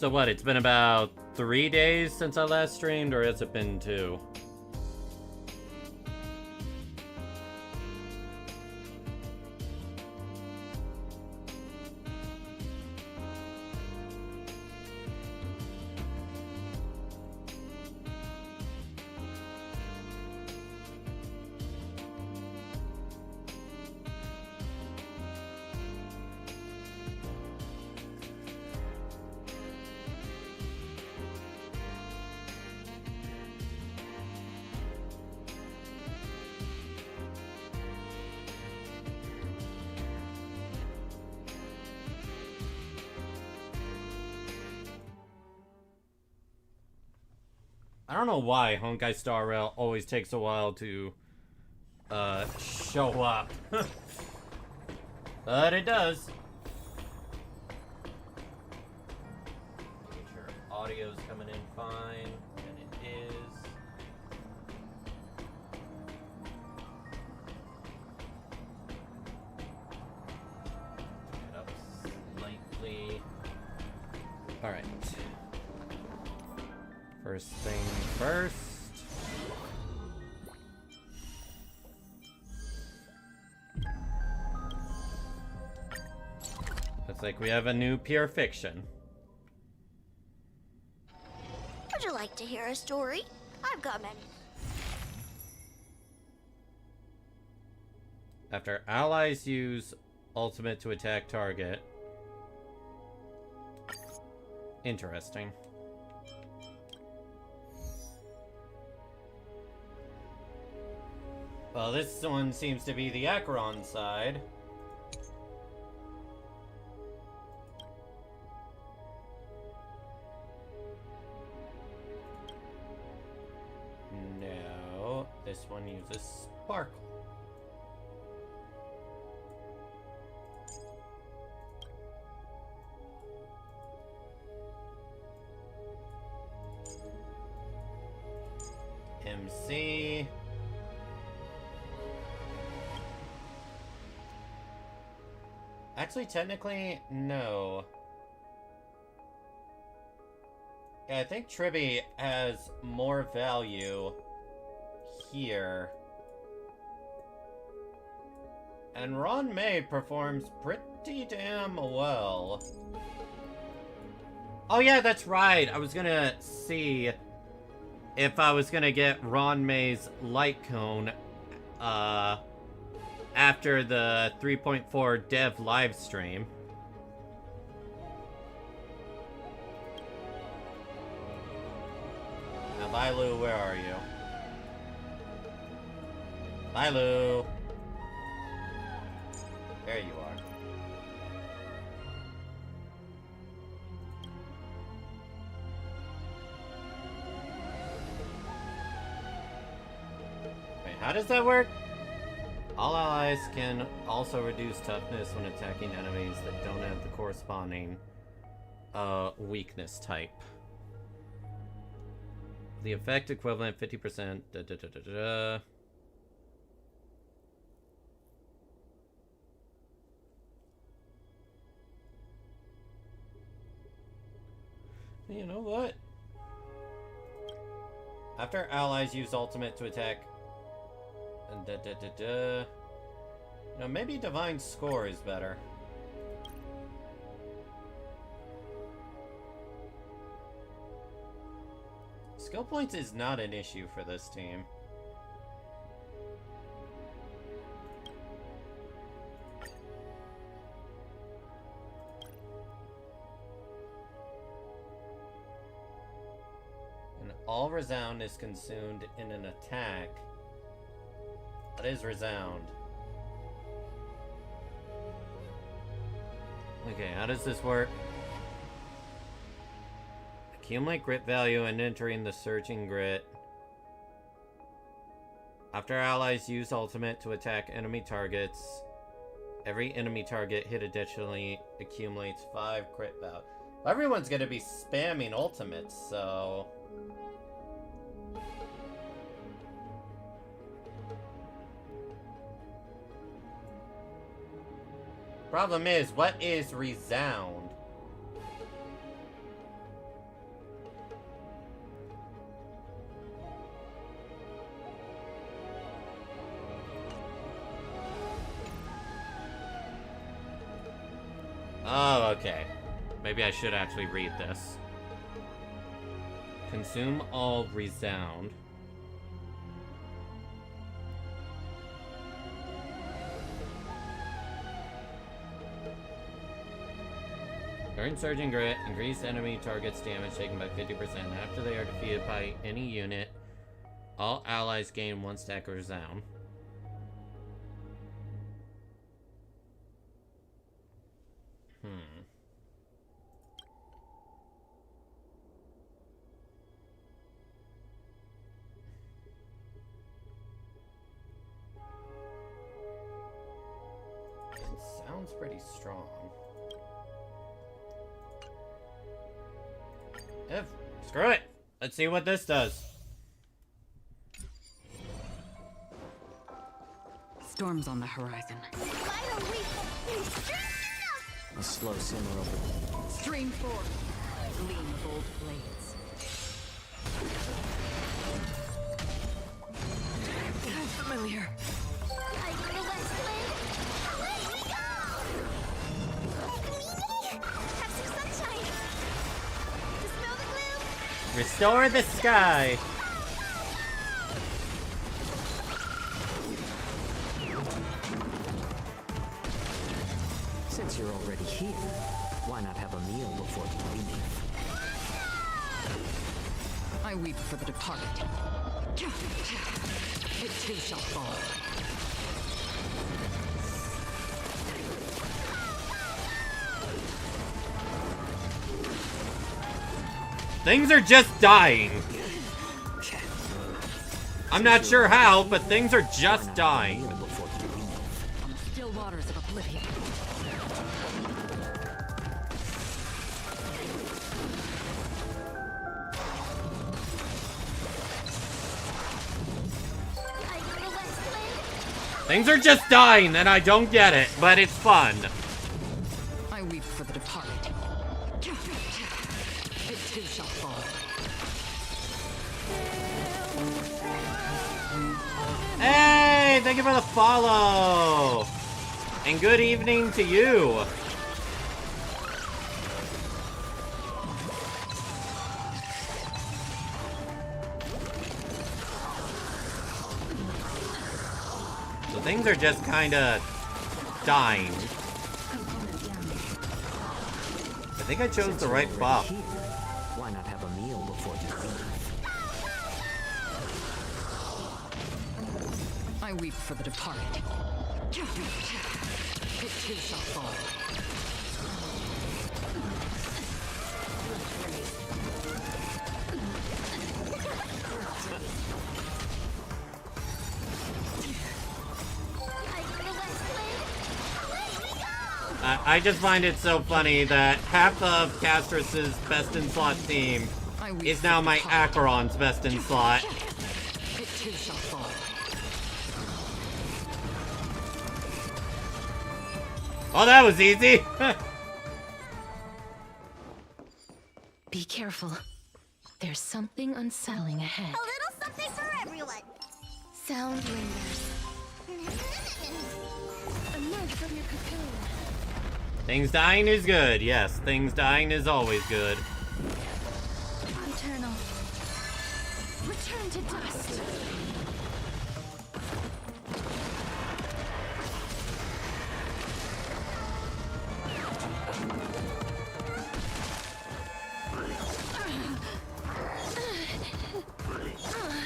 So what, it's been about 3 days since I last streamed, or has it been 2? I don't know why Honkai Star Rail always takes a while to show up. But it does. Make sure audio's coming in fine, and it is. Turn it up slightly. Alright. First thing first. Looks like we have a new pure fiction. Would you like to hear a story? I've got many. After allies use ultimate to attack target. Interesting. Well, this one seems to be the Acheron side. No, this one uses Sparkle. MC. Actually, technically, no. Yeah, I think Tribby has more value here. And Ron May performs pretty damn well. Oh yeah, that's right. I was gonna see if I was gonna get Ron May's light cone, after the 3.4 dev live stream. Now, Lilu, where are you? Lilu! There you are. Wait, how does that work? All allies can also reduce toughness when attacking enemies that don't have the corresponding weakness type. The effect equivalent 50%. You know what? After allies use ultimate to attack. You know, maybe Divine Score is better. Skill points is not an issue for this team. And all resound is consumed in an attack. What is resound? Okay, how does this work? Accumulate grit value and entering the surging grit. After allies use ultimate to attack enemy targets, every enemy target hit additionally accumulates 5 crit value. Everyone's gonna be spamming ultimates, so... Problem is, what is resound? Oh, okay. Maybe I should actually read this. Consume all resound. Earn Surging Grit, increase enemy targets' damage taken by 50% after they are defeated by any unit. All allies gain 1 stack of resound. It sounds pretty strong. Screw it! Let's see what this does. Storm's on the horizon. A slow simmer over. Stream forth. Lean bold blades. Familiar. Restore the sky! Since you're already here, why not have a meal before you leave? I weep for the departed. It too shall fall. Things are just dying. I'm not sure how, but things are just dying. On the still waters of oblivion. Things are just dying, and I don't get it, but it's fun. I weep for the departed. It too shall fall. Hey, thank you for the follow. And good evening to you. So things are just kind of dying. I think I chose the right buff. Why not have a meal before you leave? I weep for the departed. It too shall fall. I just find it so funny that half of Castrus's best in slot team is now my Acheron's best in slot. It too shall fall. Oh, that was easy. Be careful. There's something unsettling ahead. A little something for everyone. Sound lingers. Emerge from your cocoon. Things dying is good. Yes, things dying is always good. Eternal. Return to dust.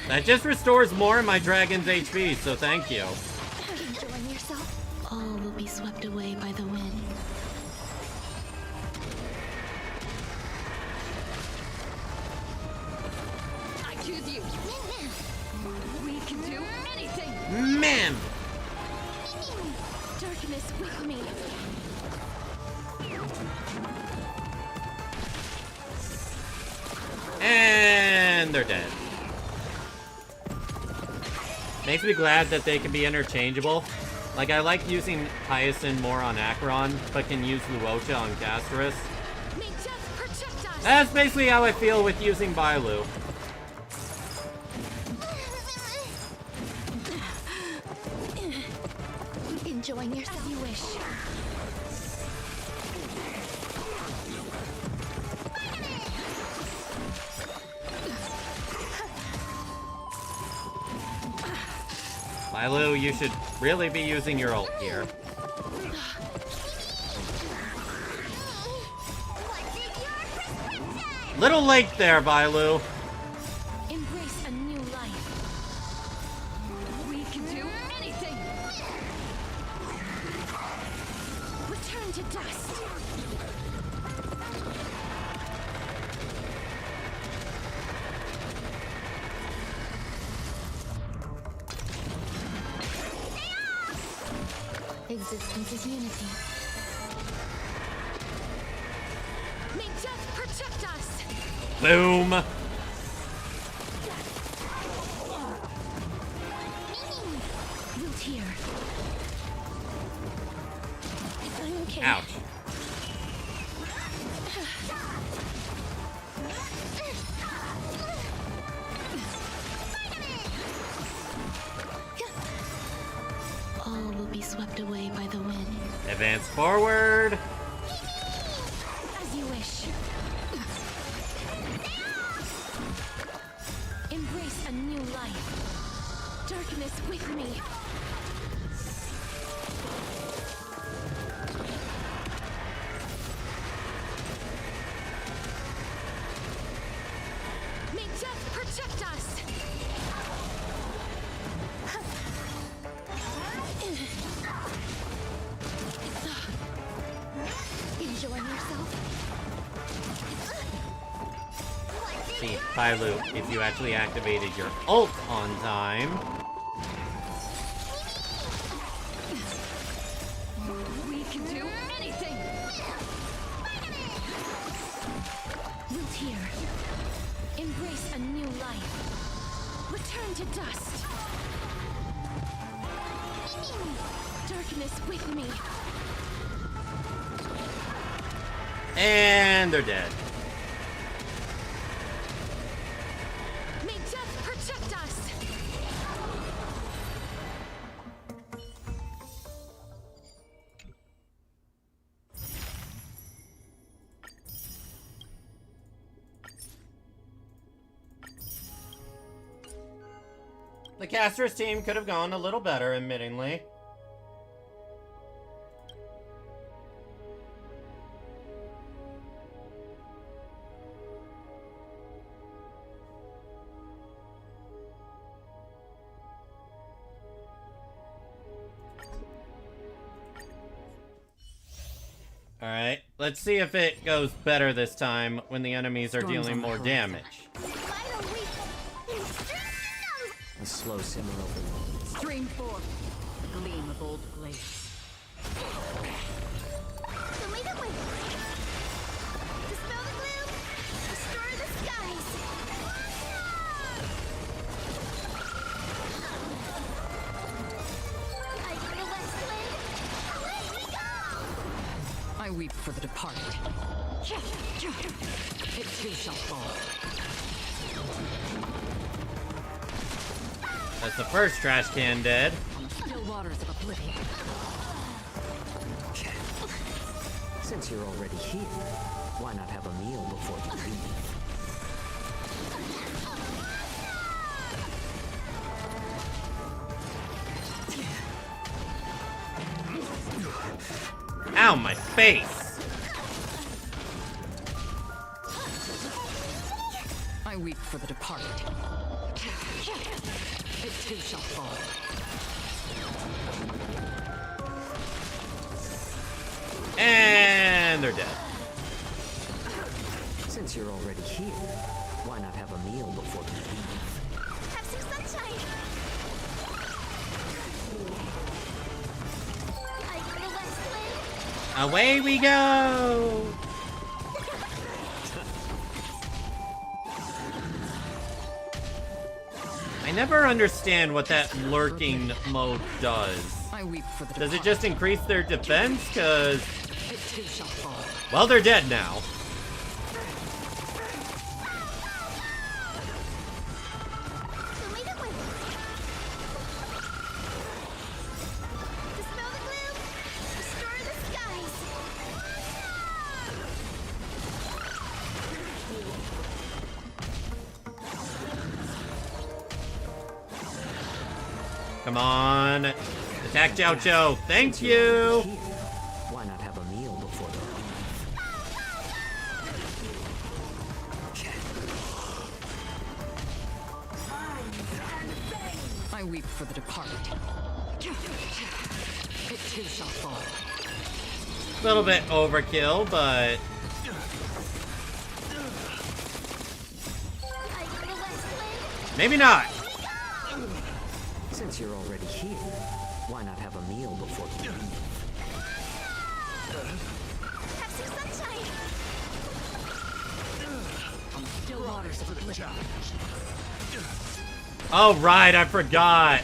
That just restores more of my dragon's HP, so thank you. Enjoying yourself? All will be swept away by the wind. I choose you. We can do anything. Man! Darkness with me. And they're dead. Makes me glad that they can be interchangeable. Like, I like using Hyacinth more on Acheron, but can use Luocha on Castrus. May death protect us. That's basically how I feel with using Bailu. Enjoying yourself. As you wish. Milo, you should really be using your ult here. Little late there, Vailu. Embrace a new life. We can do anything. Return to dust. Existence is unity. May death protect us. Boom. Root here. I'm okay. Ouch. All will be swept away by the wind. Advance forward. As you wish. Embrace a new life. Darkness with me. May death protect us. Enjoying yourself? See, Vailu, if you actually activated your ult on time. We can do anything. Root here. Embrace a new life. Return to dust. Darkness with me. And they're dead. May death protect us. The caster's team could have gone a little better, admittingly. Alright, let's see if it goes better this time when the enemies are dealing more damage. A slow simmer over. Stream forth. A gleam of old glaze. Dispel the gloom! Destroy the skies! I feel less flame! Away we go! I weep for the departed. It too shall fall. That's the first trash can dead. On the still waters of oblivion. Since you're already here, why not have a meal before you leave? Ow, my face! I weep for the departed. It too shall fall. And they're dead. Since you're already here, why not have a meal before you leave? Have some sunshine! I feel less flame! Away we go! I never understand what that lurking mode does. I weep for the Does it departed. just increase their defense? Cause, It too shall fall. well, they're dead now. Dispel the gloom! Destroy the skies! Come on. Attack Chow Chow. Thank Since you're already you. here, why not have a meal before the I weep for the departed. It too shall fall. A little bit overkill, but maybe not. Since you're already here, why not have a meal before the Have some sunshine. Still waters of oblivion. Oh, right, I forgot.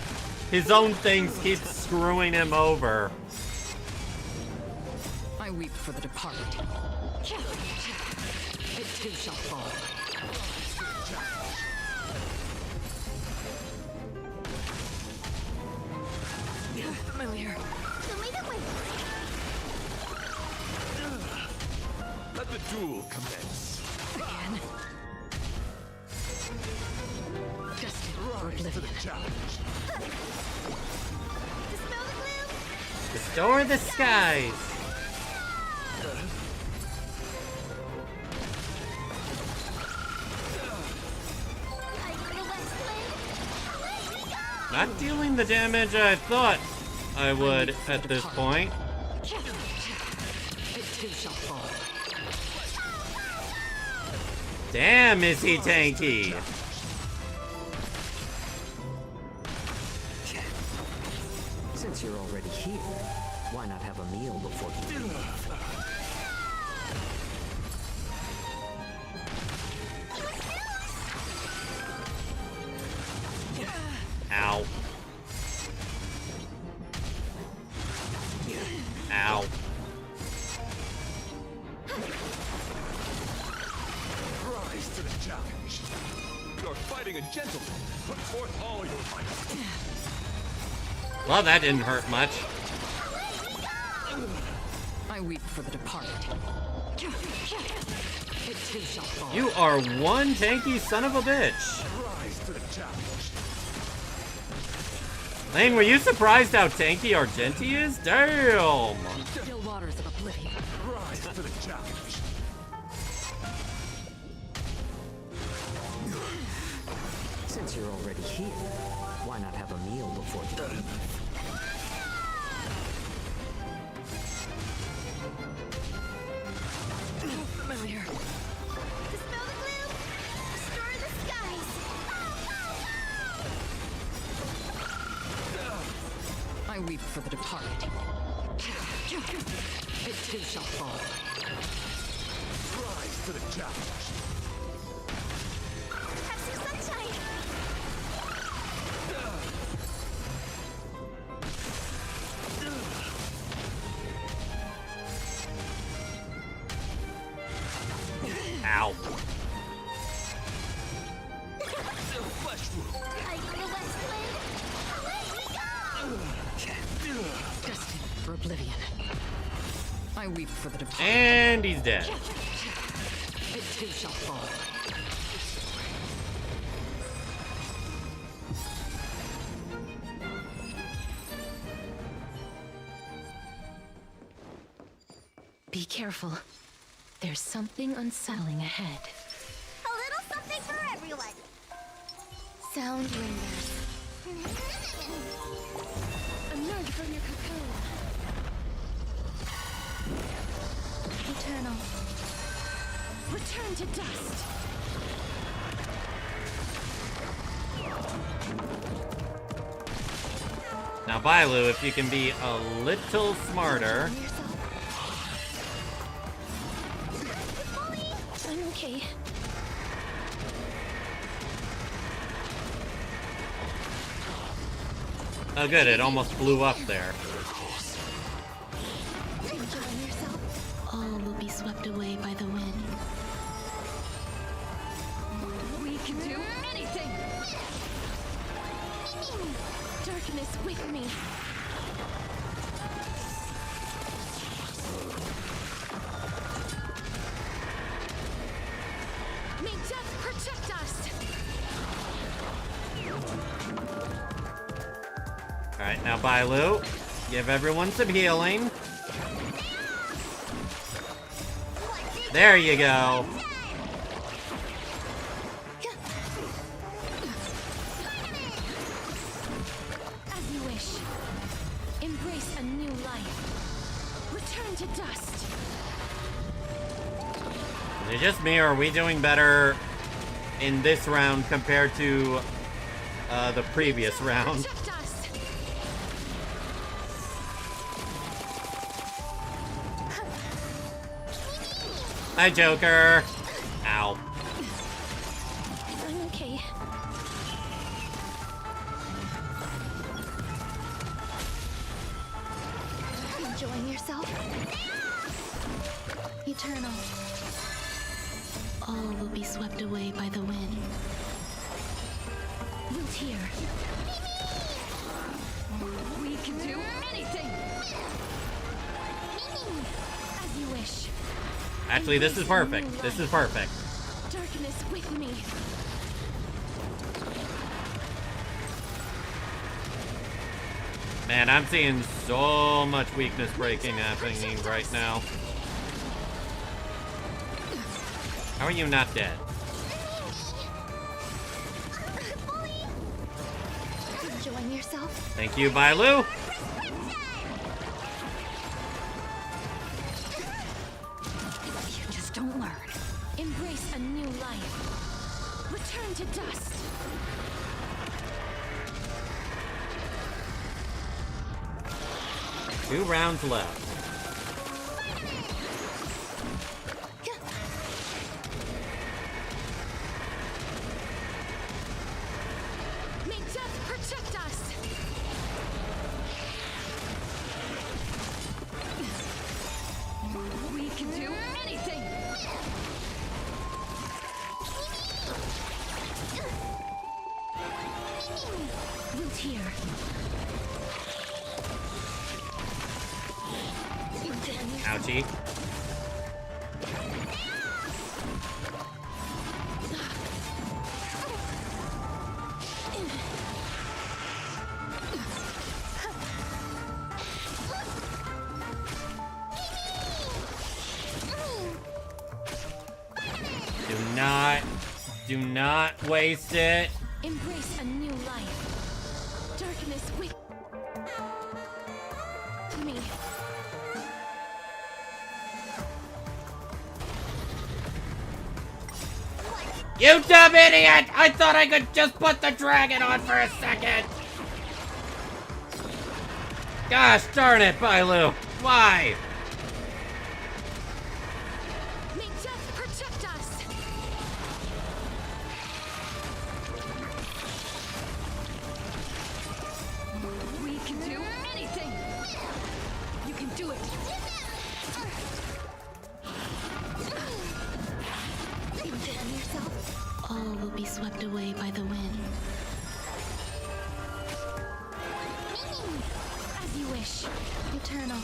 His own things keep screwing him over. I weep for the departed. It too shall fall. Familiar. Show me the way. Let the duel commence. Again. Destined for Rise to the oblivion. challenge. Dispel the gloom. Restore the skies. Light in the west wind. Away we go. Not dealing the damage I thought I would at this point. It too shall fall. Damn, is he tanky? Since you're already here, why not have a meal before you leave? Ow. Ow. Rise to the challenge. You're fighting a gentleman. Put forth all your might. Well, that didn't hurt much. I weep for the departed. It too shall fall. You are one tanky son of a bitch. Rise to the challenge. Lane, were you surprised how tanky Argenti is? Damn. Still waters of oblivion. Rise to the challenge. Since you're already here, why not have a meal before you leave? Familiar. Dispel the gloom. Restore the skies. I weep for the departed. It too shall fall. Rise to the challenge. Have some sunshine. Ow. Flesh wound. Light in the west wind. Away we go. Destined for oblivion. I weep for the departed. And he's dead. It too shall fall. Be careful. There's something unsettling ahead. A little something for everyone. Sound ringers. Emerge from your cocoon. Eternal. Return to dust. Now, Bailu, if you can be a little smarter. I'm okay. Oh, good, it almost blew up there. Enjoy yourself. All will be swept away by the wind. We can do anything! Darkness with me. May death protect us. Alright, now Bailu. Give everyone some healing. There you go. As you wish. Embrace a new life. Return to dust. Is it just me, or are we doing better in this round compared to the previous round? Protect us. Hi, Joker. Ow. I'm okay. Enjoying yourself? Eternal. All will be swept away by the wind. Root here. We can do anything. As you wish. Actually, this is perfect. This is perfect. Darkness with me. Man, I'm seeing so much weakness breaking happening right now. How are you not dead? Enjoying yourself? Thank you, Bailu. You just don't learn. Embrace a new life. Return to dust. Two rounds left. May death protect us. We can do anything. Root here. Ouchie. Do not waste it. Embrace a new life. Darkness with me. You dumb idiot! I thought I could just put the dragon on for a second! Gosh darn it, Bailu! Why? May death protect us. We can do anything. You can do it. Enjoying yourself? All will be swept away by the wind. As you wish. Eternal.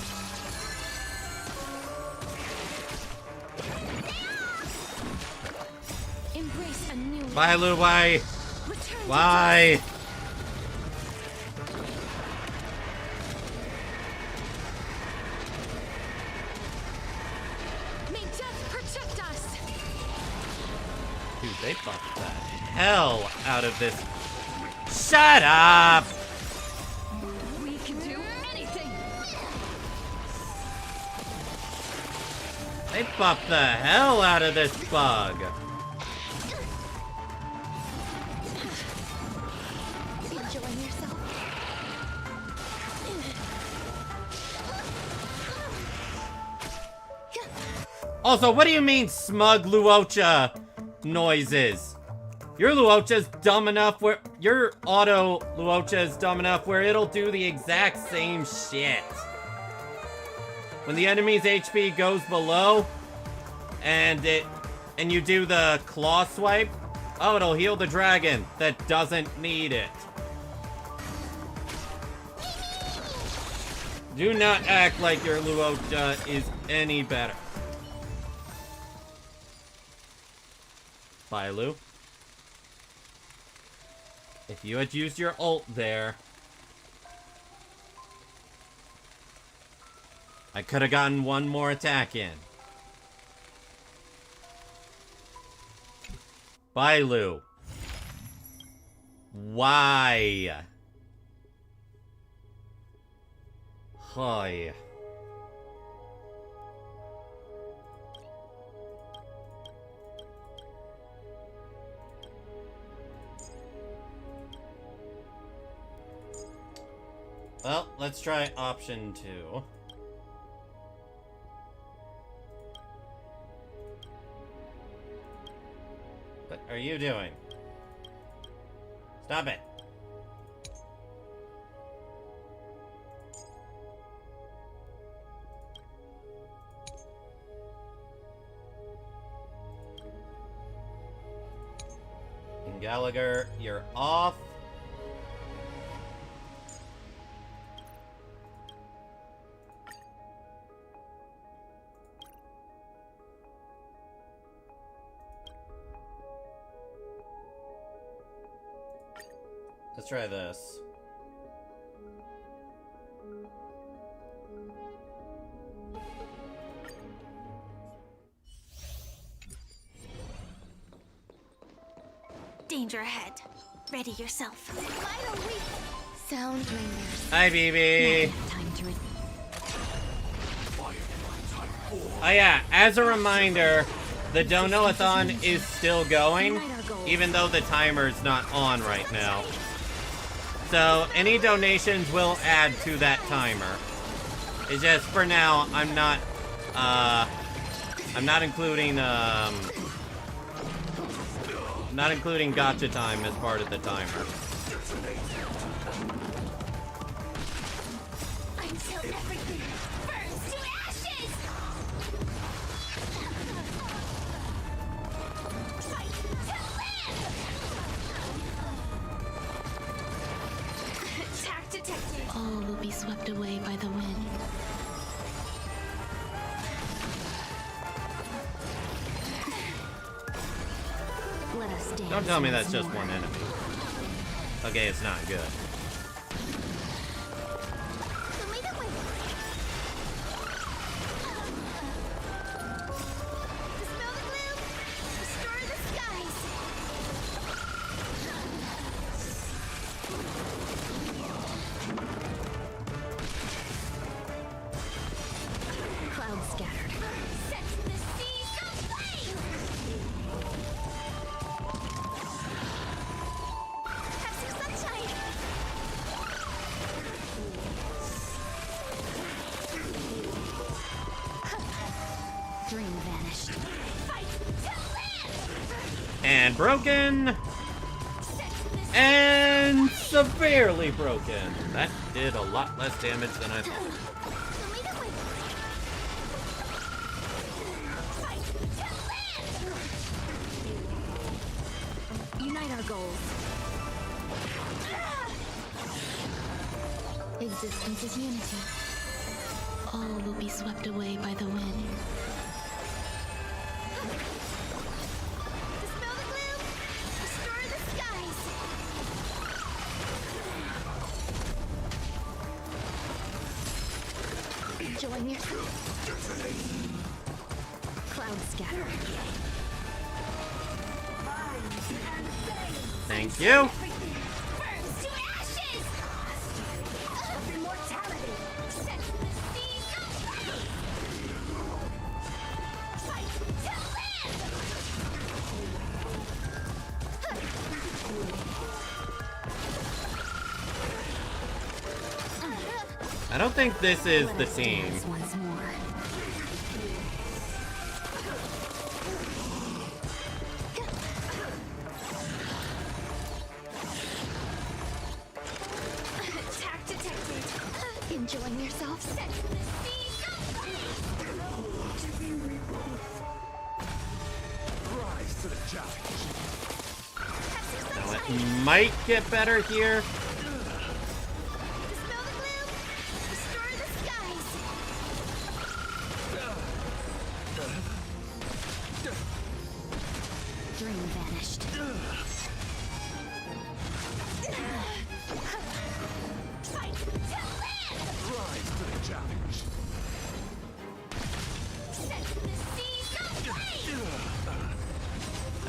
Embrace a new life. Bailu, why? Return to Why? dust. May death protect us. Dude, they buffed the hell out of this. Shut up! We can do anything. They buffed the hell out of this bug. Enjoying yourself? Also, what do you mean smug Luocha noises? Your Luocha's dumb enough where... Your auto Luocha is dumb enough where it'll do the exact same shit. When the enemy's HP goes below, and you do the claw swipe, oh, it'll heal the dragon that doesn't need it. Do not act like your Luocha is any better. Bailu. If you had used your ult there, I could have gotten one more attack in. Bye, Lou. Why? Hi. Well, let's try option 2. What are you doing? Stop it. And Gallagher, you're off. Let's try this. Danger ahead. Ready yourself. Final week. Sound ringers. Hi, BB. Time to Oh yeah, as a reminder, the Dono-a-thon is still going, even though the timer's not on right now. So any donations will add to that timer. It's just for now, I'm not including gotcha time as part of the timer. Until everything burns to ashes. Fight to live. Attack detected. All will be swept away by the wind. let us dance. Don't tell me once that's just more. one enemy. Okay, it's not good. Lead the way. Dispel the gloom. Restore the skies. Clouds scattered. Set the seas aflame. Have some sunshine. Dream vanished. Fight to live. And broken. Set the And severely broken. That did a lot less damage than I thought. Lead the way. Fight to live. Unite our goals. Existence is unity. All will be swept away by the wind. Dispel the gloom. Restore the skies. Join your clouds scattered. Thank you. Burns to ashes. Immortality. Set the seas aflame. Fight to live. I don't think this is Let the us team. dance once more. Attack detected. Enjoying yourself? Set the seas aflame. Rise to the challenge. Have some Now it sunshine. might get better here. Dispel the gloom. Restore the skies. Dream vanished. Fight to live. Rise to the challenge.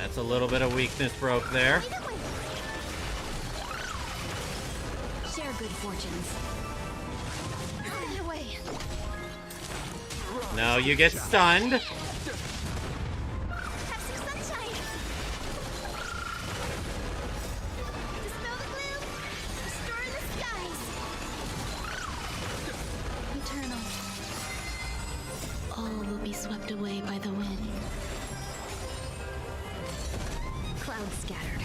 That's a little bit of weakness broke there. Share good fortunes. Get away. No, you get stunned. Have some sunshine. Dispel the gloom. Restore the skies. Eternal. All will be swept away by the wind. Clouds scattered.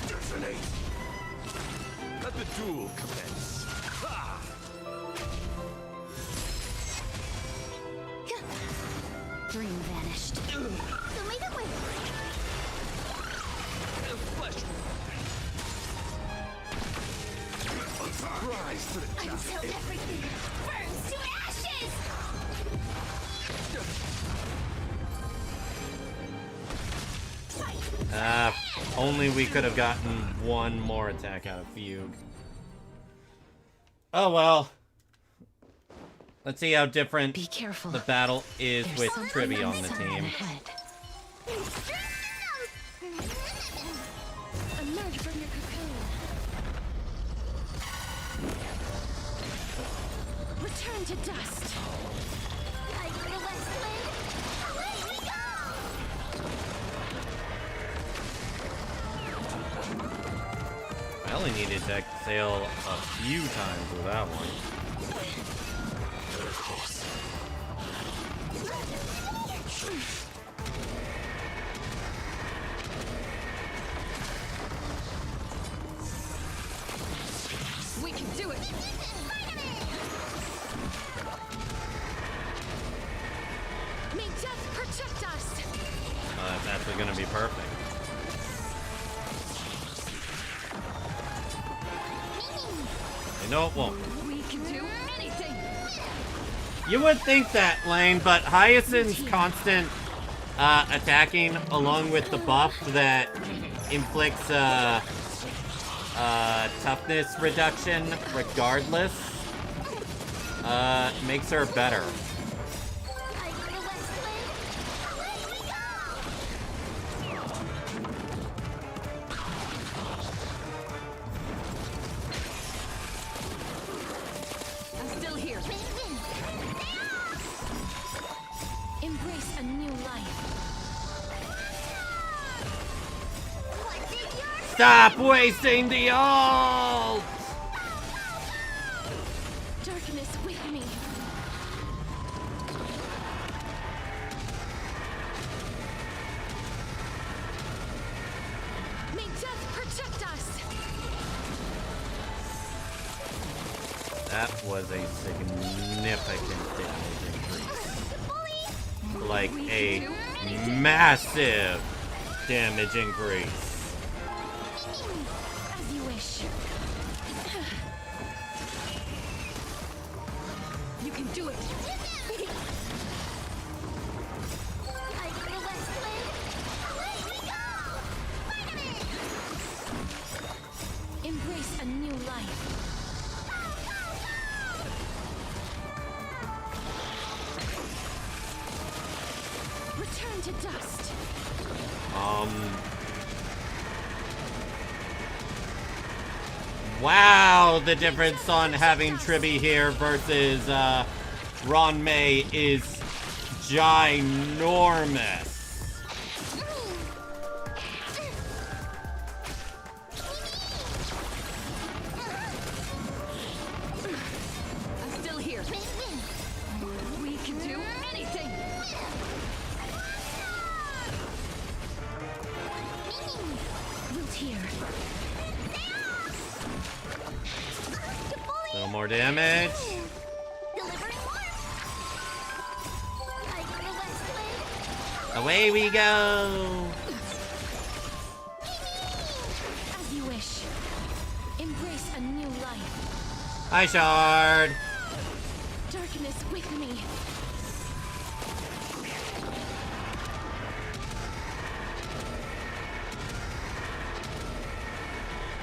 Detonate. Let the duel commence. Ha! Dream vanished. Show me the way. Flesh rise to the Until challenge. everything burns to ashes. Only we could have gotten one more attack out of Fugue. Oh well. Let's see how different Be careful. the battle is There's with something Tribby on the unsettling team. ahead. Emerge from your cocoon. Return to dust. Like the west wind. Away we go. I only needed to exhale a few times with that one. We can do it. May death protect us. That's actually going to be perfect. No, it won't. We can do anything. You would think that, Lane, but Hyacinth's constant attacking, along with the buff that inflicts toughness reduction regardless, makes her better. Like the west wind. Away we go. I'm still here. Embrace a new life. What did your Stop wasting the ult! Darkness with me. May death protect us. That was a significant damage increase. Like a massive damage increase. As you wish. You can do it. Like the west wind. Away we go. Embrace a new life. Return to dust. Wow, the difference on having Tribby here versus Ron May is ginormous. I'm still here. We can do anything. Root here. A little more damage. Delivering warmth. Like the west wind. Away we go. As you wish. Embrace a new life. Hi, Shard. Darkness with me.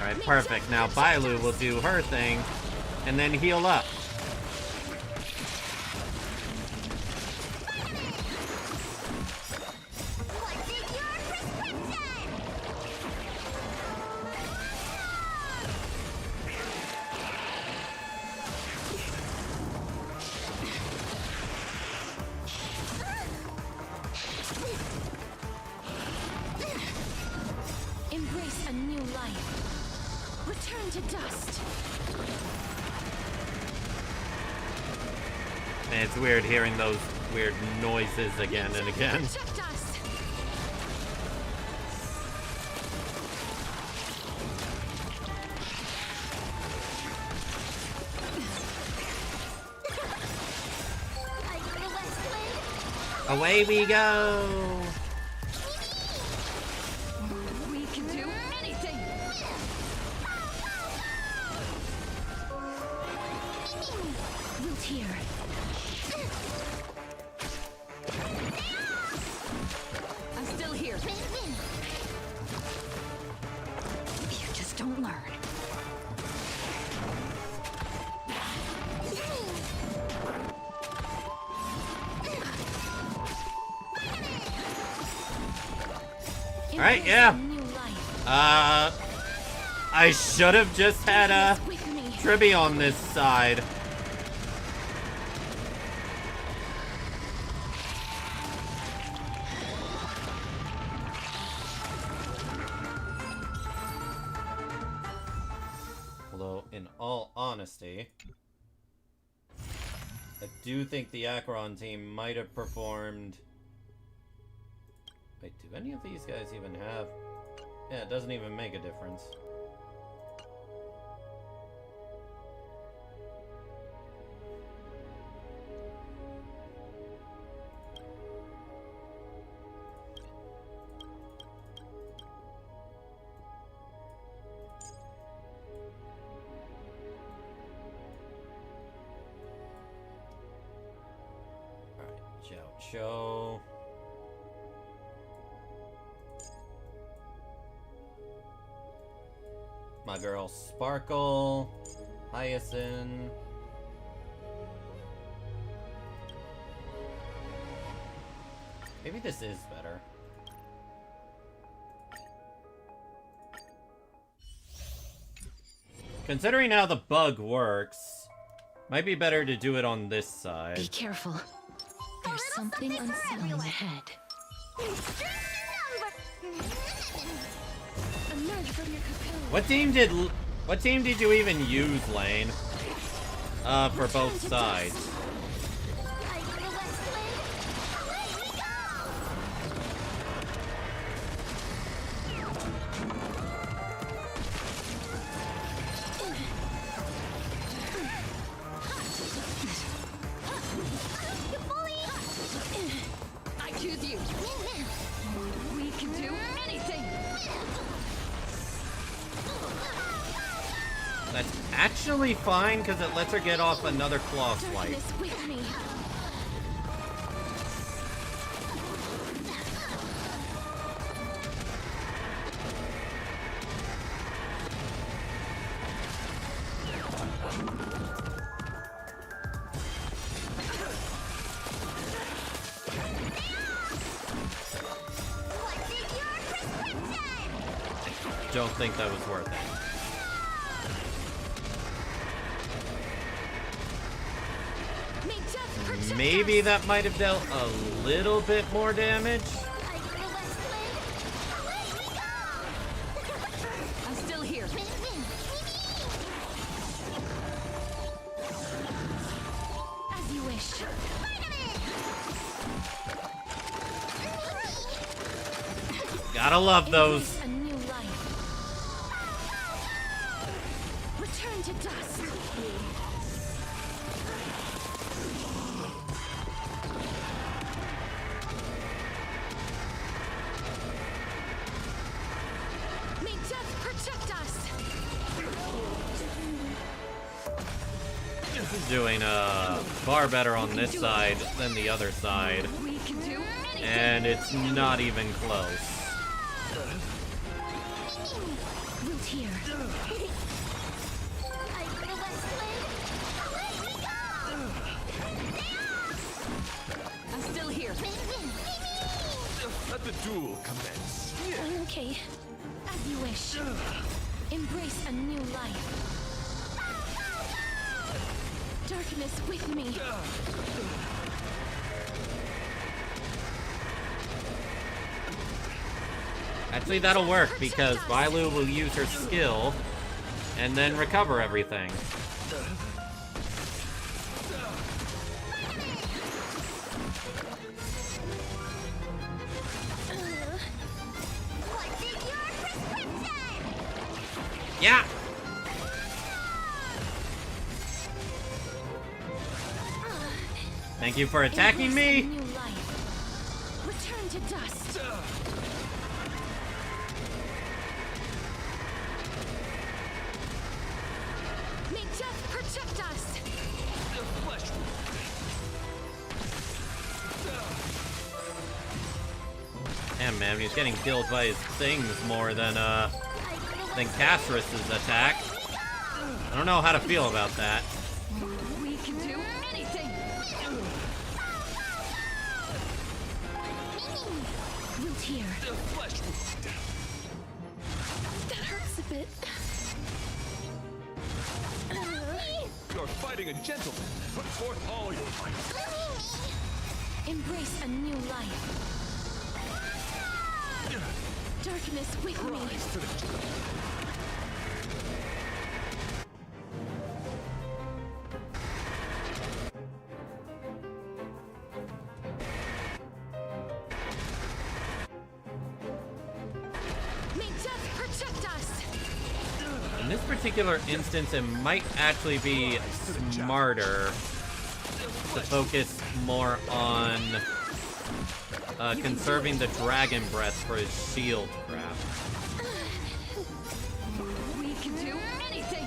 Alright, perfect. Now Bailu will do her thing and then heal up. Embrace a new life. Return to dust. Man, it's weird hearing those weird noises again and again. Protect us. Are you the West Wind? Away we go! We can do anything. Root here. I'm still here. You just don't learn. Alright, yeah. I should have just had a Tribby on this side. Although, in all honesty, I do think the Acheron team might have performed... Wait, do any of these guys even have... Yeah, it doesn't even make a difference. Alright, Jiao Cho. My girl Sparkle, Hyacinth. Maybe this is better. Considering how the bug works, might be better to do it on this side. Be careful. There's something unsettling ahead. Emerge from your cocoon. What team did you even use, Lane? For both sides. Are you the West Wind? Away we go! You bully! I choose you. We can do anything. That's actually fine, because it lets her get off another claw swipe. Darkness with me. What's in your prescription? Don't think that was worth it. May death protect Maybe us. that might have dealt a little bit more damage. Are you the West Wind? Away we go! I'm still here. As you wish. Gotta love those. Embrace a new life. Return to dust. May death protect us. This is doing far better on this side than the other side, We can do anything. and it's not even close. Root here. Are you the West Wind? Away we go! I'm still here. Let the duel commence. Okay. As you wish. Embrace a new life. Darkness with me. Actually, that'll work because Vailu will use her skill and then recover everything. What's in your prescription? Yeah! Thank you for attacking Embrace a me! new life. Return to dust. May death protect us. The flesh Damn, man, he's getting killed by his things more than Castorus's attack. I don't know how to feel about that. We can do anything. Root here. The flesh That hurts a bit. You're fighting a gentleman. Put forth all your might. Embrace a new life. Darkness with me. Rise to the May death protect us. In this particular instance, it might actually be smarter to focus more on conserving the dragon breath for his shield crap. We can do anything.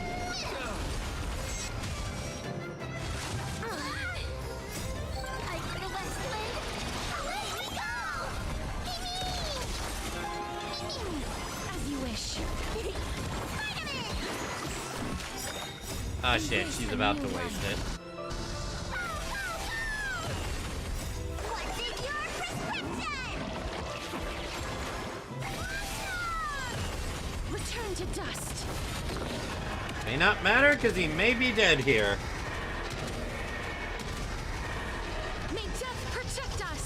I for the Westland. Away we go! As you wish. Ah, shit, she's about to waste it. What's in your prescription? Return to dust. May not matter, because he may be dead here. May death protect us.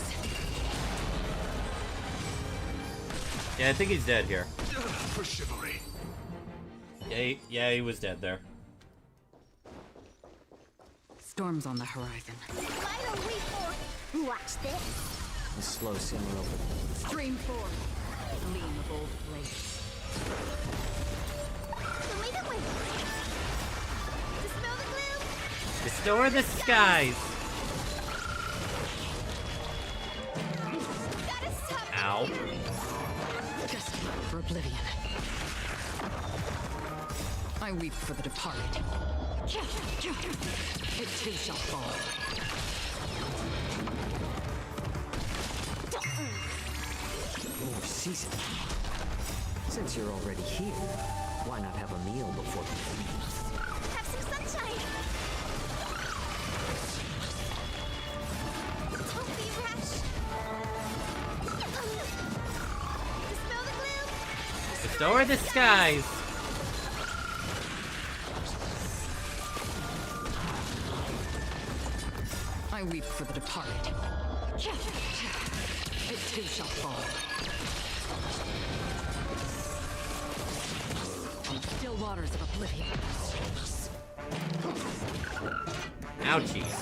Yeah, I think he's dead here. for chivalry. Yeah, he was dead there. Storm's on the horizon. Why don't we four watch this? The slow simmer over. Stream forth. Gleam of old blades. Lead it with. Dispel the gloom. Restore the skies! Gotta stop. Ow. Just for oblivion. I weep for the departed. It too shall fall. More season. Since you're already here, why not have a meal before we leave? Have some sunshine. Don't be rash. Dispel the gloom. Restore the skies! I weep for the departed. It too shall fall. On still waters of oblivion. Ouchies.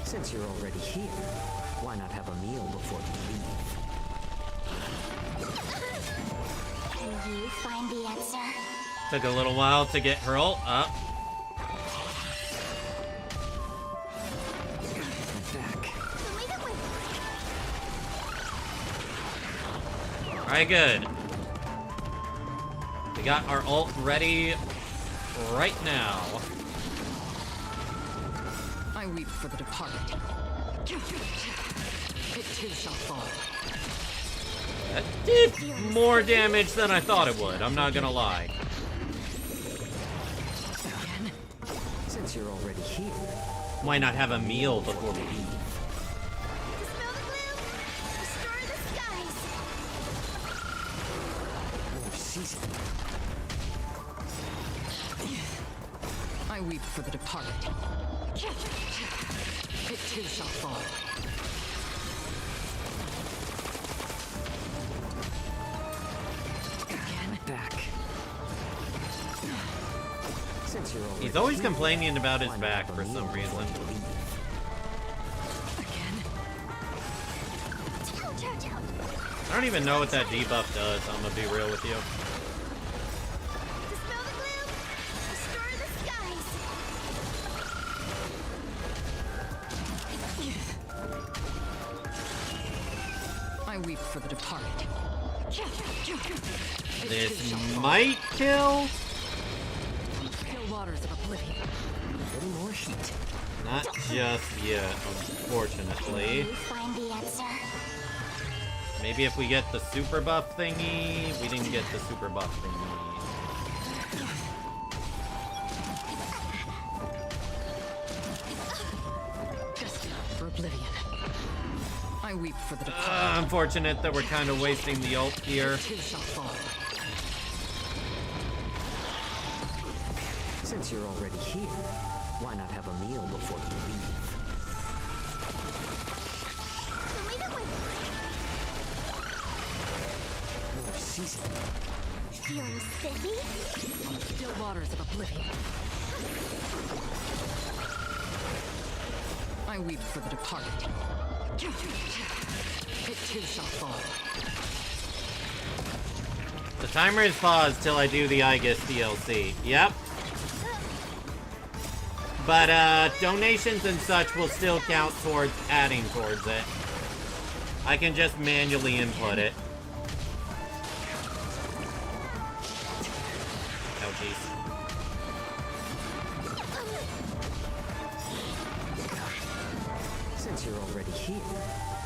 Since you're already here, why not have a meal before we leave? Can you find the answer? Took a little while to get her ult up. Back. Lead it with. Alright, good. We got our ult ready right now. I weep for the departed. It too shall fall. That did more damage than I thought it would, I'm not gonna lie. Again? Since you're already here, Why not have a meal before we leave? Dispel the gloom. Restore the skies. more season. I weep for the departed. It too shall fall. Since you're already He's always here, complaining about his why not back have a for meal some before reason. you leave? Again. Ouch, ouch, ouch. I don't even know what that debuff does, I'm gonna be real with you. Dispel the gloom. Restore the skies. I weep for the departed. This might kill. Still waters of oblivion. Any more heat? Not just yet, unfortunately. You find the answer. Maybe if we get the super buff thingy. We didn't get the super buff thingy. Destined for oblivion. I weep for the departed. Unfortunate that we're kind of wasting the ult here. Too shall fall. Since you're already here, why not have a meal before you leave? Show me the way. More seasoning. Feeling spiffy? Still waters of oblivion. I weep for the departed. It too shall fall. The timer is paused till I do the Aegis DLC. Yep. But, donations and such will still count towards adding towards it. I can just manually input it. Oh, jeez. Since you're already here,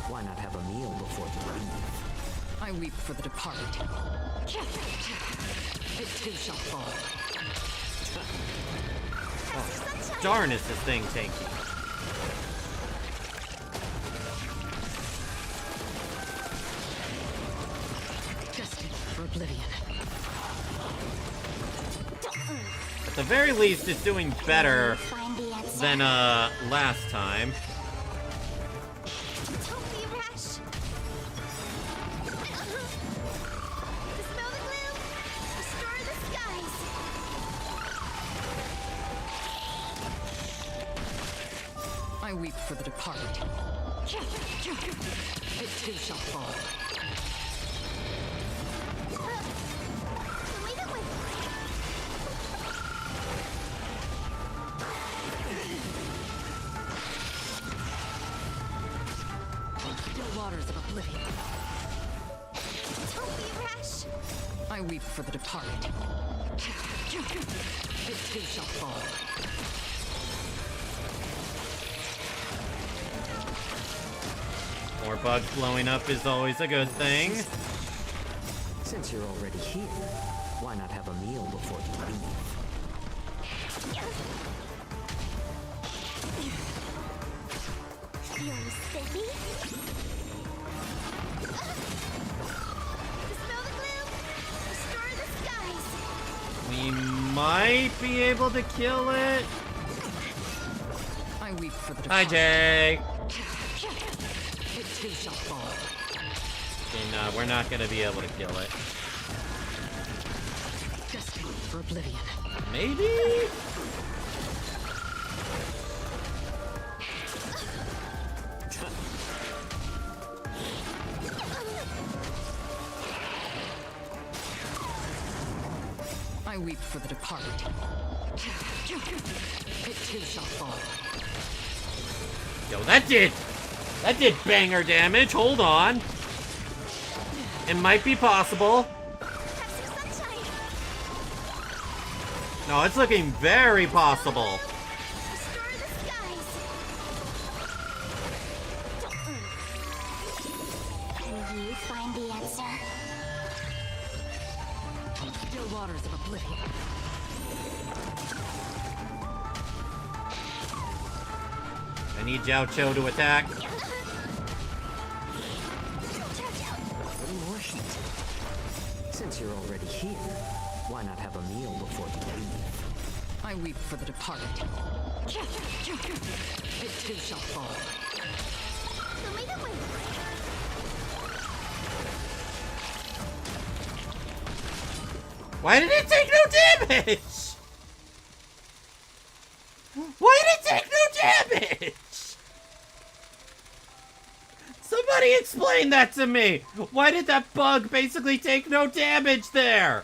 why not have a meal before you leave? I weep for the departed. It too shall fall. Darn, is this thing tanky. Destined for oblivion. At the very least, it's doing better Find the answer. than, last time. Don't be rash. Dispel the gloom. Restore the skies. I weep for the departed. It too shall fall. Show me the way. Still waters of oblivion. Don't be rash. I weep for the departed. It too shall fall. More bugs blowing up is always a good thing. Since you're already here, why not have a meal before you leave? Feeling spiffy? Dispel the gloom. Restore the skies. We might be able to kill it. I weep for the Hi, departed. Jay. It too shall fall. And, we're not gonna be able to kill it. Destined for oblivion. Maybe? I weep for the departed. It too shall fall. Yo, that did banger damage. Hold on. It might be possible. Have some sunshine. No, it's looking very possible. Restore the skies. Can you find the answer? Still waters of oblivion. I need Jiao Cho to attack. Any more heat? Since you're already here, why not have a meal before you leave? I weep for the departed. It too shall fall. Show me the way. Why did it take no damage? explain that to me! Why did that bug basically take no damage there?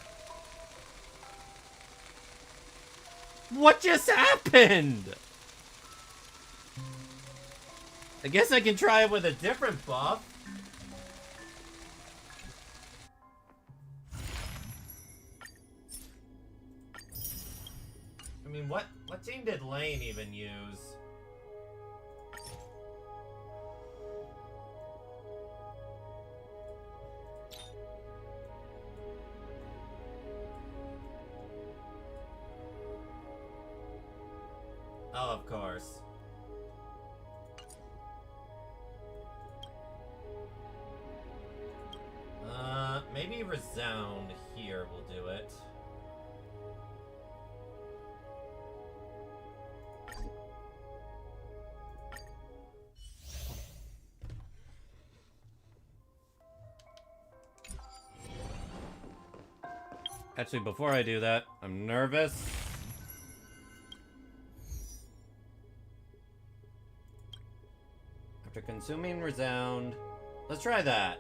What just happened? I guess I can try it with a different buff. I mean, what team did Lane even use? Oh, of course. Maybe Resound here will do it. Actually, before I do that, I'm nervous. After consuming Resound, let's try that.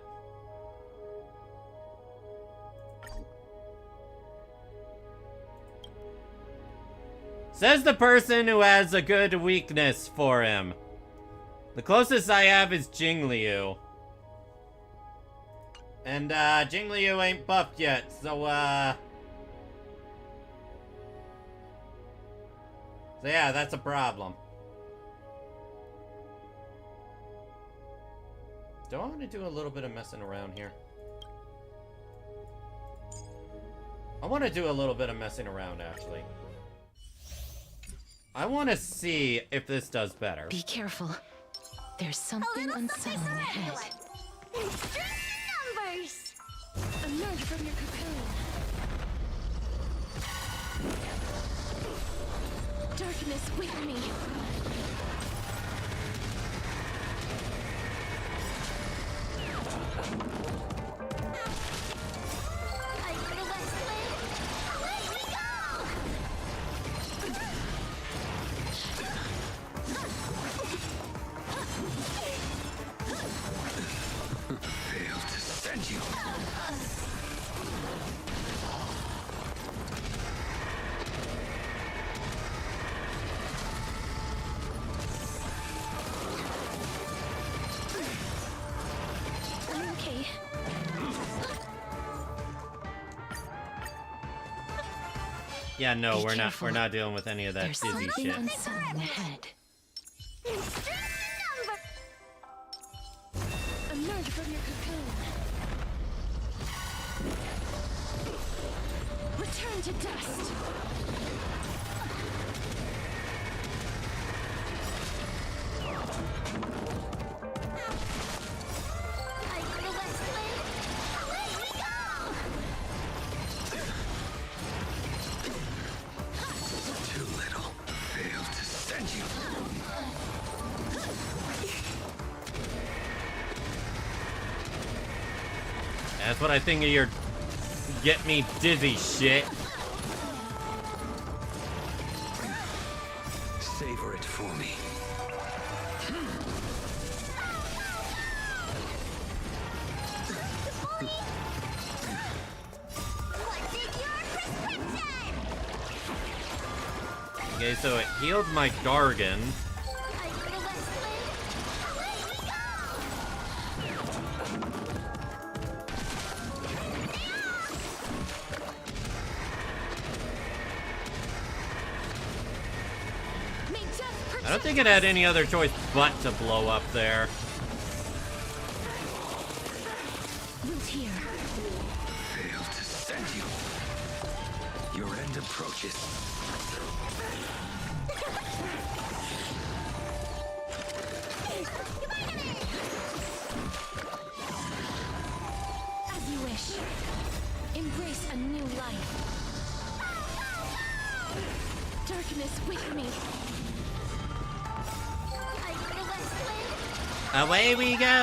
Says the person who has a good weakness for him. The closest I have is Jingliu. And, Jingliu ain't buffed yet, so yeah, that's a problem. Do I want to do a little bit of messing around here? I want to do a little bit of messing around, actually. I want to see if this does better. Be careful. There's something unsettling ahead. Numbers! Emerge from your cocoon. Darkness with me. Fight for the West Wing! Away we go! Failed to send you. I'm okay. Yeah, no, Be we're careful. not dealing with any of that There's dizzy something shit. unsettling ahead. Emerge from your cocoon. Return to dust. Fight for the West Wing! Away we go! Too little. Failed to send you. That's what I think of your get me dizzy shit. Savor it for me. What's in your prescription? Okay, so it healed my Gargan. Fight for the West Wing! Away we go! May death I don't think it had any other choice but to blow up there. Root here. Failed to send you. Your end approaches. As you wish. Embrace a new life. Darkness with me. Fight for the West Wing! Away we go!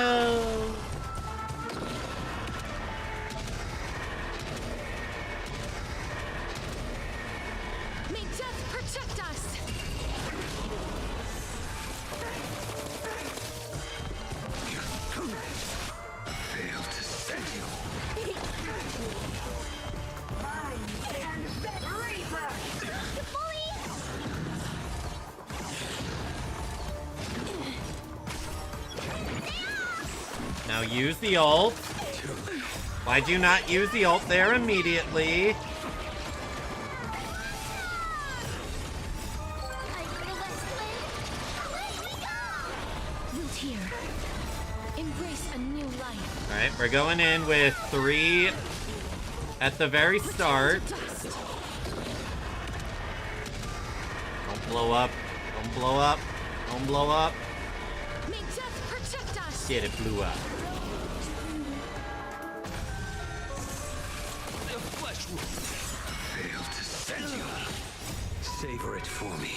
May death protect us. use the ult. Why'd you not use the ult there immediately? Root here. Embrace a new life. Alright, we're going in with 3 at the very start. Dust. Don't blow up. Don't blow up. Don't blow up. May death protect us. Shit, it blew up. The flesh wound. Failed to send you. Savor it for me.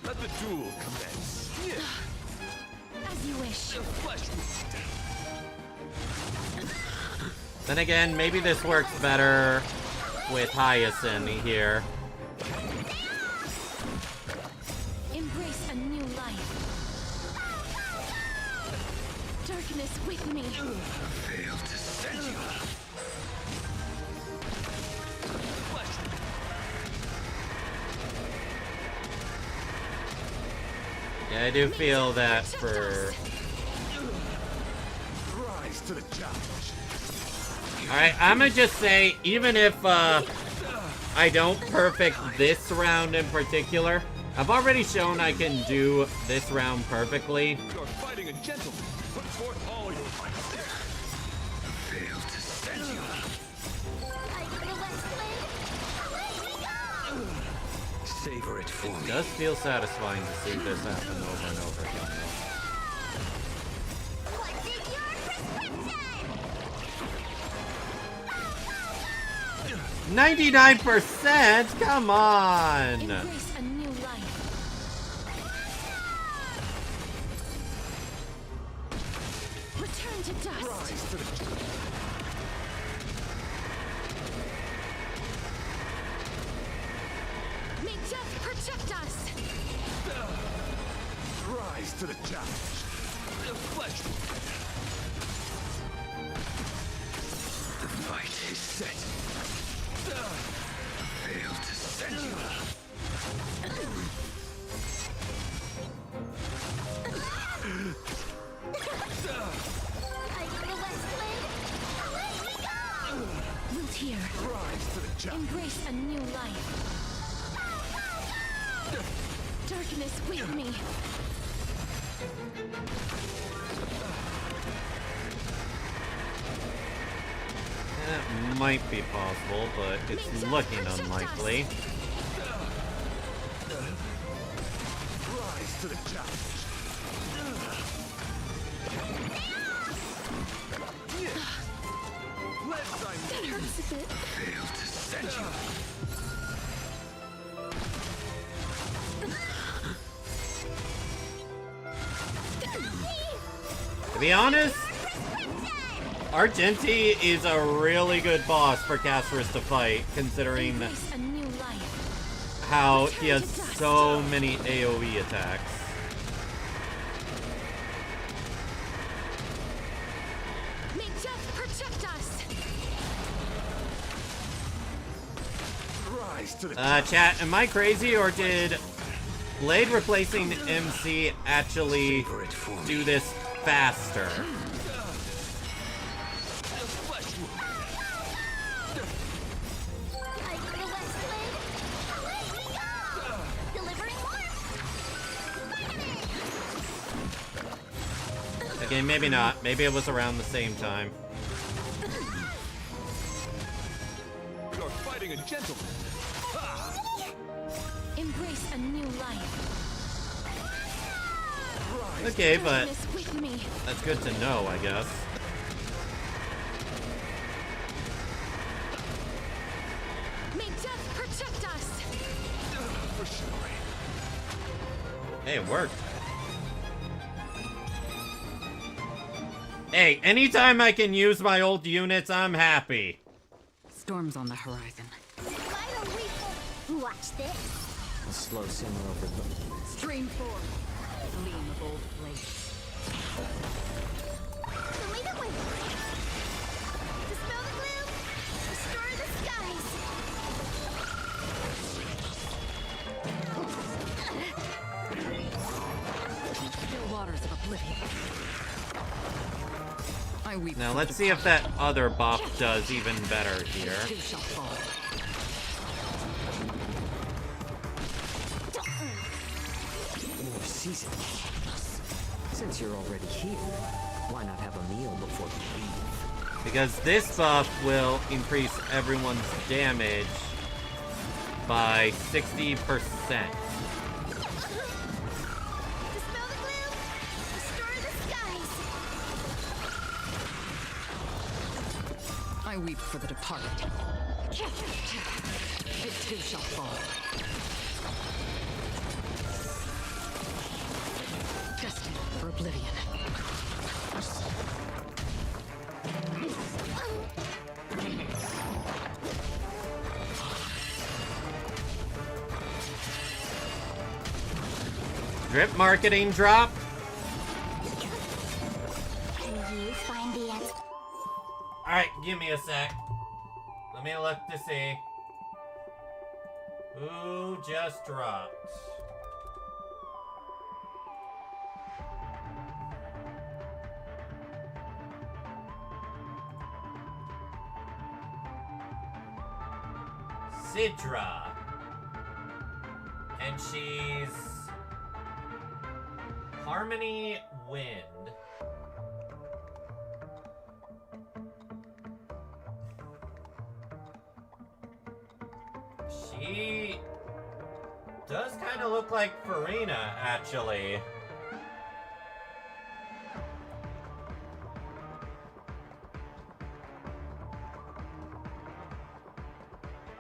Let the duel commence. As you wish. The flesh wound. Then again, maybe this works better with Hyacinth here. Embrace a new life. Darkness with me. Failed to send you. Flesh wound. Yeah, I do feel that for... Rise to the challenge. Alright, I'ma just say, even if I don't perfect this round in particular, I've already shown I can do this round perfectly. You're fighting a gentleman. Put forth all your might. Failed to send you. Savor it for It me. does feel satisfying to see this happen over and over again, though. What's in your prescription? 99%? Come on! Embrace a new life. Return to dust. Rise to the May death protect us. rise to the challenge. The flesh wound. The fight is set. Failed to send you. Root here. Rise to the challenge. Embrace a new life. Darkness with me. That might be possible, but it's looking unlikely. Rise to the challenge. Let thy That hurts a bit. Failed to send you. To be honest, Argenti is a really good boss for casters to fight, considering Embrace a new life. how he has so many AoE attacks. May death protect us. rise to the Chat, am I crazy, or did Blade replacing MC actually Savor it for me. do this faster? flesh wound. Delivering warmth. Okay, maybe not. Maybe it was around the same time. You're fighting a gentleman. Embrace a new life. Okay, but Darkness with me. that's good to know, I guess. May death protect us. For sure. Hey, it worked. Hey, anytime I can use my old units, I'm happy. Storm's on the horizon. Vital refill. Watch this. A slow simmer over the... Stream 4. Gleam of old blades. Leave it with. Dispel the glue. Destroy the skies. Still waters of oblivion. I weep. Now for let's see if that other buff does even better here. Too shall fall. More seasoning. Since you're already here, why not have a meal before you leave? Because this buff will increase everyone's damage by 60%. Dispel the gloom. Destroy the skies. I weep for the departed. It too shall fall. Destined for oblivion. Drip marketing drop. Can you find the answer? Alright, give me a sec. Let me look to see who just dropped. Sidra. And she's Harmony Wind. She does kind of look like Farina, actually.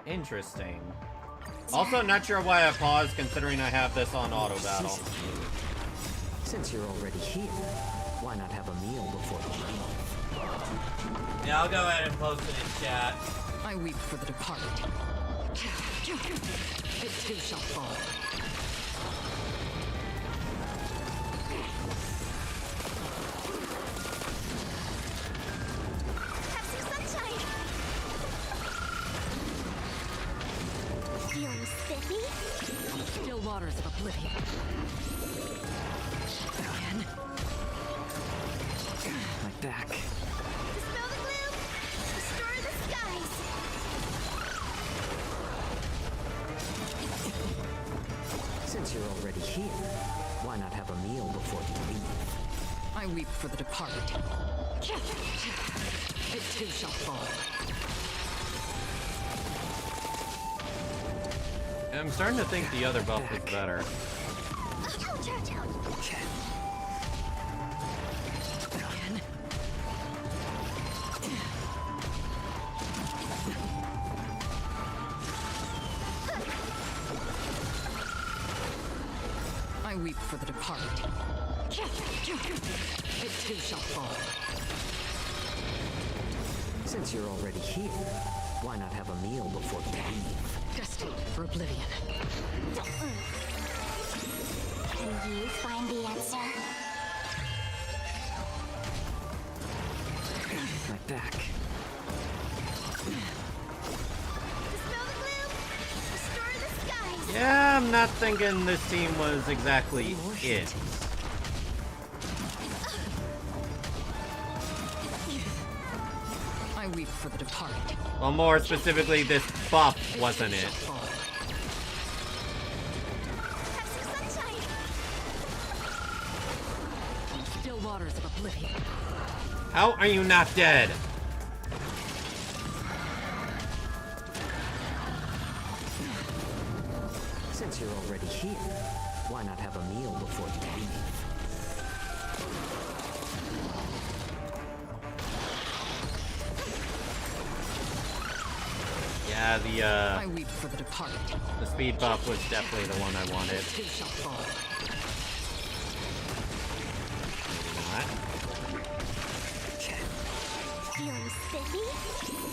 Interesting. Also, not sure why I paused, considering I have this on auto battle. Since you're already here, why not have a meal before you leave? Yeah, I'll go ahead and post it in chat. I weep for the departed. It too shall fall. Have some sunshine. Feeling spiffy? Still waters of oblivion. Again. My back. Dispel the gloom. Destroy the skies. Since you're already here, why not have a meal before you leave? I weep for the departed. It too shall fall. I'm starting to think the other buff is better. Ouch, ouch, ouch. Again. I weep for the departed. It too shall fall. Since you're already here, why not have a meal before you leave? Destined for oblivion. Can you find the answer? My back. Dispel the gloom. Destroy the skies. Yeah, I'm not thinking this team was exactly it. I weep for the departed. Well, more specifically, this buff wasn't Shall it. fall. Have some sunshine. Still waters of oblivion. How are you not dead? Since you're already here, why not have a meal before you leave? Yeah, I weep for the departed. the speed buff was definitely the one I wanted. Too shall fall. Maybe not. Feeling spiffy?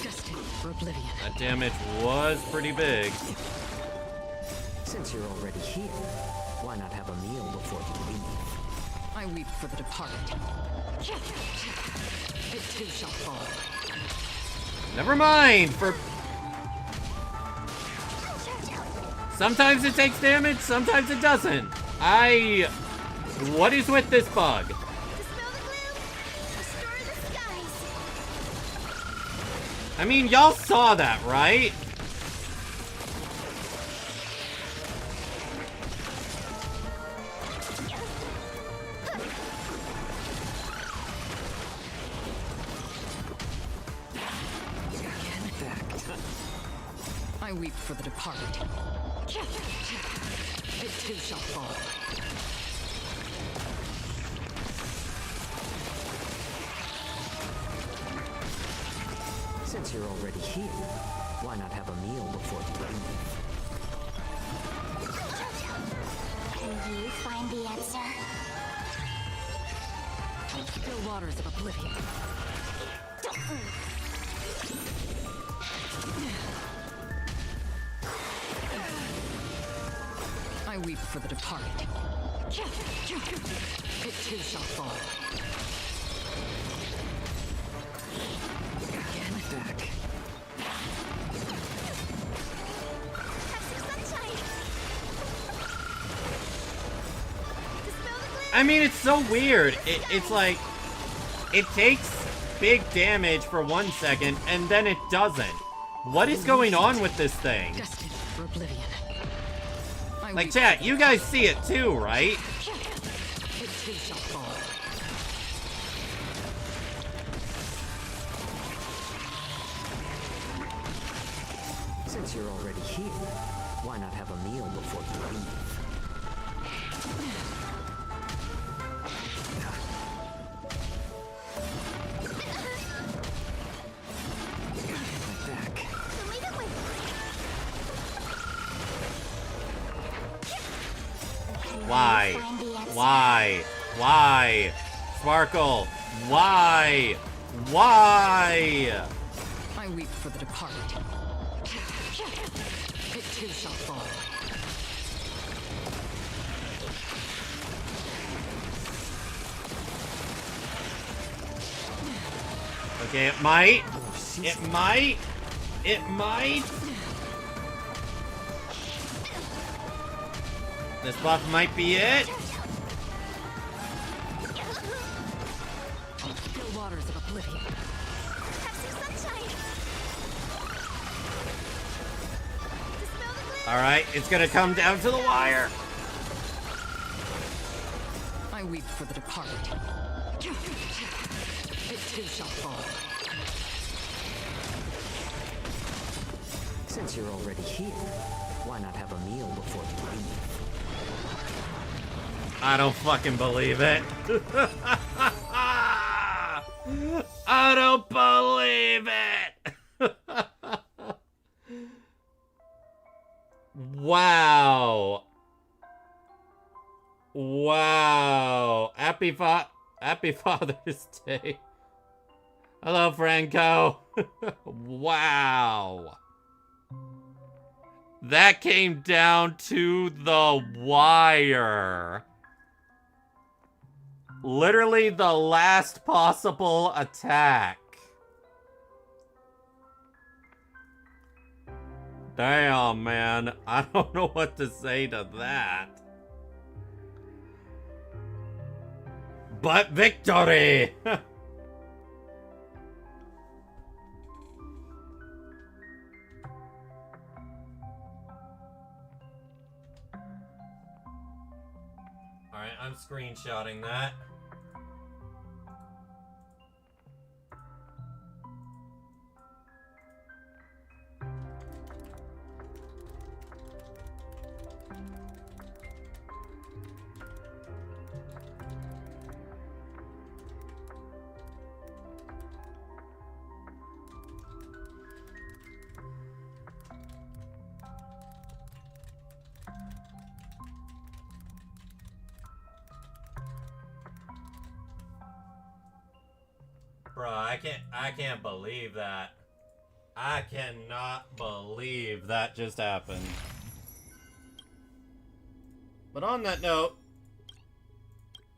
Destined for oblivion. That damage was pretty big. Since you're already here, why not have a meal before you leave? I weep for the departed. It too shall fall. Never mind. Sometimes it takes damage, sometimes it doesn't. What is with this bug? Dispel the gloom. Restore the skies. I mean, y'all saw that, right? I weep for the departed. It too shall fall. Since you're already here, why not have a meal before you leave? Can you find the answer? Still waters of oblivion. I weep for the departed. It too shall fall. Get back. Have some sunshine. Dispel the gloom. I mean, it's so weird. It's like, it takes big damage for 1 second, and then it doesn't. What is going on with this thing? Destined for oblivion. I Like, weep chat, for the you guys see it too, right? It too shall fall. Since you're already here, why not have a meal before you leave? My back. So leave it with Why? find the answer. Why? Why? Sparkle, why? Why? I weep for the departed. It too shall fall. Okay, it might. Oh, cease It might. It might. This buff might be it. Still waters of oblivion. Have some sunshine. Dispel the gloom. Alright, it's gonna come down to the wire. I weep for the departed. It too shall fall. Since you're already here, why not have a meal before you leave? I don't fucking believe it. I don't believe it. Wow. Wow. Happy Father's Day. Hello, Franco. Wow. That came down to the wire. Literally the last possible attack. Damn, man. I don't know what to say to that. But victory! Alright, I'm screenshotting that. Bro, I can't believe that. I cannot believe that just happened. But on that note,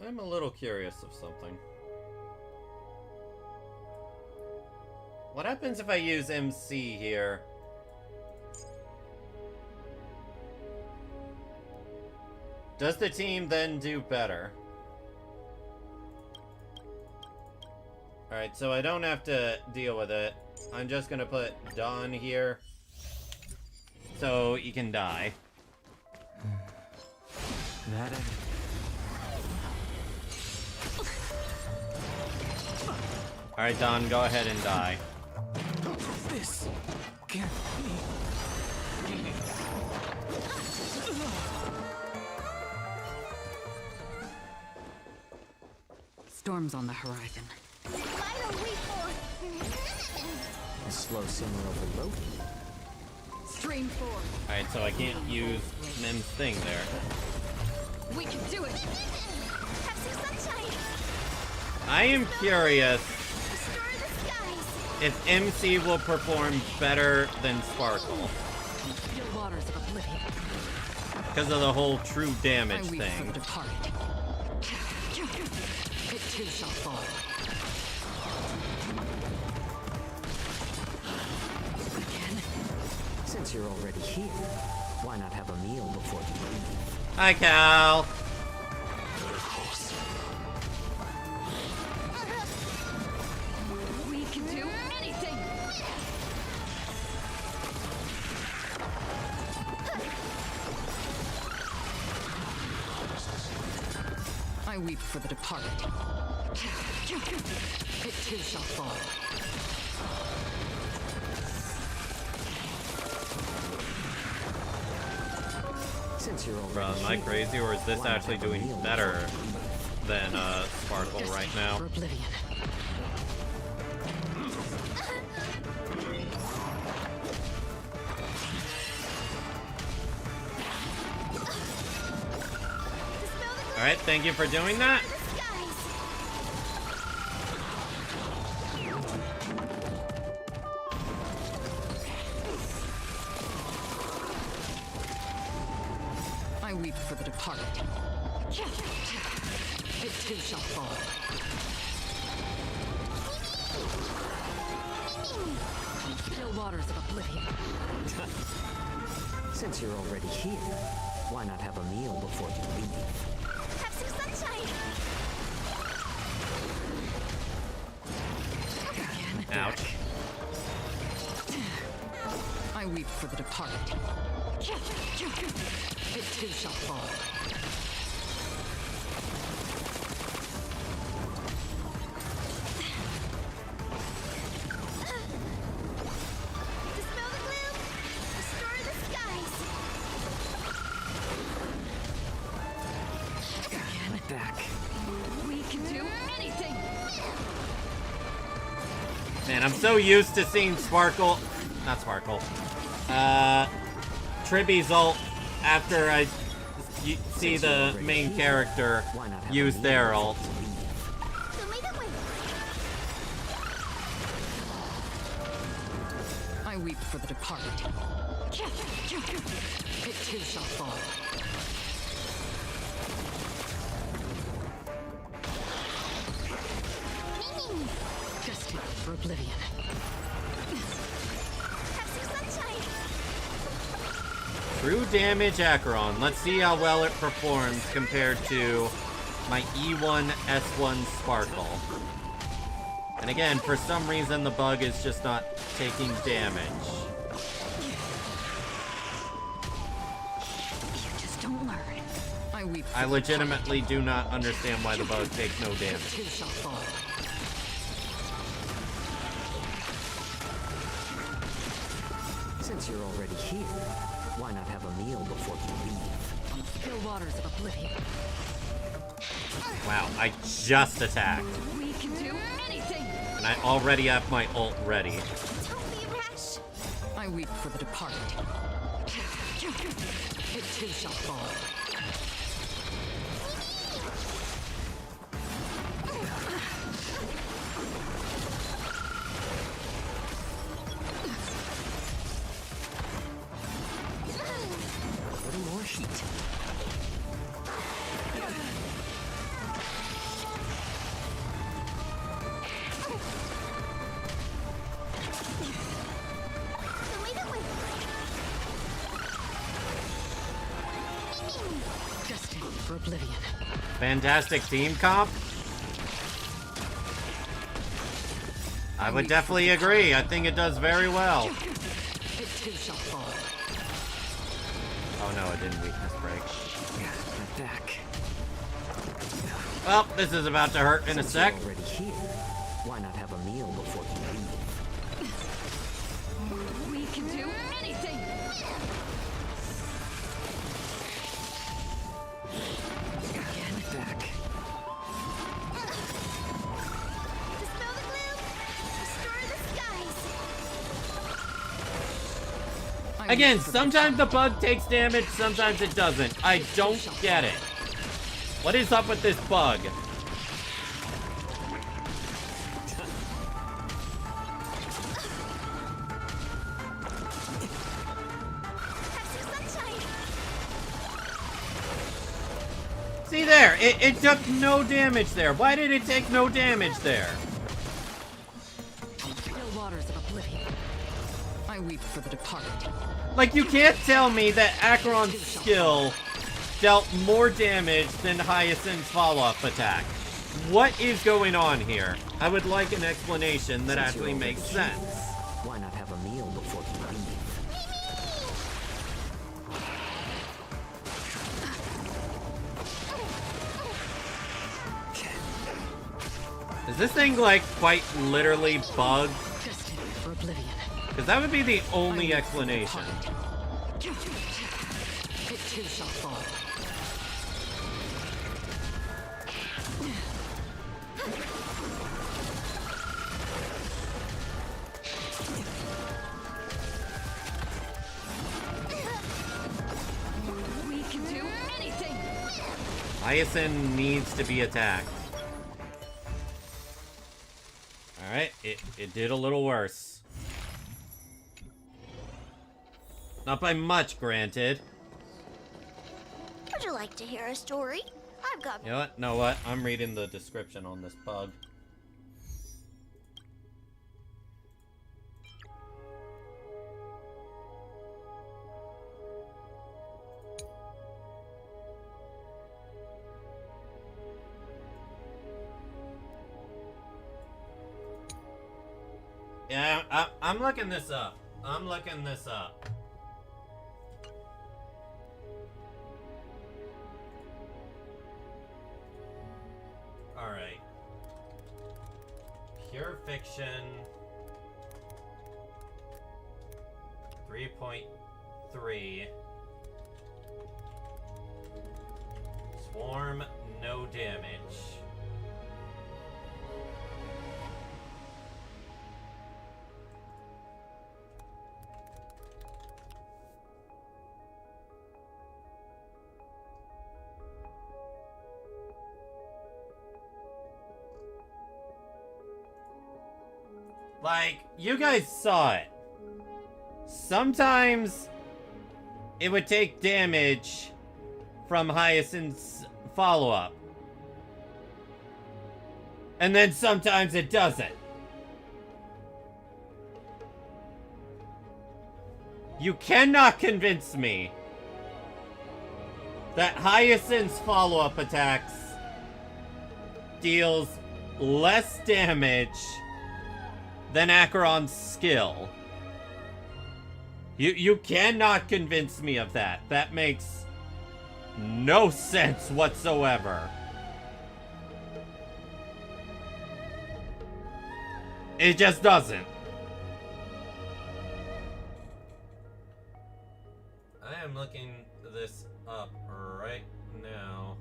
I'm a little curious of something. What happens if I use MC here? Does the team then do better? Alright, so I don't have to deal with it. I'm just gonna put Dawn here. So he can die. That Alright, Dawn, go ahead and die. This can't be. Storm's on the horizon. Final reform. A slow simmer over low. Stream 4. Alright, so I can't use Mim's thing there. We can do it. Have some sunshine. I am curious Destroy the skies. if MC will perform better than Sparkle. Still waters of oblivion. Because of the whole true damage I weep for the thing. departed. It too shall fall. Again. Since you're already here, why not have a meal before you leave? Hi, Cal. We can do anything. I weep for the departed. It too shall fall. Since you're already Bro, am I here, crazy, or is this why not actually have a doing meal better before you leave? than Sparkle right now? For oblivion. Alright, thank you for doing that. The skies. I weep for the departed. It too shall fall. Still waters of oblivion. Since you're already here, why not have a meal before you leave? Have some sunshine. Ouch. I weep for the departed. It too shall fall. Dispel the gloom. Destroy the skies. Back. We can do anything. Man, I'm so used to seeing Sparkle. Not Sparkle. Tribby's ult after I see the main character use their ult. Show me the way. I weep for the departed. It too shall fall. Destined for oblivion. Have some sunshine. True damage Acheron. Let's see how well it performs compared to my E1 S1 Sparkle. And again, for some reason the bug is just not taking damage. You just don't learn. I weep for I the legitimately do not understand why the bug takes no departed. damage. It too shall fall. Since you're already here, why not have a meal before you leave? Still waters of oblivion. Wow, I just attacked. We can do anything. And I already have my ult ready. Don't be rash. I weep for the departed. It too shall fall. A little more heat. Destined for oblivion. Fantastic team comp. I would definitely agree. I think it does very well. It too shall fall. Oh no, it didn't weakness break. My back. Well, this is about to hurt in a Since sec. you're already here, why not have a meal before you leave? We can do anything. Get back. Dispel the gloom! Restore the skies! I Again, weep for the sometimes the child. bug takes damage, sometimes it doesn't. I don't get it. What is up with this bug? Have some sunshine! See there, it took no damage there. Why did it take no damage there? Still waters of oblivion. I weep for the departed. Like, you can't tell me that Acheron's skill dealt more damage than Hyacinth's follow-up attack. What is going on here? I would like an explanation that Since you're actually already makes here, sense. Why not have a meal before you leave? Is this thing, like, quite literally bugged? Destined for oblivion. Because that would be the I only weep for the explanation. departed. It too shall fall. We can do anything. Hyacinth needs to be attacked. Alright, it did a little worse. Not by much, granted. Would you like to hear a story? I've got You know what? Know what? I'm reading the description on this bug. Yeah, I'm looking this up. I'm looking this up. Alright. Pure Fiction 3.3. Swarm, no damage. Like, you guys saw it. Sometimes it would take damage from Hyacinth's follow-up. And then sometimes it doesn't. You cannot convince me that Hyacinth's follow-up attacks deals less damage than Acheron's skill. You cannot convince me of that. That makes no sense whatsoever. It just doesn't. I am looking this up right now.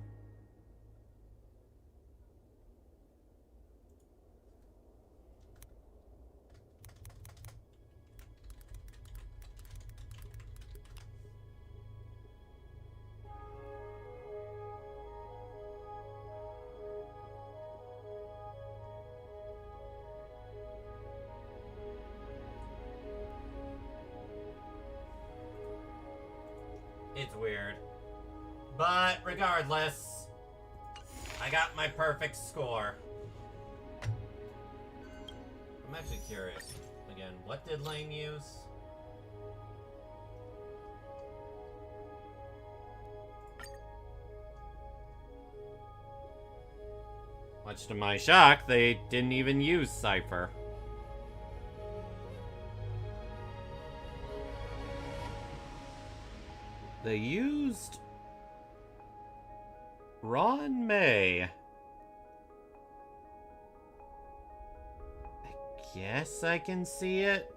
It's weird. But regardless, I got my perfect score. I'm actually curious. Again, what did Lane use? Much to my shock, they didn't even use Cypher. They used Ron May. I guess I can see it.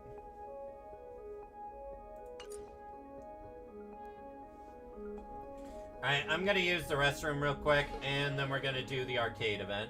Alright, I'm gonna use the restroom real quick, and then we're gonna do the arcade event.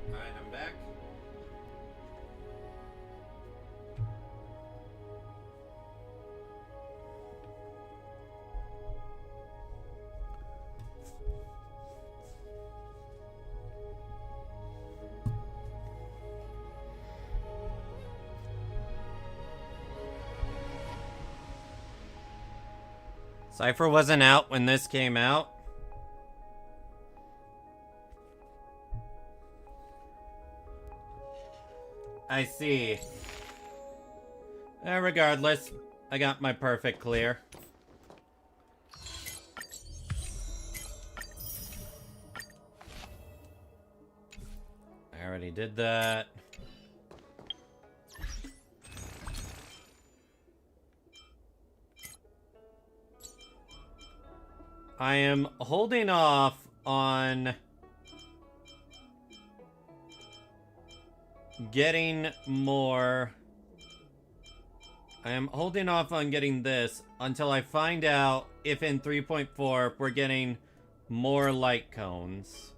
Alright, I'm back. Cypher wasn't out when this came out. I see. Regardless, I got my perfect clear. I already did that. I am holding off on getting more. I am holding off on getting this until I find out if in 3.4 we're getting more light cones.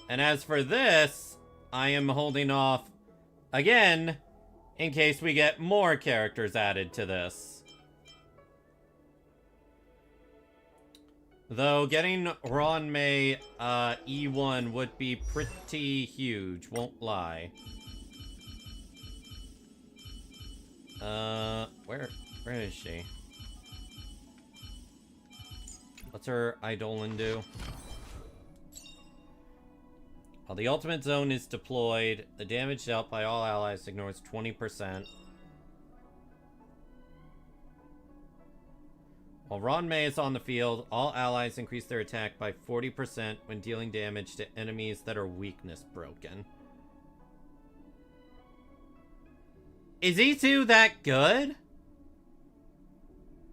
And as for this, I am holding off again in case we get more characters added to this. Though getting Ron May E1 would be pretty huge, won't lie. Where is she? What's her Eidolon do? While the ultimate zone is deployed, the damage dealt by all allies ignores 20%. While Ron May is on the field, all allies increase their attack by 40% when dealing damage to enemies that are weakness broken. Is E2 that good?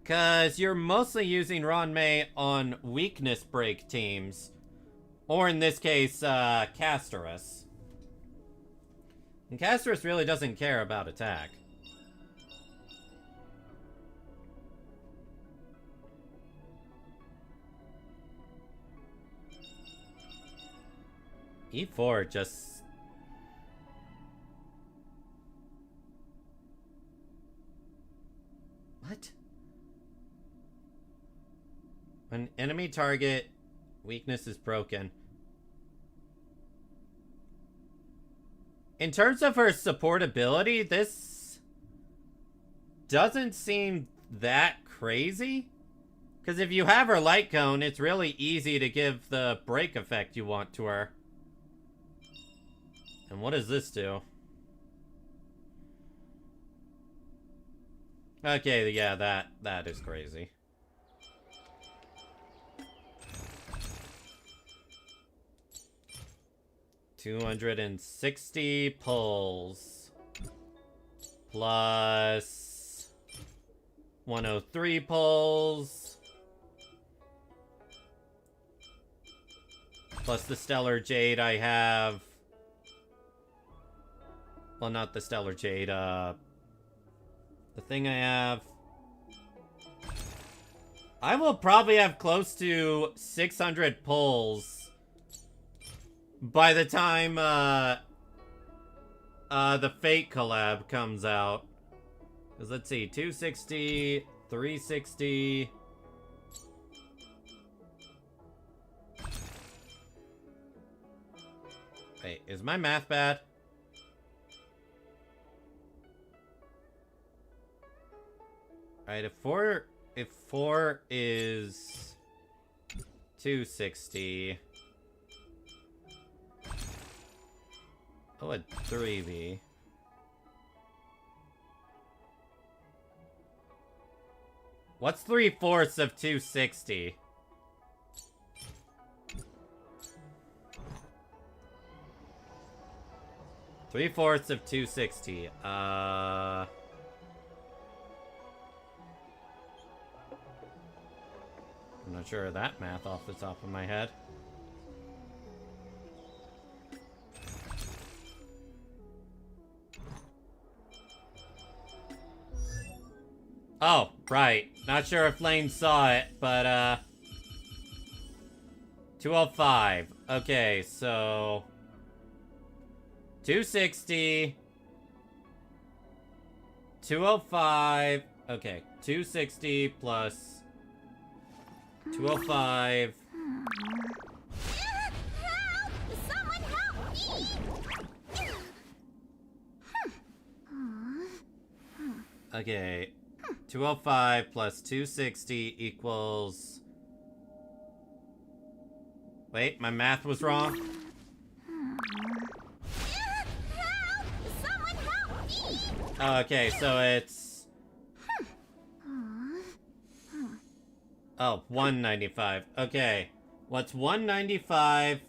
Cause you're mostly using Ron May on weakness break teams. Or in this case, Castorus. And Castorus really doesn't care about attack. E4 just... What? When enemy target weakness is broken. In terms of her supportability, this doesn't seem that crazy. Because if you have her light cone, it's really easy to give the break effect you want to her. And what does this do? Okay, yeah, that is crazy. $260 pulls. Plus 103 pulls. Plus the Stellar Jade I have. Well, not the Stellar Jade, the thing I have. I will probably have close to 600 pulls by the time, the Fate collab comes out. Because let's see, 260, 360... Wait, is my math bad? Alright, if 4 is 260. Oh, a 3B. What's 3/4 of 260? Three-fourths of 260. I'm not sure of that math off the top of my head. Oh, right. Not sure if Lane saw it, but, 205. Okay, so 260. 205. Okay, 260 plus 205. Help! Someone help me! Okay. 205 plus 260 equals... Wait, my math was wrong. Help! Someone help me! Oh, okay, so it's... Oh, 195. Okay. What's 195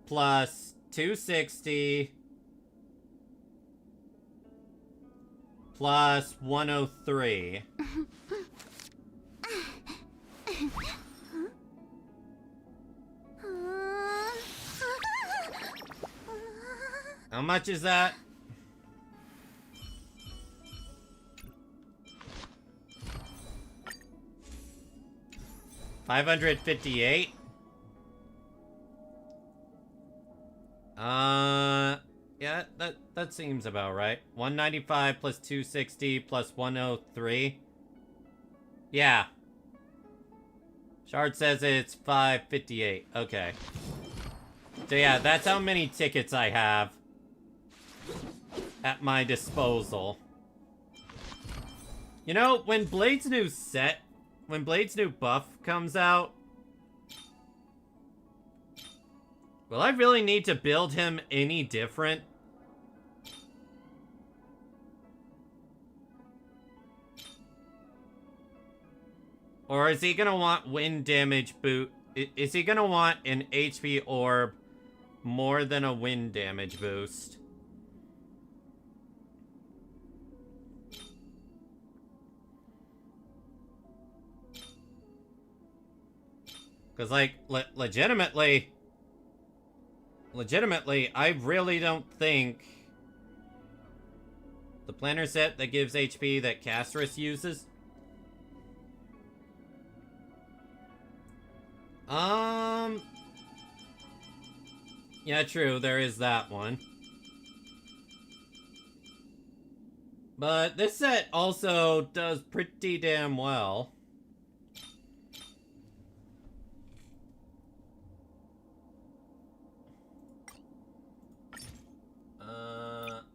plus 260 plus 103? How much is that? $558? Yeah, that seems about right. 195 plus 260 plus 103. Yeah. Shard says it's 558. Okay. So yeah, that's how many tickets I have at my disposal. You know, when Blade's new buff comes out, will I really need to build him any different? Or is he gonna want wind damage boot? Is he gonna want an HP orb more than a wind damage boost? Because, like, legitimately, I really don't think the planner set that gives HP that Castris uses. Yeah, true, there is that one. But this set also does pretty damn well.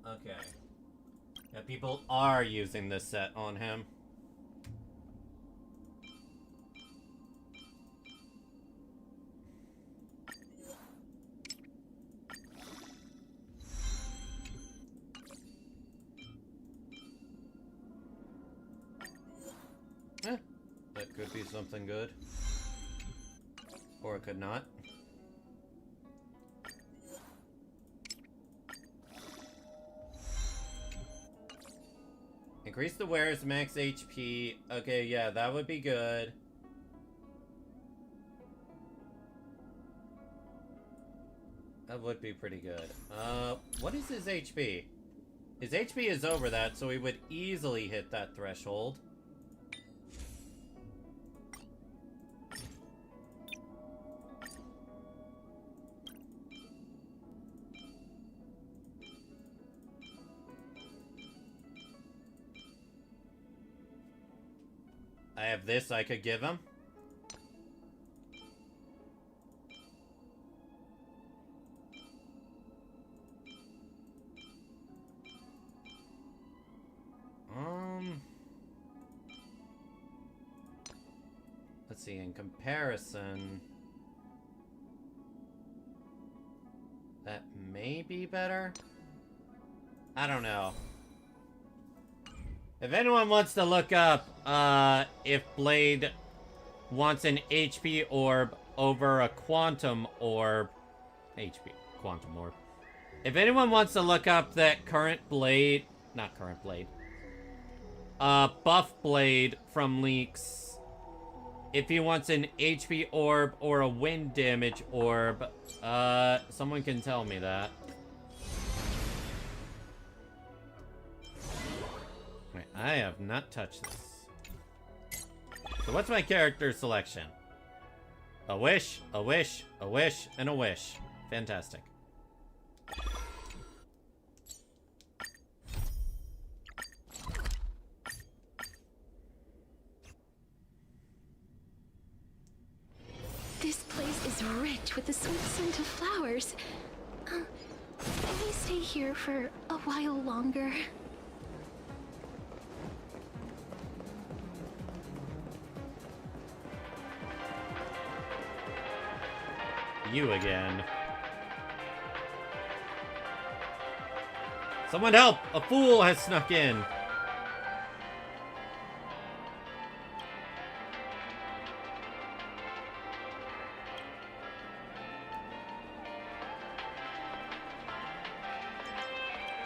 Okay. Yeah, people are using this set on him. could be something good. Or it could not. Increase the wearer's max HP. Okay, yeah, that would be good. That would be pretty good. What is his HP? His HP is over that, so he would easily hit that threshold. I have this I could give him. Let's see, in comparison, that may be better. I don't know. If anyone wants to look up, if Blade wants an HP orb over a quantum orb, quantum orb. If anyone wants to look up that current Blade, not current Blade, buff Blade from leaks, if he wants an HP orb or a wind damage orb, someone can tell me that. Wait, I have not touched this. So what's my character selection? A wish, a wish, a wish, and a wish. Fantastic. This place is rich with the sweet scent of flowers. Can we stay here for a while longer? You again. Someone help! A fool has snuck in.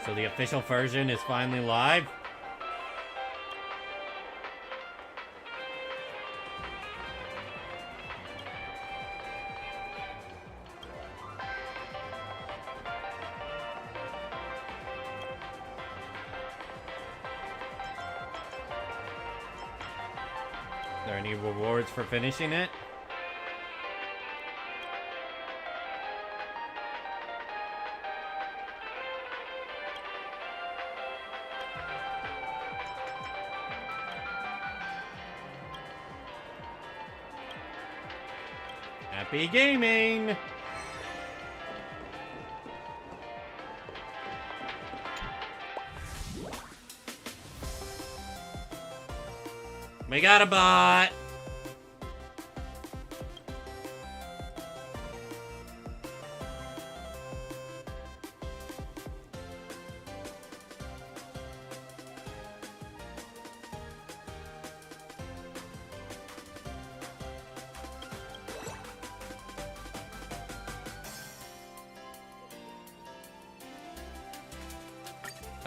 So the official version is finally live. Are there any rewards for finishing it? Happy gaming! We got a bot!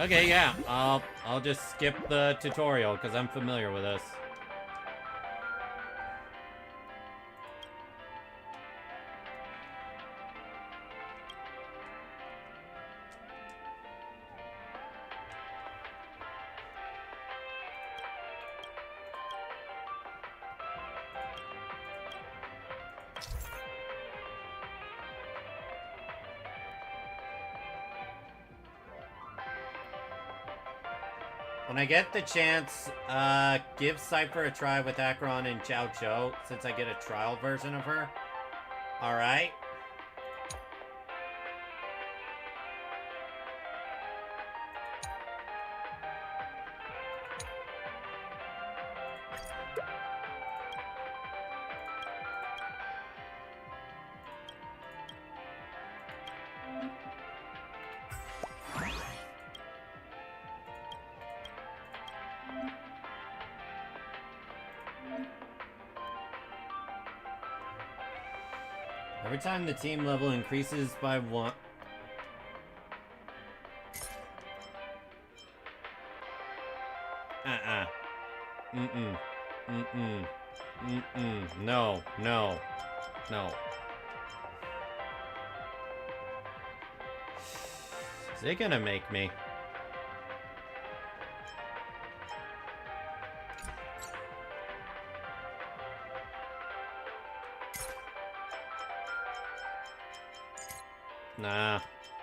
Okay, yeah, I'll just skip the tutorial because I'm familiar with this. When I get the chance, give Cypher a try with Acheron and Chao Cho, since I get a trial version of her. Alright. Every time the team level increases by 1... No, no, no. Is it gonna make me? Nah,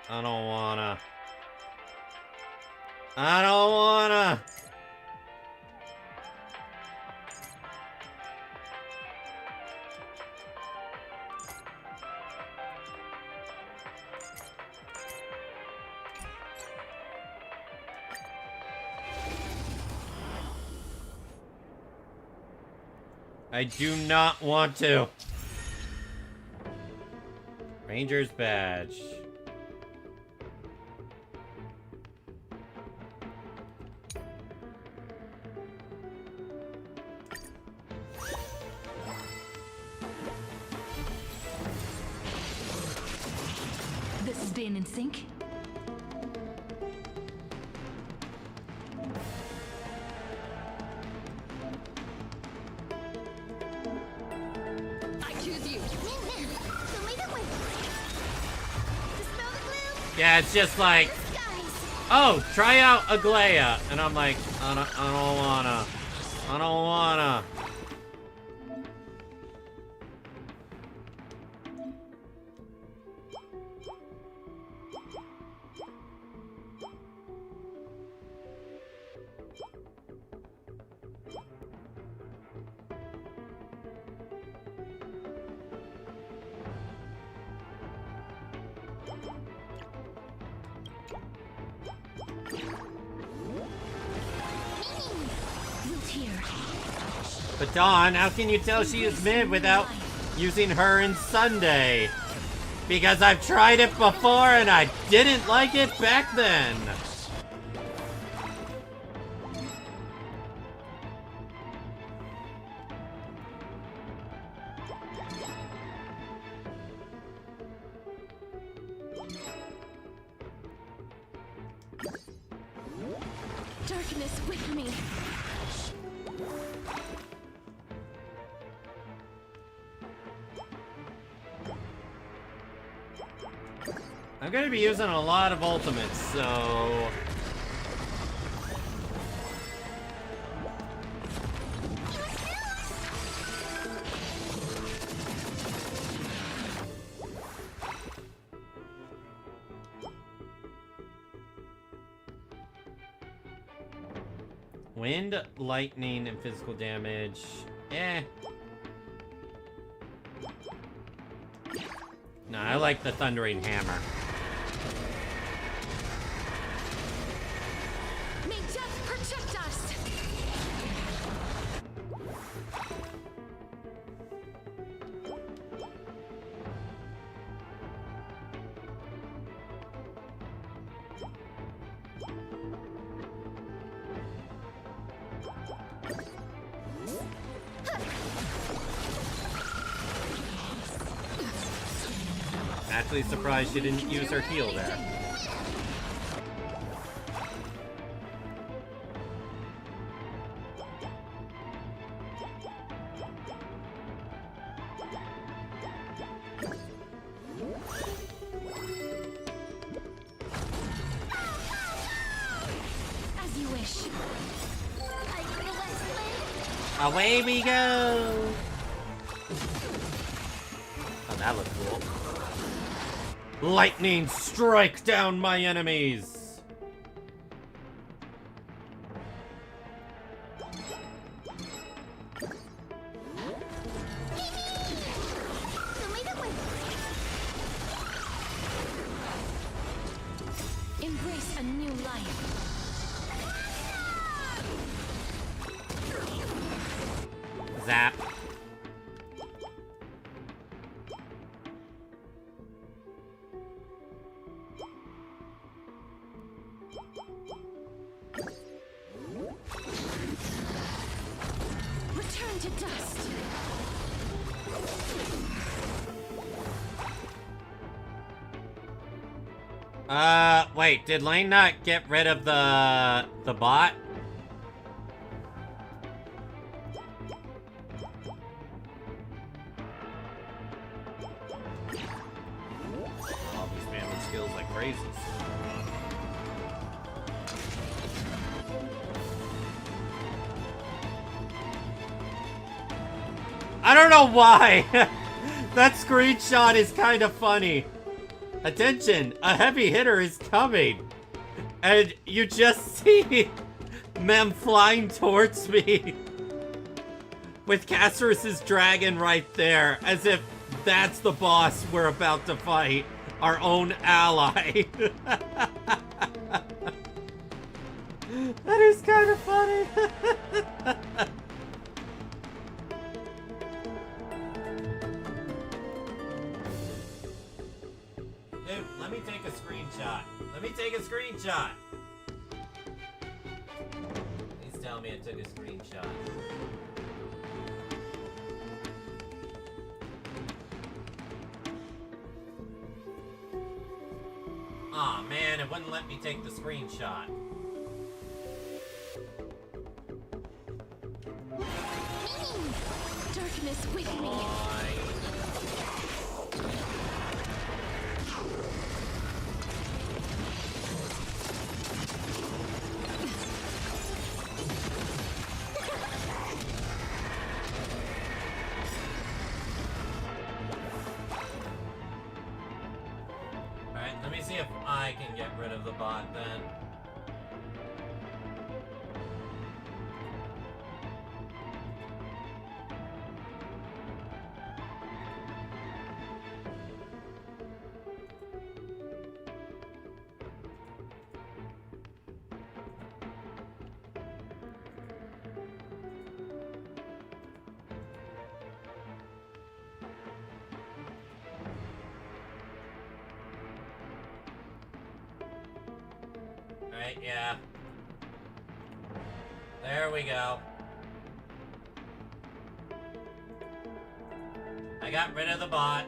I don't wanna. I don't wanna! I do not want to. Ranger's badge. This is being in sync. I choose you. Yeah, it's just like, oh, try out Aglaya. And I'm like, I don't wanna. I don't wanna. But Dawn, how can you tell she is mid without using her in Sunday? Because I've tried it before and I didn't like it back then. Darkness with me. I'm gonna be using a lot of ultimates, so... Wind, lightning, and physical damage. Eh. No, I like the thundering hammer. May death protect us. Actually surprised she didn't use her heal there. As you wish. Away we go! Oh, that looks cool. Lightning strike down my enemies! Embrace a new life. Zap. Return to dust. Wait, did Lane not get rid of the bot? I'll be spamming skills like crazy. I don't know why! That screenshot is kind of funny. Attention, a heavy hitter is coming. And you just see Mem flying towards me with Castorus's dragon right there, as if that's the boss we're about to fight, our own ally. That is kind of funny. Dude, let me take a screenshot. Let me take a screenshot. Please tell me I took a screenshot. Aw, man, it wouldn't let me take the screenshot. Darkness with me. Alright, let me see if I can get rid of the bot then. Right, yeah. There we go. I got rid of the bot.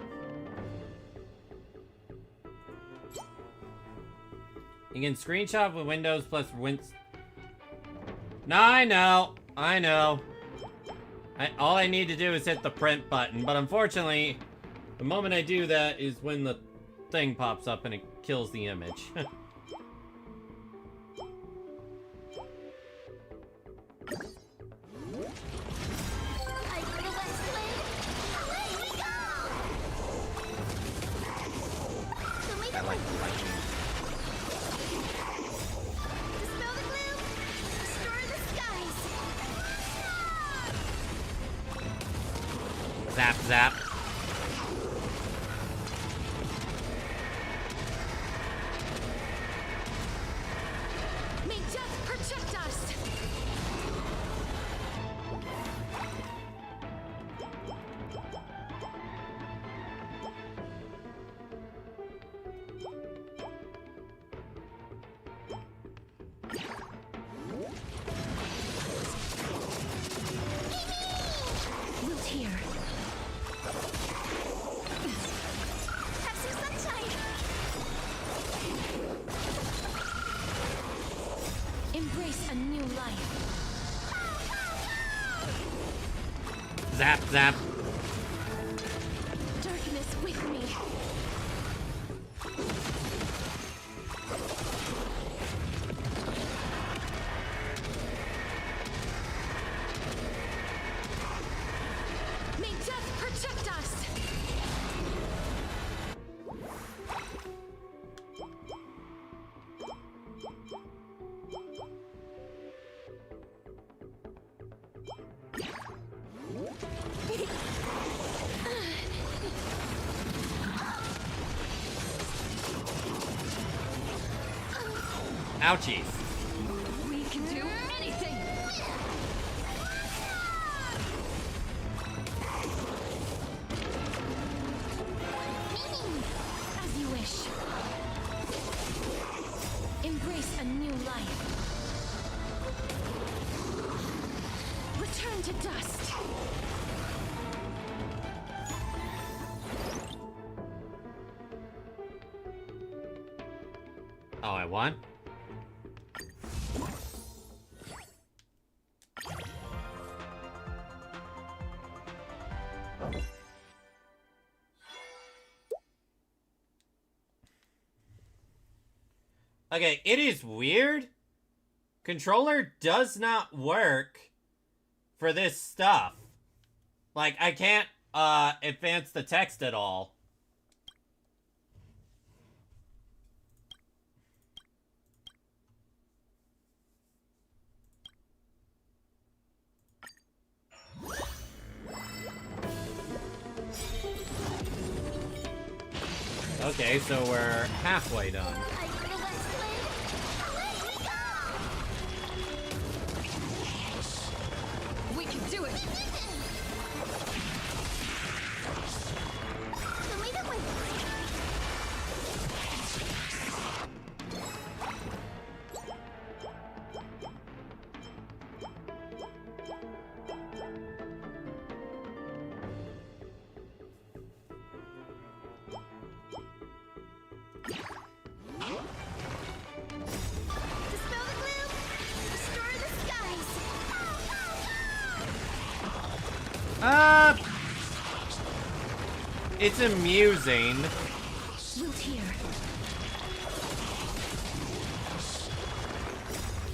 You can screenshot with Windows plus No, I know. I know. All I need to do is hit the print button, but unfortunately, the moment I do that is when the thing pops up and it kills the image. Zap, zap. May death protect us. Loot here. Have some sunshine. Embrace a new life. Zap, zap. Darkness with me. May death protect us. Ouchies. We can do anything. As you wish. Embrace a new life. Return to dust. What? Okay, it is weird. Controller does not work for this stuff. Like, I can't, advance the text at all. Okay, so we're halfway done. We can do it. Dispel the gloom! Restore the skies! It's amusing. Wilt here.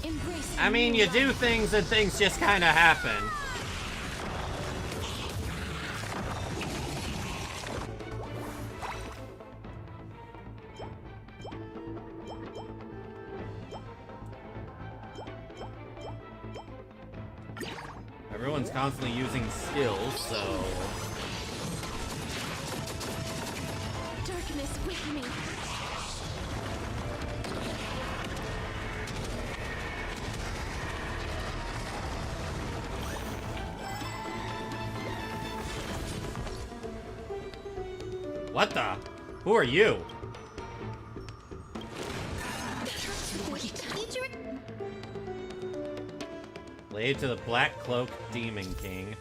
Embrace. I mean, you do things and things just kind of happen. Everyone's constantly using skills, so... Darkness with me. What the? Who are you? Laid to the Black Cloak Demon King.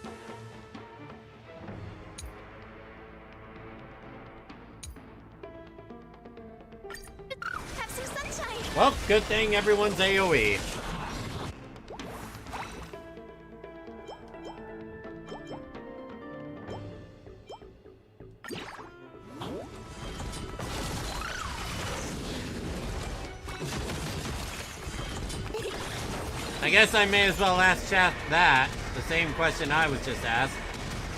Have some sunshine! Well, good thing everyone's AoE. I guess I may as well ask chat that. The same question I was just asked.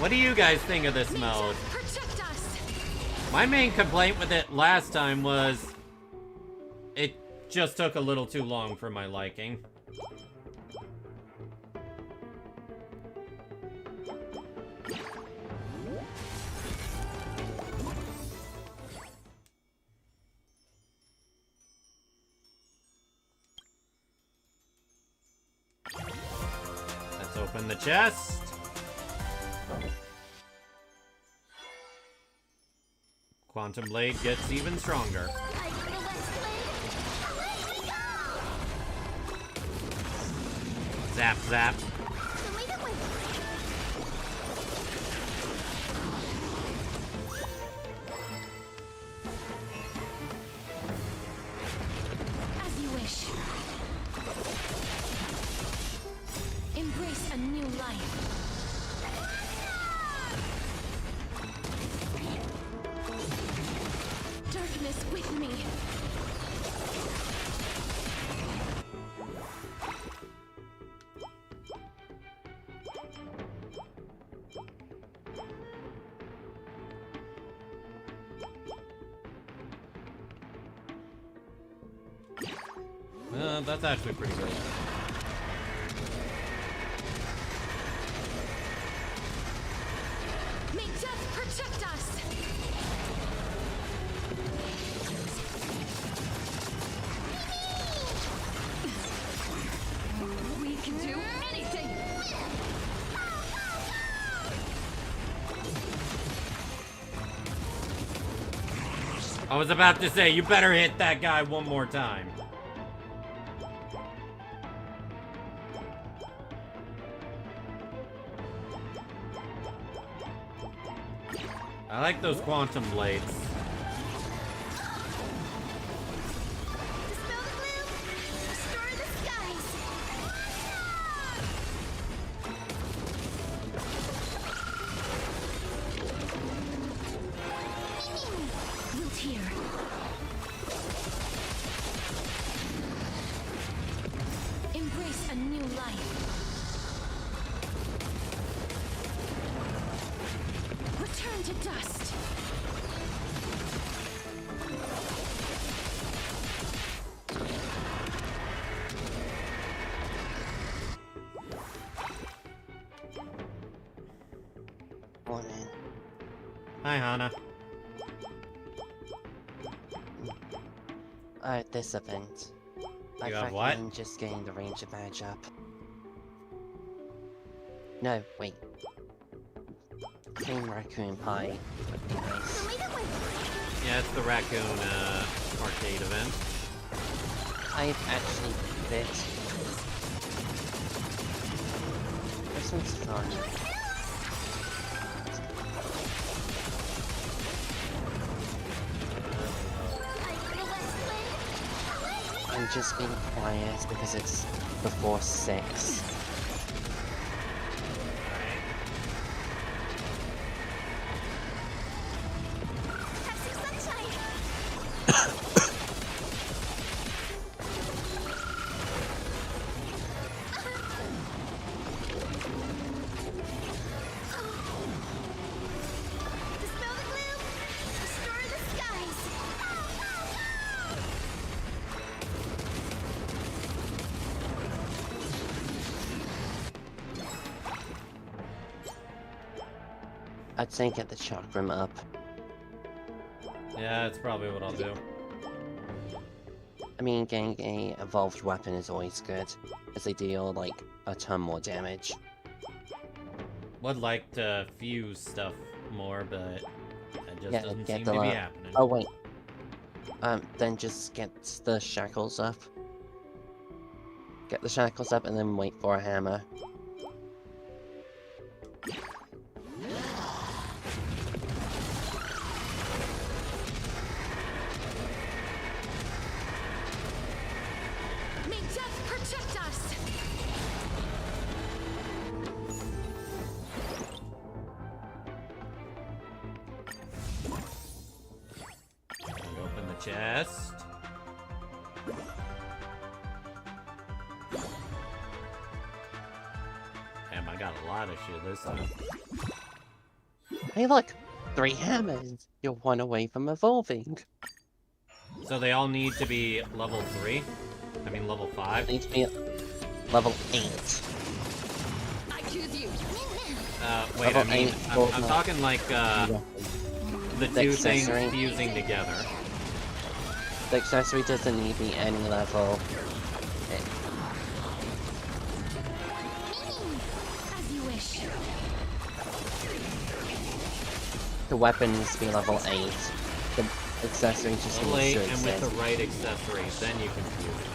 What do you guys think of this mode? Protect us. My main complaint with it last time was... it just took a little too long for my liking. Let's open the chest. Quantum Blade gets even stronger. Zap, zap. As you wish. Embrace a new life. Darkness with me. That's actually pretty good. May death protect us. We can do anything. I was about to say, you better hit that guy one more time. I like those quantum blades. Dispel the to dust. Morning. Hi, Hana. This event. I You have what? recommend just getting the ranger badge up. No, wait. Cream raccoon pie would be nice. Yeah, it's the raccoon arcade event. I've actually bit. This one's fun. I'm just being quiet because it's before 6. Have some sunshine. Dispel the gloom. Restore the skies. I'd say get the chakram up. Yeah, that's probably what I'll do. I mean, getting a evolved weapon is always good, as they deal, like, a ton more damage. Would like to fuse stuff more, but that just Yeah, doesn't get seem the to be la- happening. Oh, wait. Then just get the shackles up. Get the shackles up and then wait for a hammer. May death protect us. And open the chest. Damn, I got a lot of shit this time. Hey look! 3 hammers! You're 1 away from evolving! So they all need to be level 3? I mean level 5? Needs to be level 8. I choose you. Wait, Level I mean, 8 I'm talking like, the two things accessory. fusing together. The accessory doesn't need to be any level. As you wish. The weapon needs to be level 8. The accessory just Level needs 8 to and with the exist. right accessories, then you can fuse.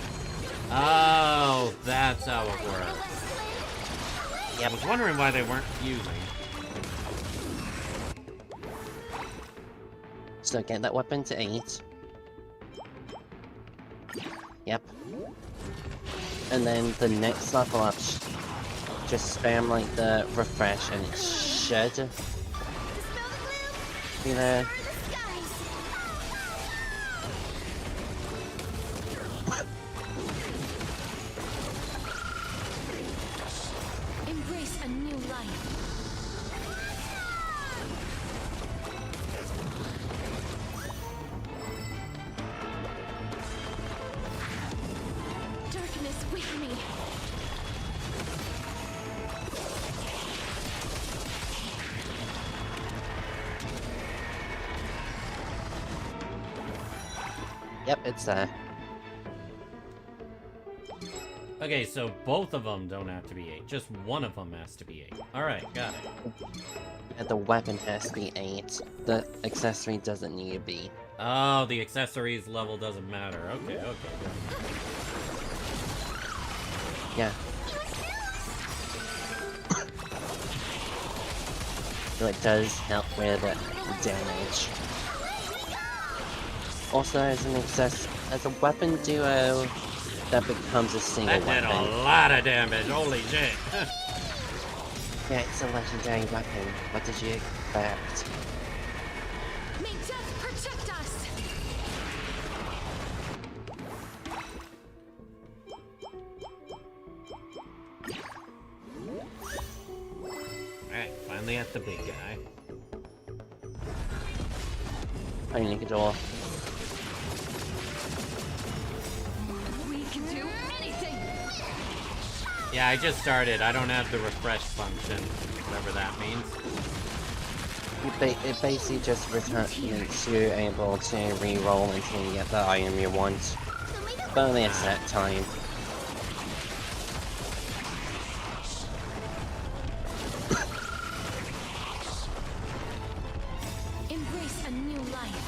Oh, that's how it works. I was wondering why they weren't fusing. So get that weapon to 8. Yep. And then the next level up, just spam like the refresh and it should Dispel the gloom. be there. Restore the skies. Embrace a new life. Darkness with me. Yep, it's there. Okay, so both of them don't have to be 8. Just one of them has to be 8. Alright, got it. And the weapon has to be 8. The accessory doesn't need to be. Oh, the accessories level doesn't matter. Okay, okay. Yeah. So it does help with damage. Also, as a weapon duo, that becomes a single That did weapon. a lot of damage. Holy shit. Yeah, it's a legendary weapon. What did you expect? May death protect us. Alright, finally at the big guy. Opening the door. We can do anything. Yeah, I just started. I don't have the refresh function, whatever that means. It basically just makes you able to re-roll until you get the item you want. But only a set time. Embrace a new life.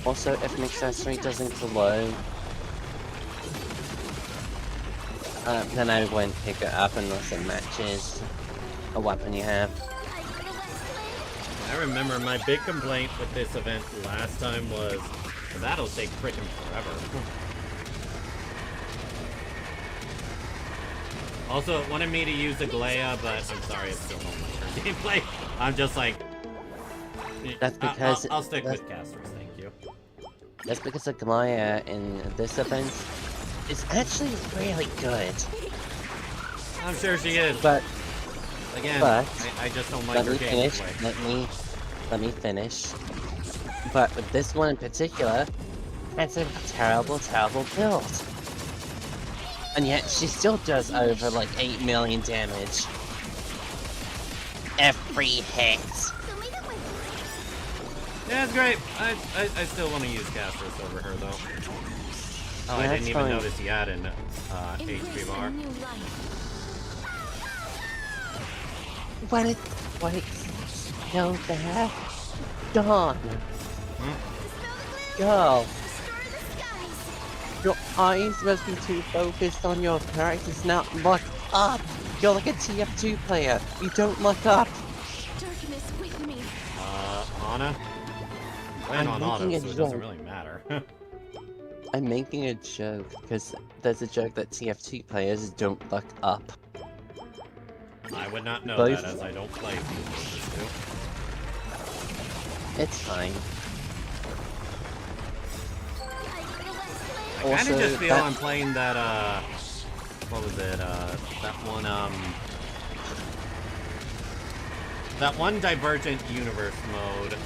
Also, if an accessory doesn't glow, then I wouldn't pick it up unless it matches a weapon you have. I remember my big complaint with this event last time was that'll take freaking forever. Also, it wanted me to use the Glea, but I'm sorry, it's still not my gameplay. I'm just like, That's because I'll stick with casters, thank you. That's because the Glaya in this event is actually really good. I'm sure she is. But Again, but I just don't like let her me finish. gameplay. Let me finish. But with this one in particular, it's a terrible, terrible build. And yet she still does over like 8 million damage. Every hit. Yeah, it's great. I still want to use casters over her though. Oh, Yeah, I didn't even fine. notice you had an HP Embrace bar. a new life. What it's still there? Dawn. Girl. Your eyes must be too focused on your characters, not look up! You're like a TF2 player, you don't look up! Darkness with me. Anna? Playing I'm on auto, making so a it doesn't joke. really matter. I'm making a joke, because there's a joke that TF2 players don't look up. I would not know Both- that as I don't play Vtuber. It's fine. I kind Also, of just feel that- I'm playing that, what was it, that one Divergent Universe mode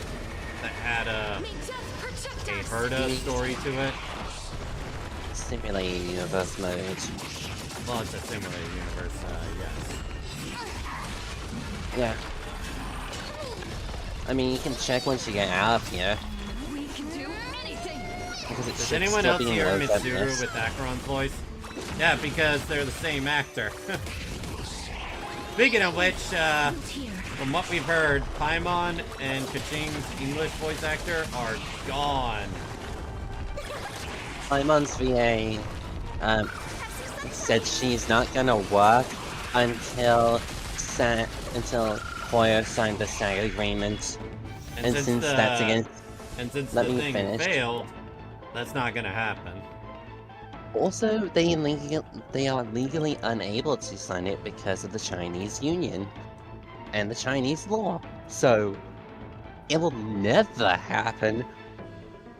that had May death protect a us. Herda story to it. Simulated universe mode. Well, it's a simulated universe, yes. Yeah. I mean, you can check once you get out of here. We can do anything. Because it Does should anyone still else be in hear low Mitsuru definition. with Acheron's voice? Yeah, because they're the same actor. Speaking of which, Here. from what we've heard, Paimon and Kaching's English voice actor are gone. Paimon's VA said she's not gonna work until Hoyo signed the SAG agreement. And since that's against And since Let the me thing finish. failed, that's not gonna happen. also they are legally unable to sign it because of the Chinese Union and the Chinese law. So it will never happen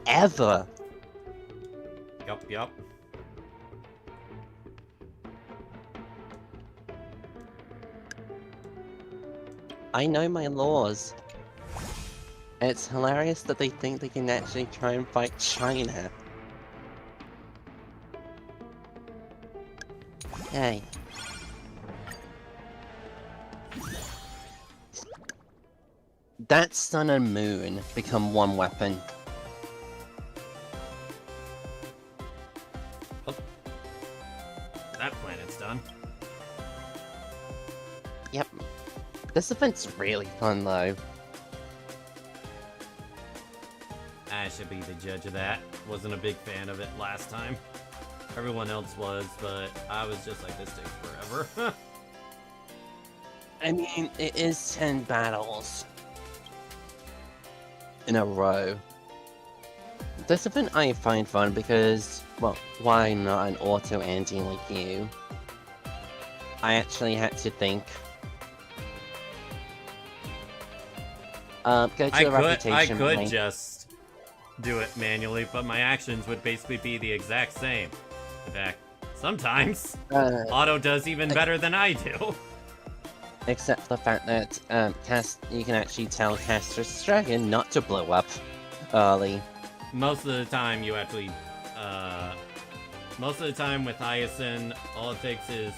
ever. Yup. I know my laws. It's hilarious that they think they can actually try and fight China. Hey. That sun and moon become one weapon. That planet's done. Yep. This event's really fun though. I should be the judge of that. Wasn't a big fan of it last time. Everyone else was, but I was just like, this takes forever. I mean, it is 10 battles in a row. This event I find fun because, well, why I'm not an auto ending like you? I actually had to think. Go to the I reputation could point. just do it manually, but my actions would basically be the exact same. In fact, sometimes Auto does even better than I do. Except for the fact that you can actually tell Caster's dragon not to blow up early. Most of the time, you actually, most of the time with Hyacinth, all it takes is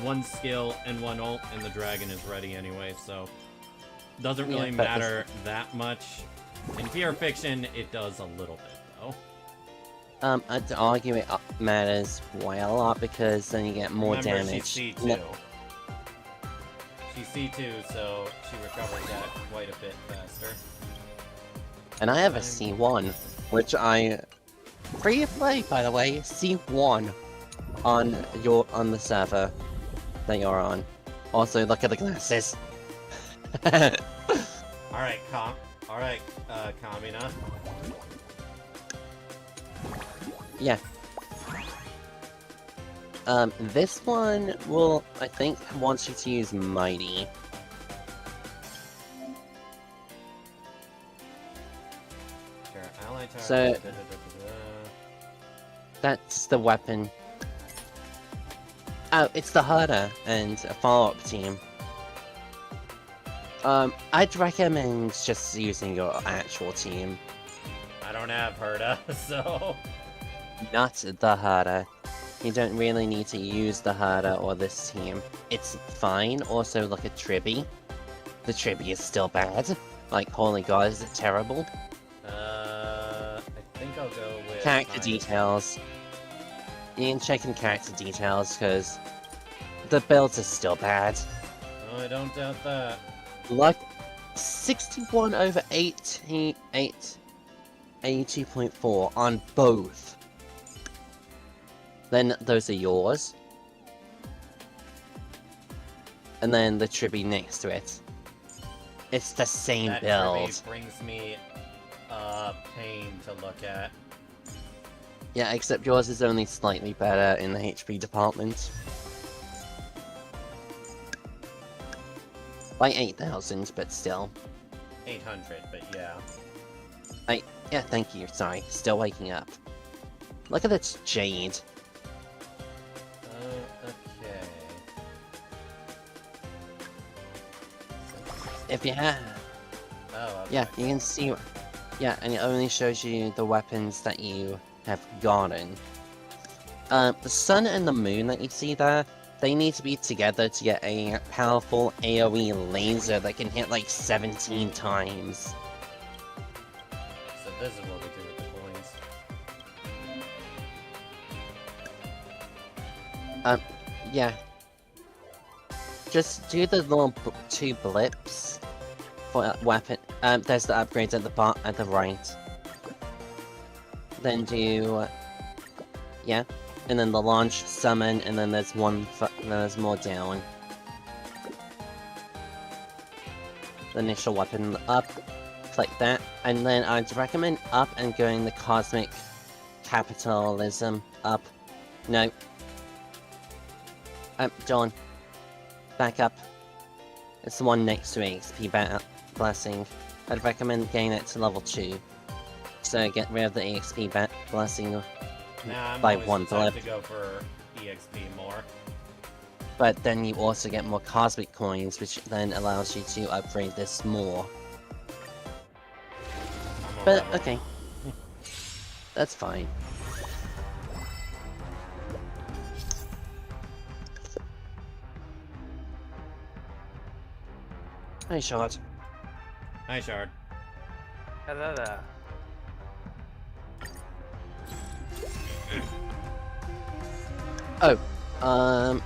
one skill and one ult, and the dragon is ready anyway, so doesn't really matter that much. In Pure Fiction, it does a little bit, though. I'd argue it matters well a lot because then you get more Remember, damage. she's C2. She's C2, so she recovers that quite a bit faster. And I have a C1, which I free to play, by the way. C1 on the server that you're on. Also, look at the glasses. Alright, Kamina. Yeah. This one will, I think, wants you to use Mighty. Sure, ally target. So that's the weapon. Oh, it's the herder and a follow-up team. I'd recommend just using your actual team. I don't have Herda, so... Not the herder. You don't really need to use the herder or this team. It's fine. Also, look at Tribby. The Tribby is still bad. Like, holy god, is it terrible? I think I'll go with... Character details. You can check in character details, because the builds are still bad. Oh, I don't doubt that. Like, 61 over 82.4 on both. Then those are yours. And then the Tribby next to it. It's the same That build. Tribby brings me pain to look at. Yeah, except yours is only slightly better in the HP department. By 8,000, but still. 800, but yeah. Yeah, thank you, sorry. Still waking up. Look at this Jade. Okay. If you have... Oh, okay. Yeah, you can see... Yeah, and it only shows you the weapons that you have gotten. The sun and the moon that you see there, they need to be together to get a powerful AoE laser that can hit like 17 times. So this is what we do with the coins. Yeah. Just do the little two blips for a weapon. There's the upgrades at the right. Then do... yeah. And then the launch, summon, and then there's then there's more down. The initial weapon up, click that, and then I'd recommend up and going the cosmic capitalism up. No. John. Back up. It's the one next to XP Blessing. I'd recommend getting it to level 2. So get rid of the EXP Blessing Nah, I'm by always one the type blip. to go for EXP more. But then you also get more cosmic coins, which then allows you to upgrade this more. I'm a But, rebel. okay. That's fine. Hi, Shard. Hi, Shard. Hello there.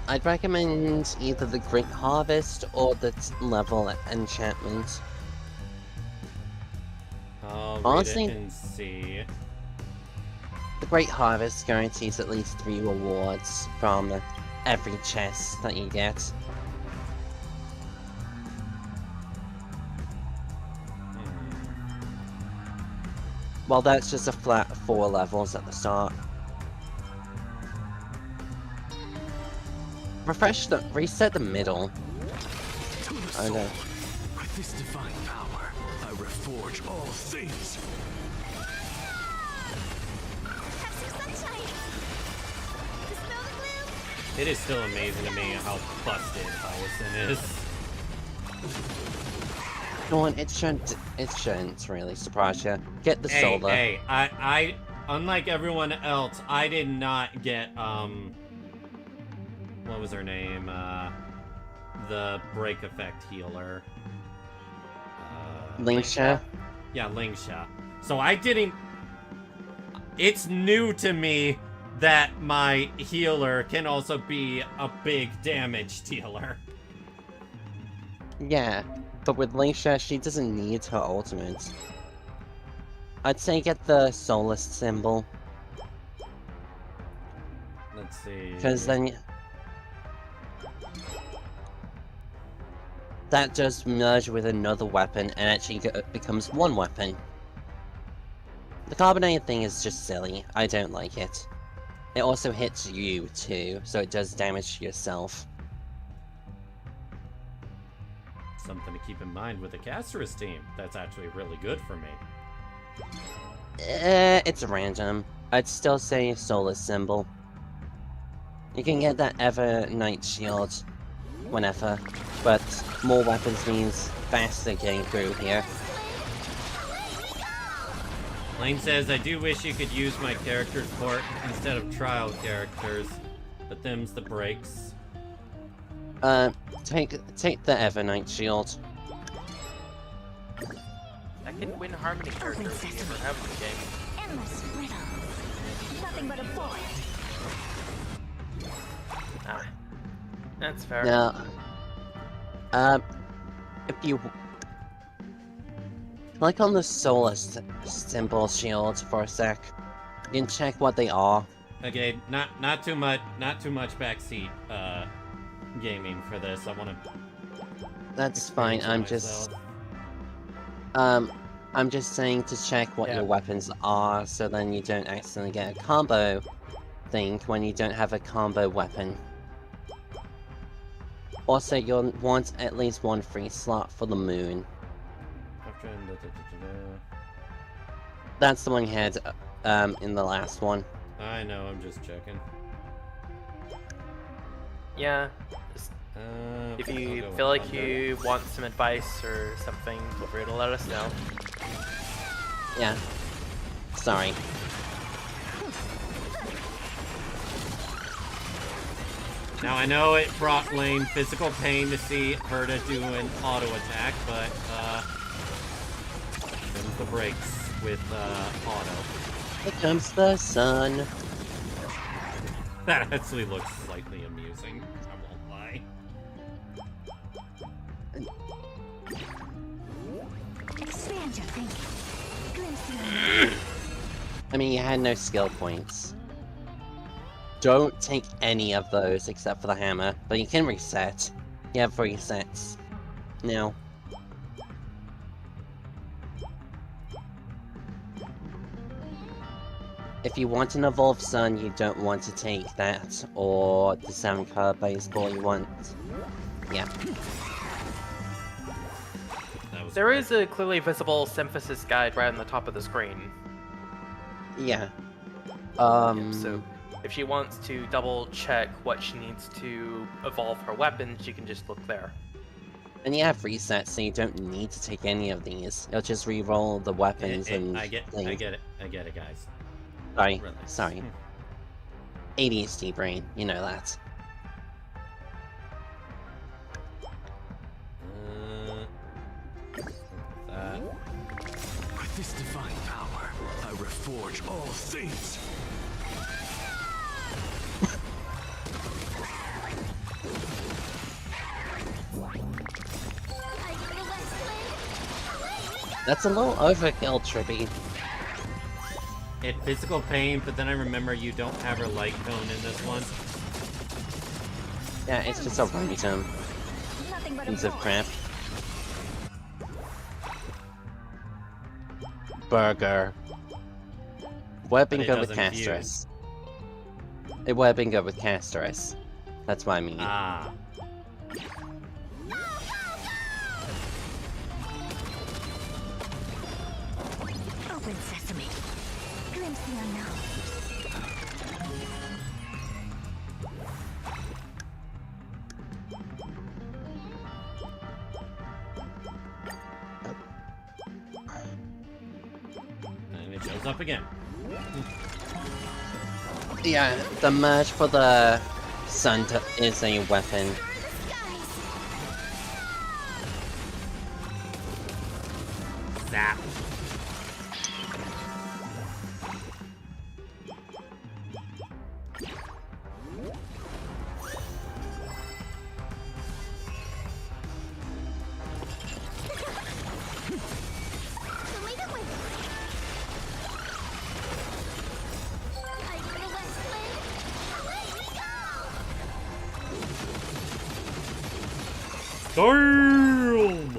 I'd recommend either the Great Harvest or the level enchantment. I'll Honestly- read it and see. The Great Harvest guarantees at least 3 rewards from every chest that you get. Well, that's just a flat 4 levels at the start. Reset the middle. To the I soul. know. With this divine power, I reforge all things. Have some sunshine. To smell the gloom. It is still amazing to me how busted Hyacinth is. Go on, it shouldn't really surprise you. Get the solar. Hey, I, unlike everyone else, I did not get, what was her name? The break effect healer. Lingsha? Yeah, Lingsha. So I didn't... It's new to me that my healer can also be a big damage dealer. Yeah, but with Lingsha, she doesn't need her ultimate. I'd say get the Solus symbol. Let's see. Because then... that does merge with another weapon and actually becomes one weapon. The carbonated thing is just silly. I don't like it. It also hits you too, so it does damage to yourself. Something to keep in mind with the Casterus team. That's actually really good for me. It's random. I'd still say Solus symbol. You can get that Ever Night Shield whenever, but more weapons means faster getting through here. Lane says, I do wish you could use my character's port instead of trial characters, but them's the breaks. Take the Evernight Shield. Second win harmony character we ever have in the game. Endless riddles. Nothing but a void. Ah, that's fair. Now, if you click on the Solus symbol shield for a sec, you can check what they are. Okay, not too much backseat gaming for this. I want to. That's fine. I'm just saying to check what your weapons are, so then you don't accidentally get a combo thing when you don't have a combo weapon. Also, you'll want at least one free slot for the moon. That's the one you had in the last one. I know, I'm just checking. Yeah. If you feel like you want some advice or something, feel free to let us know. Yeah. Sorry. Now I know it brought Lane physical pain to see her to do an auto attack, but there's the breaks with auto. Here comes the sun. That actually looks slightly amusing, I won't lie. Expand your thinking. I mean, you had no skill points. Don't take any of those except for the hammer, but you can reset. You have resets. Now. If you want an evolved sun, you don't want to take that, or the 7-card baseball you want. Yeah. There is a clearly visible synthesis guide right on the top of the screen. Yeah. So if she wants to double check what she needs to evolve her weapon, she can just look there. And you have resets, so you don't need to take any of these. You'll just re-roll the weapons and I get it, guys. Sorry, Relax. sorry. ADHD brain, you know that. With this divine power, I reforge all things. That's a little overkill, Trippy. It physical pain, but then I remember you don't have her light cone in this one. Yeah, it's just a random piece of crap. Burger. Would have been good with Casterus. It would have been good with Casterus. That's what I mean. Ah. Open sesame. Glimpse the unknown. goes up again. Yeah, the merge for the sun is a weapon. Zap. Damn!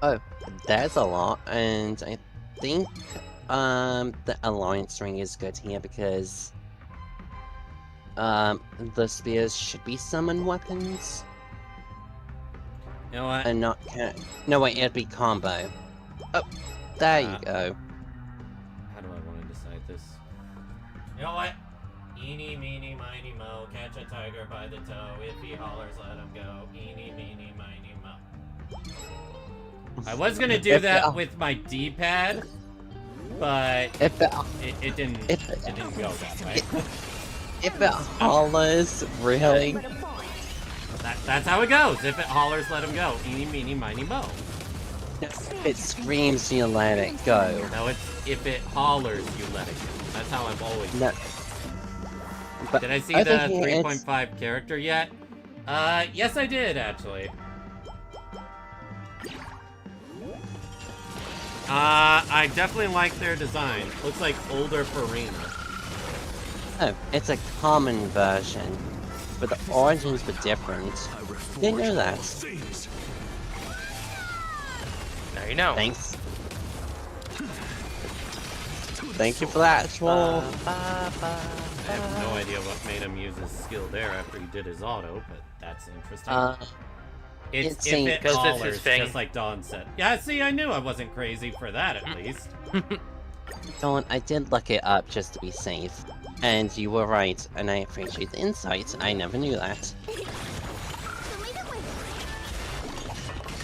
Oh, that's a lot, and I think the Alliance ring is good here because the spears should be summon weapons You know what? and not no wait, it'd be combo. Oh, there you go. How do I want to decide this? You know what? Eeny, meeny, miny, mo. Catch a tiger by the toe. If he hollers, let him go. Eeny, meeny, miny, mo. I was gonna do that with my D-pad, but it didn't go that way. If it hollers, really? That's how it goes. If it hollers, let him go. Eeny, meeny, miny, mo. If it screams, you let it go. No, it's if it hollers, you let it go. That's how I've always No. But Did I see I the think 3.5 character yet? Yes I did, actually. I definitely like their design. Looks like older Farina. Oh, it's a common version, but the origins were different. Didn't know that. Now you know. Thanks. Thank you for that, Schwal. I have no idea what made him use his skill there after he did his auto, but that's interesting. It's if it because it's his hollers, thing. just like Dawn said. Yeah, see, I knew I wasn't crazy for that, at least. Dawn, I did look it up just to be safe. And you were right, and I appreciate the insight. I never knew that.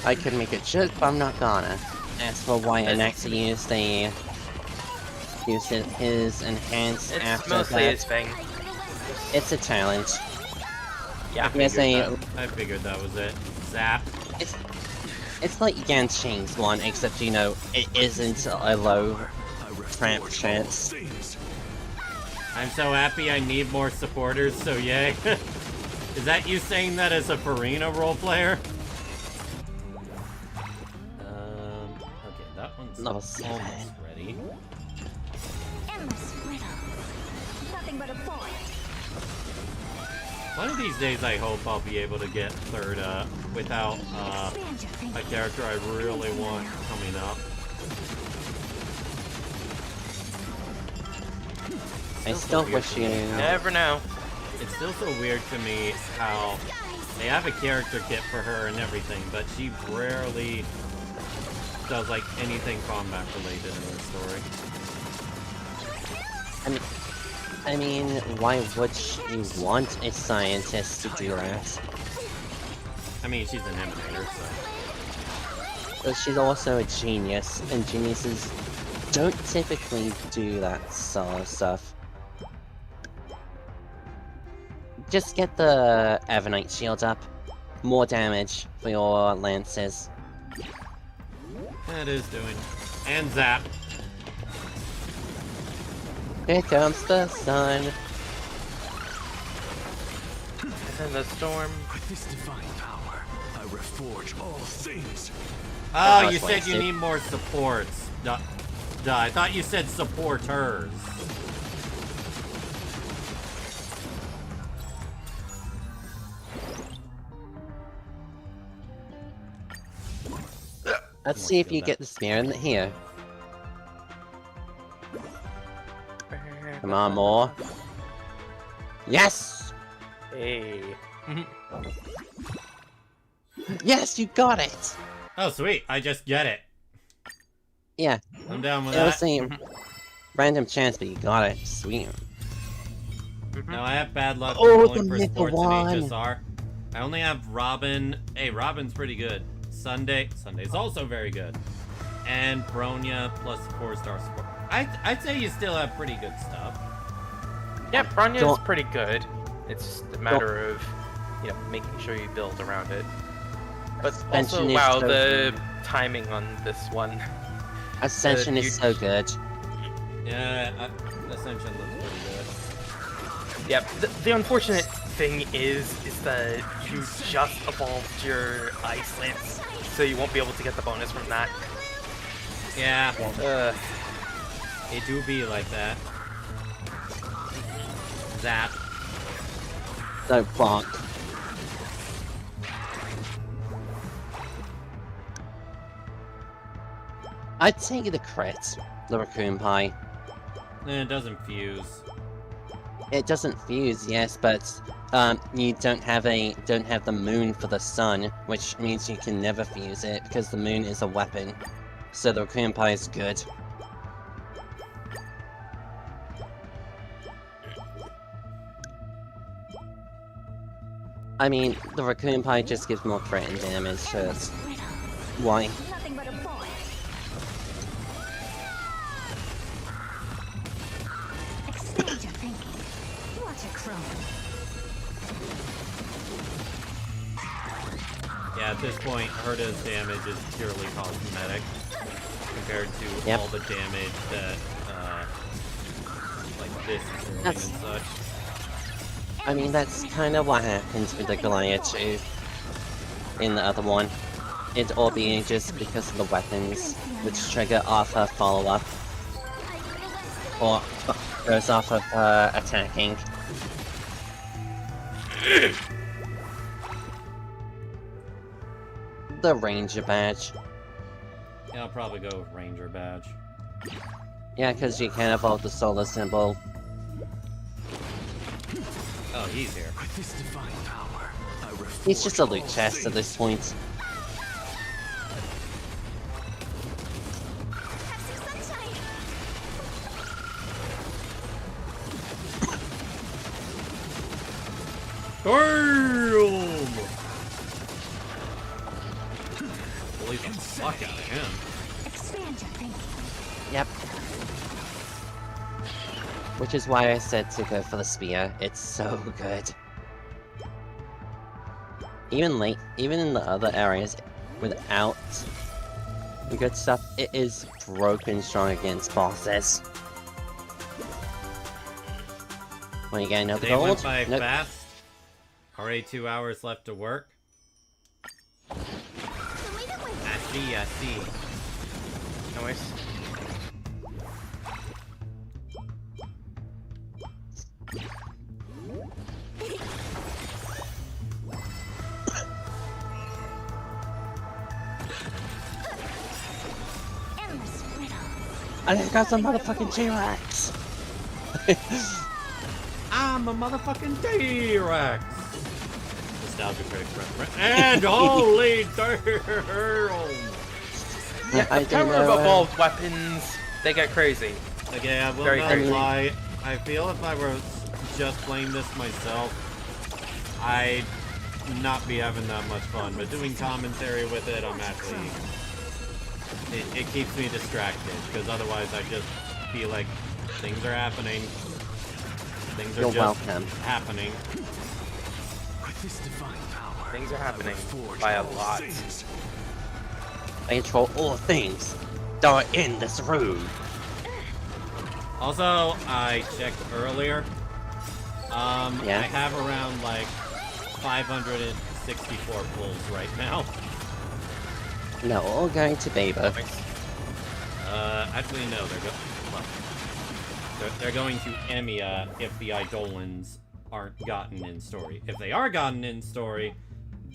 I could make a joke, but I'm not gonna. As for why Anaxa used his enhance It's after mostly that, his thing. it's a talent. Yeah. I figured that was it. Zap. It's like Yanqing's one, except, you know, it isn't a low tramp chance. I'm so happy I need more supporters, so yay. Is that you saying that as a Farina role player? Okay, that one's Level 7. almost ready. Endless riddle. Nothing but a point. One of these days I hope I'll be able to get third without Expand your thinking. a character I really want coming up. I still wish you... Never know. It's still so weird to me how they have a character kit for her and everything, but she rarely does like anything combat related in the story. I mean, why would you want a scientist to do that? I mean, she's an emulator, so. But she's also a genius, and geniuses don't typically do that sort of stuff. Just get the Evernight shield up. More damage for your lances. That is doing. And zap. Here comes the sun. And the storm. With this divine power, I reforge all things. Oh, was you said you wasted. need more supports. Duh. I thought you said supporters. Let's see if you get the spear in here. Come on, more. Yes! Hey. Yes, you got it! Oh, sweet. I just get it. Yeah, I'm down with it was that. a random chance, but you got it. Sweet. No, I have bad luck Oh, rolling the for mythical sports one. and HSR. I only have Robin. Hey, Robin's pretty good. Sunday's also very good. And Bronya plus 4-star support. I'd say you still have pretty good stuff. Yeah, Branya is Don't- pretty good. It's just a matter of, making sure you build around it. But also, Ascension is wow, so the timing on this one. Ascension is so good. Yeah, Ascension looks pretty good. Yep. The unfortunate thing is that you just evolved your ice lance, so you won't be able to get the bonus from that. Yeah, Uh, it do be like that. Zap. Don't block. I'd take the crit, the raccoon pie. It doesn't fuse. It doesn't fuse, yes, but you don't have the moon for the sun, which means you can never fuse it because the moon is a weapon. So the raccoon pie is good. I mean, the raccoon pie just gives more crit and damage, so it's why. Nothing but a boy. Expand your thinking. Watch it grow. Yeah, at this point, Herta's damage is purely cosmetic compared to Yep. all the damage that, like this is doing and That's- such. I mean, that's kind of what happens with the Goliath too. In the other one. It all being just because of the weapons, which trigger off her follow-up. Or goes off of her attacking. The Ranger badge. Yeah, I'll probably go with Ranger badge. Yeah, because you can evolve the solar symbol. Oh, he's here. With this divine power, I He's just a reforge loot all chest at this point. Have some sunshine. Damn! Bully the fuck out of him. Expand your thinking. Yep. Which is why I said to go for the spear. It's so good. Even in the other areas, without the good stuff, it is broken strong against bosses. When you get another They went gold, by nope. fast. Already 2 hours left to work. I see. Anyways. Endless riddle. I just got some motherfucking T-Rex! I'm a motherfucking T-Rex. Nostalgia critic reference. And holy damn! Yeah, I the don't power of know, evolved weapons, they get crazy. Okay, I will Very not crazy. lie. I feel if I were just playing this myself, I'd not be having that much fun. But doing commentary with it, I'm actually... It keeps me distracted, because otherwise I just feel like things are happening. Things are You're just welcome. happening. With this divine power, Things are happening I reforge by a all lot. things. I control all things that are in this room. Also, I checked earlier. Yeah? I have around like 564 pulls right now. No, all going to Baber. Actually, no, they're going to Emiya if the Eidolons aren't gotten in story. If they are gotten in story,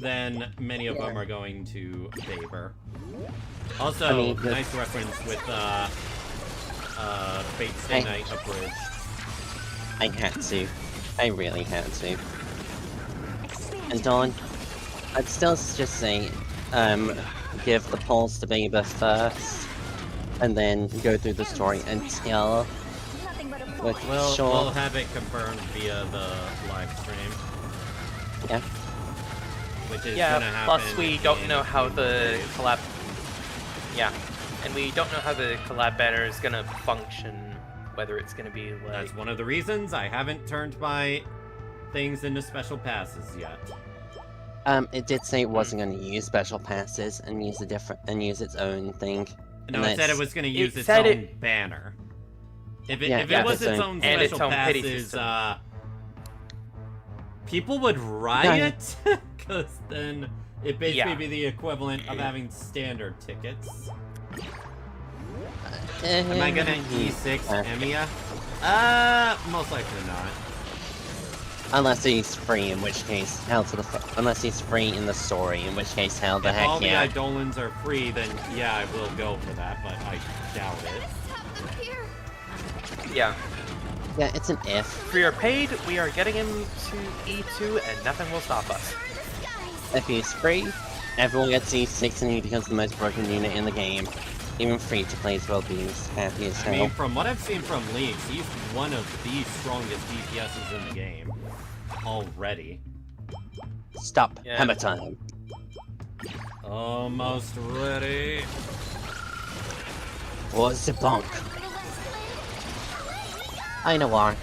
then many of them are going to Baber. Also, I mean, the- nice reference with Fate Stay Hey. Night Abridged. I had to. I really had to. And Dawn, I'd still just say, give the polls to Baber first, and then go through the story until, Nothing but a boy. like, We'll sure, have it confirmed via the live stream, yeah. which is Yeah, gonna happen. plus we don't in know how a few the days. collab... Yeah. And we don't know how the collab banner is gonna function. Whether it's gonna be like. That's one of the reasons I haven't turned my things into special passes yet. It did say it wasn't going to use special passes and use its own thing. No, And it said it that's- was going to use its said own banner. If it, Yeah, if yeah, it was its its own- own and its special own pity passes, system. people would riot, because then it'd basically Yeah. be the equivalent of having standard tickets. Am I gonna E6 Emiya? Most likely not. Unless he's free, in which case, hell to the unless he's free in the story, in which case, hell the If heck all yeah. the Eidolons are free, then yeah, I will go for that, but I doubt it. Up here. Yeah. Yeah, it's an if. If we are paid, we are getting him to E2 and nothing will stop us. If he's free, everyone gets E6 and he becomes the most broken unit in the game. Even free to players will be happy as I mean, hell. from what I've seen from leaks, he's one of the strongest DPSs in the game. Already. Stop. Yeah. Hammer time. Almost ready. What's the bonk? I know why.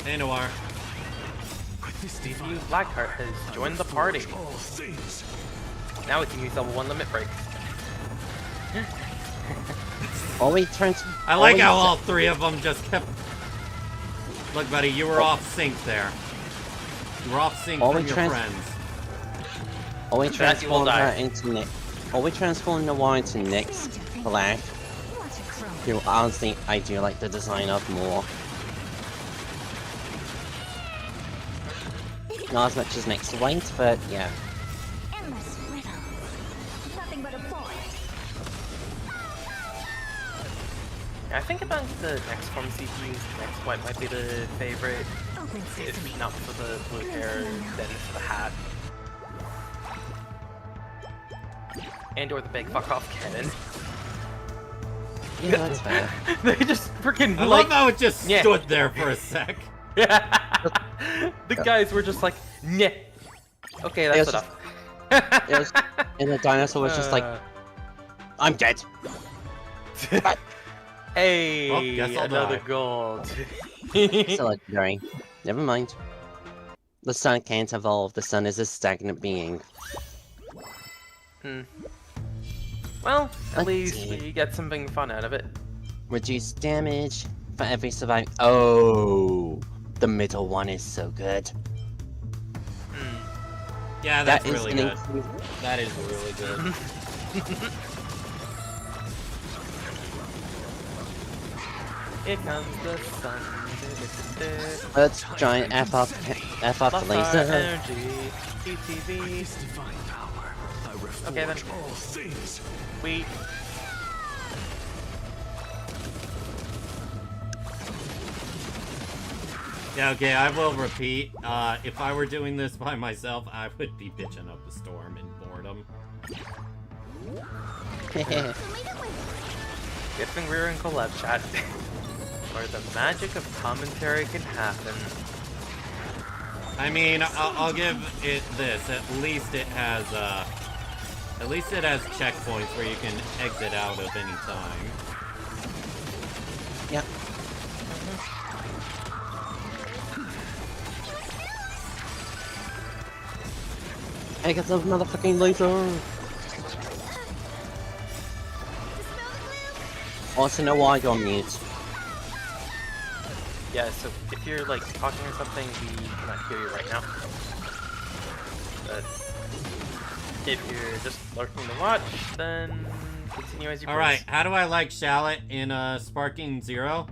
Hey, Noir. CPU Blackheart has joined the party. Now we can use level 1 limit break. Always turns. I like how always- all three of them just kept... Look, buddy, you were off sync there. You were off sync from Always your friends. Always That you will transform her die. into Nick. Always transform Noir into Nick's Black. Who honestly, I do like the design of more. Not as much as Nick's White, but yeah. Endless riddle. Nothing but a boy. I think about the next form CPUs, next white might be the favorite. Open sesame. If not for the blue hair, then for the hat. And or the big fuck off cannon. Yeah, that's fair. They just freaking I like love how it just Yeah. stood there for a sec. the guys were just like, nah. Okay, that's It was enough. It was, and the dinosaur was just like, I'm dead. Hey, Well, guess I'll another die. gold. Still legendary. Never mind. The sun can't evolve. The sun is a stagnant being. Well, at Let's least see. we get something fun out of it. Reduce damage for every surviving. Oh, the middle one is so good. Yeah, that's That is really an good. increase. That is really good. Here comes the sun. Let's giant F off the laser. Energy, ETV. Okay then. We. Yeah, okay, I will repeat. If I were doing this by myself, I would be bitching up a storm in boredom. Good thing we're in collab chat. Where the magic of commentary can happen. I mean, I'll give it this. At least it has checkpoints where you can exit out of any time. Yep. I got some motherfucking laser. Also know why you're on mute. Yeah, so if you're like talking or something, we cannot hear you right now. But if you're just lurking to watch, then continue as you please. Alright, how do I like Shallot in Sparking Zero?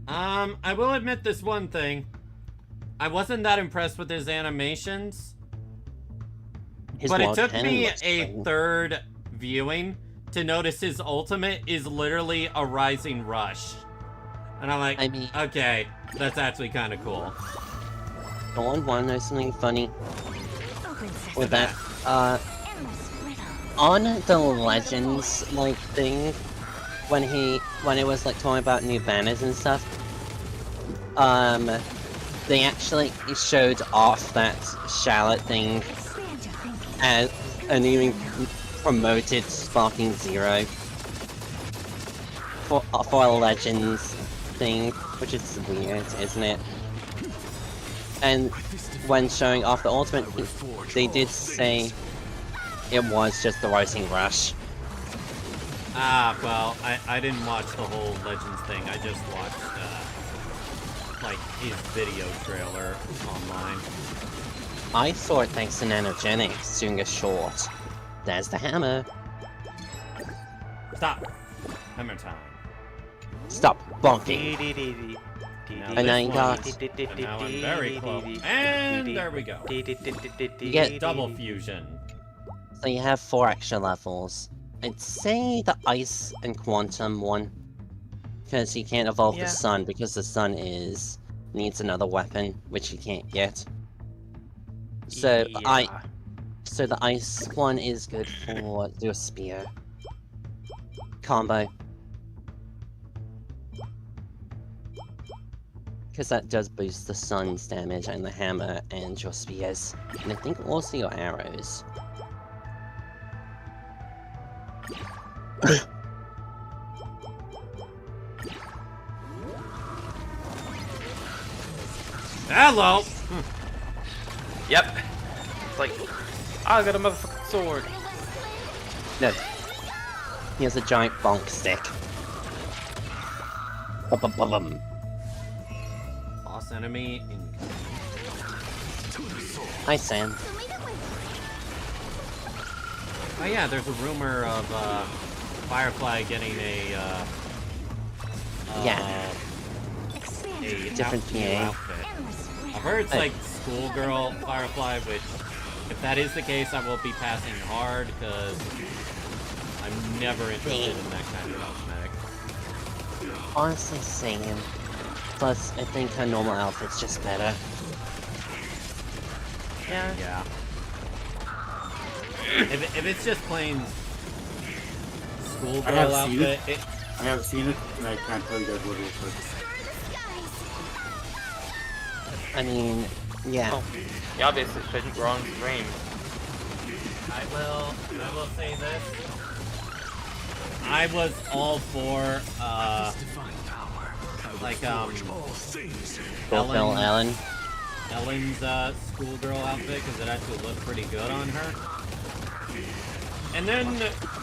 I will admit this one thing. I wasn't that impressed with his animations. His But it wild took cannon me looks a fun. third viewing to notice his ultimate is literally a rising rush. And I'm like, I mean- okay, that's actually kind of cool. Don't want to know something funny Open sesame. with that? Endless riddle. On the Legends like thing, when it was like talking about new banners and stuff, they actually showed off that Shallot thing Expand your thinking. as an even promoted Sparking Zero. for a Legends thing, which is weird, isn't it? And when showing off the ultimate, they did say it was just the Rising Rush. Ah, well, I didn't watch the whole Legends thing. I just watched, like, his video trailer online. I saw it thanks to Nanogenics doing a short. There's the hammer. Stop! Hammer time. Stop bonking. And now you got... And now I'm very close. And there we go. You get Double fusion. So you have 4 extra levels. I'd say the Ice and Quantum one. Because you can't evolve the Sun, because the Sun needs another weapon, which you can't get. So so the Ice one is good for do a spear combo. Because that does boost the Sun's damage and the hammer and your spears. And I think also your arrows. Hello! Yep. It's like, I got a motherfucking sword. No. He has a giant bonk stick. Bum. Boss enemy incoming. Hi, Sam. Oh yeah, there's a rumor of Firefly getting a Different PA. outfit. I've heard it's like schoolgirl Firefly, which if that is the case, I will be passing hard because I'm never interested in that kind of cosmetic. Honestly, Sam. Plus, I think her normal outfit's just better. Yeah. If it's just plain schoolgirl outfit, I have seen it, and I can't tell you guys what it looks like. I mean, yeah. Oh, you obviously shouldn't wrong stream. I will say this. I was all for Fulfill Ellen. Ellen's schoolgirl outfit because it actually looked pretty good on her. And then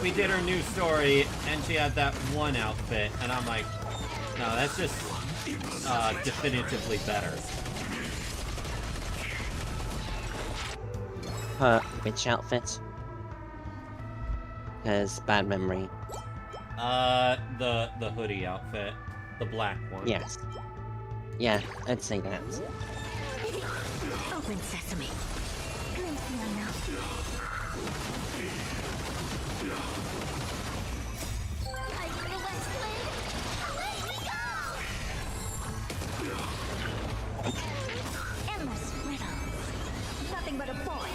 we did her new story and she had that one outfit and I'm like, no, that's just definitively better. Her witch outfit. Has bad memory. The hoodie outfit. The black one. Yes. Yeah, I'd say that. Open sesame. Endless riddles. Nothing but a point.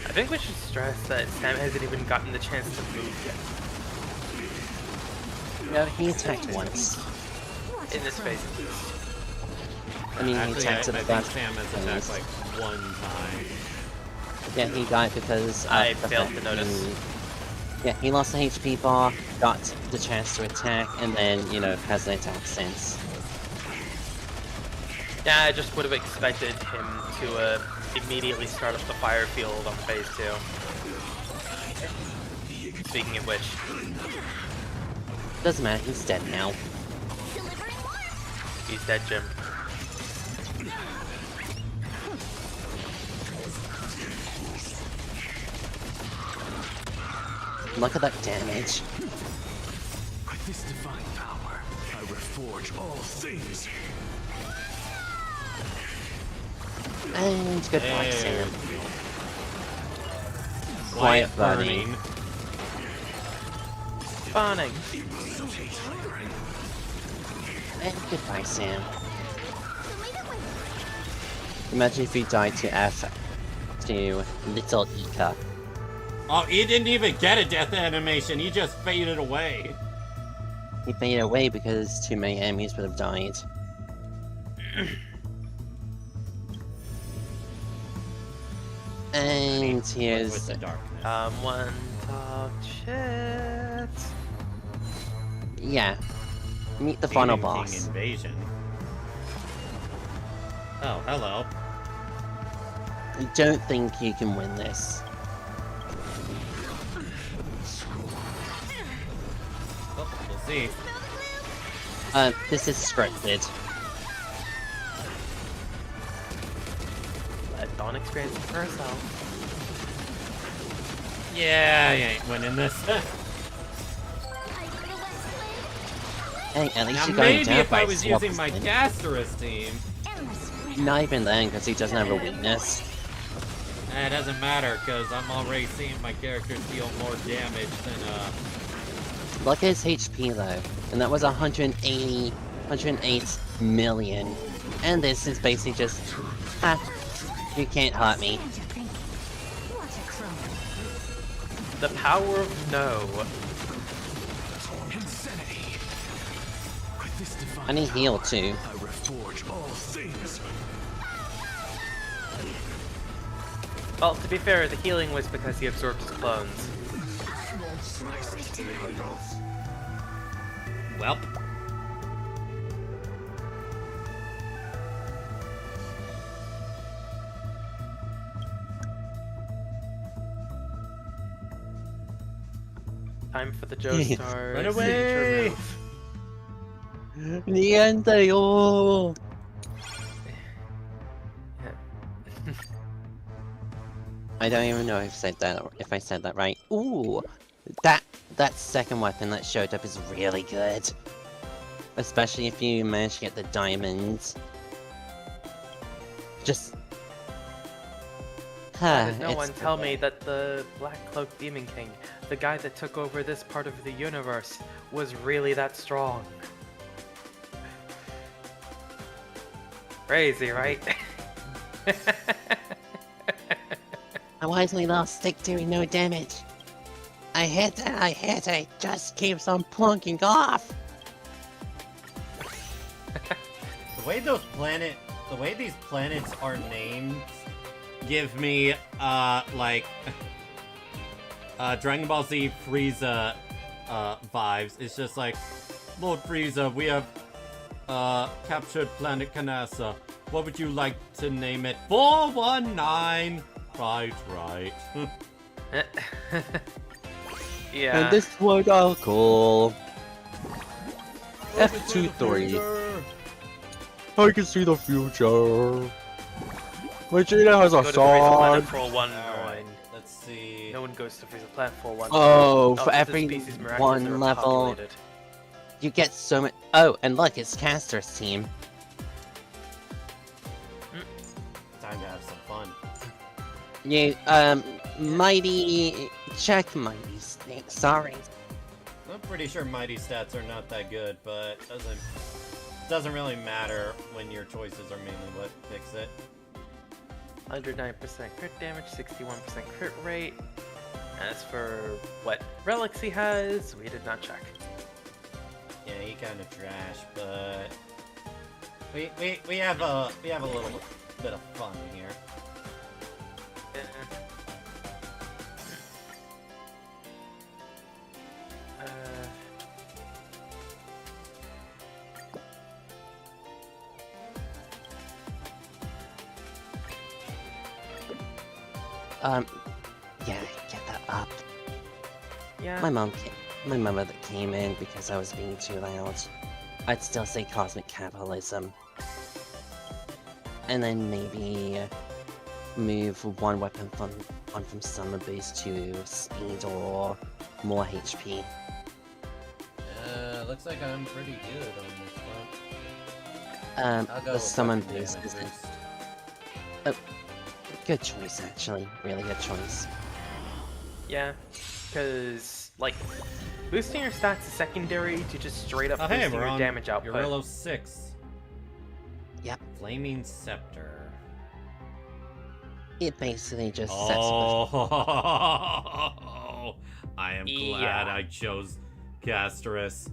I think we should stress that Sam hasn't even gotten the chance to move yet. No, he attacked once. In this phase. I mean, he Actually, attacked I to the think back. Sam has attacked like one time. Yeah, he died because I the failed fact to notice. Yeah, he lost the HP bar, got the chance to attack, and then, you know, hasn't attacked since. Yeah, I just would have expected him to immediately start up the fire field on phase 2. Speaking of which. Doesn't matter, he's dead now. He's dead, Jim. Look at that damage. With this divine power, I reforge all things. And goodbye, There Sam. we go. Quiet burning. Burning. And goodbye, Sam. Imagine if you died to F to Little Ika. Oh, he didn't even get a death animation. He just faded away. He faded away because too many enemies would have died. And here's With the darkness. One talk shit. Yeah. Meet the final Demon King boss. invasion. Oh, hello. I don't think you can win this. Oh, we'll see. This is scripted. Let Dawn experience it for herself. Yeah, I ain't winning this. Hey, at least Now you're going maybe down if by I was using my 12%. Gasterus team. Not even then, because he doesn't have a weakness. It doesn't matter, because I'm already seeing my characters deal more damage than, Look at his HP though, and that was 108 million. And this is basically just, you can't hurt me. The power of no. Insanity. With this divine I need heal too. I reforge all things. Well, to be fair, the healing was because he absorbed his clones. Welp. Time for the Joestar Run signature away! move. Niente, oh! I don't even know if I said that right. Ooh, that second weapon that showed up is really good, especially if you manage to get the diamonds. Just, Why did no it's one tell me that the Black Cloak Demon King, the guy that took over this part of the universe, was really that strong? Crazy, right? I wisely lost stick doing no damage. I hit it, just keeps on plunking off. The way these planets are named give me, like, Dragon Ball Z Frieza, vibes. It's just like, Lord Frieza, we have, captured planet Kanasa. What would you like to name it? 419! Right. Yeah. And this what I'll call F23. I can see the future. Vegeta has a Go to Frieza Planet sword. 419. Let's see. No one goes to Frieza Planet 419. Oh, for Not that the every species miraculously one are level, populated. you get so much. Oh, and look, it's Caster's team. Time to have some fun. You, Mighty, check Mighty Snake. Sorry. I'm pretty sure Mighty stats are not that good, but doesn't really matter when your choices are mainly what picks it. 109% crit damage, 61% crit rate. As for what relics he has, we did not check. Yeah, he kind of trash, but we have a little bit of fun here. Yeah, get that up. Yeah. My mother that came in because I was being too loud. I'd still say cosmic capitalism. And then maybe move one weapon from Summer Boost to speed or more HP. Looks like I'm pretty good on this one. I'll go The with summon weapon boost damage is boost. good choice actually. Really good choice. Yeah, because, like, boosting your stats is secondary to just straight up Oh, hey, boosting we're your on damage output. Guerrero 6. Yep. Flaming Scepter. It basically just sets Oh, I am glad Yeah. I chose Gasterus.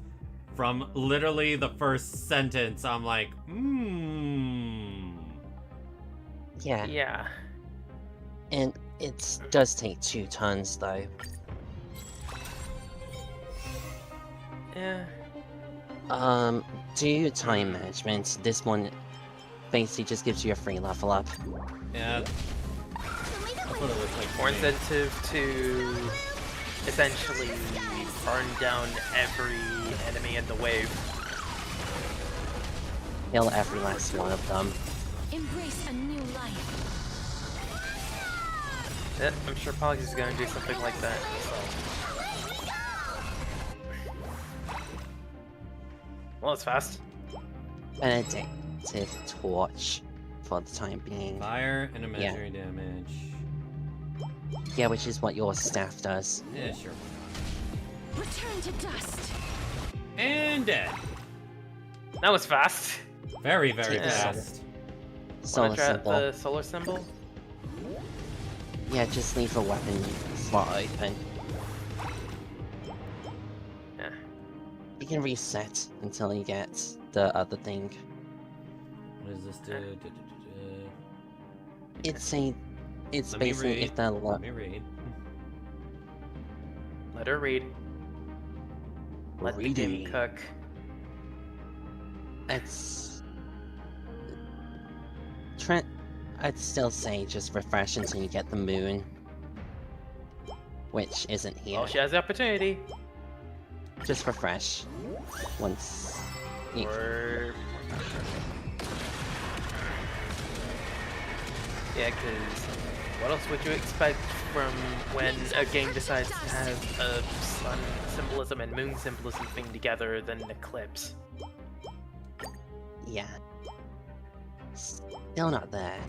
From literally the first sentence, I'm like, Yeah. Yeah. And it does take 2 tons though. Yeah. Do time management. This one basically just gives you a free level up. Yeah. That's what it looks like. More incentive to essentially burn down every enemy in the wave. Kill every last one of them. Embrace a new life. Yeah, I'm sure Pollux is gonna do something like that. So. Well, it's fast. Benedictive torch for the time being. Fire and imaginary damage. Yeah, which is what your staff does. Yeah, sure. Return to dust. And dead. That was fast. Very, very Yeah. fast. Solar Wanna try symbol. the solar symbol? Yeah, just leave a weapon slot open. Yeah. You can reset until you get the other thing. What does this do? It's Let me basically read. if the Let me read. Let her read. Let the game Reading. cook. It's Trent. I'd still say just refresh until you get the moon, which isn't here. Well, she has the opportunity. Just refresh once. You, Or... Yeah, because what else would you expect from when a game decides to have a sun symbolism and moon symbolism thing together than an eclipse? yeah. Still not there.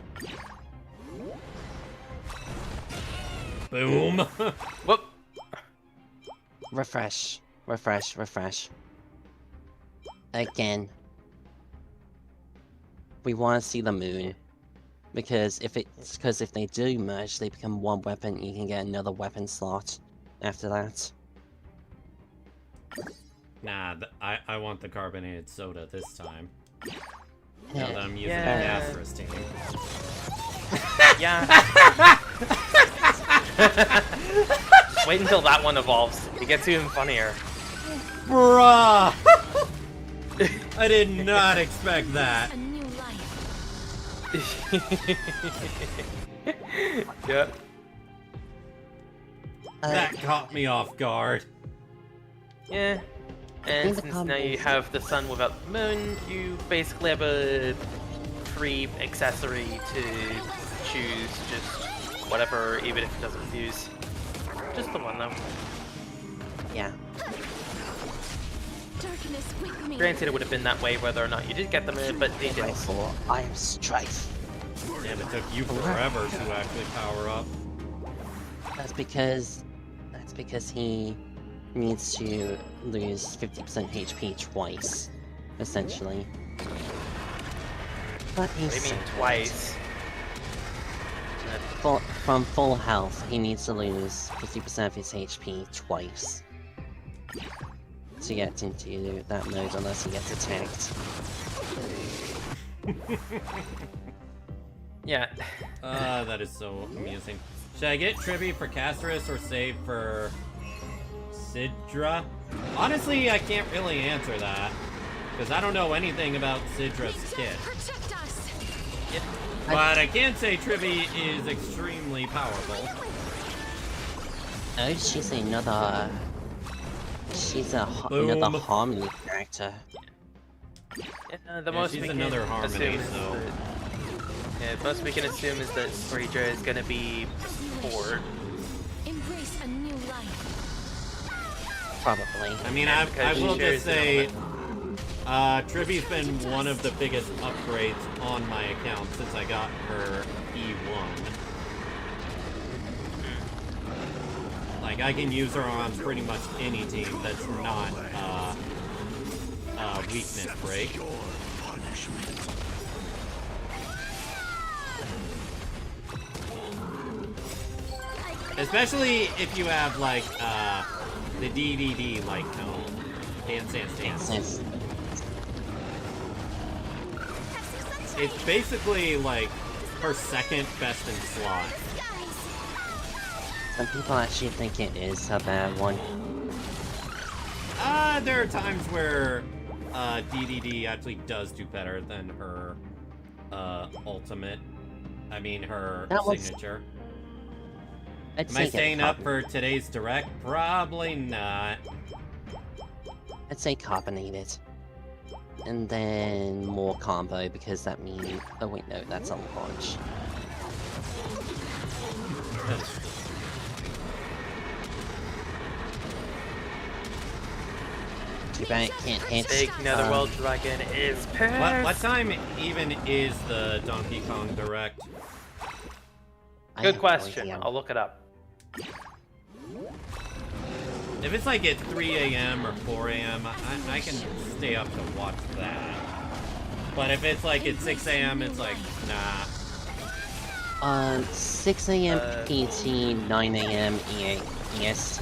Boom. Whoop! Refresh. Refresh. Refresh. Again. We want to see the moon. Because if they do merge, they become one weapon, you can get another weapon slot after that. Nah, I want the carbonated soda this time. Now that I'm using Yeah. the Gastrus team. Yeah. Just wait until that one evolves. It gets even funnier. Bruh! I did not expect that. A new life. Yeah. That caught me off guard. Yeah. And since now you have the sun without the moon, you basically have a free accessory to choose just whatever, even if it doesn't fuse. Just the one though. Yeah. Darkness with me. Granted, it would have been that way whether or not you did get the moon, but details. For I am strife. Damn, it took you forever to actually power up. That's because he needs to lose 50% HP twice, essentially. But What he's do you mean so twice? good. From full health, he needs to lose 50% of his HP twice to get into that mode unless he gets attacked. Yeah. That is so amusing. Should I get Tribby for Casterus or save for Sidra? Honestly, I can't really answer that. Because I don't know anything about Sidra's kit. Protect us. But I can say Tribby is extremely powerful. Oh, she's another Boom. another harmony character. Yeah, the Yeah, most she's we can another harmony, assume is so... that, yeah, most we can assume is that Sidra is gonna be support. Embrace a new life. Probably. I mean, Yeah, I because will she just shares say, it Tribby's been one of the biggest upgrades on my account since I got her E1. Like, I can use her on pretty much any team that's not, weakness break. Especially if you have, like, the DDD, like, tone. Dance, dance, dance. Since It's basically, like, her second best in slot. some people actually think it is a bad one. There are times where DDD actually does do better than her ultimate. I mean, her That was- signature. I'd Am I say staying get up for today's direct? Probably not. I'd say carbonated. And then more combo, because that means... Oh wait, no, that's a launch. Too bad it can't hit. Big Netherworld Dragon is pissed. What time even is the Donkey Kong Direct? I Good have no question. idea. I'll look it up. If it's like at 3 a.m. or 4 a.m., I can stay up to watch that. But if it's like at 6 a.m., it's like, nah. 6 a.m. PT, 9 a.m. EST.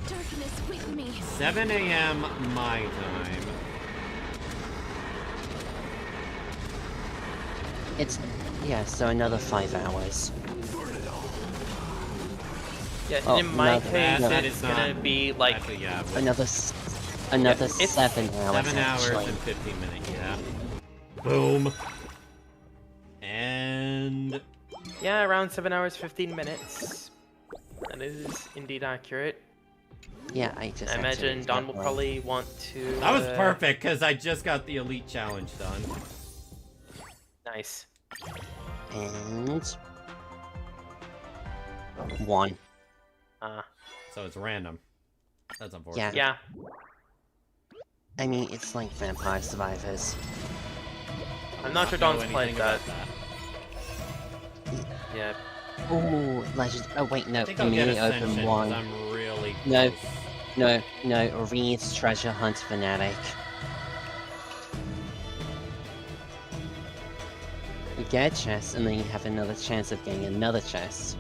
Darkness with me. 7 a.m. my time. It's... yeah, so another 5 hours. Yeah, Oh, in my no, case, that it's is gonna not- be like Actually, yeah. but Another it's 7 hours, 7 hours actually. and 15 minutes, yeah. Boom. And... yeah, around 7 hours 15 minutes. That is indeed accurate. Yeah, I just I imagine Don will probably want to. that was perfect, because I just got the Elite Challenge done. Nice. And... 1. So it's random. That's unfortunate. Yeah. Yeah. I mean, it's like Vampire Survivors. I'm not sure know Don's played anything that. about that. Yeah. Ooh, Legend. Oh, wait, no. I think I'll get Immediately Ascension, open 'cause 1. I'm really No. close. No, Reed's Treasure Hunt Fanatic. You get a chest, and then you have another chance of getting another chest.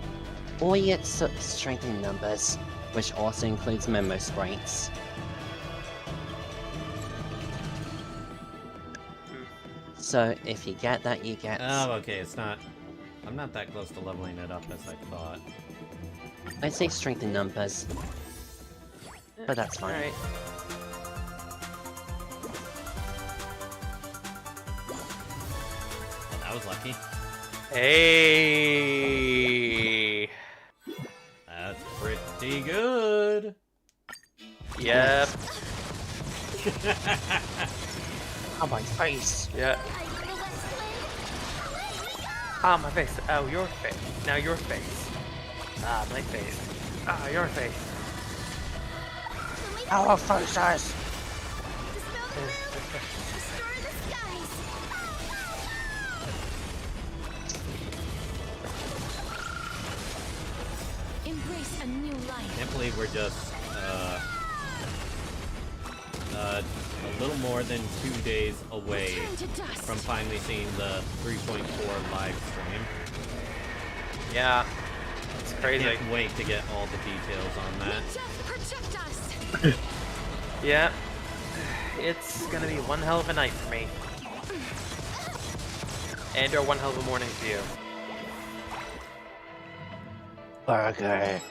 Or you get strength in numbers, which also includes memo sprites. So, if you get that, you get... Oh, okay, it's not... I'm not that close to leveling it up as I thought. I'd say strength in numbers. But that's fine. Alright. Oh, that was lucky. Hey. That's pretty good. Yep. Oh, my face! Yeah. Ah, my face. Oh, your face. Now your face. Ah, my face. Ah, your face. Our faces! Embrace a new life. Can't believe we're just, a little more than 2 days away Turn to dust. from finally seeing the 3.4 live stream. Yeah. It's I crazy. can't wait to get all the details on that. May death protect us. Yeah. It's gonna be one hell of a night for me. And or one hell of a morning for you. Burger.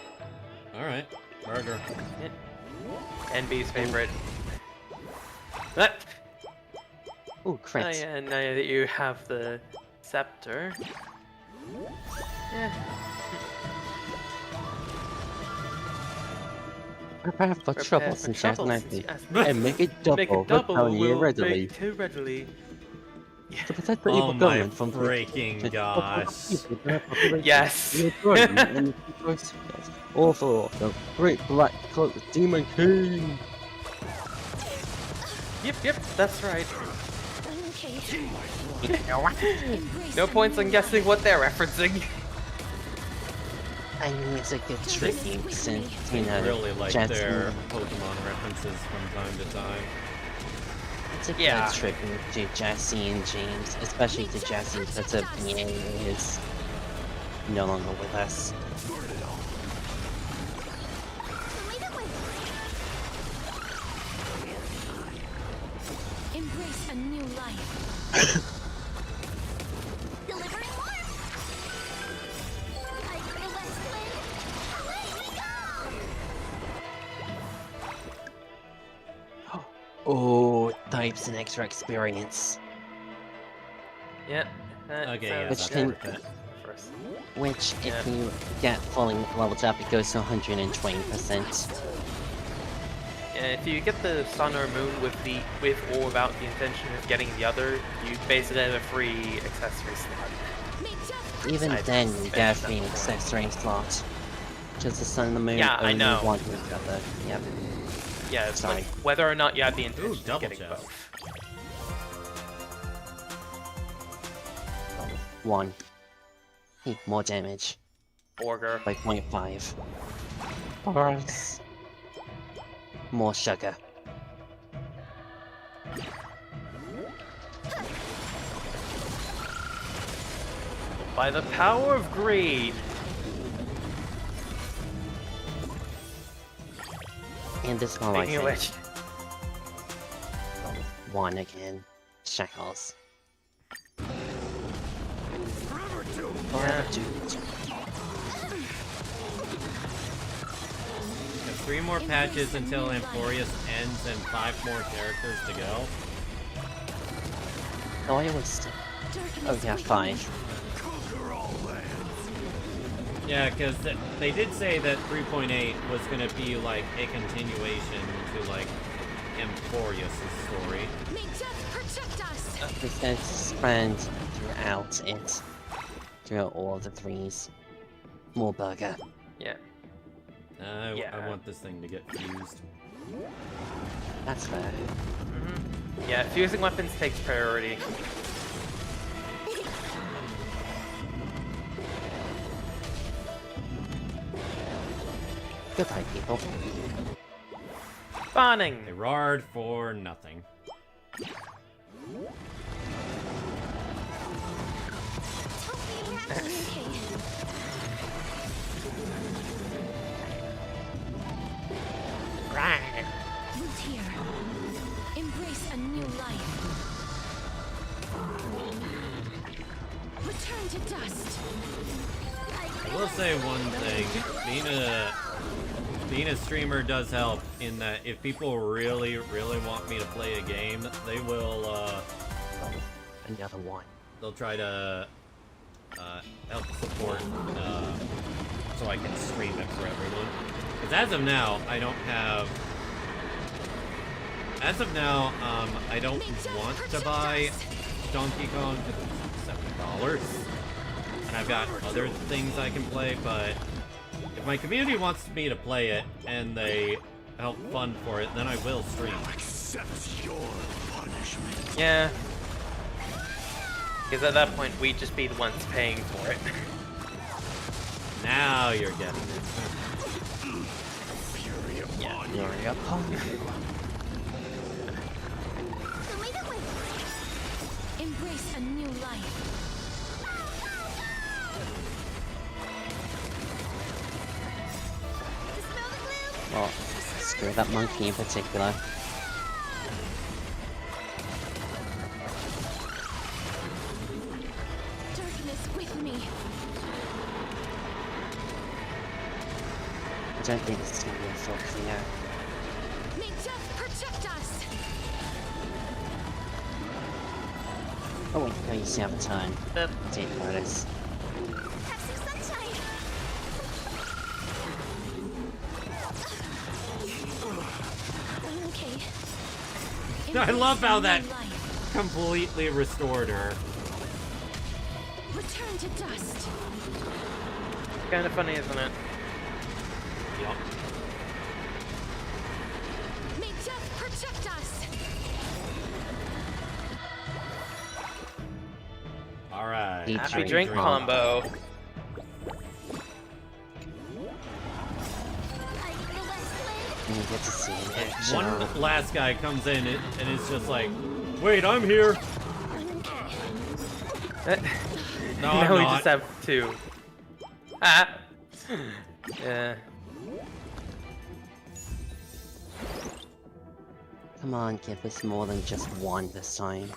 Alright, burger. NB's favorite. Ah! Ooh, crit. Oh yeah, now that you have the scepter. Yeah. Prepare for Prepare trouble for since trouble you since you asked asked me. And make it double, Make it double repel you will readily. make too readily. To protect the Oh evil my government from freaking gosh. Yes. All for the great black cloak demon king. Yep, that's right. Okay. Embrace No a points new on guessing life. what they're referencing. I mean, it's a good trick since, you know, Really like Jetson- their Pokemon references from time to time. It's a Yeah. good tribute to Jesse and James, especially to Jesse because of BA is no longer with us. Embrace a new life. Delivering warmth. Like the west wind. Away we go. Oh, types an extra experience. Yep. Okay, yeah, Which that's can- worth it. First. Which, if Yeah. you get fully leveled up, it goes to 120%. Yeah, if you get the sun or moon with or without the intention of getting the other, you basically have a free accessory slot. Even I then, you spent get a that free before. accessory slot. Just the sun and the moon Yeah, I only know. one with the other. Yep. Yeah, it's Sorry. like whether or not you have the intention Ooh, of double getting chest. both. 1. More damage. Burger. By 0.5. Bars. More sugar. By the power of greed. And this one I Speaking of think. which, 1 again. Shackles. Forever doomed. Got 3 more patches until Amphorius ends and 5 more characters to go. Oh, I was. Oh yeah, 5. Yeah, because they did say that 3.8 was going to be like a continuation to like Amphorius' story. May death protect us! It's going to spread throughout it. Throughout all the 3s. More burger. yeah. I Yeah. want this thing to get fused. That's fair. Yeah, fusing weapons takes priority. Goodbye, people. Spawning! They roared for nothing. Root here. Embrace a new life. Return to dust. I will say one thing. Being a streamer does help in that if people really want me to play a game, they will Another one. they'll try to help support so I can stream it for everyone. Because as of now, I don't have. As of now, I don't want to buy Donkey Kong because it's $7, and I've got other things I can play. But if my community wants me to play it and they help fund for it, then I will stream. Accept your punishment. Yeah. Because at that point, we'd just be the ones paying for it. Now you're getting it. Yeah, you're upon. Embrace a new life. Well, screw that monkey in particular. Darkness with me. I don't think this is gonna be a full clear. May death protect us. Oh wait, no, you still have a turn. Yep. Take notice. Have some sunshine. Okay. I love how Embrace a that new life. completely restored her. Return to dust. Kind of funny, isn't it? Yup. May death protect us. Alright. Eat Happy Drink drink combo. And you get to see an action. One last guy comes in and it's just like, wait, I'm here. No, I'm now we not. just have 2. Ah! Yeah. Come on, give us more than just 1 this time.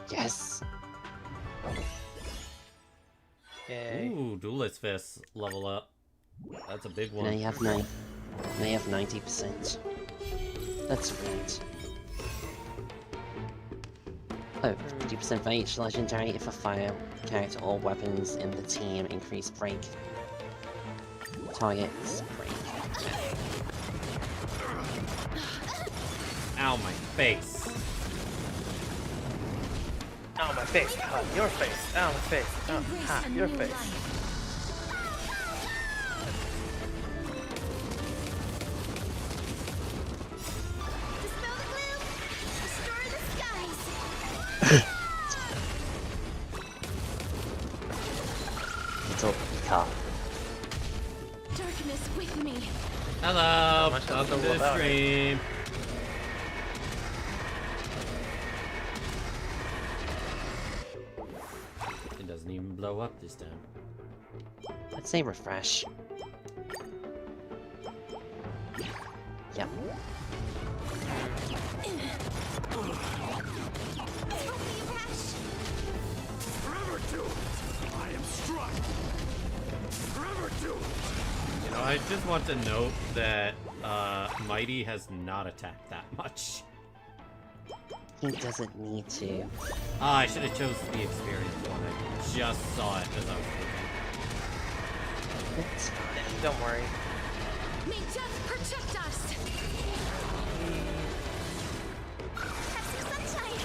Yes! Yay. Ooh, Duelist Fist level up. That's a big Now one. you have 9. They have 90%. That's weird. Oh, 50% for each legendary if a fire character or weapons in the team increase break. Targets break. Ow, my face. Ow, my face. Oh, your face. Ow, my face. Oh, Embrace ha, a your new face. life. Dispel the gloom! Destroy the skies! It's all car. Darkness with me. Hello, much welcome to else the about it. stream. It doesn't even blow up this time. Let's say refresh. Yep. Forever doomed! I am struck! Forever doomed! You know, I just want to note that Mighty has not attacked that much. He doesn't need to. Ah, I should have chose the experienced one. I just saw it as I was looking. It's fine. Don't worry. May death protect us. Have some sunshine!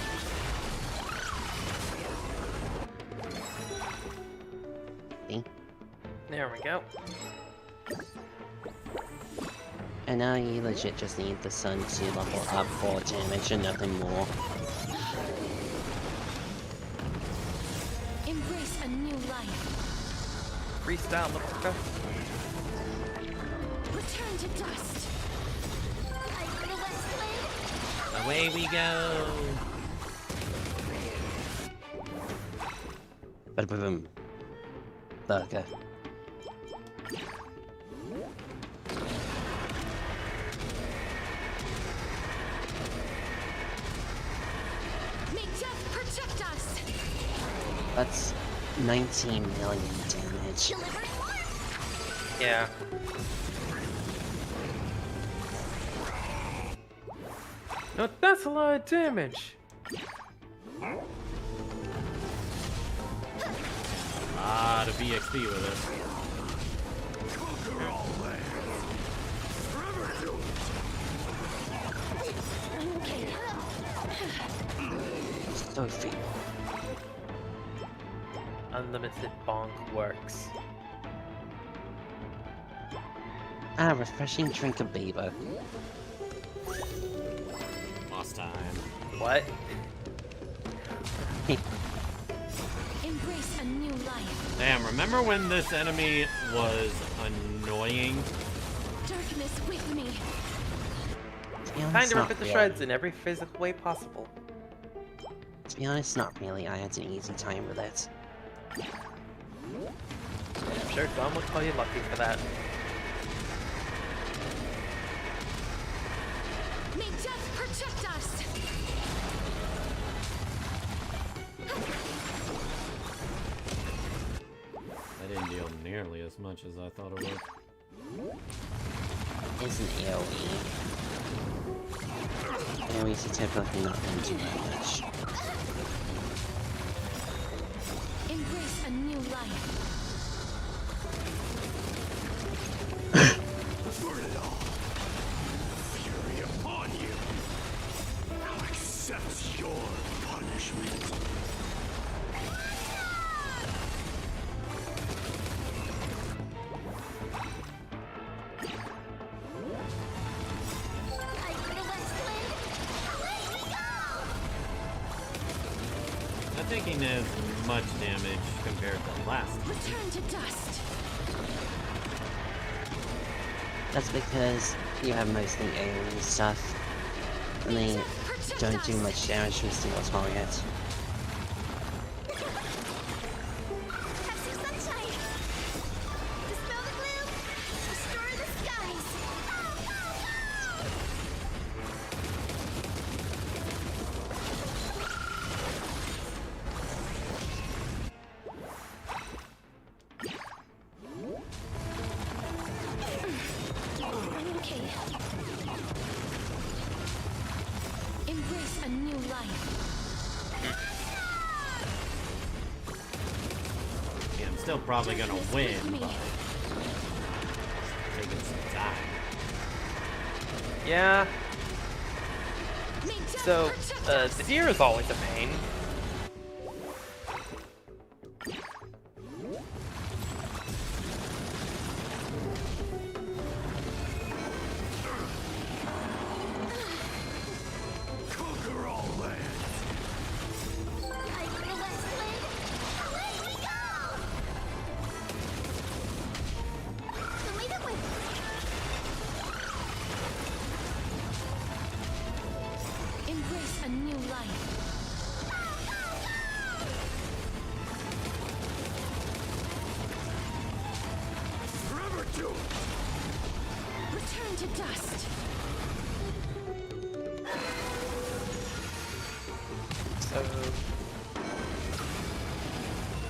See? There we go. And now you legit just need the sun to level up for damage and nothing more. Embrace a new life. Freestyle, motherfucker. Return to dust. I'm the West Wind! Away we go! Ba-da-ba-boom. Burger. May death protect us. That's 19 million damage. Delivering warmth! Yeah. No, that's a lot of damage. Lot of BXP with us. Conquer all lands! Forever doomed! Sophie. Unlimited bonk works. Ah, refreshing drink of Beaver. Lost time. What? Embrace a new life. Damn, remember when this enemy was annoying? Darkness with me. To be honest, Kind of not rip it to really. shreds in every physical way possible. To be honest, not really. I had an easy time with it. I'm sure Dom will call you lucky for that. May death protect us. That didn't deal nearly as much as I thought it would. Isn't AoE. AoE's typically not going to do that much. Embrace a new life. Burn it all! Fury upon you! Now accept your punishment! I'm the West Wind! Away we go! Not taking as much damage compared to last time. Return to dust. That's because you have mostly AoE stuff. And they Protect don't do us. much damage to a single target. Have some sunshine! Dispel the gloom! Destroy the skies! life. Yeah, I'm still probably gonna Darkness win, with me. but it's taking some time. Yeah. May death So, protect the us. deer is always a pain. Conquer all lands. Time for the last blade. Away we go! Lead it with Embrace a new life. Forever do it. Return to dust. So,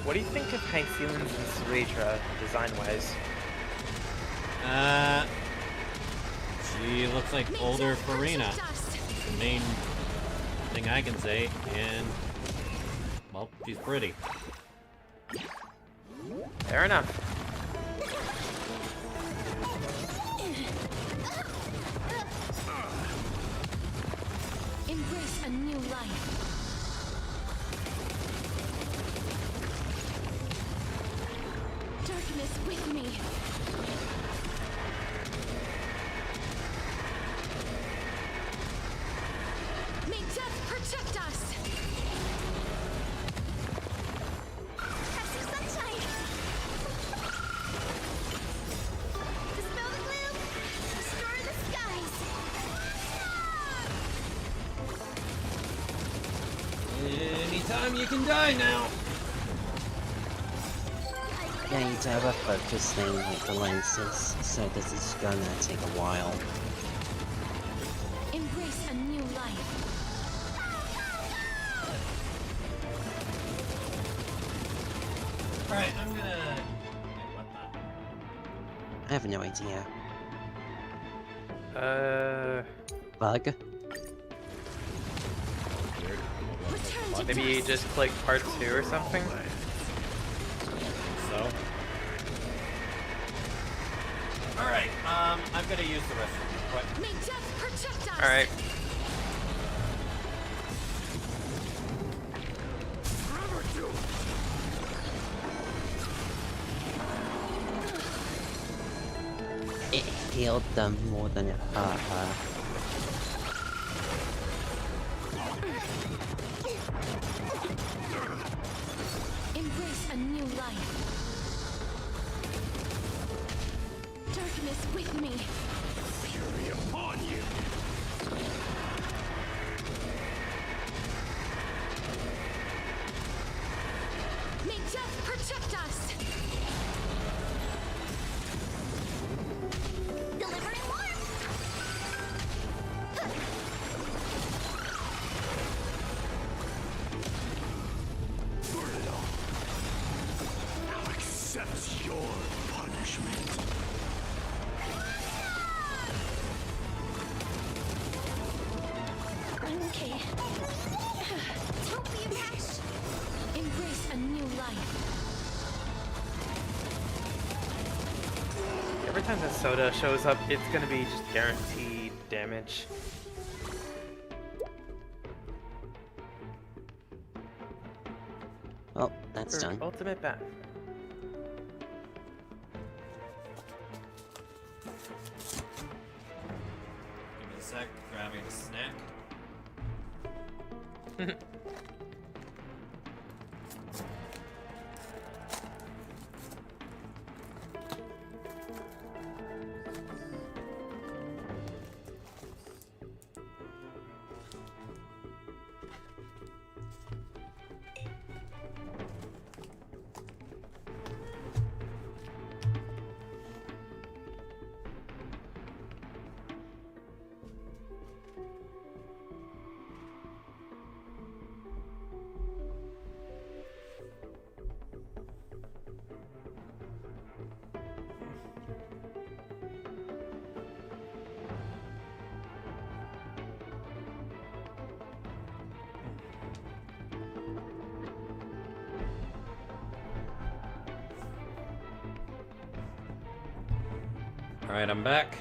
what do you think of High Ceilings and Ceretra design-wise? She looks like May older death Farina. protect us. The main thing I can say, and well, she's pretty. Fair enough. Embrace a new life. Darkness with me. May death protect us. have some sunshine. Dispel the gloom. Restore the skies. Anytime you can die now. Yeah, you do have a focus thing like the lenses, so this is gonna take a while. Embrace a new life. Alright, I'm gonna... Wait, what the... I have no idea. Bug? Weird. Return to Maybe you dust. just click part 2 or something? So? Alright, I'm gonna use the restroom real quick. May death protect us. Alright. Forever do it. It healed them more than it hurt her. Embrace a new life. Darkness with me. Fury upon you. May death protect us. Delivering warmth. Burn it all. Now accept your punishment. Okay. Don't be rash. Embrace a new life. Every time the soda shows up, it's gonna be just guaranteed damage. Oh, that's For done. ultimate bath. Give me a sec, grabbing a snack. Alright, I'm back.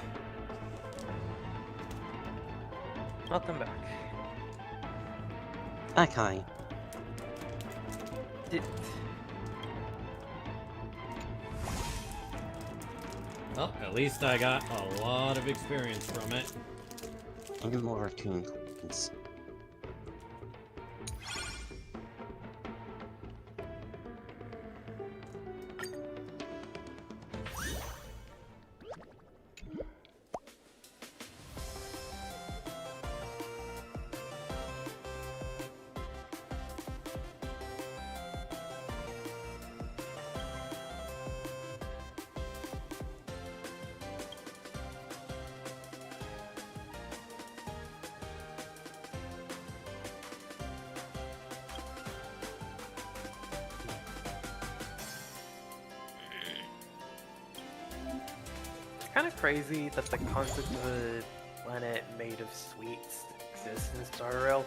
Welcome back. Okay. Well, at least I got a lot of experience from it. And more raccoon coins. Kind of crazy that the concept of a planet made of sweets exists in Star Rail.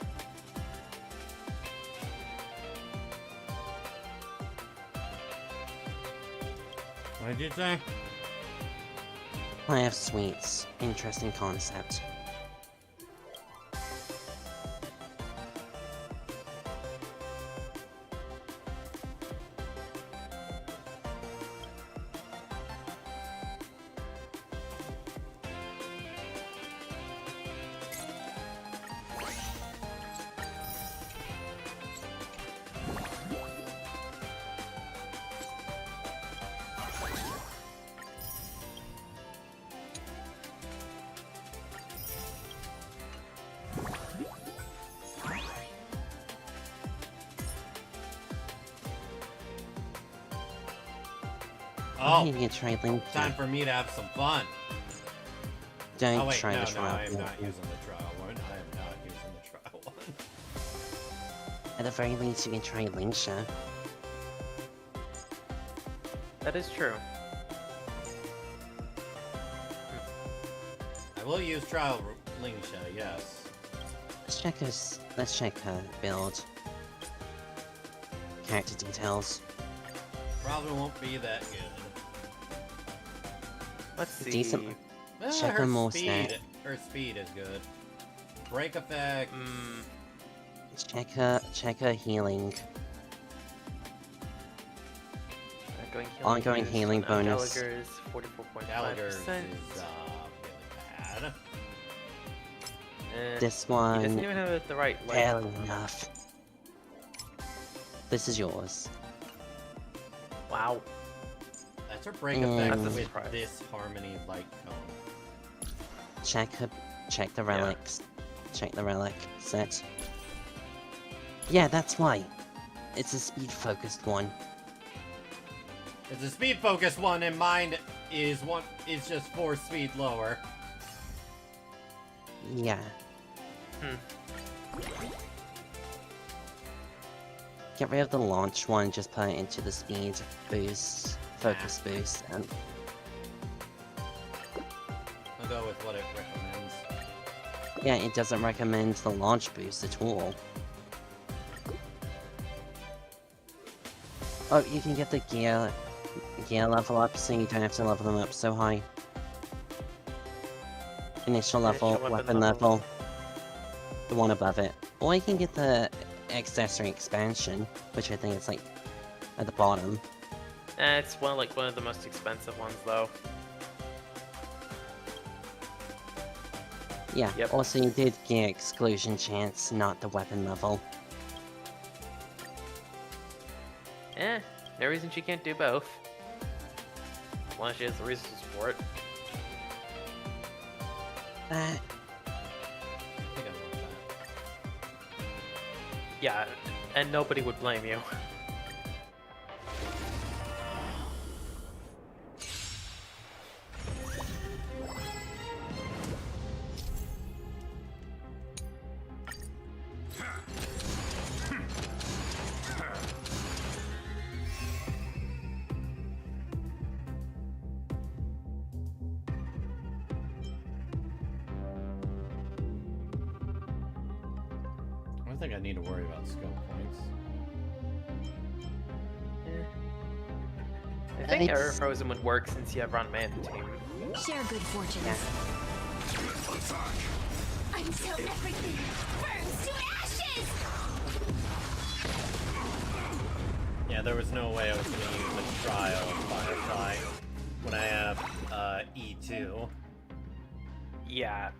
What did you say? I have sweets. Interesting concept. Oh, Maybe a try link. time for me to have some fun. Don't Oh wait, try no, the no, trial. I am not using the trial one. I am not using the trial one. At the very least, you can try Lingsha. That is true. I will use trial Lingsha, yes. Let's check her build. Character details. Probably won't be that good. Let's see. Decent. Well, Check her her more speed. stat. Her speed is good. Break effect. Check her healing. Ongoing Ongoing healing bonus. Gallagher's Gallagher's 44.5%. is really bad. This He one, doesn't even have the right barely length. enough. This is yours. Wow. That's her break Mm. effect That's a with surprise. this harmony light cone. Check the relics. Check the relic set. Yeah, that's right. It's a speed focused one. It's a speed focused one, and mine is just 4 speed lower. Yeah. Get rid of the launch one, just put it into the speed boost, focus boost, and I'll go with what it recommends. yeah, it doesn't recommend the launch boost at all. Oh, you can get the gear level up, so you don't have to level them up so high. Initial level, Initial weapon level, the one above it. Or you can get the accessory expansion, which I think is like at the bottom. It's one of the most expensive ones though. Yeah, Yep. also you did get exclusion chance, not the weapon level. No reason she can't do both. As long as she has the resources for it. I think I want that. Yeah, and nobody would blame you. I don't think I need to worry about skill points. I think Air Frozen would work since you have Ron Man in the team. Share good fortunes. Until everything burns to ashes! Yeah, there was no way I was going to use a trial Firefly when I have E2. Yeah.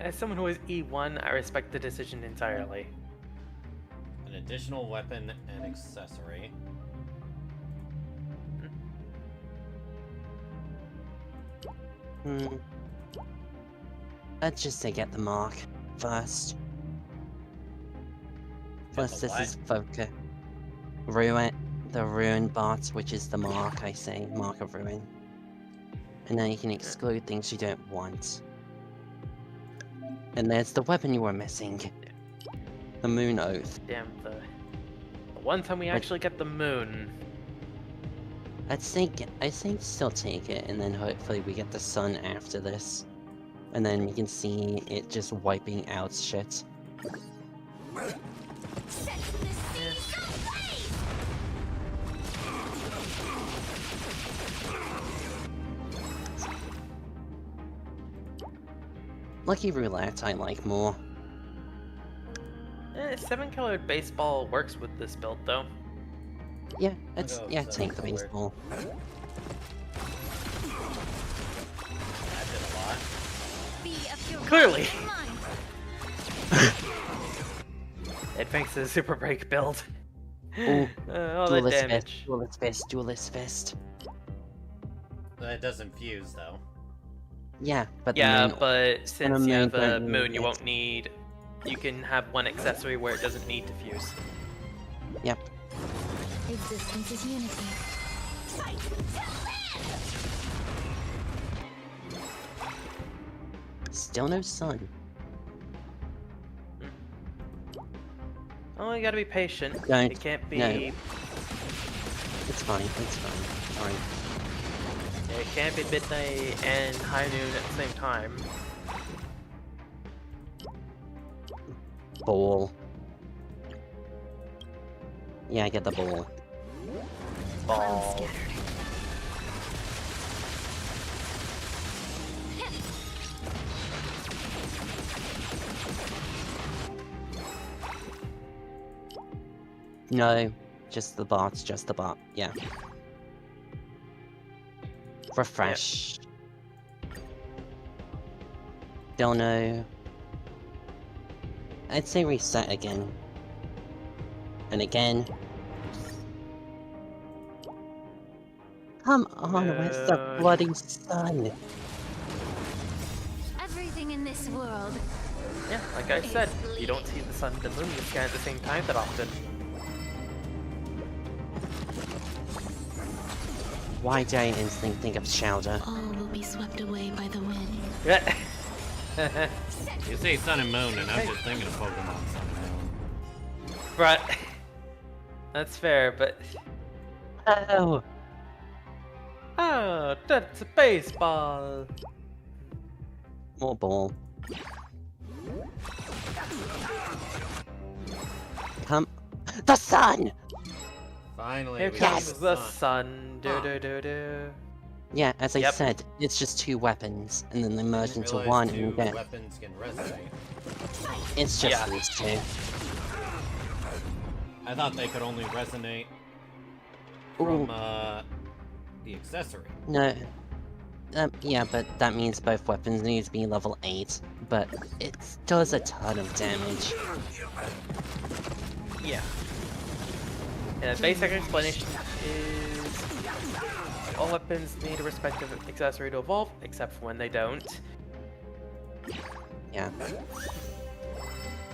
As someone who is E1, I respect the decision entirely. An additional weapon and accessory. Let's just say get the mark first. Plus, the this what? is focus. Ruin. The ruin bot, which is the mark, I say. Mark of ruin. And then you can exclude things you don't want. And there's the weapon you were missing. The Moon Oath. Damn, the one time we actually get the moon. I'd say still take it, and then hopefully we get the sun after this. And then you can see it just wiping out shit. Set the seas ablaze! Lucky Roulette I like more. 7-colored baseball works with this build though. Yeah, it's go yeah, with take the 7-colored. baseball. That did a lot. Be of your Clearly. body and mind. It makes a super break build. Ooh, All the Duelist damage. fist, duelist fist, duelist fist. It doesn't fuse though. Yeah, but the Yeah, moon, but since moon you have a don't moon, you need won't need. You can have one accessory where it doesn't need to fuse. Yep. Existence is unity. Fight to live! Still no sun. Oh, you gotta be patient. Don't. It can't be. No. It's fine, it's fine. Fine. It can't be midnight and high noon at the same time. Ball. Yeah, I get the ball. Ball. Scattered. No, just the bot, just the bot. Yeah. Refresh. Don't know. I'd say reset again. And again. Come on, where's the bloody sun? Everything in this world. Yeah, like I said, you don't see the sun and the moon in the sky at the same time that often. Why do I instantly think of Chowder? All will be swept away by the wind. Yeah. You say Sun and Moon, and I'm just thinking of Pokemon Sun and Moon. Right. That's fair, but. Oh! Oh, that's a baseball. More ball. Come. The sun! Finally, Here we comes got the sun. sun. Do do do do. Yeah, as I Yep. said, it's just two weapons, and then they merge Didn't into realize one, two and you get. weapons can resonate. It's just Yeah. these two. I thought they could only resonate Ooh, from the accessory. no. Yeah, but that means both weapons need to be level 8, but it does a ton of damage. Yeah. And the basic explanation is all weapons need a respective accessory to evolve, except for when they don't. Yeah.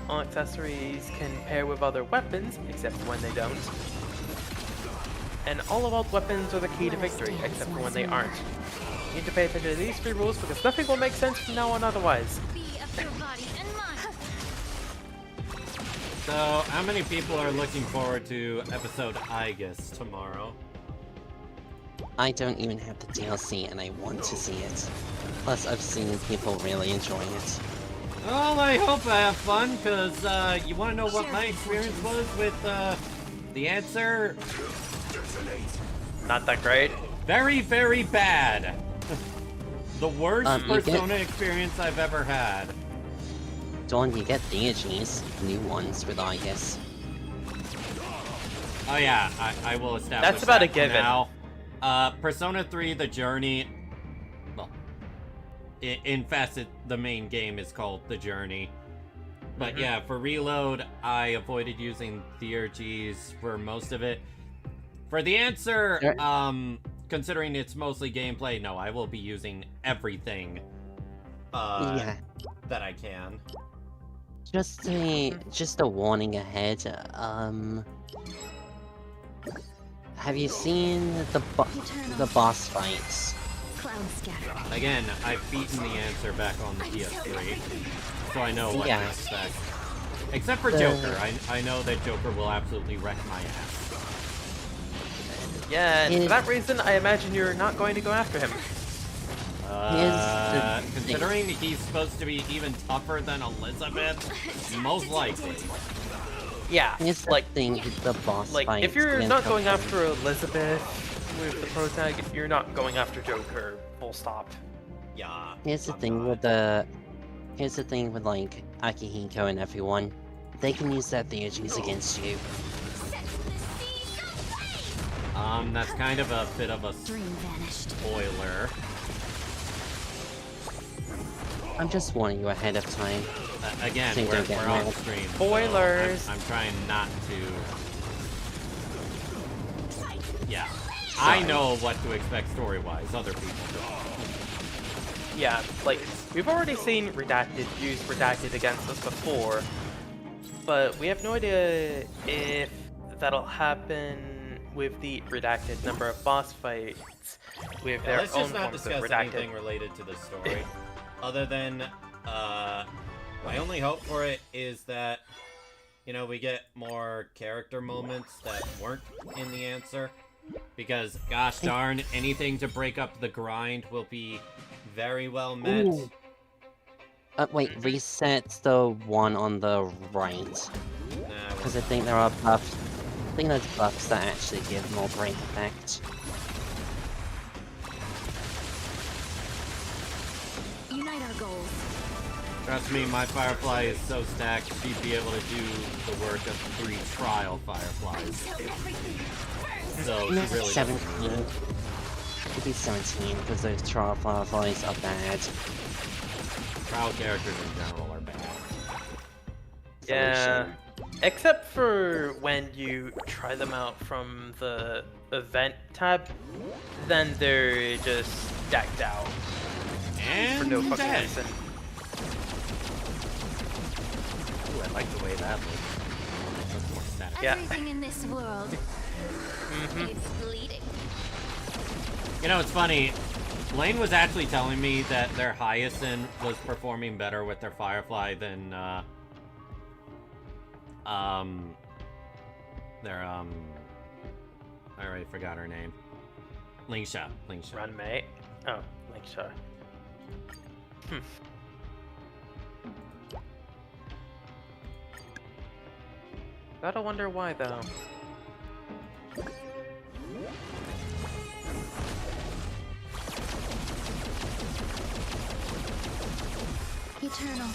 All accessories can pair with other weapons, except for when they don't. And all evolved weapons are the key to victory, except for when they aren't. You need to pay attention to these 3 rules because nothing will make sense from now on otherwise. Be of your body and mind. So, how many people are looking forward to episode Aegis tomorrow? I don't even have the DLC, and I want to see it. Plus, I've seen people really enjoying it. Well, I hope I have fun, because you want to know what my experience was with the answer? not that great. Very, very bad. The worst you Persona experience I've ever had. Dawn, you get deities, new ones with Aegis. Oh yeah, I will establish That's about that a given. now. Persona 3, The Journey... Well, in Facet, the main game is called The Journey. But yeah, for Reload, I avoided using Theurgies for most of it. For the answer, considering it's mostly gameplay, no, I will be using everything Yeah. that I can. Just a warning ahead. Have you seen the boss fights? Cloud scatter. Again, I've beaten the answer back on the PS3, so I know what to expect. Except for Joker, I know that Joker will absolutely wreck my ass. Yeah, and for that reason, I imagine you're not going to go after him. Considering he's supposed to be even tougher than Elizabeth, most likely. Yeah, like the boss like fights. if you're when not going compared- after Elizabeth with the pro tag, you're not going after Joker. Full stop. Yeah. Here's the thing with like Akihiko and everyone. They can use their theurgies against you. That's kind of a bit of a Dream vanished. spoiler. I'm just warning you ahead of time. Again, Think we're don't get on mad. stream. so Spoilers. I'm trying not to. Yeah. I know what to expect story-wise. Other people don't. Yeah, like we've already seen Redacted use Redacted against us before, but we have no idea if that'll happen with the Redacted number of boss fights with Yeah, their let's own just not forms of discuss Redacted. anything related to the story. Other than, my only hope for it is that, you know, we get more character moments that weren't in the answer. Because, gosh darn, anything to break up the grind will be very well met. Ooh. Wait, reset the one on the right. Because I think there are buffs. I think there's buffs that actually give more break effect. Unite our goals. Trust me, my Firefly is so stacked, she'd be able to do the work of 3 trial Fireflies. So, she really 17. doesn't. It'd be 17 because those trial fireflies are bad. Trial characters in general are bad. Yeah, except for when you try them out from the event tab, then they're just decked out And for no fucking dead. reason. Ooh, I like the way that looks. Looks more static. Yeah. Everything in this world is bleeding. You know, it's funny. Lane was actually telling me that their Hyacinth was performing better with their Firefly than, their, I already forgot her name. Lingsha. Run, mate. Oh, Lingsha. Gotta wonder why, though. Eternal.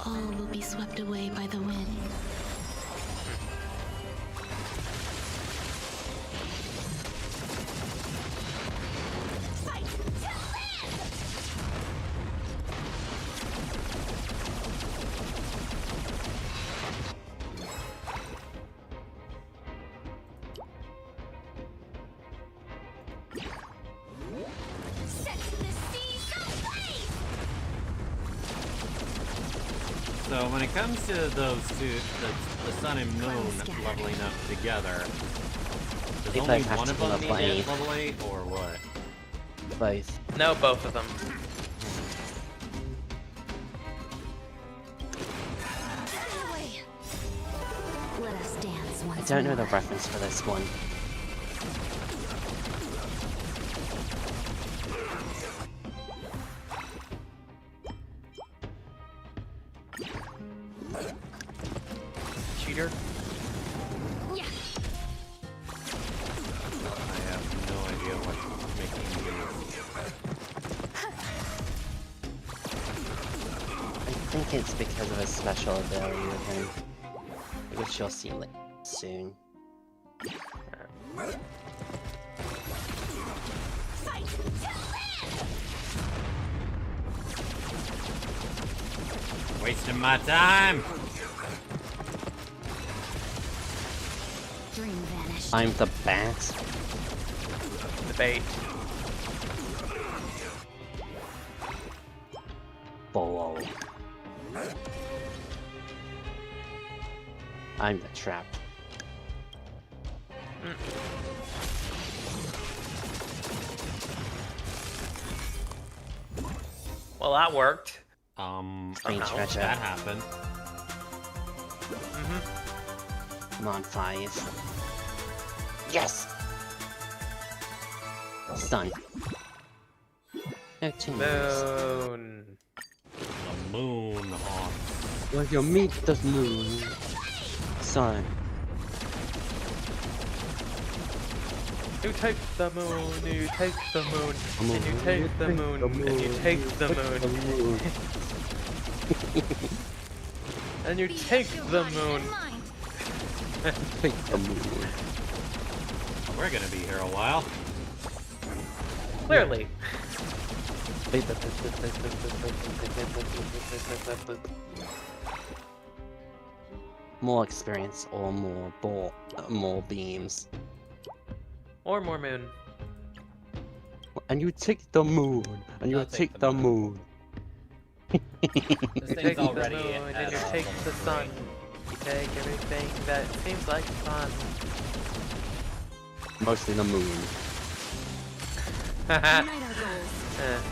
All will be swept away by the wind. So when it comes to those two, the Sun and Moon leveling up together, does They only both have one to of be them level need 8. level 8, or what? Both. No, both of them. Let us dance I once don't know more. the reference for this one. Cheater. making moves. I think it's because of a special ability with him, which you'll see soon. Fight to live! Wasting my time! Dream vanished. I'm the bat. The bait. Below. I'm the trap. Well, that worked. Strange Somehow. treasure. That happened. Come on, 5. Yes! Stun. No 2 moves. Moon. The moon hawk. Well, you meet the moon. Son. You take the moon, you take the moon, Moon. and you take the moon, and you take the moon, and you take the moon. Take the moon. We're gonna be here a while. Clearly. More experience or more beams. Or more moon. And you take the moon. And you I'll take the moon. This You thing's take the already moon, at and you take level the 3. sun. You take everything that seems like fun. Mostly the moon. Unite our goals.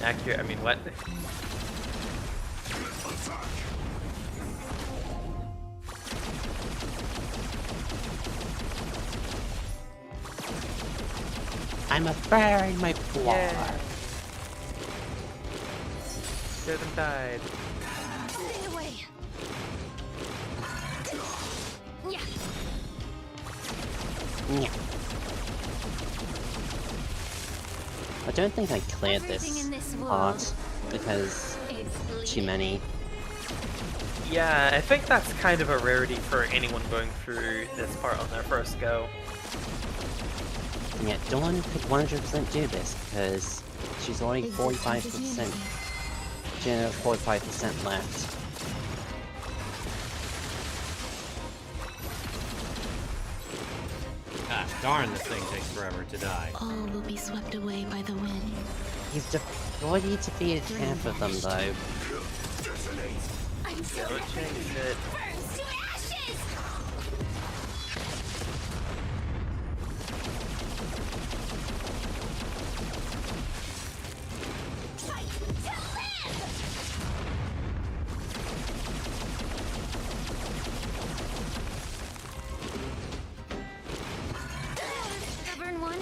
Accurate, I mean, what? I'm a fairy, my floor. Yeah. Hear them died. Stay away. Yeah. Yeah. I don't think I cleared Everything in this this part world because is too many. Yeah, I think that's kind of a rarity for anyone going through this part on their first go. And yet Dawn could 100% do this because she's already 45%. She only has 45% left. Ah, darn, this thing takes forever to die. all will be swept away by the wind. You've already defeated half of them though. I'm so Don't change it. Burns to ashes! Fight to live! Stubborn one.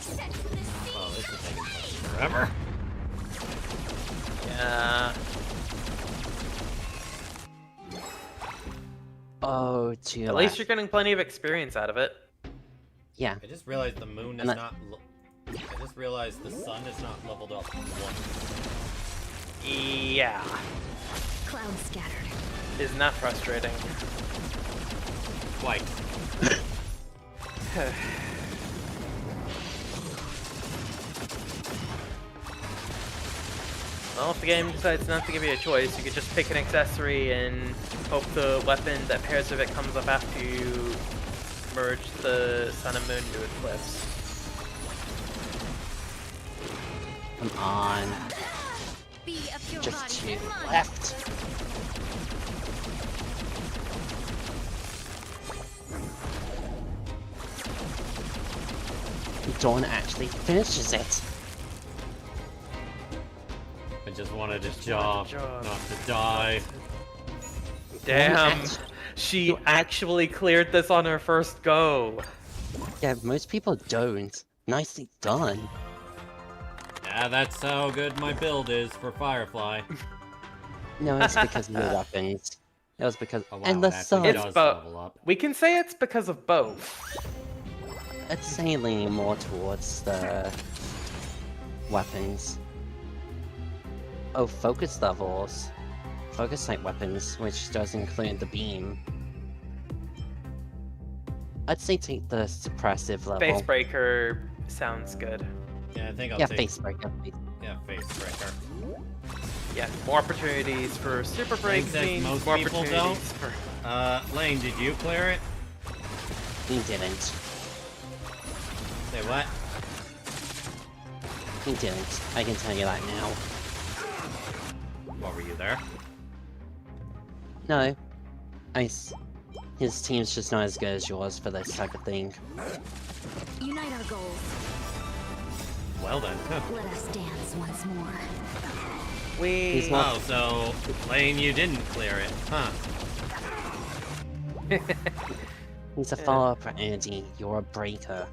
Set the scene! Oh, this is taking forever. Yeah. Oh, too At least you're getting plenty of experience out of it. Yeah. I just realized the moon is And that- not. I just realized the sun is not leveled up once. Yeah. Cloud scattered. Isn't that frustrating? Quite. Well, if the game decides not to give you a choice, you could just pick an accessory and hope the weapon that pairs with it comes up after you merge the sun and moon into eclipse. Come on. Be of your Just body 2 and mind. left. Dawn actually finishes it. I just wanted a Just job, wanted a job. not to die. Damn! act- She actually cleared this on her first go. Yeah, most people don't. Nicely done. Yeah, that's how good my build is for Firefly. No, it's because of your weapons. It was because... Oh wow, and the it actually sun. It's does both. level up. We can say it's because of both. I'd say leaning more towards the... weapons. Oh, focus levels. Focus type weapons, which does include the beam. I'd say take the suppressive level. Facebreaker sounds good. Yeah, I think I'll Yeah, take... face breaker. Yeah, Facebreaker. Yeah, more opportunities for super break says means most more people opportunities don't. for... Lane, did you clear it? He didn't. Say what? He didn't. I can tell you that now. What, were you there? No. His team's just not as good as yours for this type of thing. Unite our goals. Well then. Let us dance once more. He's not- Oh, so Lane, you didn't clear it, huh? He's a follower for Andy. You're a breaker.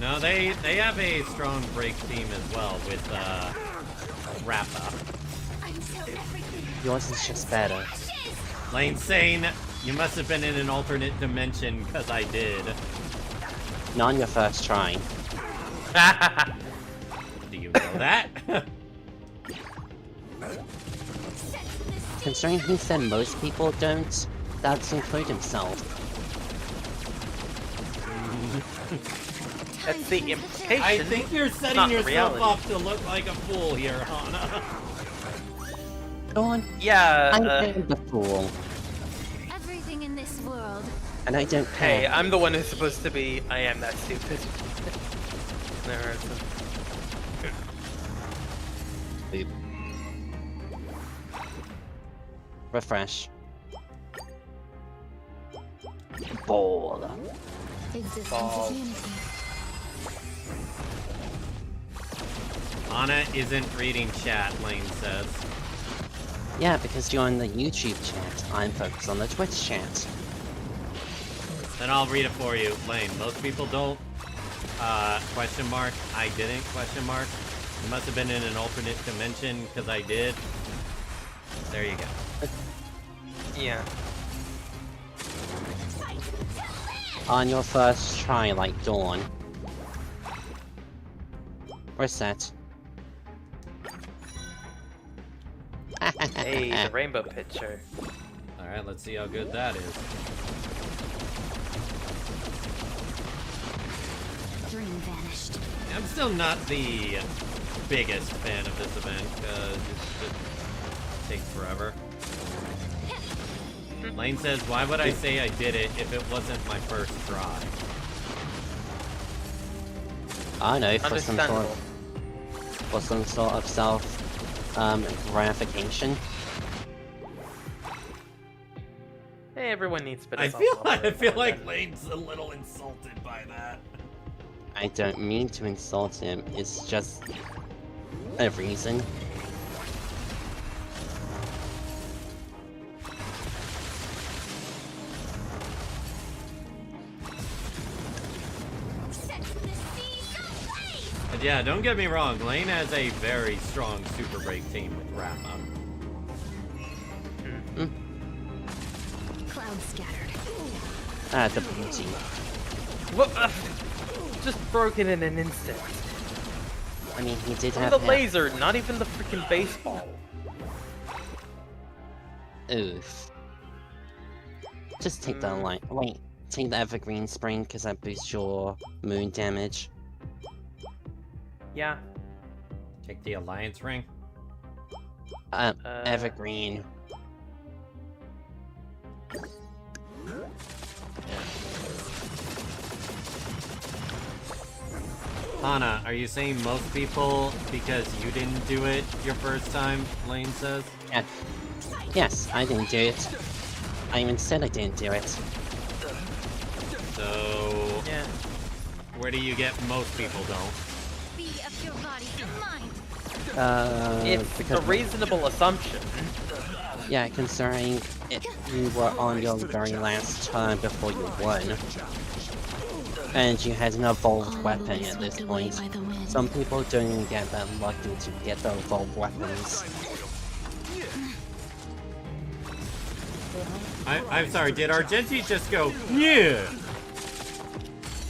No, they have a strong break team as well with Rappa. Yours is just better. Lane's saying you must have been in an alternate dimension because I did. Not on your first try. Do you know that? Considering he said most people don't, that's include himself. That's the implication. I think you're not setting yourself reality. up to look like a fool here, Hana. Go on. Yeah, I am the fool, Everything in this world. and I don't care. hey, I'm the one who's supposed to be... I am that stupid. Never heard of Boop. Refresh. Ball. Existence Balls. is unity. Hana isn't reading chat, Lane says. Yeah, because you're on the YouTube chat. I'm focused on the Twitch chat. Then I'll read it for you, Lane. Most people don't. Question mark. I didn't. Question mark. You must have been in an alternate dimension because I did. There you go. Yeah. On your first try, like Dawn. Reset. Hey, the rainbow picture. Alright, let's see how good that is. Dream vanished. I'm still not the biggest fan of this event because it just takes forever. Lane says, why would I say I did it if it wasn't my first try? I know, for Understandable. some sort of self gratification. Hey, everyone needs a bit of I feel self-love like then. Lane's a little insulted by that. I don't mean to insult him, it's just a reason. But yeah, don't get me wrong, Lane has a very strong super break team with Rappa. Clouds scattered. Ah, the beauty. What? Just broken in an instant. I mean, he did From have the half- laser, not even the freaking baseball. Oof. Just take the light. Wait, take the evergreen spring because that boosts your moon damage. Yeah. Take the alliance ring. Evergreen. Hana, are you saying most people because you didn't do it your first time, Lane says? Yeah. Yes, I didn't do it. I even said I didn't do it. So, Yeah. where do you get most people don't? Be of your body and mind. It's because a reasonable assumption. yeah, considering you were on your very last turn before you won, and you had an evolved All weapon will be at this swept away point. by the wind. Some people don't even get that lucky to get the evolved weapons. I'm sorry, did Argenti just go, yeah?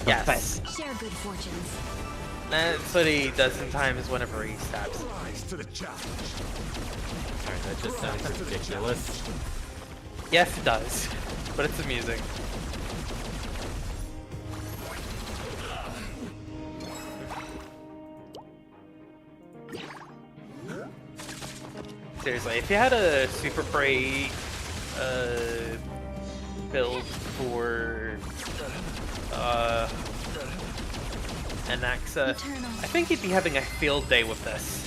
Yes. Share good fortunes. That's what he does sometimes whenever he stabs. Rise to the challenge. Sorry, that just sounds ridiculous. Yes, it does. But it's amusing. Seriously, if you had a Super Prey build for Anaxa, I think you'd be having a field day with this.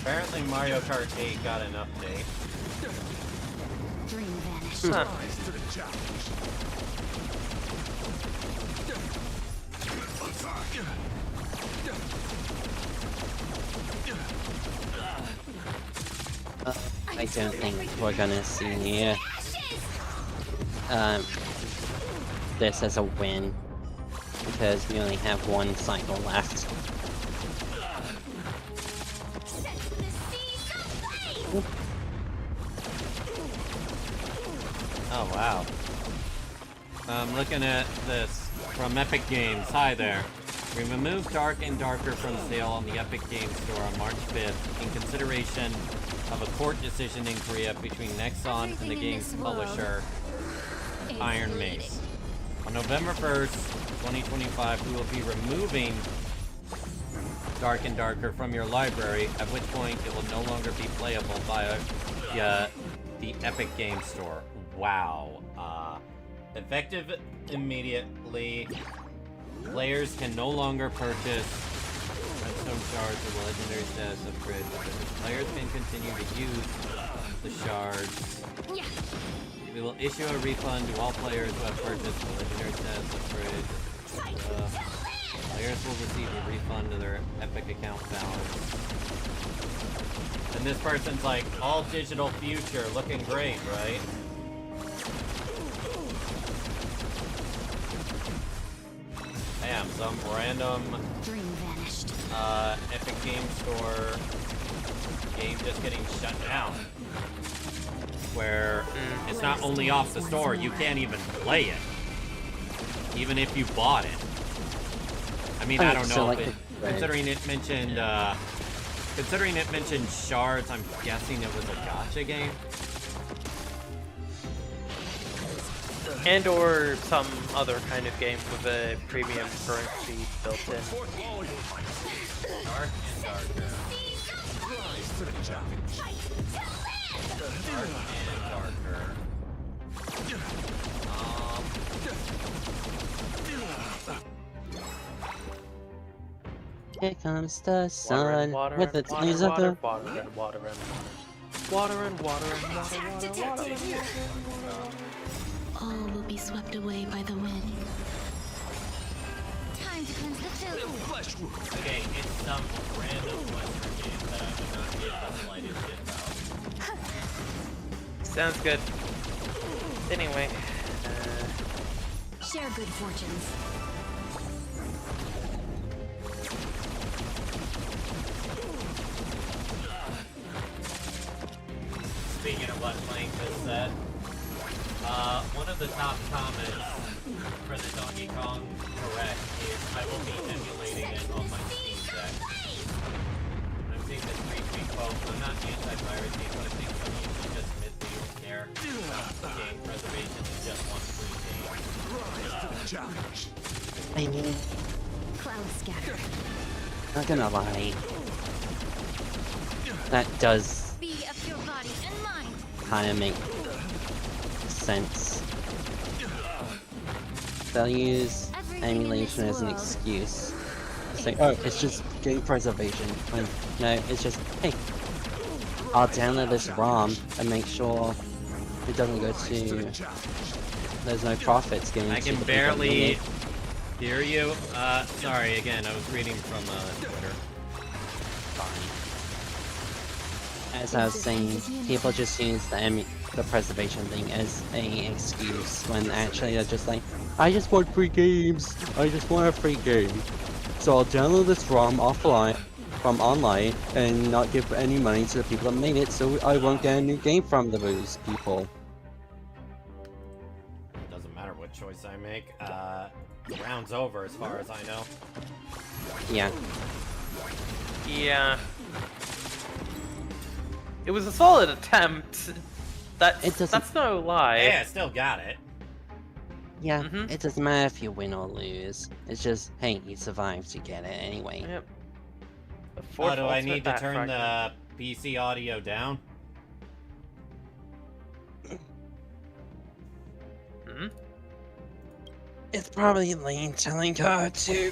Apparently Mario Kart 8 got an update. Dream vanished. Huh. Rise to the challenge. I don't think we're gonna see this as a win, because we only have one cycle left. Oh wow. I'm looking at this from Epic Games. Hi there. We removed Dark and Darker from sale on the Epic Games Store on March 5th in consideration of a court decision in Korea between Nexon and the game's publisher, Iron Mace. On November 1st, 2025, we will be removing Dark and Darker from your library, at which point it will no longer be playable via the Epic Games Store. Wow. Effective immediately, players can no longer purchase redstone shards or legendary status upgrades, but players can continue to use the shards. We will issue a refund to all players who have purchased the legendary status upgrades. Players will receive a refund of their Epic account balance. And this person's like, all digital future, looking great, right? Damn, some random Dream vanished. Epic Game Store game just getting shut down. Where it's not only off the store, you can't even play it. Even if you bought it. I mean, I don't know if it, considering it mentioned shards, I'm guessing it was a gacha game. And or some other kind of game with a premium currency built in. Dark and Darker. Rise to the challenge. Dark and Darker. Here comes the sun Water with and its water, laser. water, water and water and water. Water and water and water, water, water. All will be swept away by the wind. Time to cleanse the filth. Flesh wound. Okay, it's some random Western game that I did not give the slightest shit about. Sounds good. Anyway, Share good fortunes. Speaking of what Plank just said, one of the top comments for the Donkey Kong Correct is, I will be emulating it on my Steam Deck. I'm seeing this retweet quote, I'm not anti-piracy, but I think some users just admit they don't care about game preservation and just want free game. Rise to the challenge. I mean, Cloud scatter. not gonna lie. That does Be of your body and mind. kind of make sense. They'll use emulation as an excuse. Say, oh, it's just game preservation. Like, no, it's just, hey, I'll download this ROM and make sure it doesn't go to, there's no profits given to I can the barely hear you. Sorry, again, I was reading from Twitter. As I was saying, people just use the preservation thing as a excuse when actually they're just like, I just want free games. I just want a free game. So I'll download this ROM offline from online and not give any money to the people that made it, so I won't get a new game from those people. It doesn't matter what choice I make. The round's over as far as I know. Yeah. Yeah. It was a solid attempt. That's no lie. Yeah, I still got it. Yeah, it doesn't matter if you win or lose. It's just, hey, you survived, you get it anyway. Yep. Oh, do I need to turn the PC audio down? It's probably Lane telling her to.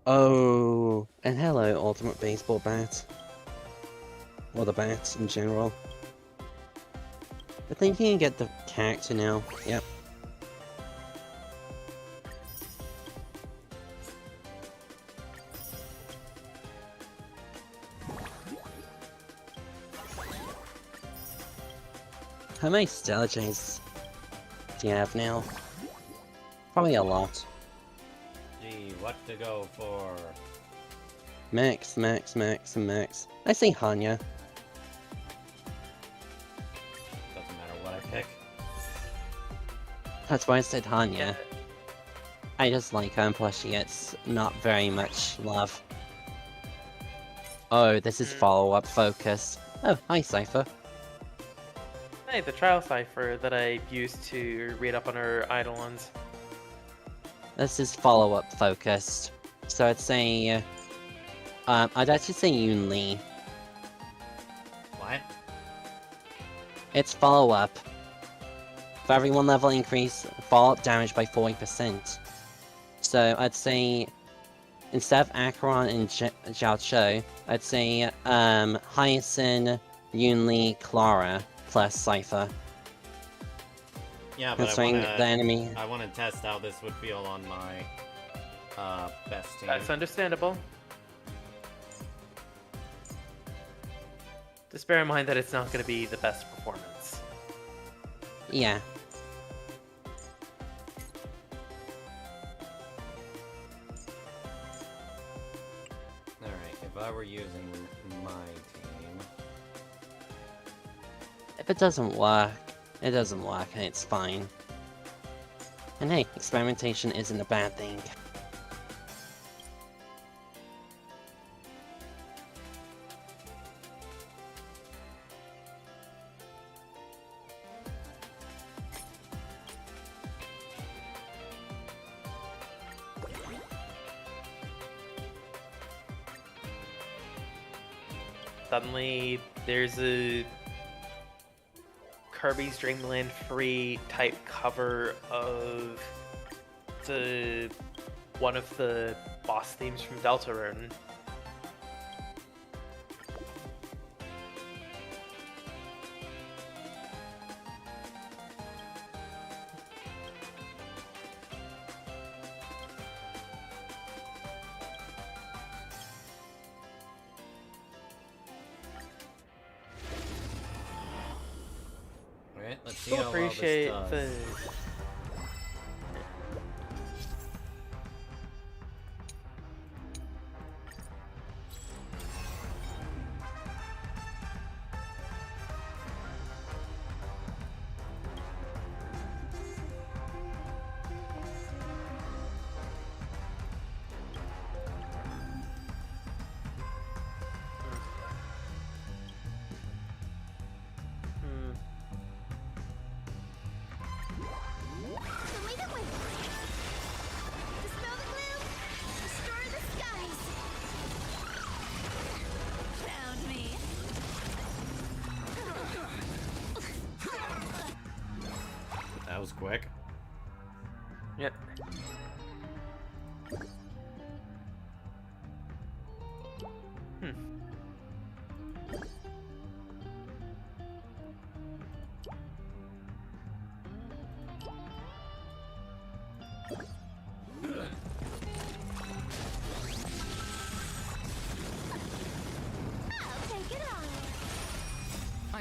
Oh, and hello, Ultimate Baseball Bat. Or the bats in general. I think you can get the character now. Yep. How many Stellar Jays do you have now? Probably a lot. Gee, what to go for? Max, Max, Max, and Max. I say Hanya. Doesn't matter what I pick. That's why I said Hanya. I just like her, and plus she gets not very much love. Oh, this is follow-up focus. Oh, hi, Cypher. Hey, the trial cipher that I used to read up on her Eidolons. This is follow-up focused. So I'd say... I'd actually say Yunli. What? It's follow-up. For every 1 level increase, follow-up damage by 40%. So I'd say... Instead of Acheron and Zhao Cho, I'd say, Hyacinth, Yunli, Clara, plus Cypher. Yeah, but Considering the enemy. I want to test how this would feel on my best team. That's understandable. Just bear in mind that it's not going to be the best performance. Yeah. Alright, if I were using my team... If it doesn't work, it doesn't work, and it's fine. And hey, experimentation isn't a bad thing. Suddenly, there's a Kirby's Dream Land free type cover of one of the boss themes from Deltarune. Alright, let's see Still how well this appreciate does. the Show me the way. Dispel the gloom. Destroy the skies. Found me. That was quick. Yep.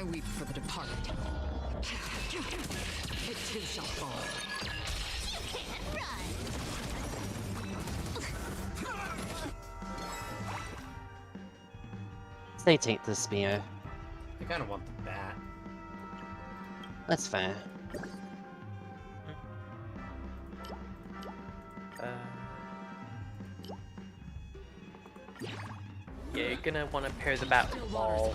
I weep for the departed. It too shall fall. You can't run! They take the spear. I kind of want the bat. That's fair. Yeah, you're gonna want to pair the bat with the wall.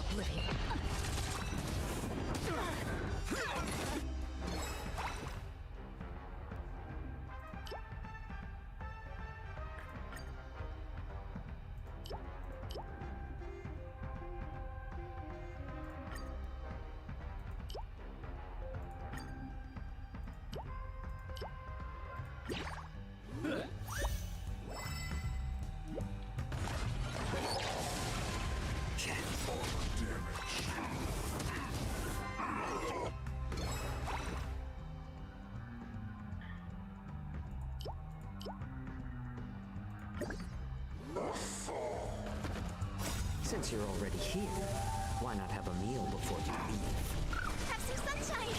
Since you're already here, why not have a meal before you leave? Have some sunshine!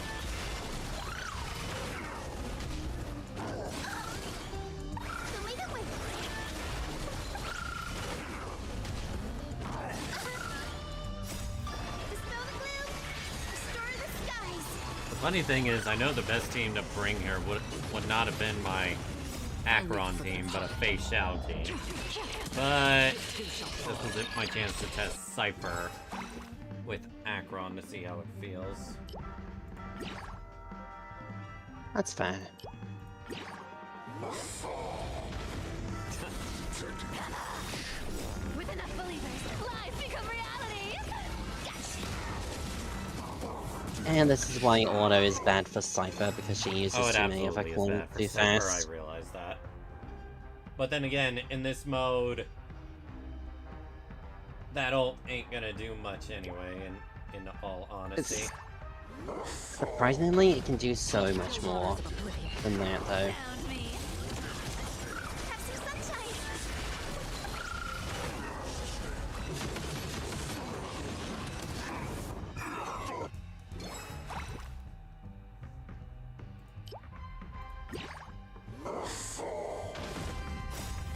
Who made it with? Dispel the gloom! Restore the skies! The funny thing is, I know the best team to bring here would not have been my Acheron team, but a Fei Xiao team. But this was my chance to test Cypher with Acheron to see how it feels. That's fair. With enough believers, lies become reality! And this is why auto is bad for Cypher, because she uses Oh, it too many of her absolutely is coins bad for too Cypher, fast. I realize that. But then again, in this mode, that ult ain't gonna do much anyway, in all honesty. Surprisingly, it can do so much more than that, though. Found me! Have some sunshine!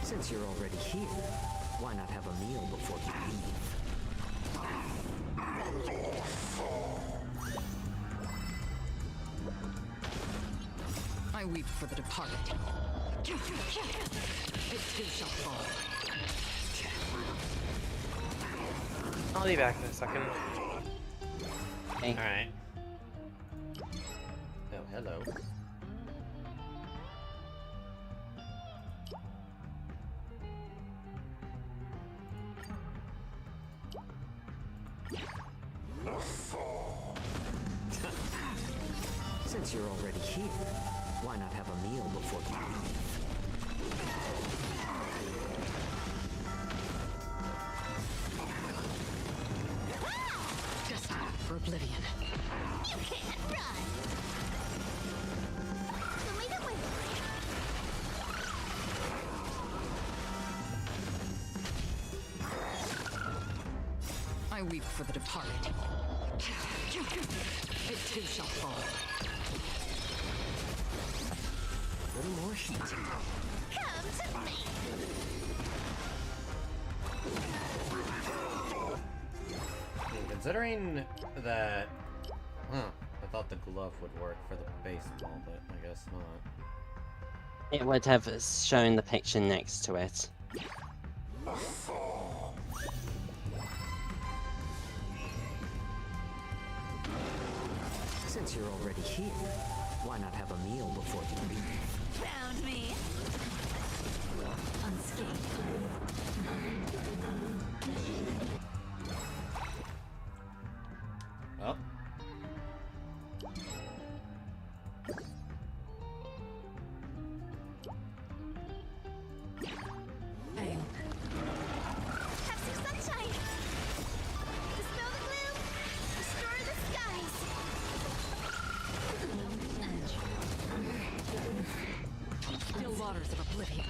Since you're already here, why not have a meal before you leave? I weep for the departed. It too shall fall. I'll be back in a second. Okay. Alright. Oh, hello. Since you're already here, why not have a meal before you leave? Destined for oblivion. You can't run! Who made it with? I weep for the departed. It too shall fall. A little more heat. Come to me! Considering that... Huh. I thought the glove would work for the baseball, but I guess not. It would have shown the picture next to it. Since you're already here, why not have a meal before you leave? Found me! Unscathed. Oh. Hail. Have some sunshine! Dispel the gloom! Restore the skies! Still waters of oblivion.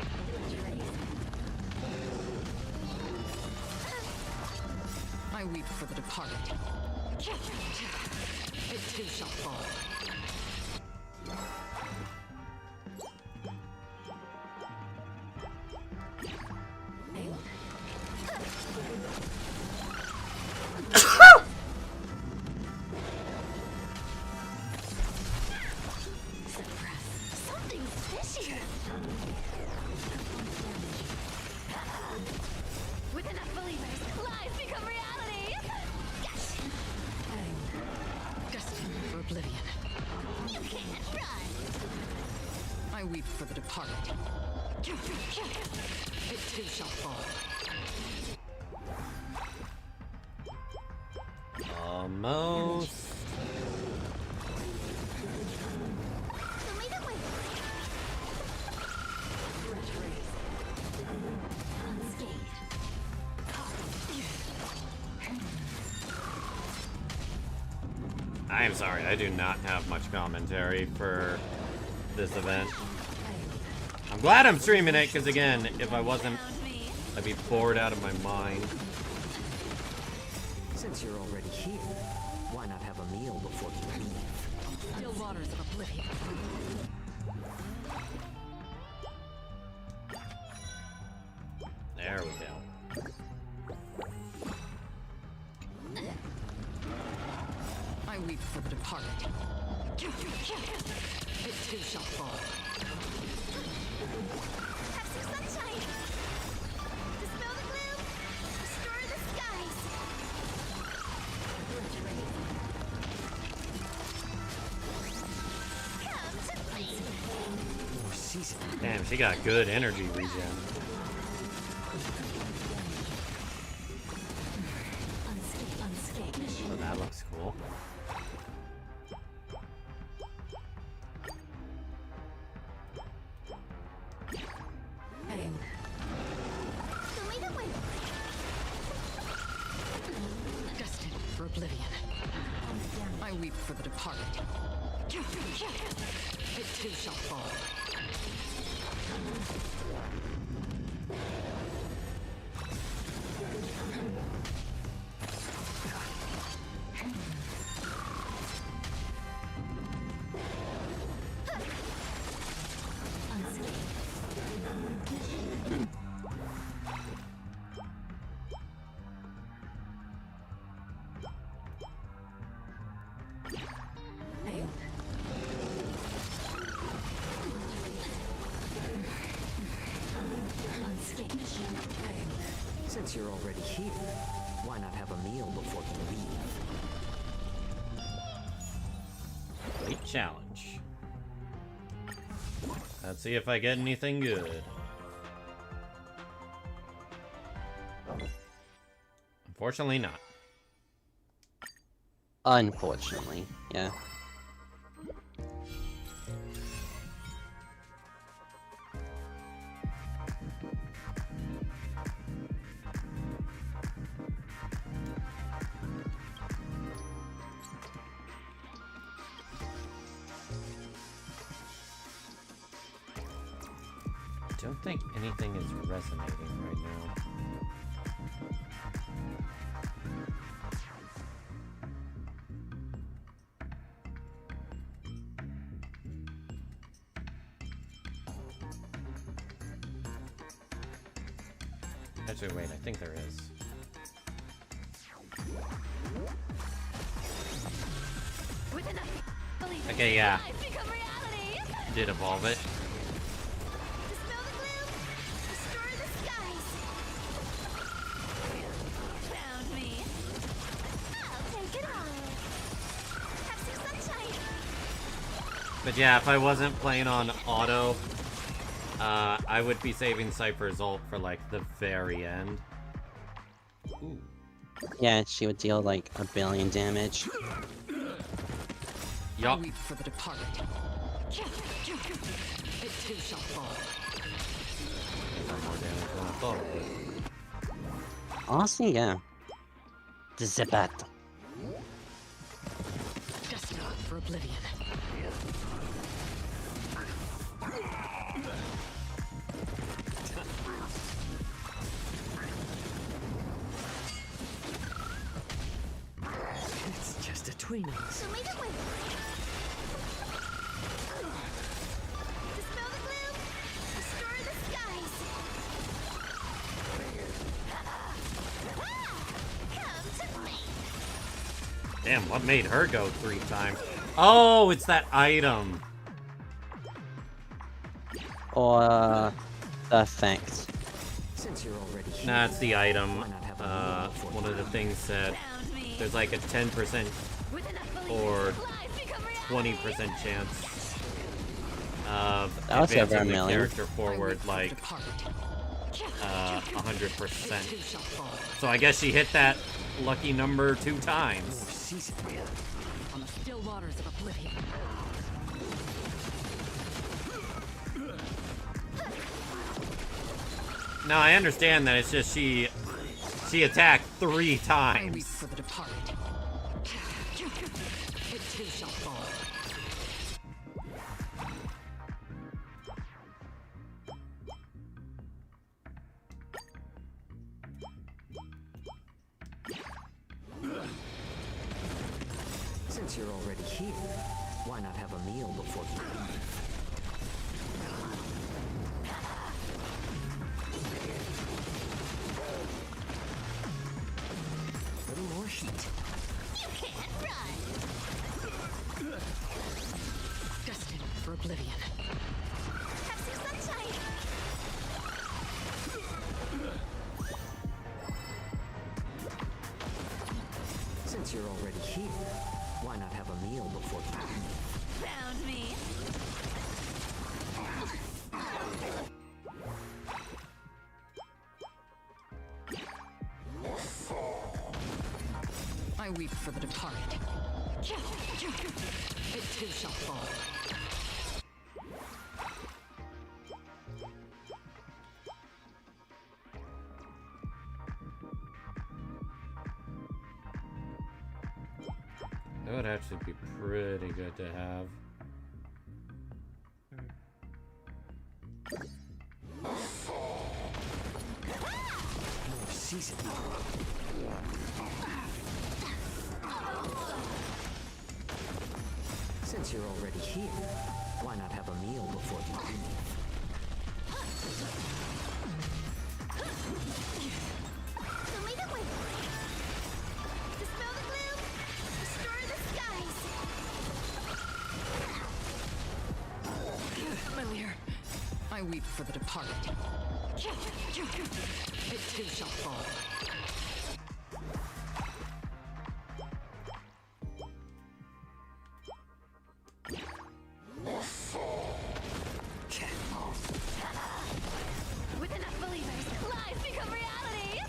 I weep for the departed. It too shall fall. Something's fishy. With enough believers, lies become reality. Yes. Destined for oblivion. You can't run. I weep for the departed. It too shall fall. Almost. Show me the way. Unscathed. I am sorry, I do not have much commentary for this event. I'm glad I'm streaming it, because again, if I wasn't, I'd be bored out of my mind. Since you're already here, why not have a meal before you leave? Still waters of oblivion. There we go. I weep for the departed. It too shall fall. Have some sunshine. Dispel the gloom. Restore the skies. Come to me. More season. Damn, she got good energy regen. Unscathed. Oh, that looks cool. Show me the way. Destined for oblivion. I weep for the departed. It too shall fall. Since you're already here, why not have a meal before you leave? Great challenge. Let's see if I get anything good. Unfortunately not. Unfortunately, yeah. I don't think anything is resonating right now. Actually, wait, I think there is. With enough believers, Okay, yeah. lies become reality. Did evolve it. Dispel the gloom. Restore the skies. Found me. I'll take it all. Have some sunshine. But yeah, if I wasn't playing on auto, I would be saving Cypher's ult for like the very end. Ooh. Yeah, she would deal like 1 billion damage. I Yup. weep for the departed. It too shall fall. More damage than I thought it would. Honestly, yeah. Zibat. Destined for oblivion. between us. So make it win. Dispel the gloom. Destroy the skies. Come to me. Damn, what made her go 3 times? Oh, it's that item. Or the effect. Since you're already here, Nah, it's the item. why not have a meal before One of the things said Found me. there's like a 10% With enough or believers, lies become reality. 20% chance of That was over advancing a the million. character forward like Depart. 100%. Two shall fall. So I guess she hit that lucky number 2 times. season. On the still waters of oblivion. Now I understand that it's just she attacked 3 I weep times. for the departed. It too shall fall. Since you're already here, why not have a meal before you leave? A little more heat. You can't run. Destined for oblivion. Have some sunshine. Since you're already here, why not have a meal before you leave? Found me. I weep for the departed. It too shall fall. That would actually be pretty good to have. More season. Since you're already here, why not have a meal before you leave? So make it win. Dispel the gloom. Destroy the skies. Familiar. I weep for the departed. It too shall fall. With enough believers, lies become reality.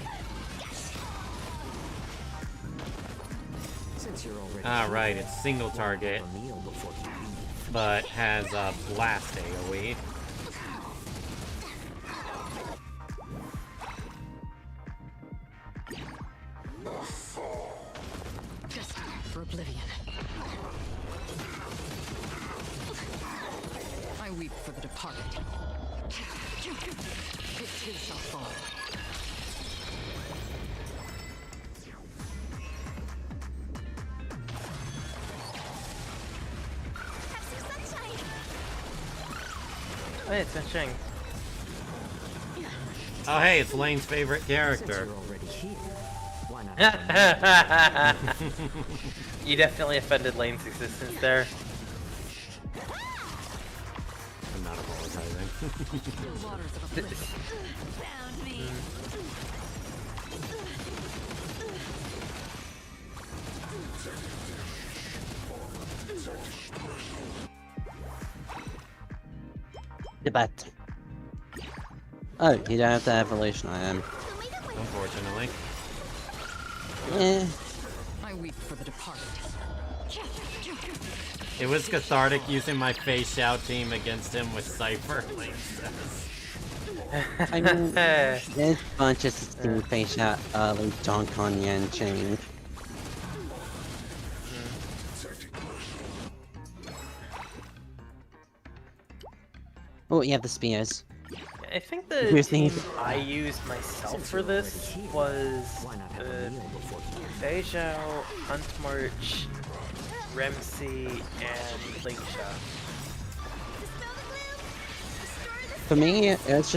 Since you're already Ah, here, right, it's single why not target, have a meal before you leave? but has a blast AoE. Destined for oblivion. I weep for the departed. It too shall fall. Have some sunshine. Hey, it's been Shing. Oh hey, it's Lane's favorite Since character. you're already here, why not have a meal? You definitely offended Lane's existence there. I'm not apologizing. Still waters of oblivion. Found me. Debate. Oh, you don't have the evolution I am. So make it win. Unfortunately. Eh. I weep for the departed. It was cathartic using my face shout team against him with Cypher. Lane says. I mean, there's a bunch of steam face out like Don Kanye and Ching. Oh, you have the spears. I think Here's the the- team I used myself for this was Why not have a meal before you leave? Beijao, Hunt March, Remsi, and Lingsha. For me, it was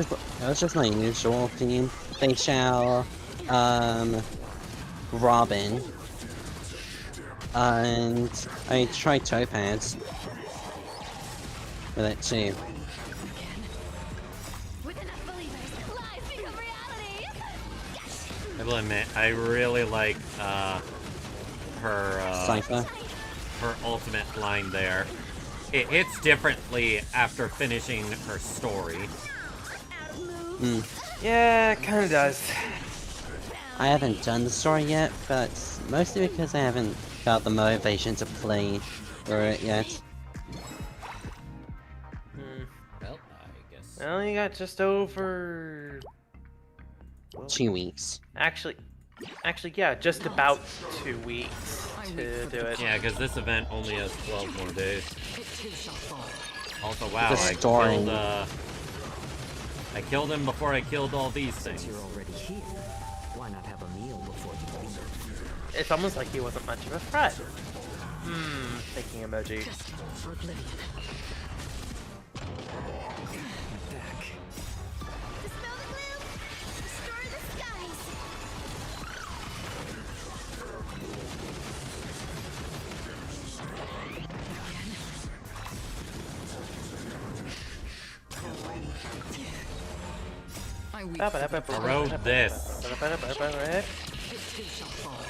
just my usual theme. They shall, Robin, and I tried Topaz with it too. I will admit, I really like her Cypher. her ultimate line there. It hits differently after finishing her story. Yeah, it kinda does. I haven't done the story yet, but mostly because I haven't got the motivation to play through it yet. Well, I guess. Well, you got just over... 2 weeks. Actually, yeah, just about 2 weeks to do it. Yeah, because this event only has 12 more days. Also, wow, The story. I killed him before I killed all these things. You're already here. Why not have a meal before you leave? It's almost like he wasn't much of a threat. Thinking emoji. For oblivion. Back. Dispel the gloom! Restore the skies! I weep Erode this. It too shall fall.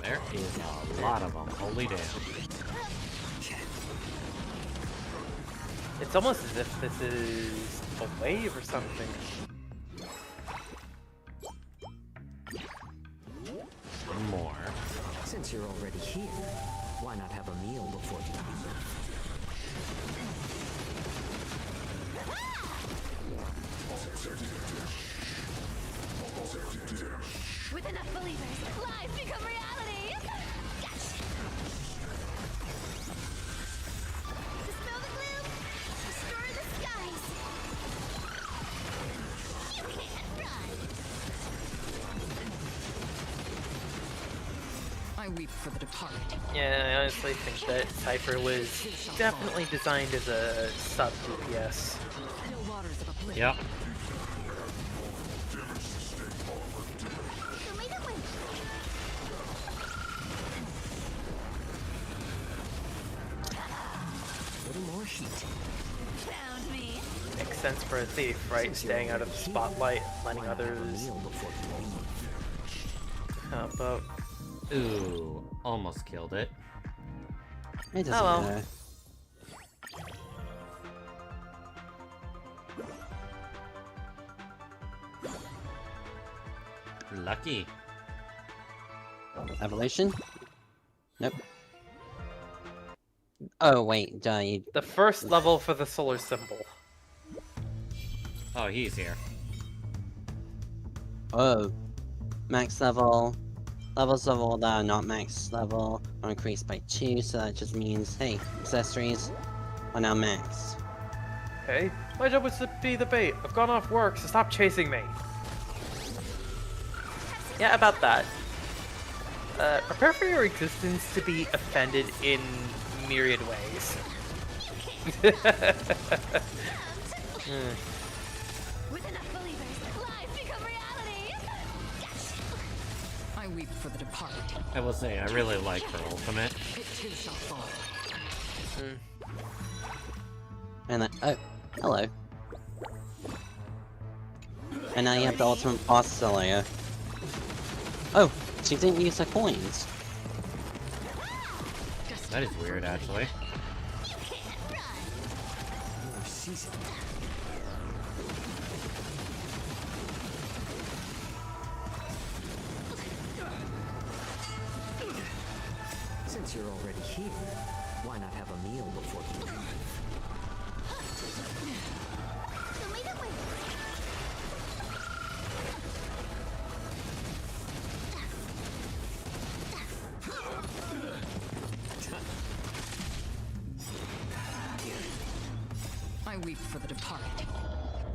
There is a lot of them. Holy damn. It's almost as if this is a wave or something. One more. Since you're already here, why not have a meal before you leave? With enough believers, lies become reality! Dispel the gloom! Restore the skies! You can't run! I weep for the departed. Yeah, I honestly think that Cypher was definitely designed as a sub DPS. No waters of oblivion. Yep. Show me the way! A little more heat. Found me! Makes sense for a thief, right? Staying out of the spotlight, letting Why not have a others meal before you leave? help out. Ooh, almost killed it. It doesn't Oh well. matter. Lucky. Evolution? Nope. Oh wait, died. The first level for the solar symbol. Oh, he's here. Oh. Max level. Levels of all that are not max level are increased by 2, so that just means, hey, accessories are now maxed. Hey, my job was to be the bait. I've gone off work, so stop chasing me. Yeah, about that. Prepare for your existence to be offended in myriad ways. With enough believers, lies become reality! I weep for the departed. I will say, I really like her ultimate. It too shall fall. And then, oh, hello. And now you have the ultimate boss layer. Oh, she didn't use her coins. That is weird, actually. More season. Since you're already here, why not have a meal before you leave? Show me the way! I I weep for the departed.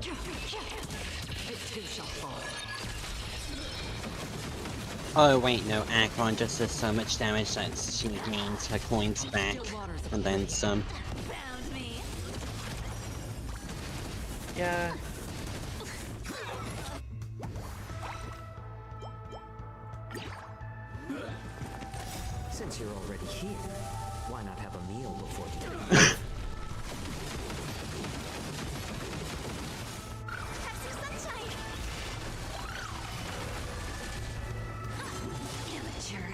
It too shall fall. Oh wait, no, Akron just does so much damage that she gains her coins back, and then some. Found me. Yeah. Since you're already here, why not have a meal before you leave? Have some sunshine. Amateur.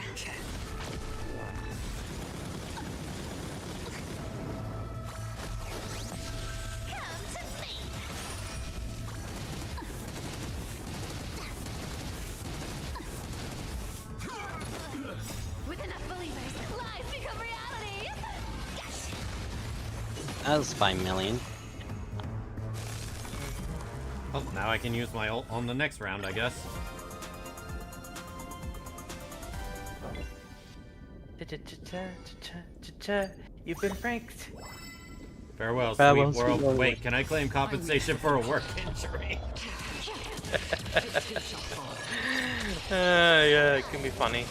Come to me. With enough believers, lies become reality. Yes. That was 5 million. Well, now I can use my ult on the next round, I guess. You've been pranked. Farewell, Farewell, sweet world. sweet world. Wait, can I claim compensation for a work injury? Yeah, it can be funny.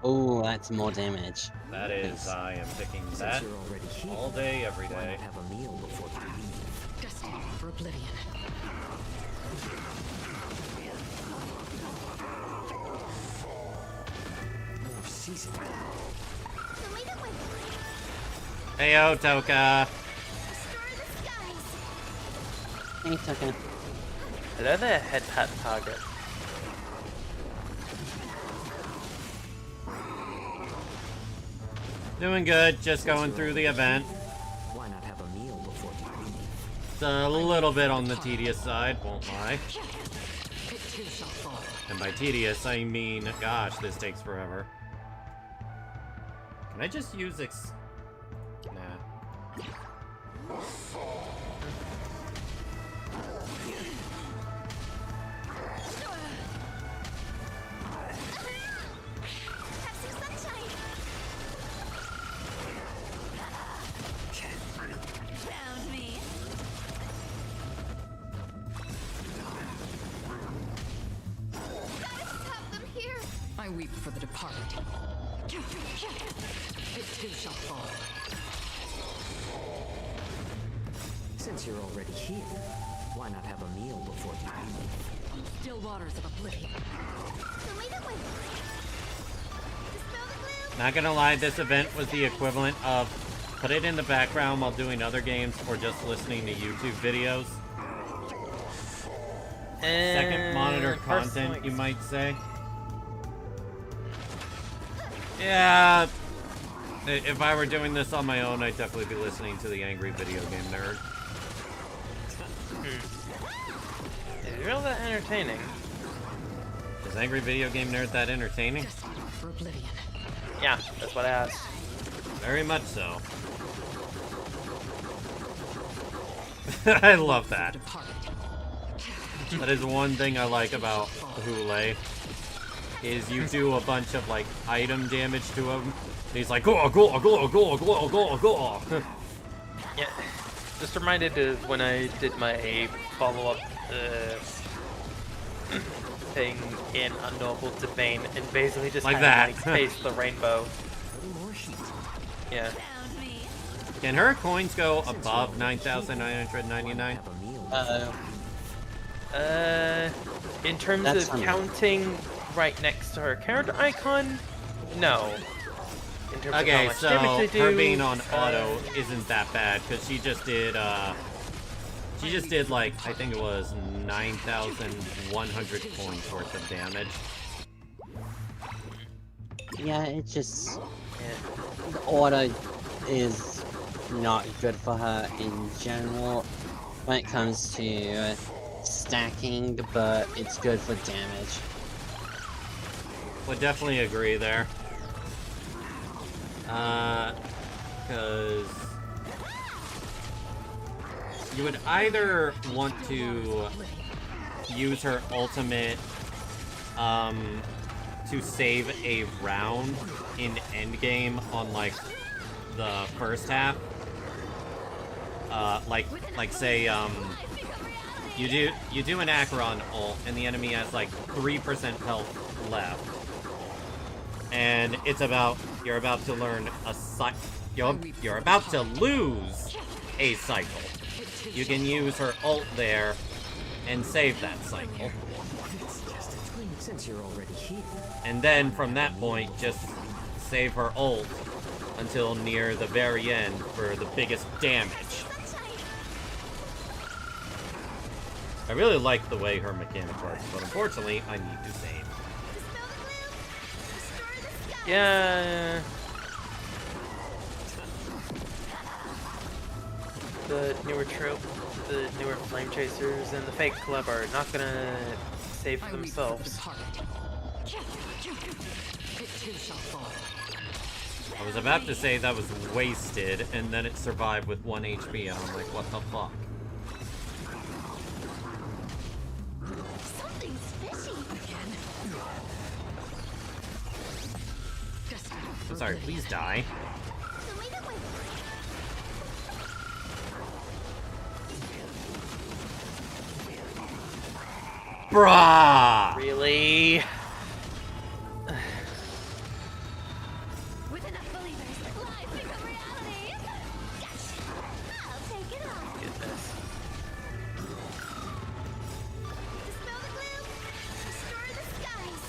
Oh, that's more damage. That is, I am picking that Since you're already here, all day, every why day. not have a meal before you leave? Destined for oblivion. More season. So lead it with Heyo, Toka! destroy the skies. Hey, Tucker. Are they the head hat target? Doing good, just going through the event. Why not have a meal before you leave? It's a little bit on the tedious side, won't lie. It too shall fall. And by tedious, I mean, gosh, this takes forever. Can I just use Nah. Have some sunshine. Found me. Gotta stop them here. I weep for the departed. It too shall fall. Since you're already here, why not have a meal before you leave? Still waters of oblivion. So lead it with dispel the gloom. Not gonna lie, this event was the equivalent of put it in the background while doing other games or just listening to YouTube videos. Second monitor content, you might say. Yeah, if I were doing this on my own, I'd definitely be listening to the Angry Video Game Nerd. Is it real that entertaining? Is Angry Video Game Nerd that entertaining? Destined for oblivion. Yeah, that's what I asked. Very much so. I love that. Departed. That is one thing I like about Hule. Is you do a bunch of like item damage to him. And he's like, go, go, go, go, go, go, go. Yeah, just reminded of when I did my follow-up thing in Unknowable to Bane, and basically just Like had that. to, like, face the rainbow. Little more heat. Yeah. Found me. Can her coins go above 9,999? Have a meal In terms That's of funny. counting right next to her character icon, no. In terms of how Okay, much so damage they her do, being on auto isn't that bad because she just did like I think it was 9,100 points worth of damage. Yeah, it's just yeah. the auto is not good for her in general when it comes to stacking, but it's good for damage. Would definitely agree there. Because you would either want to use her ultimate to save a round in endgame on like the first half. Like say, you do an Acheron ult, and the enemy has like 3% health left, and it's you're about to learn a you're about to lose a cycle. You can use her ult there and save that cycle. Since you're already here. And then from that point, just save her ult until near the very end for the biggest damage. I really like the way her mechanic works, but unfortunately, I need to save. Yeah. The newer trope, the newer flame chasers, and the fake club are not gonna save for themselves. I was about to say that was wasted, and then it survived with 1 HP, and I'm like, what the fuck? Something's fishy. I'm sorry, please die. Bruh! Really? With enough believers, life become reality. Yes. I'll take it on. Goodness. Dispel the gloom. Restore the skies.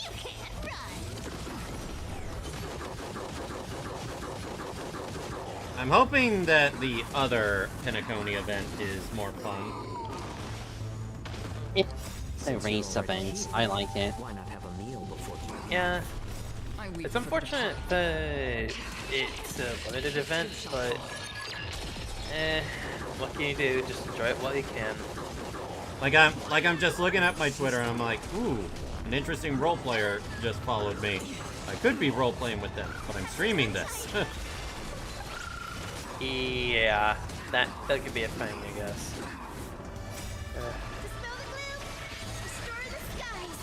You can't run. I'm hoping that the other Pinaconi event is more fun. It's a race event. I like it. Why not have a meal before you? Yeah. It's unfortunate that it's a limited event, but what can you do? Just enjoy it while you can. Like I'm just looking at my Twitter and I'm like, ooh, an interesting role player just followed me. I could be role playing with them, but I'm streaming this. Yeah, that could be a thing, I guess. Dispel the gloom. Restore the skies.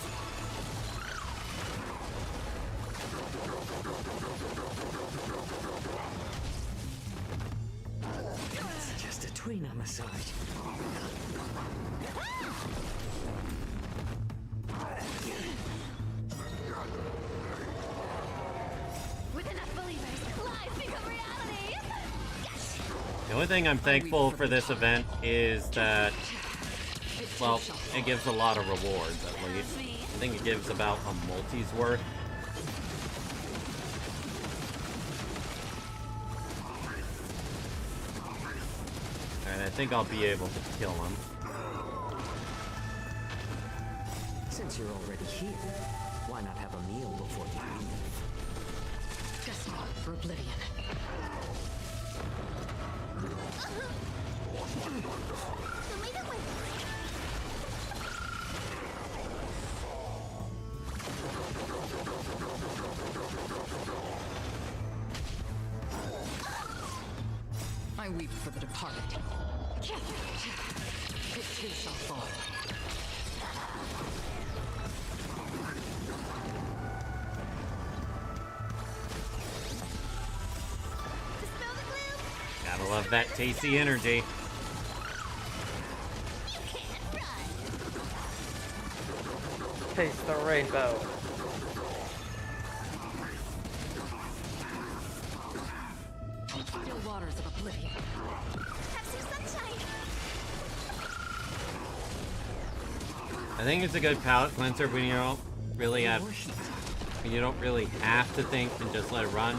It's just a tweener massage. With enough believers, life become reality. Yes. The only thing I'm thankful for this event is that, well, it gives a lot of rewards, at least. I think it gives about a multi's worth. And I think I'll be able to kill him. Since you're already here, why not have a meal before you leave? Destiny for oblivion. So lead it with. I weep for the departed. It too shall fall. Dispel the gloom. Gotta love that tasty energy. You can't run. Taste the rainbow. Still waters of oblivion. Have some sunshine. I think it's a good palate cleanser when you don't really have, when you don't really have to think and just let it run.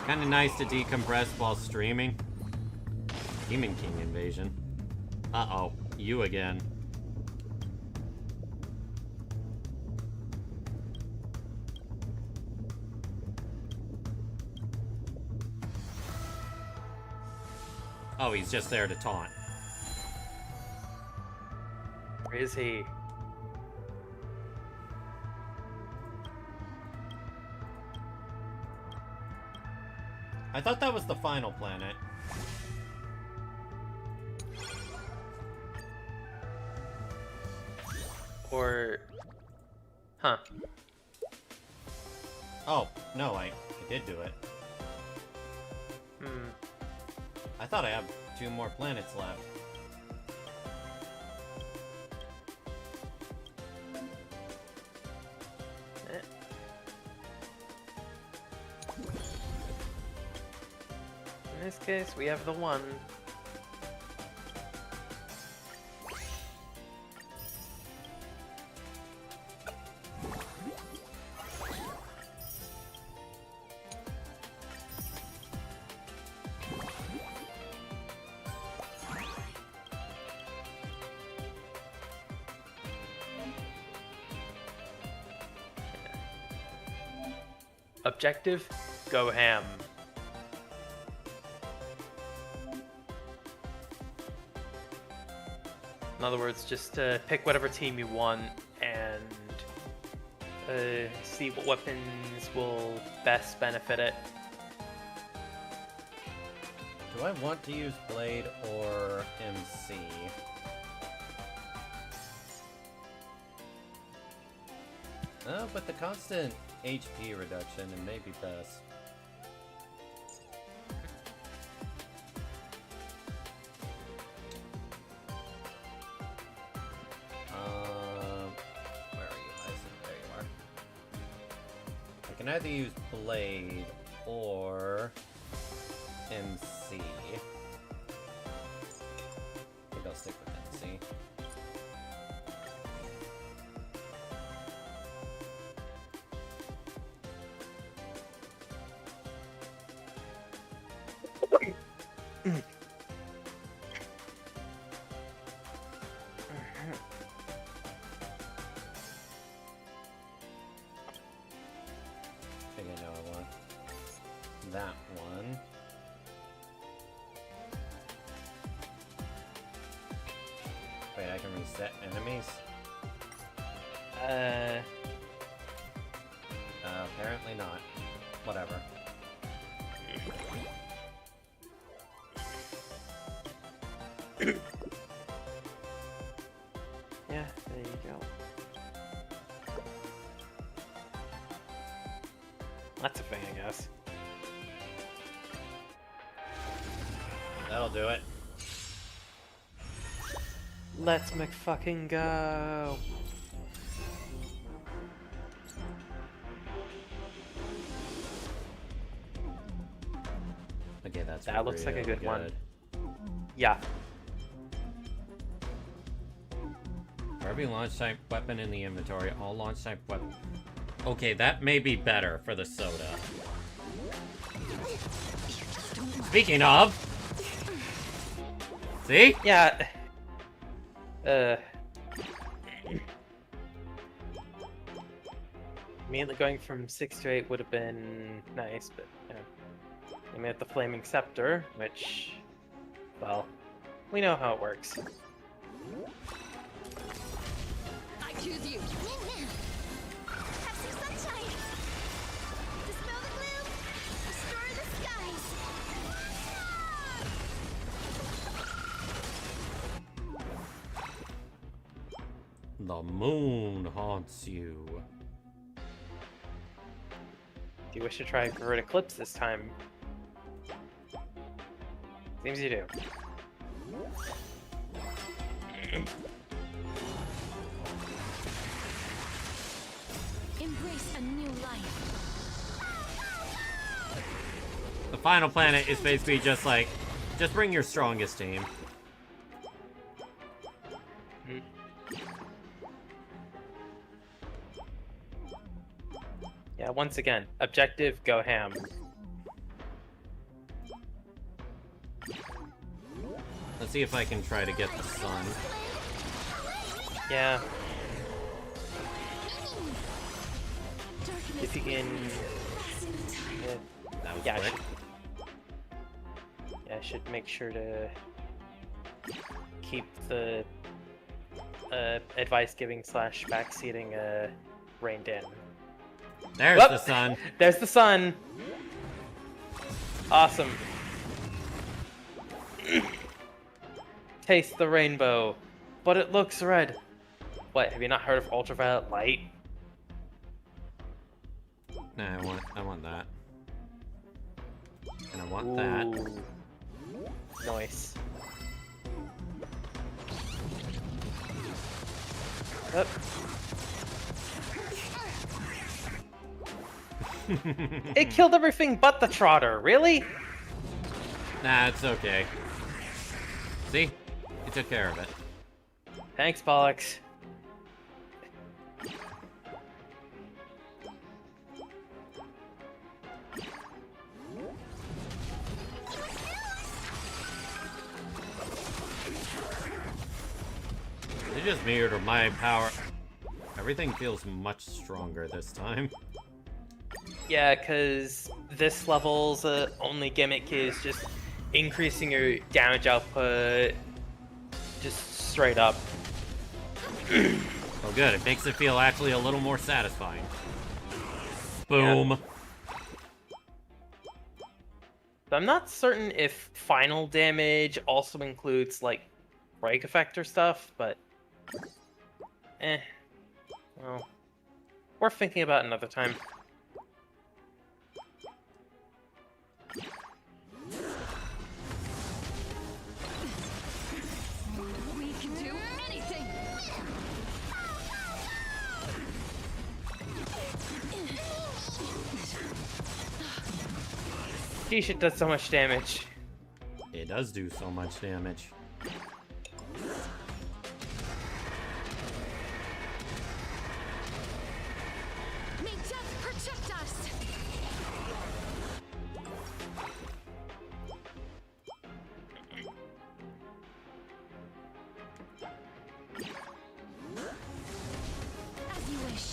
Kind of nice to decompress while streaming. Demon King invasion. Uh-oh, you again. Oh, he's just there to taunt. Where is he? I thought that was the final planet. Or... Huh. Oh, no, I did do it. I thought I had 2 more planets left. In this case, we have the 1. Objective, go ham. In other words, just pick whatever team you want and see what weapons will best benefit it. Do I want to use Blade or MC? Oh, but the constant HP reduction, it may be best. Where are you, Isaac? There you are. I can either use Blade or MC. I think I'll stick with MC. I think I know I want that one. Wait, I can reset enemies? Apparently not. Whatever. Yeah, there you go. That's a thing, I guess. That'll do it. Let's McFucking go. Okay, that's That looks like a really good one. Yeah. For every launch type weapon in the inventory, all launch type weapon. Okay, that may be better for the soda. Speaking of, see? Yeah. Immediately going from 6 to 8 would have been nice, but I made the Flaming Scepter, which, well, we know how it works. I choose you. Have some sunshine. Dispel the gloom. Restore the skies. The moon haunts you. Do you wish to try Great Eclipse this time? Seems you do. Embrace a new life. The final planet is basically just like, just bring your strongest team. Yeah, once again, objective, go ham. Let's see if I can try to get the sun. Yeah. If you can... That was yeah, quick. I should make sure to keep the advice giving / backseating reined in. There's Whoop! the sun. There's the sun. Awesome. Taste the rainbow, but it looks red. What, have you not heard of ultraviolet light? Nah, I want that. And I want that. Nice. Up. It killed everything but the trotter, really? Nah, it's okay. See? He took care of it. Thanks, Bollocks. It's just me or my power. Everything feels much stronger this time. Yeah, because this level's only gimmick is just increasing your damage output just straight up. Oh good, it makes it feel actually a little more satisfying. Boom. Yeah. But I'm not certain if final damage also includes, like, break effect or stuff, but... Well, worth thinking about another time. We can do anything. Geesh, it does so much damage. It does do so much damage. May death protect us! As you wish.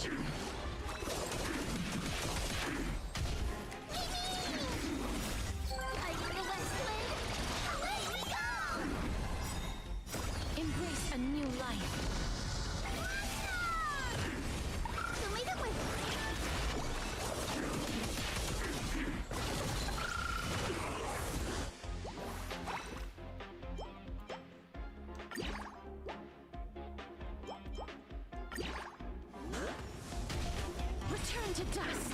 Fighting the West Wind. Away we go! Embrace a new life. Sumida with Return to dust.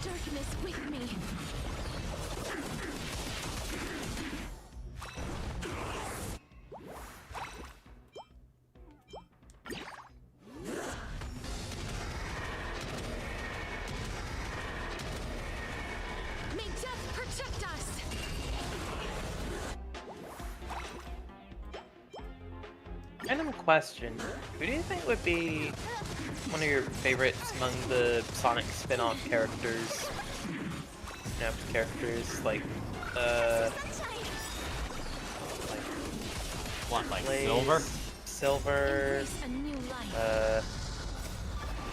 Darkness with me. May death protect us! Random question. Who do you think would be one of your favorites among the Sonic spin-off characters? Like, What, like Blaze, silver? Silver, Embrace a new life.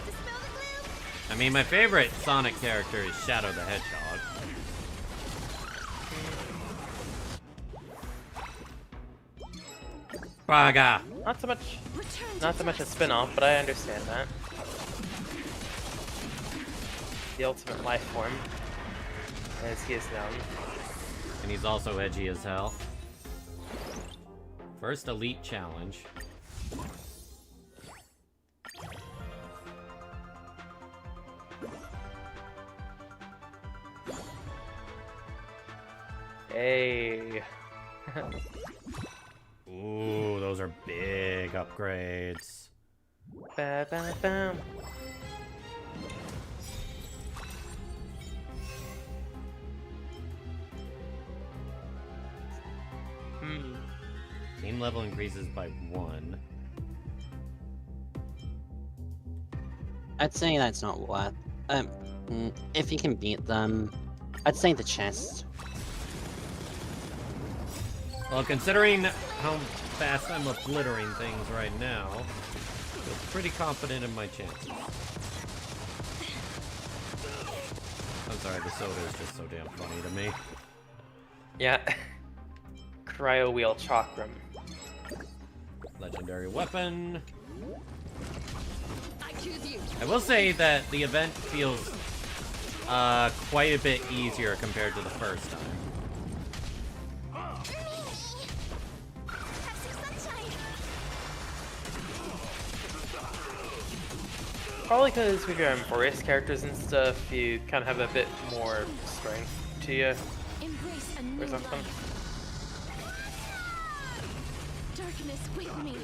Dispel the gloom. I mean, my favorite Sonic character is Shadow the Hedgehog. Braga! not so much, Return to not so much a dust. spin-off, but I understand that. The ultimate life form, as he is known. And he's also edgy as hell. First Elite Challenge. Hey. Ooh, those are big upgrades. Ba-ba-bam. Team level increases by 1. I'd say that's not worth. If you can beat them, I'd say the chest. Well, considering how fast I'm obliterating things right now, I feel pretty confident in my chances. I'm sorry, the soda is just so damn funny to me. Yeah. Cryo Wheel Chakram. Legendary weapon. I choose you. I will say that the event feels quite a bit easier compared to the first time. Have some sunshine. Probably because with your forest characters and stuff, you kind of have a bit more strength to you Embrace a new or something. life. Darkness with me.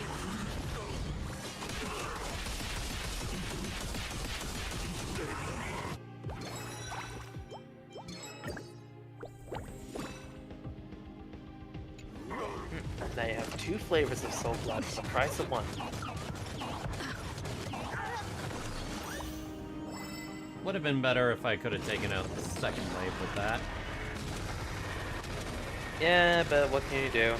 Now you have 2 flavors of soul blood for the price of 1. Would have been better if I could have taken out the second wave with that. Yeah, but what can you do?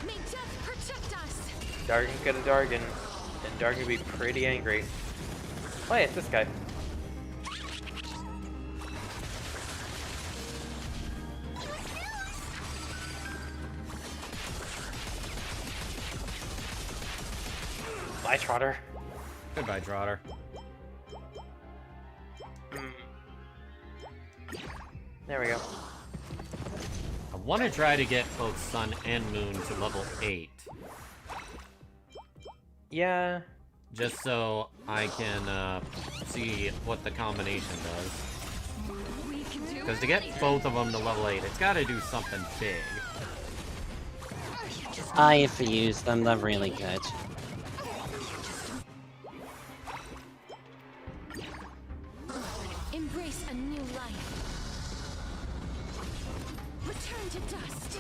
May death protect us. Dargan's got a Dargan, and Dargan will be pretty angry. Oh yeah, it's this guy. Bye, Trotter. Goodbye, Trotter. There we go. I want to try to get both Sun and Moon to level 8. Yeah. Just so I can see what the combination does. We can do Because to get both of them to level 8, it's got to do something big. I've used them, they're really good. Embrace a new life. Return to dust.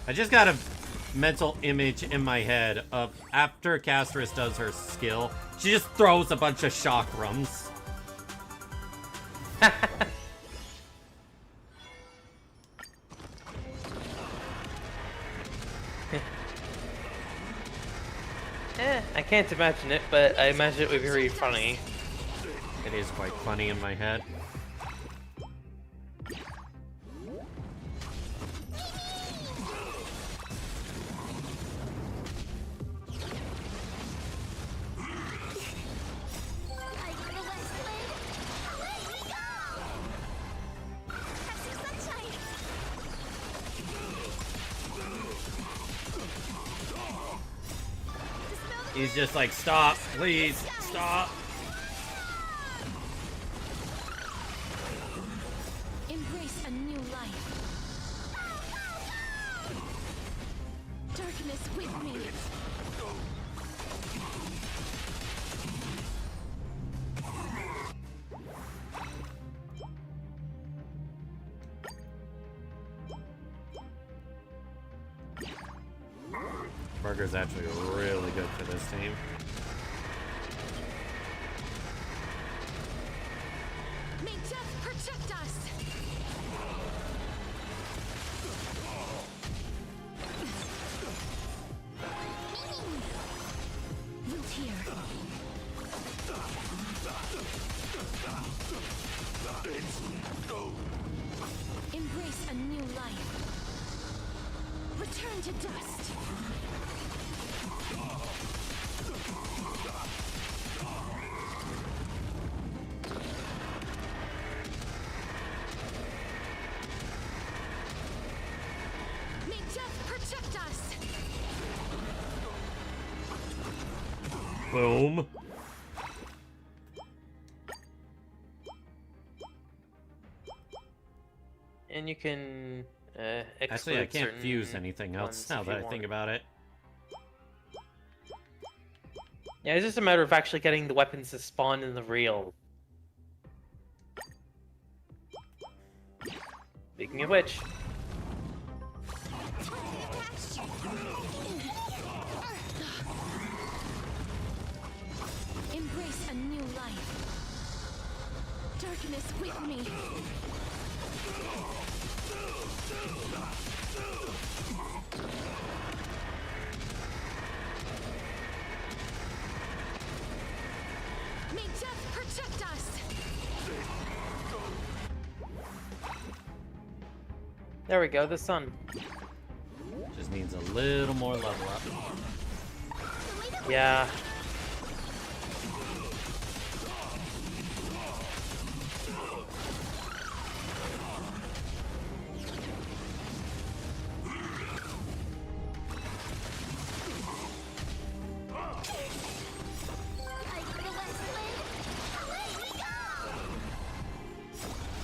I just got a mental image in my head of after Castris does her skill, she just throws a bunch of chakrams. I can't imagine it, but I imagine it would be very funny. It is quite funny in my head. He's just like, stop, please, stop. Embrace a new life. Darkness with me. Burger's actually really good for this team. May death protect us. Root here. Embrace a new life. Return to dust. May death protect us. Boom. And you can Actually, I exclude can't certain fuse anything else ones now if that you I think want. about it. Yeah, it's just a matter of actually getting the weapons to spawn in the real. Speaking of which, Embrace a new life. Darkness with me. May death protect us. there we go, the sun. means a little more level up. Yeah.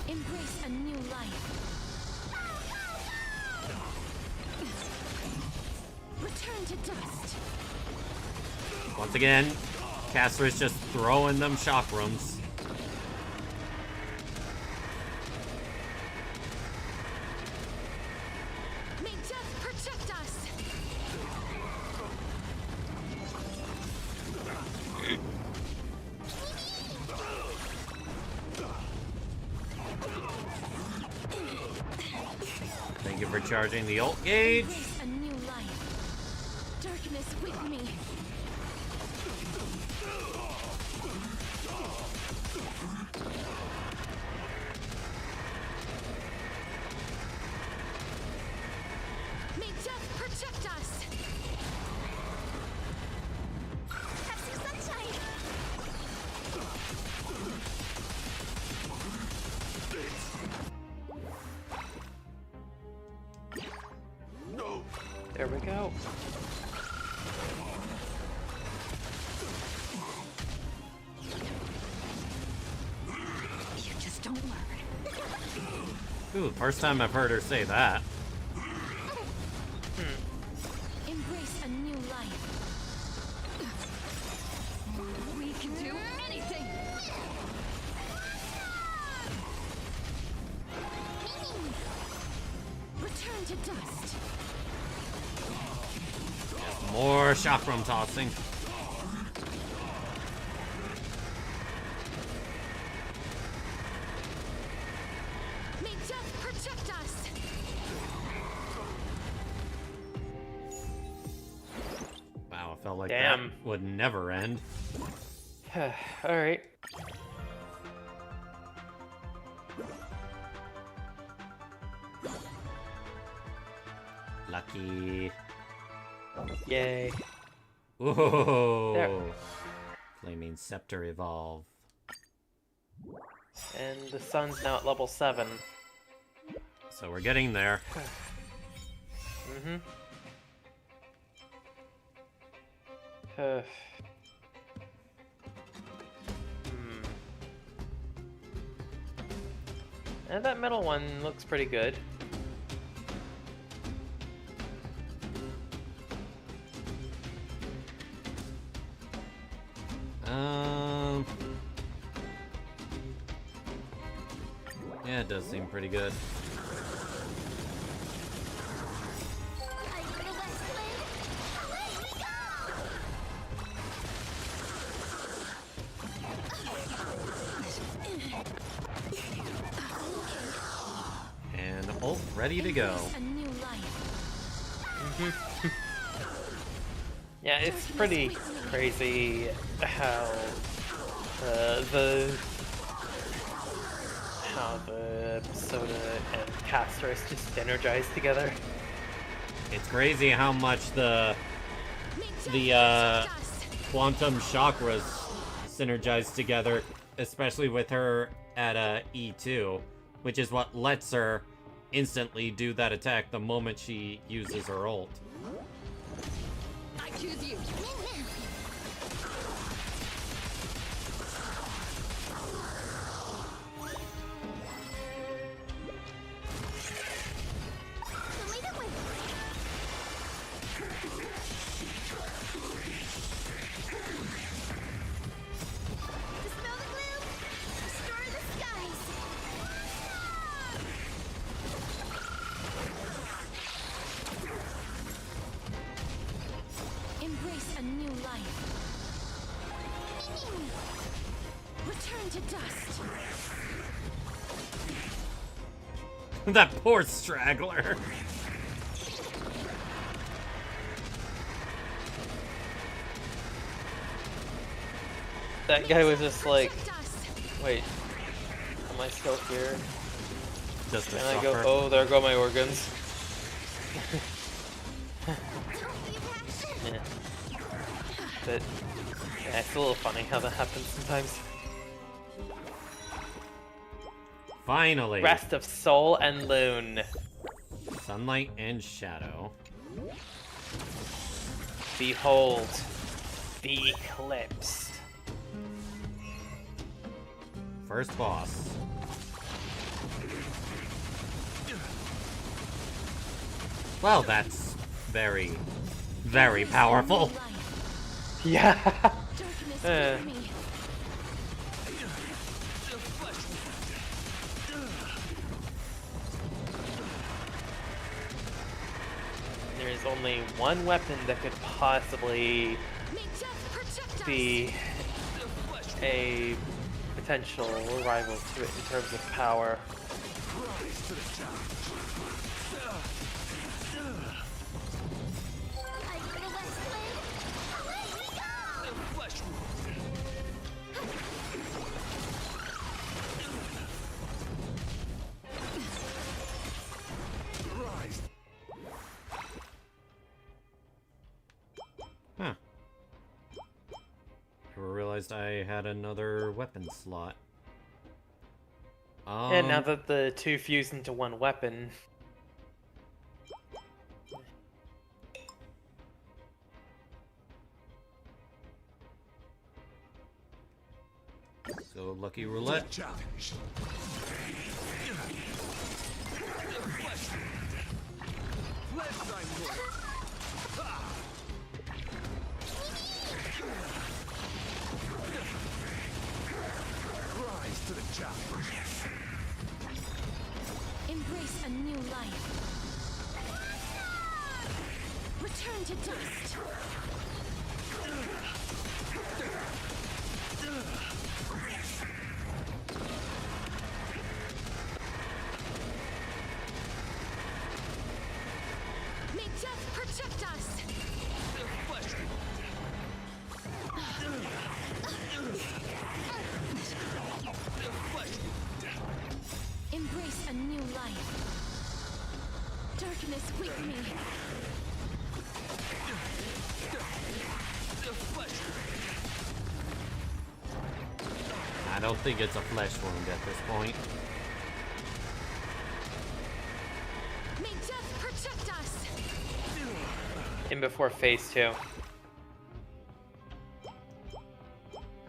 Embrace a new life. Return to dust. Once again, Caster is just throwing them chakrams. May death protect us. Thank you for charging the ult gauge. Embrace a new life. Darkness with me. May death protect us. Have some sunshine. There we go. You just don't learn. Ooh, first time I've heard her say that. Embrace a new life. We can do anything. Return to dust. More chakram tossing. May death protect us. Wow, it felt like Damn. that would never end. Alright. Lucky. Yay. Whoa! There. Flaming Scepter evolve. And the sun's now at level 7. So we're getting there. Mm-hmm. And that middle one looks pretty good. Yeah, it does seem pretty good. And ult ready to go. A new life. Yeah, it's pretty crazy how the Soda and Castor is just synergized together. It's crazy how much the quantum chakras synergize together, especially with her at E2, which is what lets her instantly do that attack the moment she uses her ult. I choose you. Embrace a new life. Return to dust. That poor straggler. That guy was just like, Protect us. wait, am I still here? Just to And I go, suffer. oh, there go my organs. Yeah. But yeah, it's a little funny how that happens sometimes. Finally! Rest of Soul and Loon. Sunlight and shadow. Behold, the Eclipse. First boss. Well, that's very, very powerful. Yeah. Darkness with me. There is only one weapon that could possibly May death protect us. be a potential rival to it in terms of power. Huh. Never realized I had another weapon slot. And now that the two fuse into one weapon, So lucky roulette. Challenge. Rise to the challenge. Embrace a new life. Return to dust. May death protect us. Embrace a new life. Darkness with me. I don't think it's a flesh wound at this point. May death protect us. in before phase 2.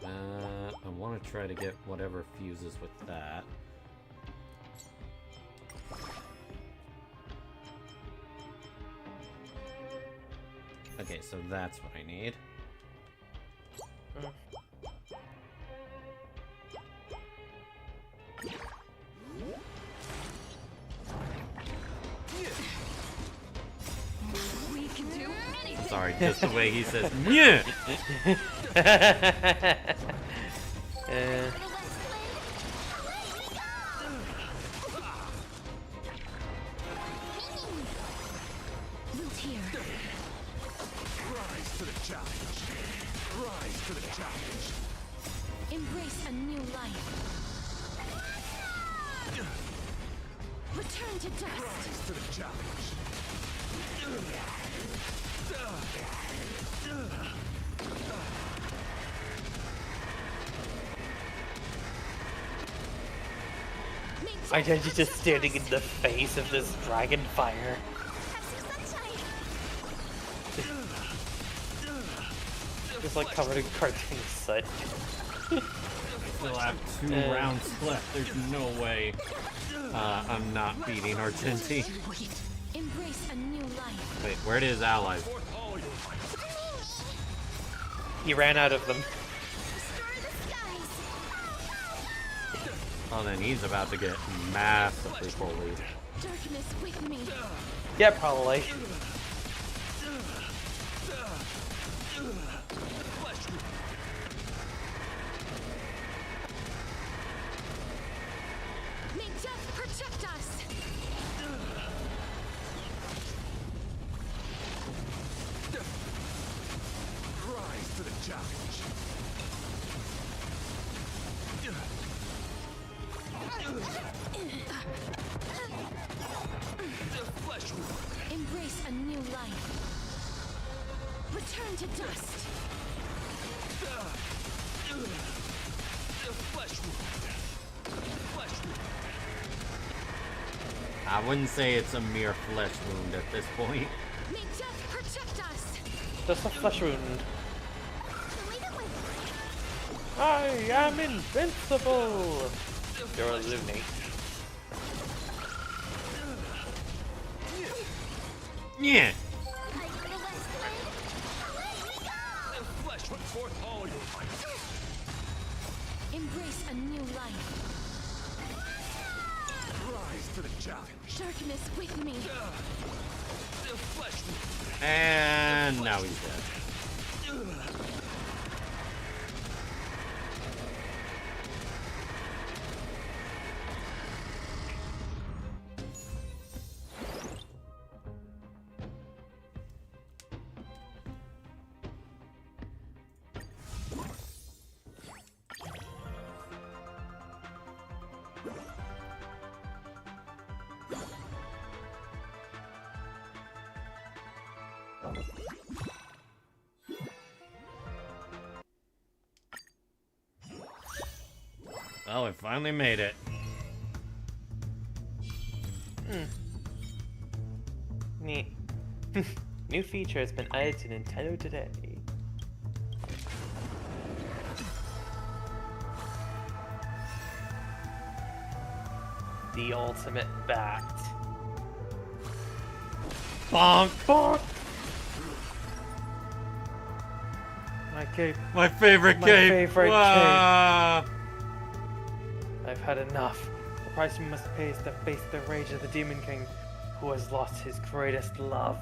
I want to try to get whatever fuses with that. Okay, so that's what I need. We can do anything. Sorry, just the way he says, yeah. Loot here. Rise to the challenge. Rise to the challenge. Embrace a new life. Return to dust. Rise to the challenge. I guess you're just standing in the face of this dragon fire. Just like covered in cartoon soot. Still have 2 rounds left. There's no way I'm not beating Argenti. Embrace a new life. Wait, where did his allies? He ran out of them. Oh, then he's about to get massively bullied. Darkness with me. Yeah, probably. May death protect us. Rise to the challenge. Embrace a new life. to dust. Flesh wound. Flesh wound. I wouldn't say it's a mere flesh wound at this point. May death protect us. Just a flesh wound. The way that went. I am invincible! You're a loony. Yeah. I go the west wind. Away we go! Flesh put forth all your might. Embrace a new life. Rise to the challenge. Darkness with me. Flesh wound. And now he's dead. Oh, it finally made it. Neat. New feature has been added to Nintendo today. The ultimate bat. Bonk! Bonk! My cape. My favorite My cape! favorite Wah! I've had enough. The price we must pay is to face the rage of the Demon King, who has lost his greatest love.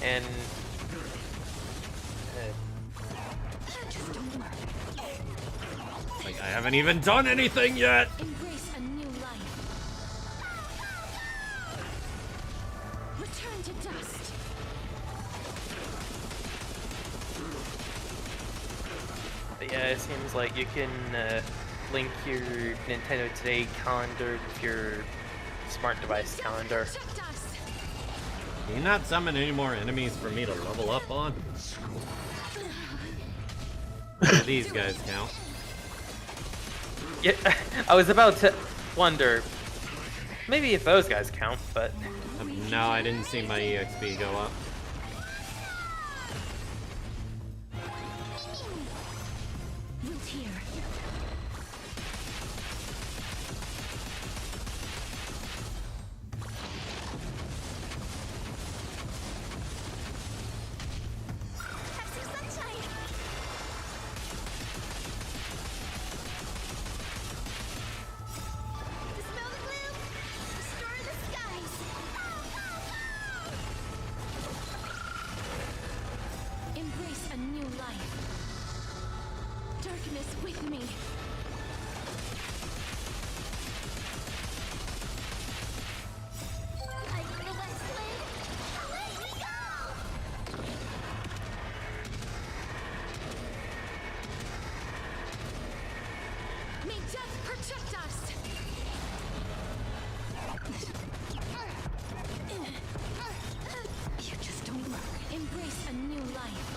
And Like, I haven't even done anything yet! Embrace a new life. Return to dust. but yeah, it seems like you can link your Nintendo Today calendar with your smart device calendar. Protect us. Can you not summon any more enemies for me to level up on? Do these guys count? Yeah, I was about to wonder, maybe if those guys count, but No, I didn't see my EXP go up. Root here. Have some sunshine. Dispel the gloom. Restore the skies. Embrace a new life. Darkness with me. I go the west wind. Away we go! May death protect us. You just don't learn. Embrace a new life.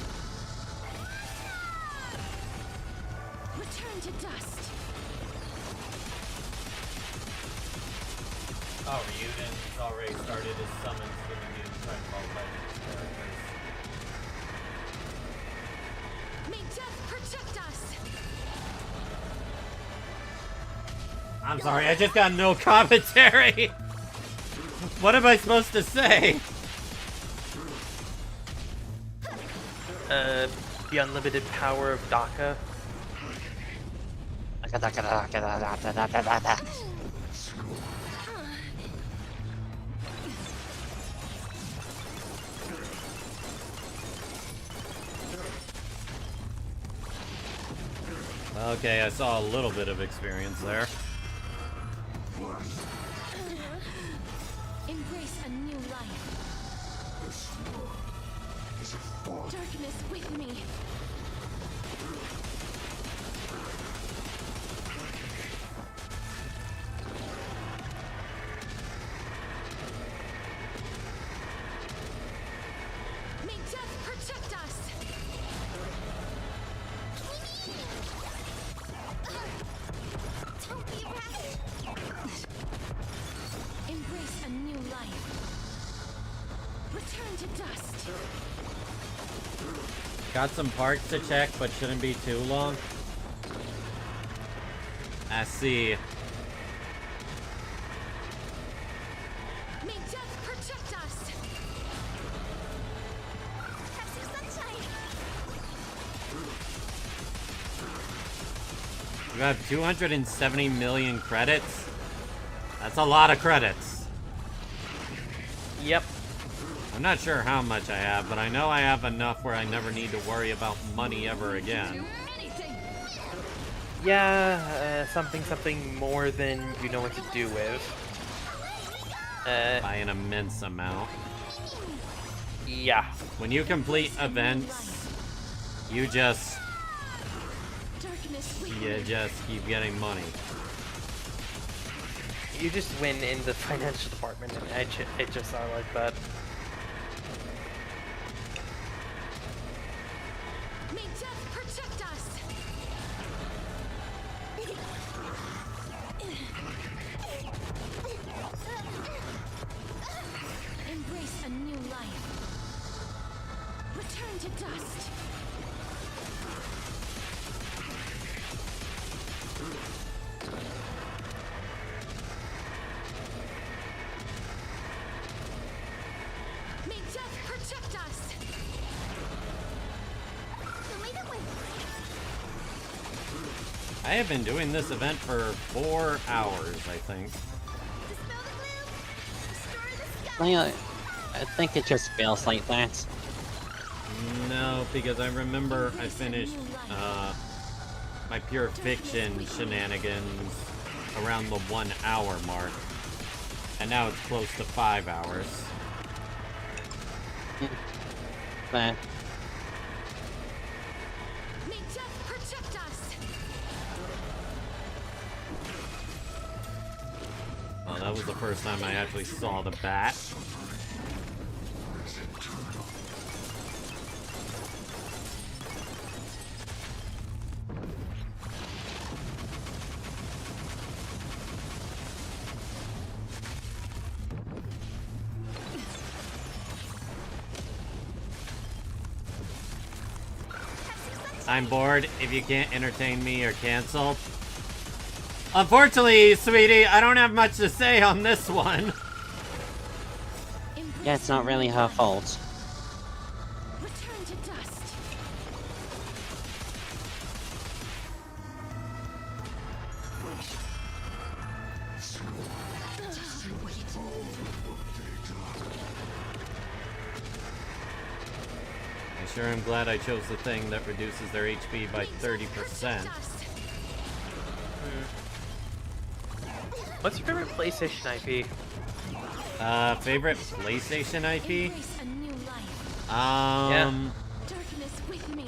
Return to dust. Oh, Ryuden's already started his summons for the new Dreadfall Legends characters. May death protect us. I'm sorry, I just got no commentary! What am I supposed to say? The unlimited power of Daka. Okay, I saw a little bit of experience there. Embrace a new life. Darkness with me. Return to dust. Got some parts to check, but shouldn't be too long. I see. May death protect us. Have some sunshine. You have 270 million credits? That's a lot of credits. Yep. I'm not sure how much I have, but I know I have enough where I never need to worry about money ever again. Yeah, something more than you know what to do with. By an immense amount. Yeah. When you complete events, you just keep getting money. You just win in the financial department in HSR like that. May death protect us. Embrace a new life. Return to dust. May death protect us. So lead it with. I have been doing this event for 4 hours, I think. Dispel the gloom. Restore the sky. I think it just feels like that. No, because I remember I finished my pure fiction shenanigans around the 1 hour mark. And now it's close to 5 hours. But May death protect us. Well, that was the first time I actually saw the bat. I'm bored. If you can't entertain me, or cancel. Unfortunately, sweetie, I don't have much to say on this one. yeah, it's not really her fault. Return to dust. I sure am glad I chose the thing that reduces their HP by 30%. What's your favorite PlayStation IP? Favorite PlayStation IP? Embrace a new life. Darkness with me.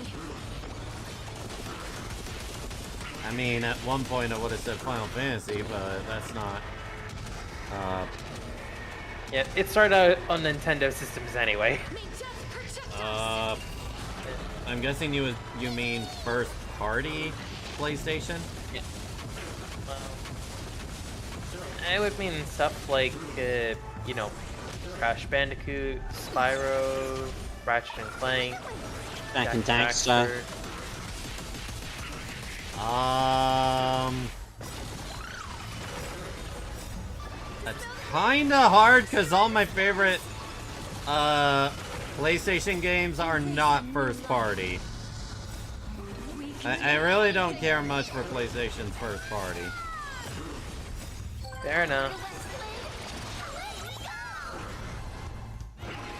I mean, at one point I would have said Final Fantasy, but that's not. Yeah, it started out on Nintendo systems anyway. May death protect us. I'm guessing you mean first party PlayStation? Yeah. I would mean stuff like, you know, Crash Bandicoot, Spyro, Ratchet and Clank, Jack and Daxter. That's kinda hard because all my favorite PlayStation games are not first party. I really don't care much for PlayStation's first party. Fair enough.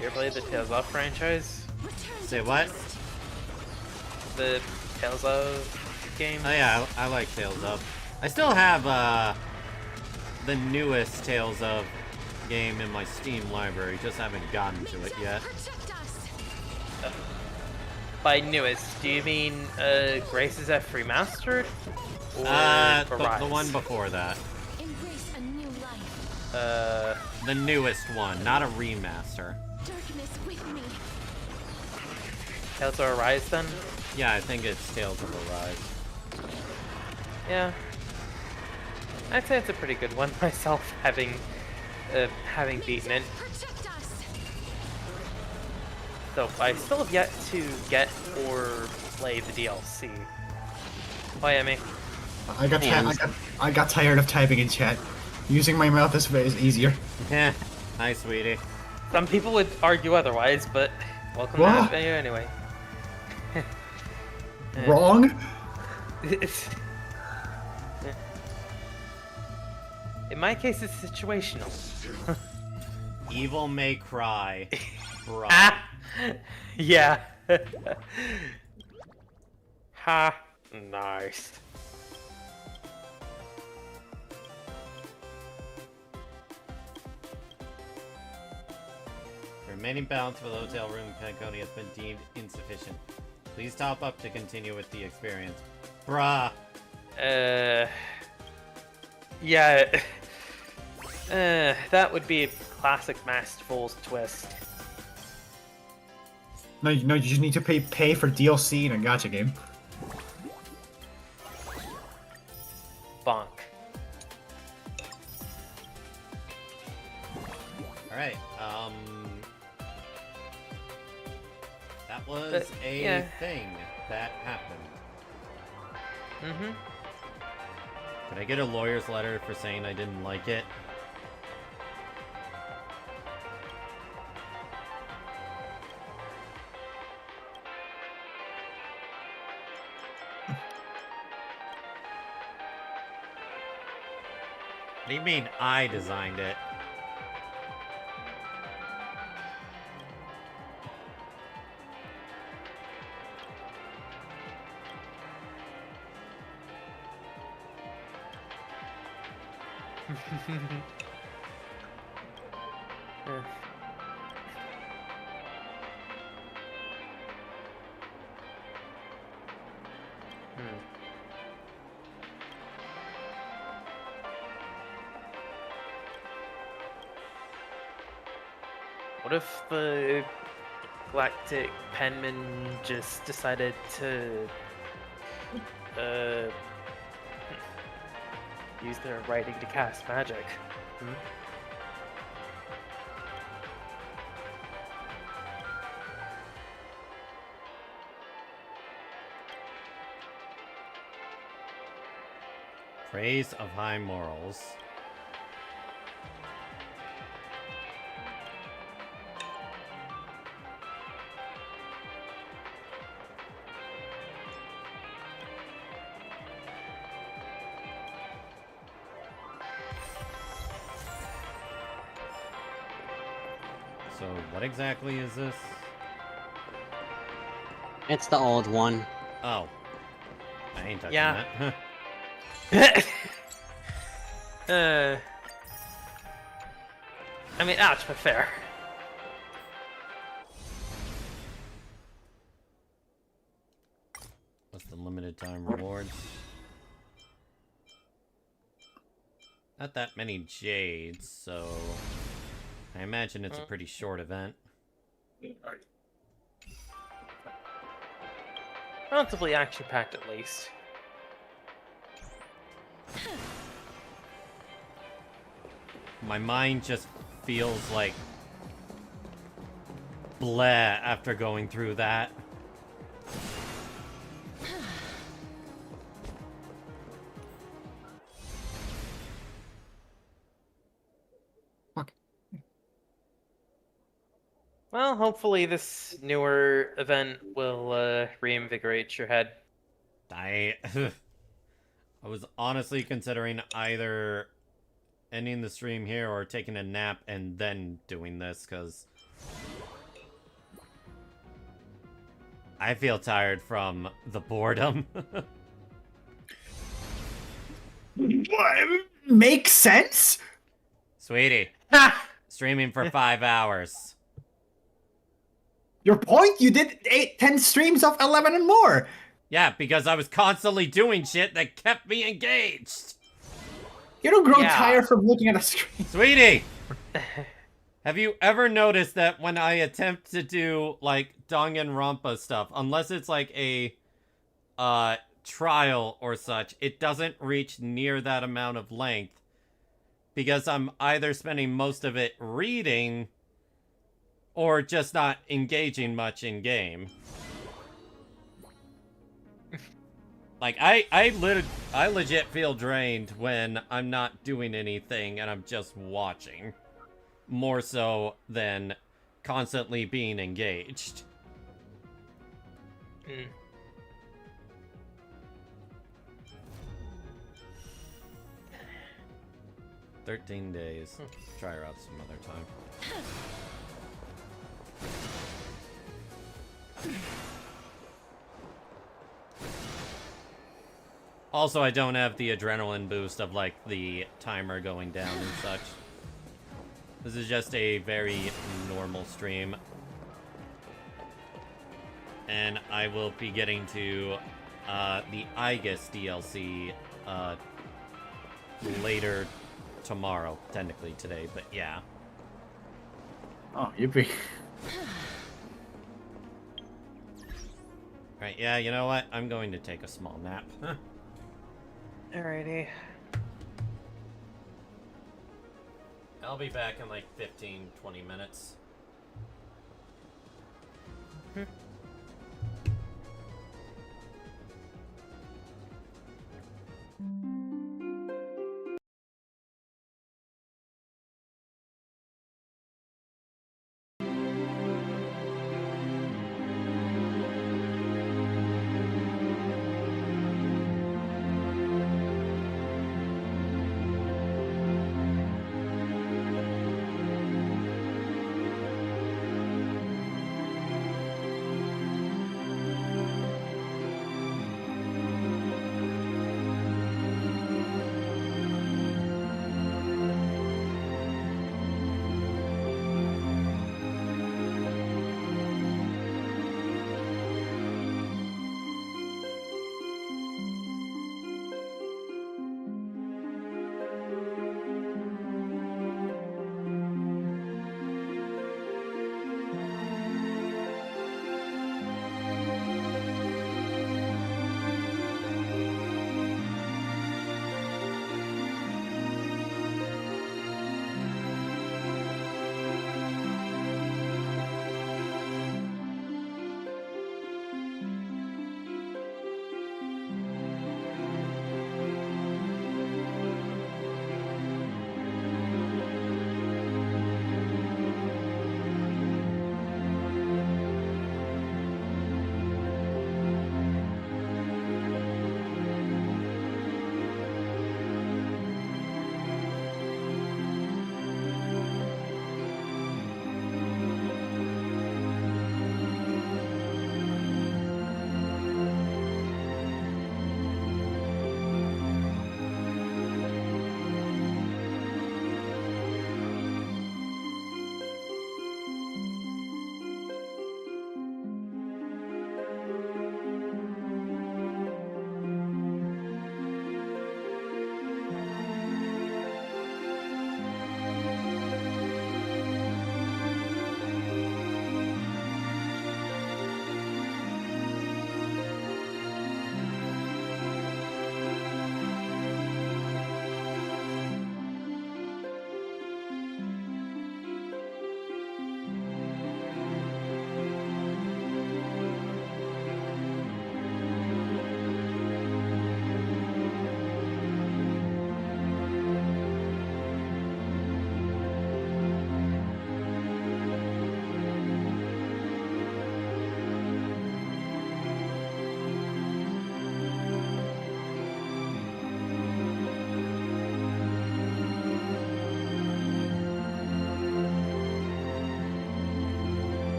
You ever played the Tales of franchise? Say what? The Tales of game? Oh yeah, I like Tales of. I still have the newest Tales of game in my Steam library, just haven't gotten to it yet. By newest, do you mean Grace's F Remastered? Or The one before that. Embrace a new life. The newest one, not a remaster. Darkness with me. Tales of Arise then? Yeah, I think it's Tales of Arise. Yeah. I'd say it's a pretty good one myself, having beaten it. Protect us. though. I still have yet to get or play the DLC. Oh yeah, me. I got tired of typing in chat. Using my mouth this way is easier. Yeah. Hi, sweetie. Some people would argue otherwise, but welcome to that video anyway. Wrong? In my case, it's situational. Evil may cry. Bruh. Yeah. Ha. Nice. The remaining balance for the hotel room in Panconi has been deemed insufficient. Please top up to continue with the experience. Bruh. Yeah. That would be a classic Masterful's twist. No, you just need to pay for DLC in a gacha game. Bonk. Alright, that was a thing that happened. Mm-hmm. Could I get a lawyer's letter for saying I didn't like it? What do you mean I designed it? What if the Galactic Penman just decided to use their writing to cast magic? Praise of high morals. So, what exactly is this? It's the old one. Oh. I ain't touching Yeah. that. I mean, ouch, but fair. What's the limited time rewards? Not that many jades, so I imagine it's a pretty short event. Relatively action-packed, at least. My mind just feels like bleh after going through that. Well, hopefully this newer event will reinvigorate your head. I was honestly considering either ending the stream here or taking a nap and then doing this, because I feel tired from the boredom. What? Makes sense? Sweetie, streaming for 5 hours. Your point? You did 10 streams of 11 and more. Yeah, because I was constantly doing shit that kept me engaged. You don't grow tired from looking at a screen. Sweetie! Have you ever noticed that when I attempt to do, like, Danganronpa stuff, unless it's like a trial or such, it doesn't reach near that amount of length, because I'm either spending most of it reading Or just not engaging much in game. Like, I legit feel drained when I'm not doing anything and I'm just watching. More so than constantly being engaged. Mm. 13 days. Try her out some other time. Also, I don't have the adrenaline boost of, like, the timer going down and such. This is just a very normal stream. And I will be getting to the Aegis DLC later tomorrow. Technically today, but yeah. Oh, yippee. Right, yeah, you know what? I'm going to take a small nap. Alrighty. I'll be back in like 15, 20 minutes.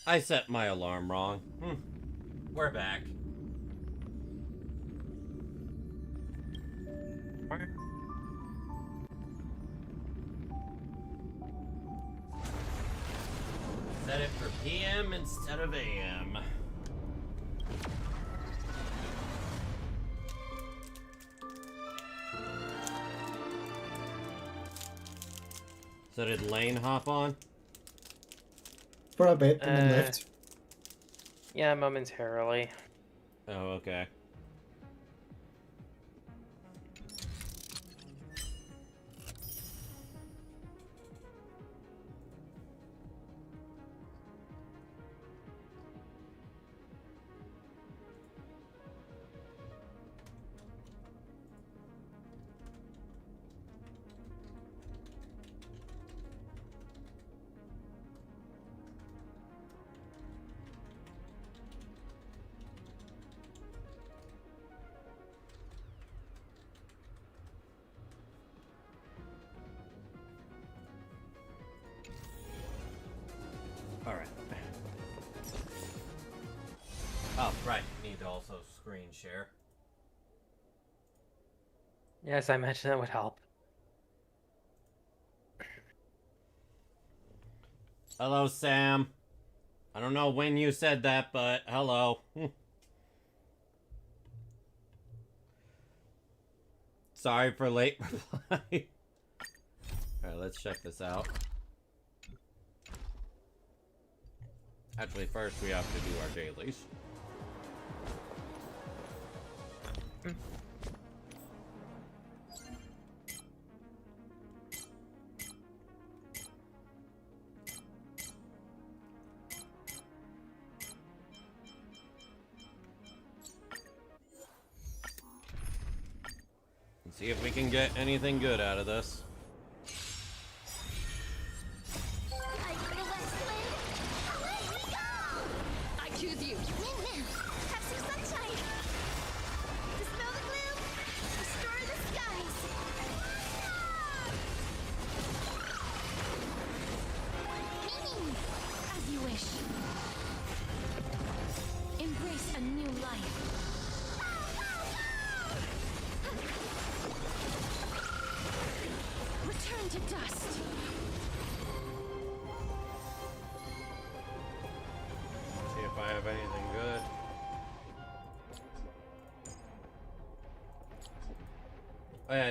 I set my alarm wrong. We're back. Set it for PM instead of AM. So did Lane hop on? For a bit, and then left. Yeah, momentarily. Oh, okay. Alright. Oh, right. Need to also screen share. Yes, I imagine that would help. Hello, Sam. I don't know when you said that, but hello. Sorry for late reply. Alright, let's check this out. Actually, first we have to do our dailies. And see if we can get anything good out of this.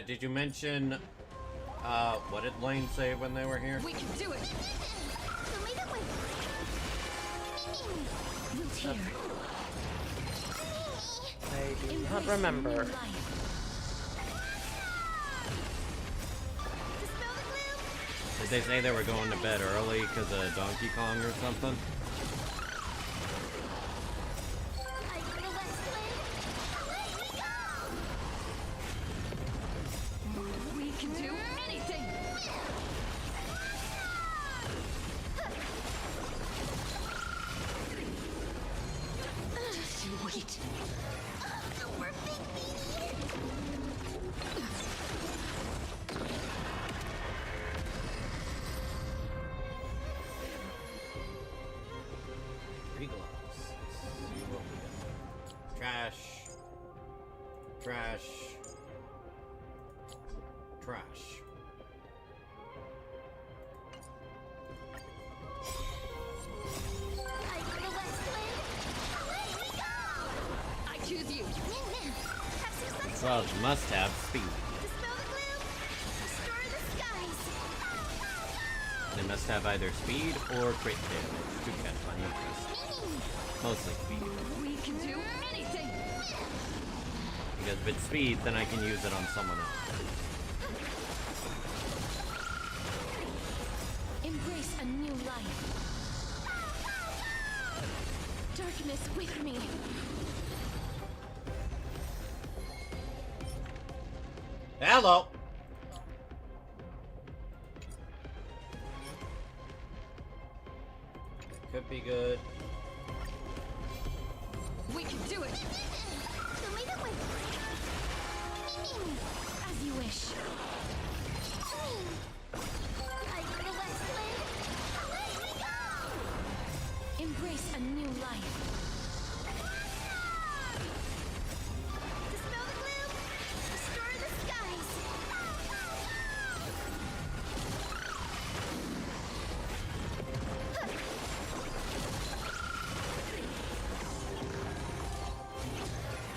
Did you mention, what did Lane say when they were here? We can do it! I do not remember. Did they say they were going to bed early because of Donkey Kong or something? Well, must have speed. They must have either speed or crit damage to catch my interest. Mostly speed. We can do anything. Because if it's speed, then I can use it on someone else. Embrace a new life. Darkness with me. Hello. Could be good. We can do it. As you wish. Embrace Embrace a new life. Dispel the gloom! Restore the skies!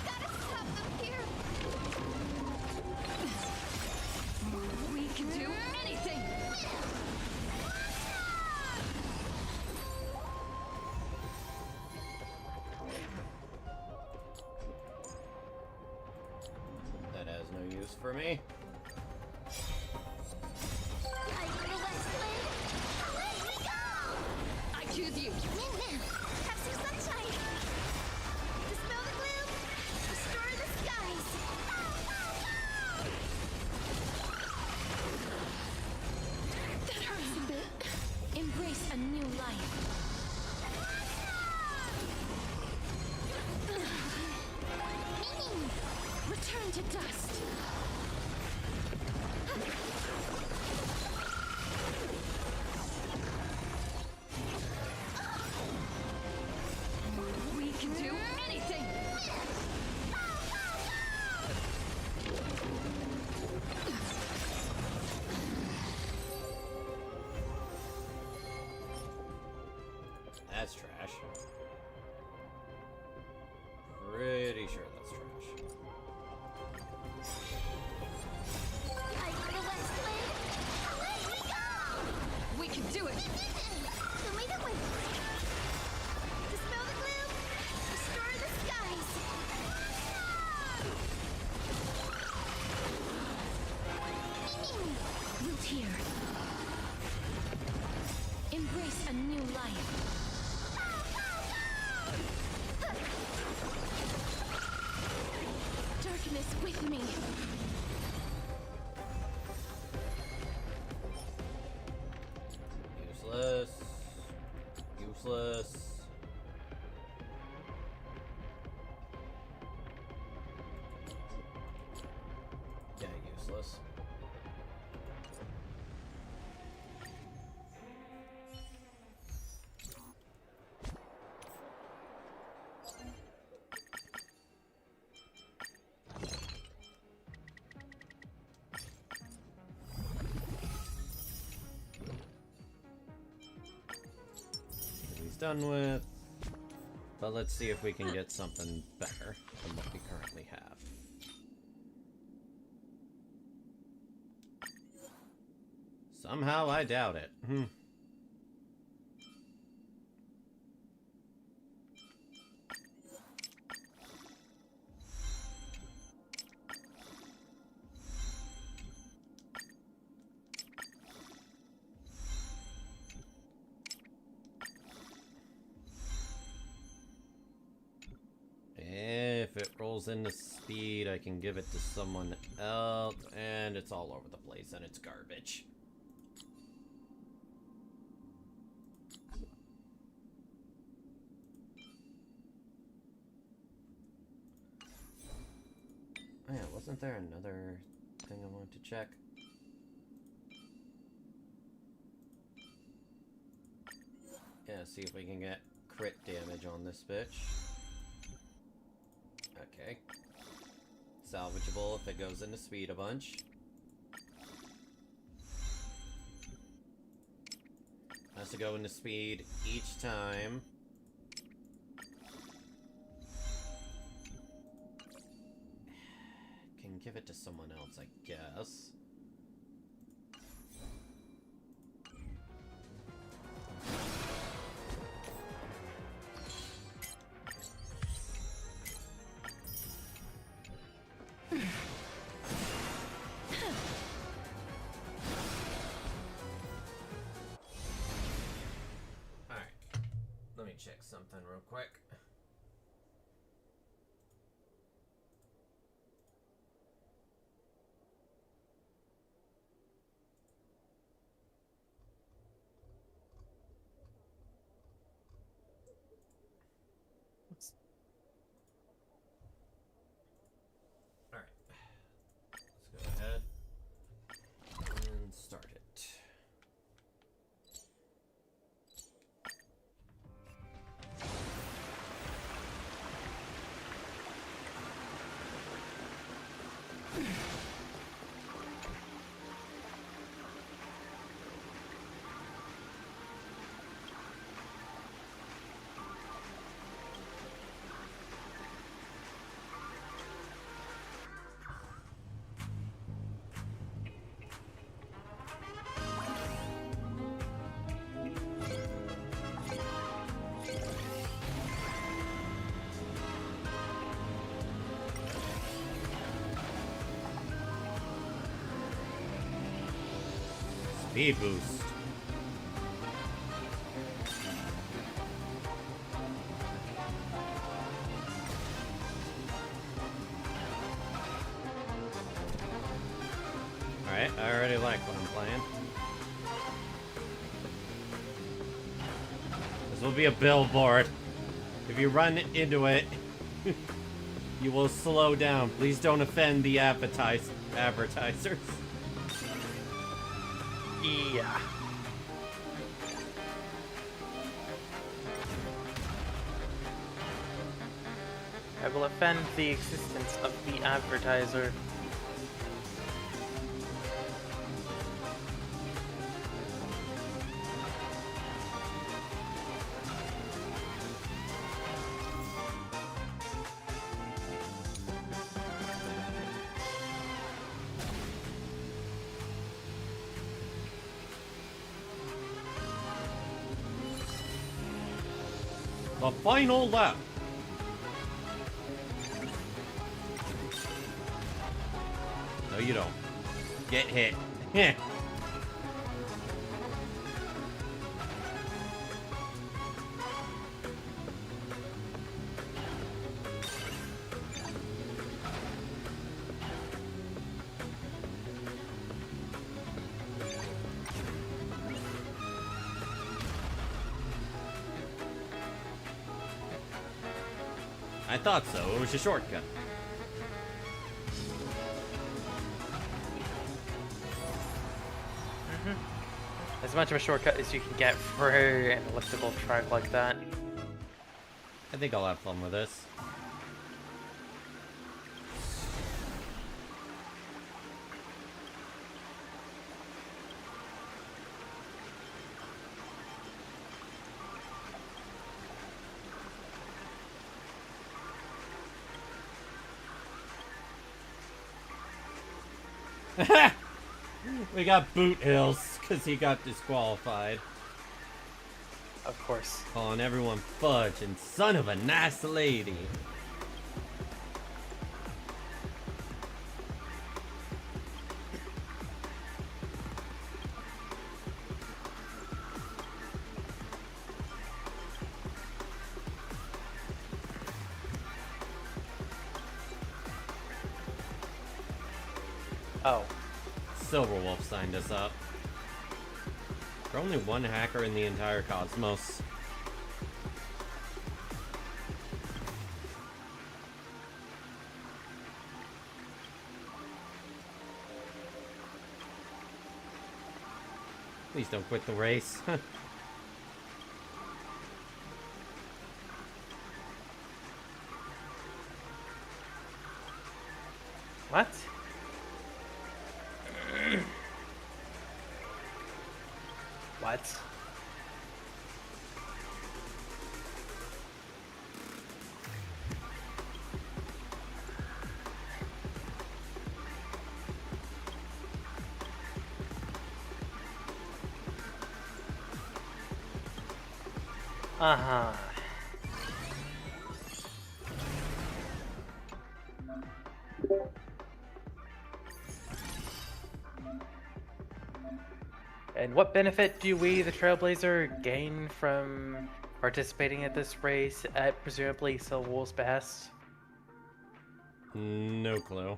Gotta stop them here! We can do anything! That has no use for me. Guiding the west wind! Away we go! I choose you! Have some sunshine! Dispel the gloom! Restore the skies! That hurts a bit. Embrace a new life. Return to dust. We can do anything! That's trash. Pretty sure that's trash. Guiding the west wind! Away we go! We can do it! Show me the way! Dispel the gloom! Restore the skies! Root here. Embrace a new life. Darkness with me. Useless. Useless. Yeah, useless. He's done with. But let's see if we can get something better than what we currently have. Somehow I doubt it. If it rolls into speed, I can give it to someone else, and it's all over the place, and it's garbage. Oh yeah, wasn't there another thing I wanted to check? Yeah, see if we can get crit damage on this bitch. Okay. Salvageable if it goes into speed a bunch. Has to go into speed each time. Can give it to someone else, I guess. Alright. Let me check something real quick. Alright. Let's go ahead and start it. Speed boost. Alright, I already like what I'm playing. This will be a billboard. If you run into it, you will slow down. Please don't offend the advertisers. Yeah. I will offend the existence of the advertiser. The final lap. No, you don't. Get hit. Heh. I thought so. It was a shortcut. As much of a shortcut as you can get for an elliptical track like that. I think I'll have fun with this. We got Boot Hills because he got disqualified. Of course. Calling everyone fudge and son of a nice lady. Oh. Silverwolf signed us up. We're only one hacker in the entire cosmos. Please don't quit the race. What? What? Uh-huh. And what benefit do we, the Trailblazer, gain from participating at this race at presumably Silverwolf's behest? No clue.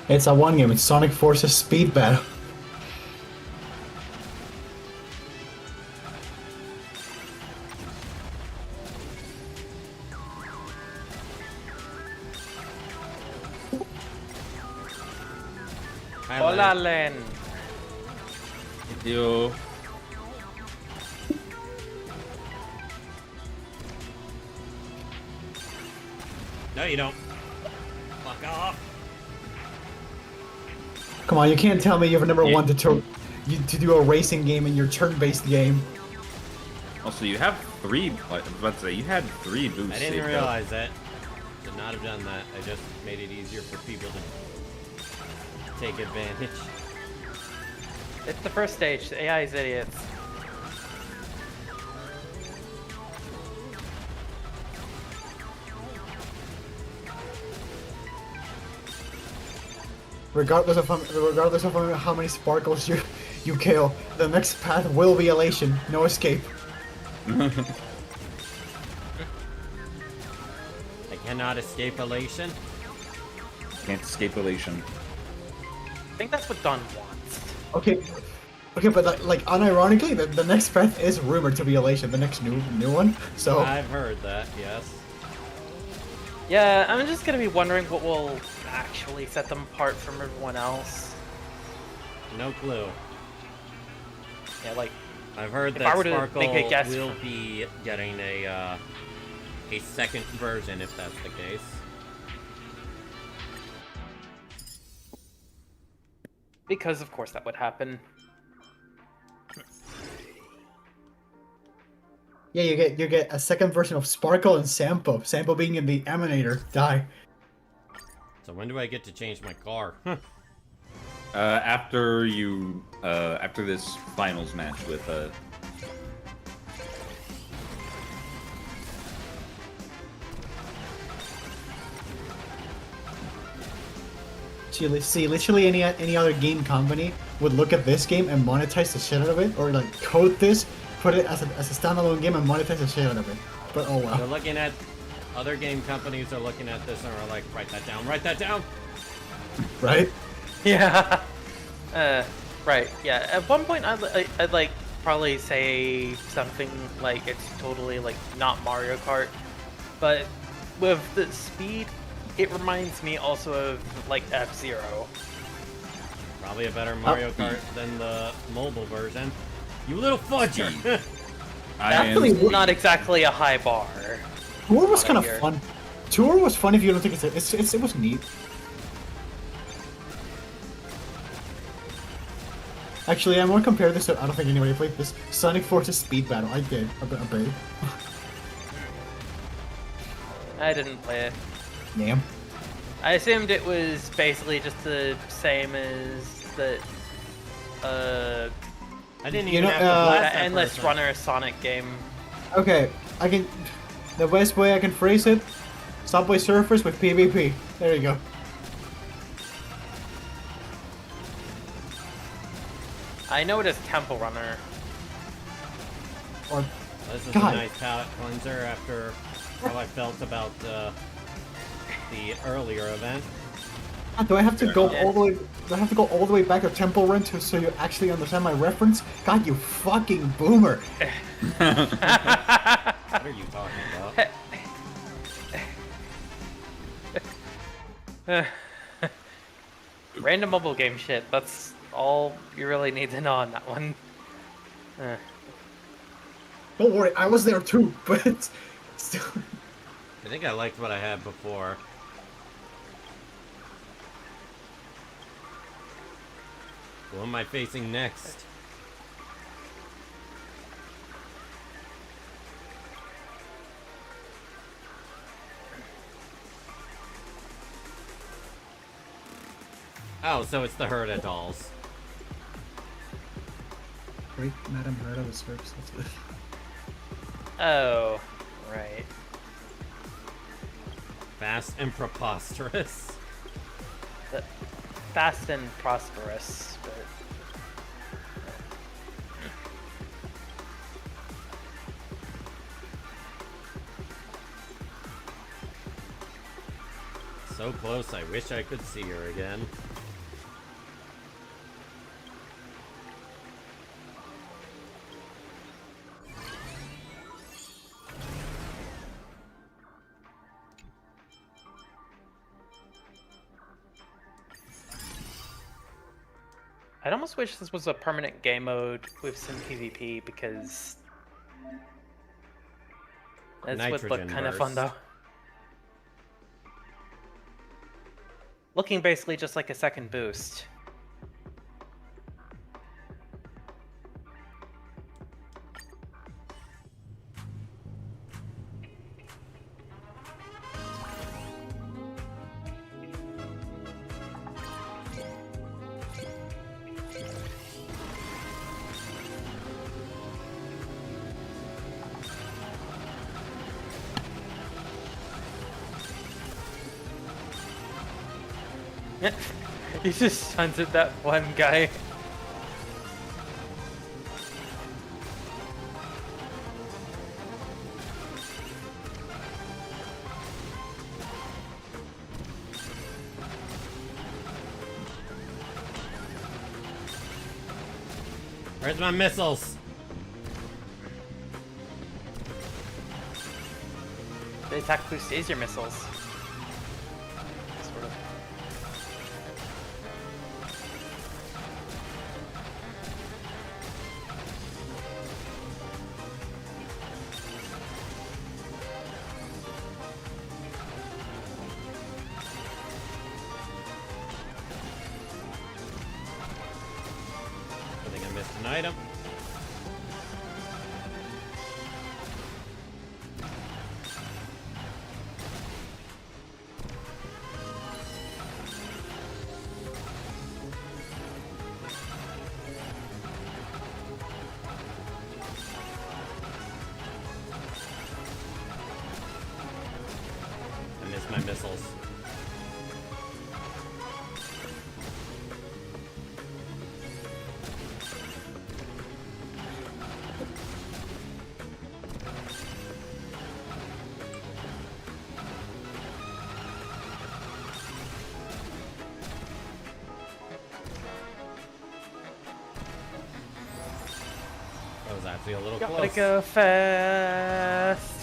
It's a one game. It's Sonic Forces Speed Battle. Hola, Len. Yo. No, you don't. Fuck off. Come on, you can't tell me you have a number one to do a racing game in your turn-based game. Also, you have three. I was about to say you had 3 boosts. I didn't realize that. Should not have done that. I just made it easier for people to take advantage. It's the first stage. The AI is idiots. regardless of how many sparkles you kill, the next path will be elation. No escape. I cannot escape elation. Can't escape elation. I think that's what Don wants. Okay, but like unironically, the next path is rumored to be elation, the next new one. So I've heard that. Yes. Yeah, I'm just gonna be wondering what will actually set them apart from everyone else. No clue. Yeah, like I've heard if that I were to Sparkle make a guess will be getting a second version if that's the case. Because of course that would happen. yeah, you get a second version of Sparkle and Sampo. Sampo being in the Emanator. Die. So when do I get to change my car? After this finals match with See, literally any other game company would look at this game and monetize the shit out of it, or like code this, put it as a standalone game and monetize the shit out of it. But oh well. They're looking at other game companies are looking at this and are like, write that down, write that down. Right? Yeah. Right. Yeah. At one point, I'd like probably say something like it's totally like not Mario Kart, but with the speed, it reminds me also of like F-Zero. Probably a better Mario Kart than the mobile version. You little fudgy! Actually, not exactly a high bar. Tour was kind of fun. Tour was fun if you don't think it was neat. Actually, I'm gonna compare this to, I don't think anybody played this, Sonic Forces Speed Battle. I did, a bit. I didn't play it. Damn. I assumed it was basically just the same as the, I didn't even have to blast that endless person. runner Sonic game. Okay, the best way I can phrase it, Subway Surfers with PvP. There you go. I know it as Temple Runner. Or, this is God. a nice palate cleanser after how I felt about the earlier event. Do I have to go all the way? Do I have to go all the way back to Temple Run so you actually understand my reference? God, you fucking boomer! What are you talking about? Random mobile game shit. That's all you really need to know on that one. Don't worry, I was there too, but still. I think I liked what I had before. Who am I facing next? Oh, so it's the Herda dolls. Great Madam Herda was first. Oh, right. Fast and preposterous. Fast and prosperous, but... So close, I wish I could see her again. I'd almost wish this was a permanent game mode with some PvP because that would look kind of fun though. Looking basically just like a second boost. He just hunted that one guy. Where's my missiles? The attack boost is your missiles. Sort of. I think I missed an item. I missed my missiles. That was actually a little Gotta close. go fast.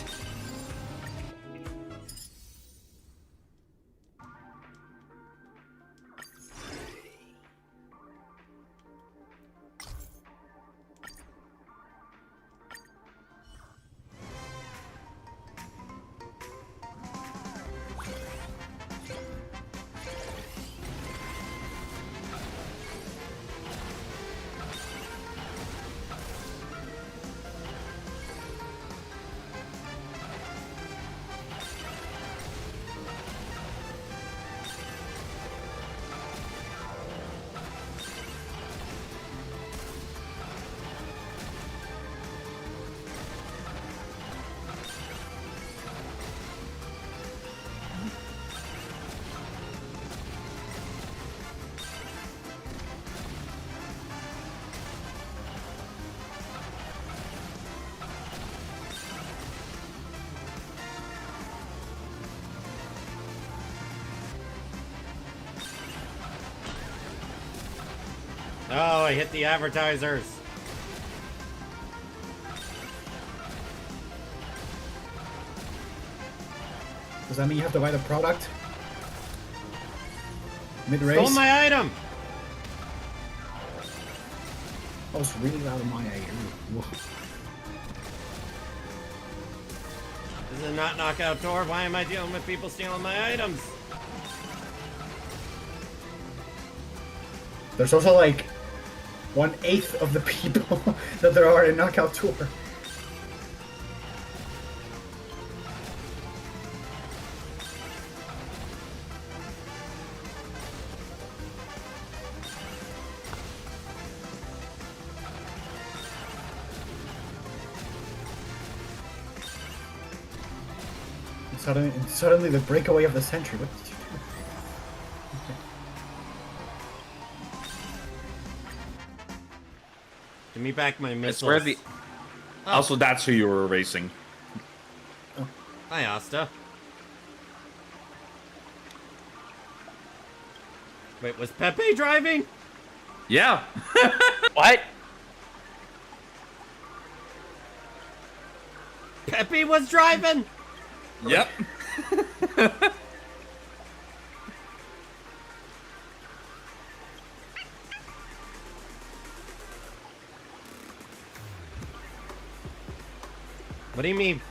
Oh, I hit the advertisers. Does that mean you have to buy the product? Mid-race? Stole my item! I was really loud in my ear. Whoa. This is not Knockout Tour. Why am I dealing with people stealing my items? There's also like 1/8 of the people that there are in Knockout Tour. Suddenly the breakaway of the century. What did you do? Give me back my I missiles. swear the. Also, that's who you were racing. Hi, Asta. Wait, was Pepe driving? Yeah. What? Pepe was driving? Yep. What do you mean?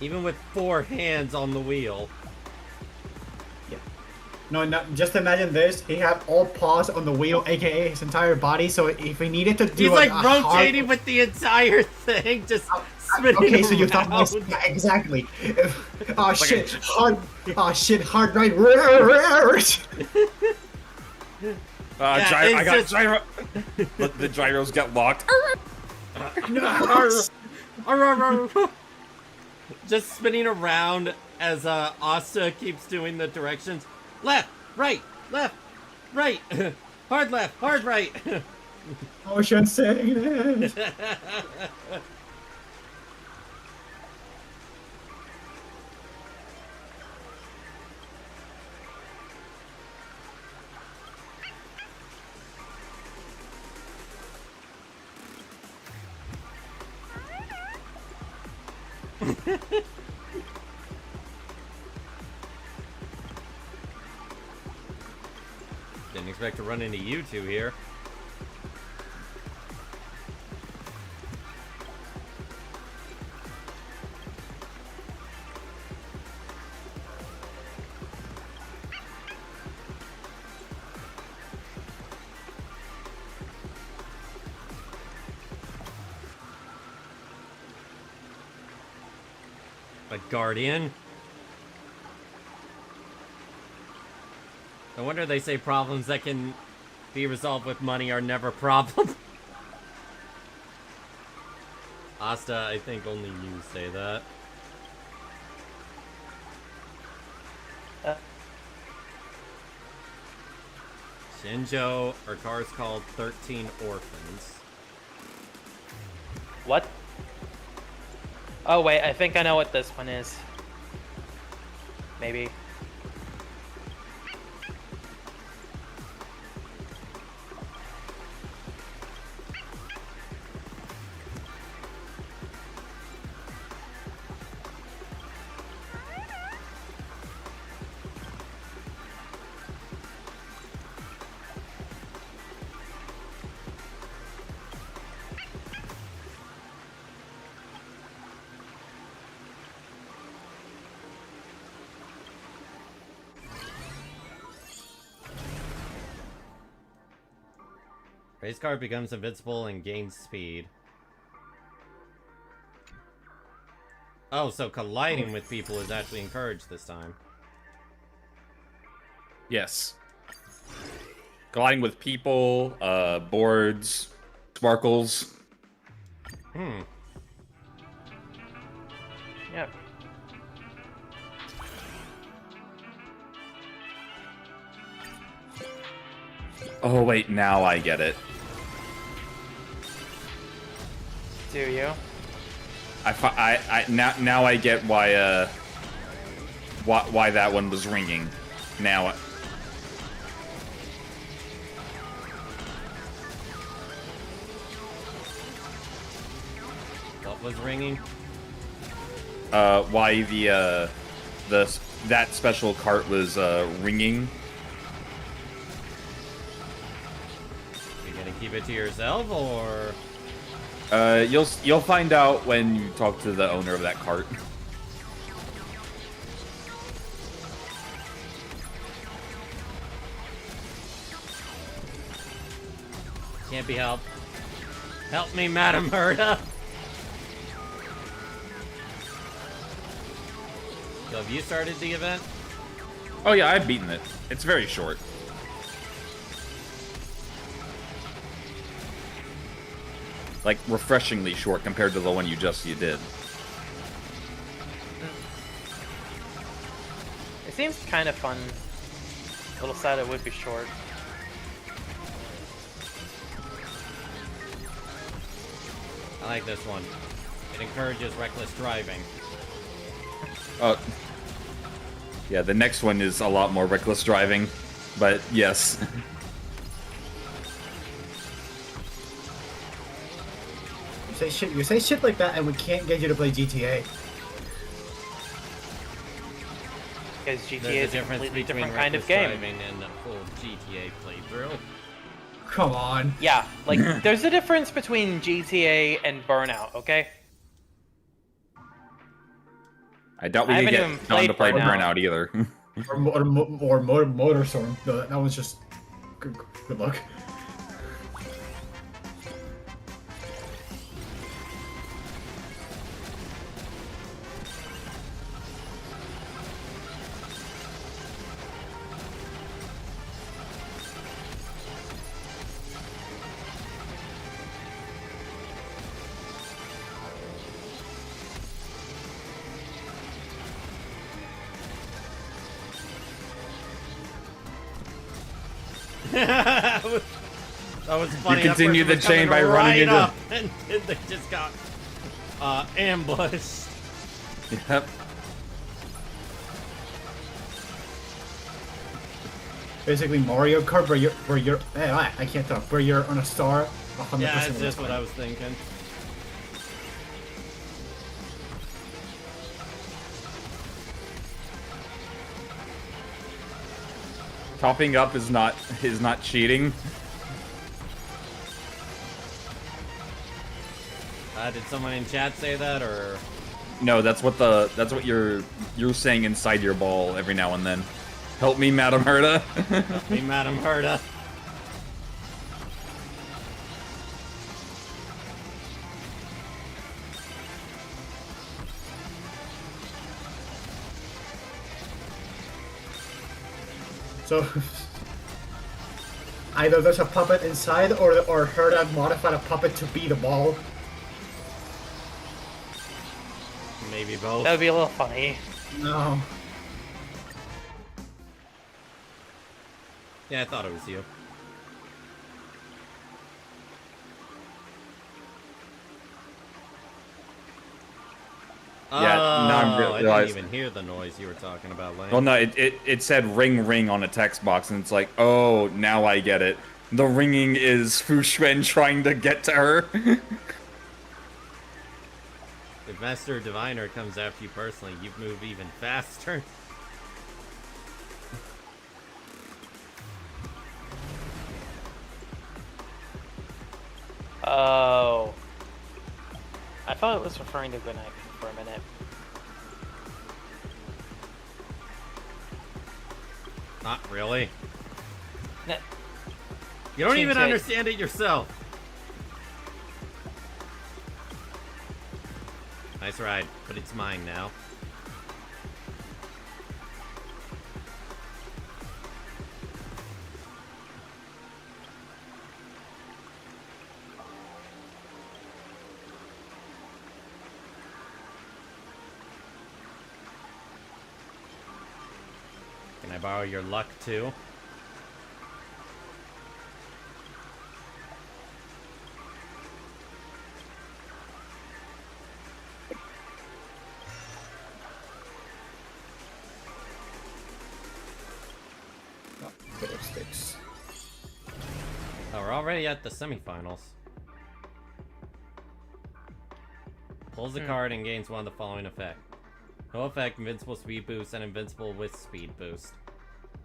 Even with 4 hands on the wheel. No, just imagine this. He had all paws on the wheel, aka his entire body. So if he needed to do He's like a rotating hard... with the entire thing, just spinning Okay, so you around. thought yeah, exactly. Oh shit! Hard. Oh shit! Hard right. Yeah, I got just- gyro. The gyros get locked. Just spinning around as Asta keeps doing the directions. Left, right, left, Right! Hard left, hard right! Ocean saying Didn't expect to run into you two here. A guardian? No wonder they say problems that can be resolved with money are never problems. Asta, I think only you say that. Shinjo, our car's called 13 Orphans. What? Oh wait, I think I know what this one is. Maybe. Race car becomes invincible and gains speed. Oh, so colliding with people is actually encouraged this time. Yes. Colliding with people, boards, sparkles. Hmm. Yep. Oh wait, now I get it. Do you? Now I get why that one was ringing. Now. What was ringing? Why that special cart was ringing. You gonna keep it to yourself, or? You'll find out when you talk to the owner of that cart. Can't be helped. Help me, Madam Herda! So have you started the event? Oh yeah, I've beaten it. It's very short. Like, refreshingly short compared to the one you did. It seems kind of fun. A little sad it would be short. I like this one. It encourages reckless driving. Yeah, the next one is a lot more reckless driving, but yes. You say shit like that, and we can't get you to play GTA. Because GTA There's is a completely between different kind of reckless game. driving and a full GTA playthrough. Come on. Yeah, like, there's a difference between GTA and Burnout, okay? I doubt we can get Don to play Burnout either. or Motorstorm. No, that one's just good luck. That was funny. You continue That the person was chain by coming running right into- up, and they just got ambushed. Yep. Basically Mario Kart, where you're I can't talk. Where you're on a star. 100% Yeah, that's of the just what time. I was thinking. Topping up is not cheating. Did someone in chat say that, or? No, that's what you're saying inside your ball every now and then. Help me, Madam Herda. Help me, Madam Herda. So either there's a puppet inside, or Herda modified a puppet to be the ball. Maybe both. That would be a little funny. No. Yeah, I thought it was you. Yeah, now I'm I realizing. didn't even hear the noise you were talking about, Lane. Well, no, it said ring ring on a text box, and it's like, oh, now I get it. The ringing is Fu Xuan trying to get to her. If Master Diviner comes after you personally, you move even faster. Oh. I thought it was referring to Good Night for a minute. Not really. No. You don't even Seems it. understand it yourself. Nice ride, but it's mine now. Can I borrow your luck too? Sticks. Oh, we're already at the semifinals. Pulls a card and gains one of the following effect. No effect, invincible speed boost, and invincible with speed boost.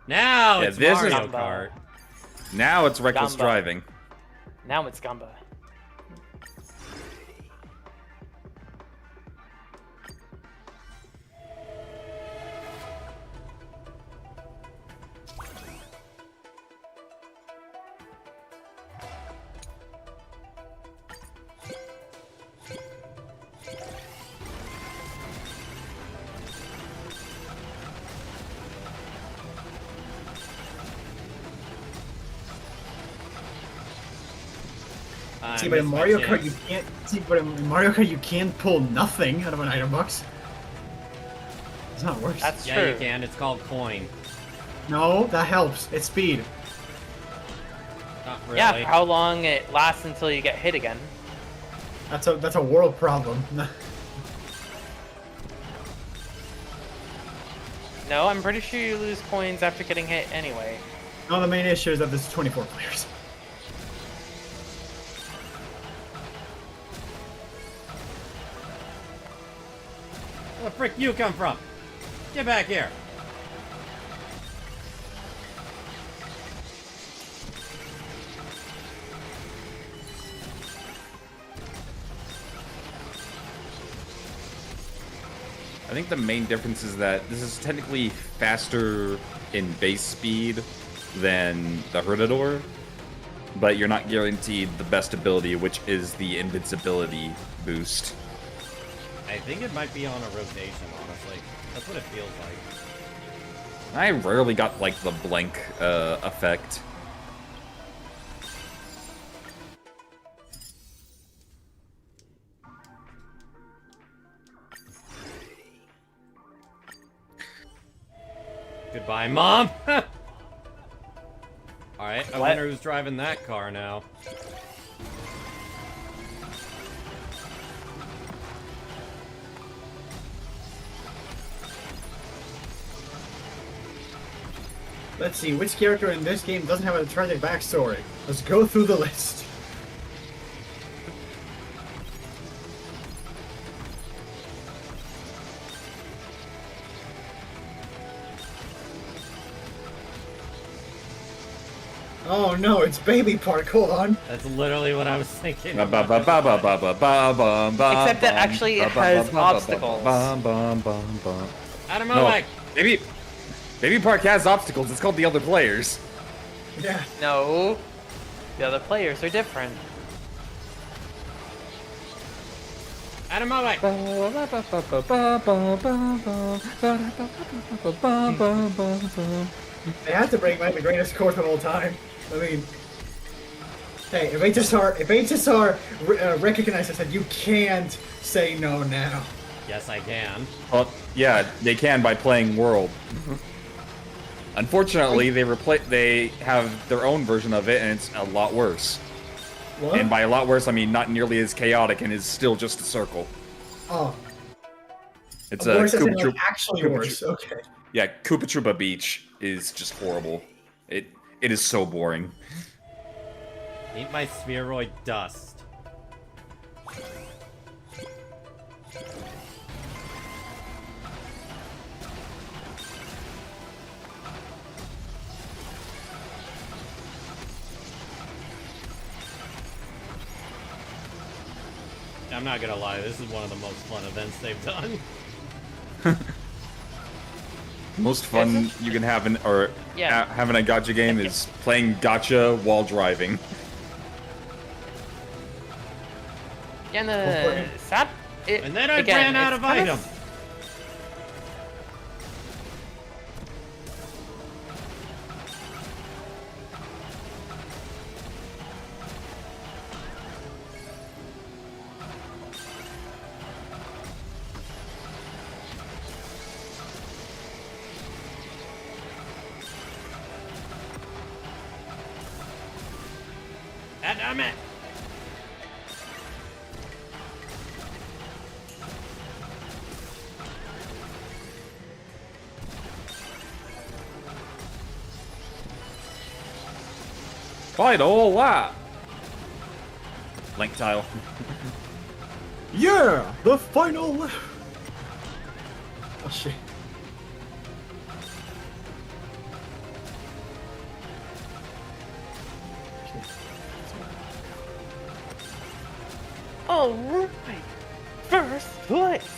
Now Yeah, it's this is- Mario Kart. Now it's reckless Gamba. driving. Now it's Gamba. See, but in Mario Kart you can't. See, but in Mario Kart you can't pull nothing out of an item box. It's not worse. That's Yeah, true. you can. It's called coin. No, that helps. It's speed. Not really. Yeah, for how long it lasts until you get hit again. That's a world problem. No, I'm pretty sure you lose coins after getting hit anyway. No, the main issue is that there's 24 players. Where the frick you come from? Get back here. I think the main difference is that this is technically faster in base speed than the Herdador, but you're not guaranteed the best ability, which is the invincibility boost. I think it might be on a rotation, honestly. That's what it feels like. I rarely got, like, the blank effect. Goodbye, Mom! Alright, I What? wonder who's driving that car now. Let's see, which character in this game doesn't have a tragic backstory? Let's go through the list. Oh no, it's Baby Park, hold on. That's literally what I was thinking. Except that actually it has obstacles. Out of my No, way! Baby Park has obstacles. It's called the other players. Yeah. No, the other players are different. Out of my way! They had to bring back the greatest course of all time. I mean, hey, if HSR recognizes that you can't say no now. Yes, I can. Well, yeah, they can by playing World. Unfortunately, they have their own version of it, and it's a lot worse. What? And by a lot worse, I mean not nearly as chaotic, and is still just a circle. Oh. It's Of a course, it's Koopa like Troop. actually worse. Okay. Yeah, Koopa Troopa Beach is just horrible. It is so boring. Eat my spheroid dust. I'm not gonna lie, this is one of the most fun events they've done. Most fun you can have in having a gacha game is playing gacha while driving. And And then I ran out of items. Damn it! Final lap! Link tile. Yeah, the final. Oh shit. All right, first place.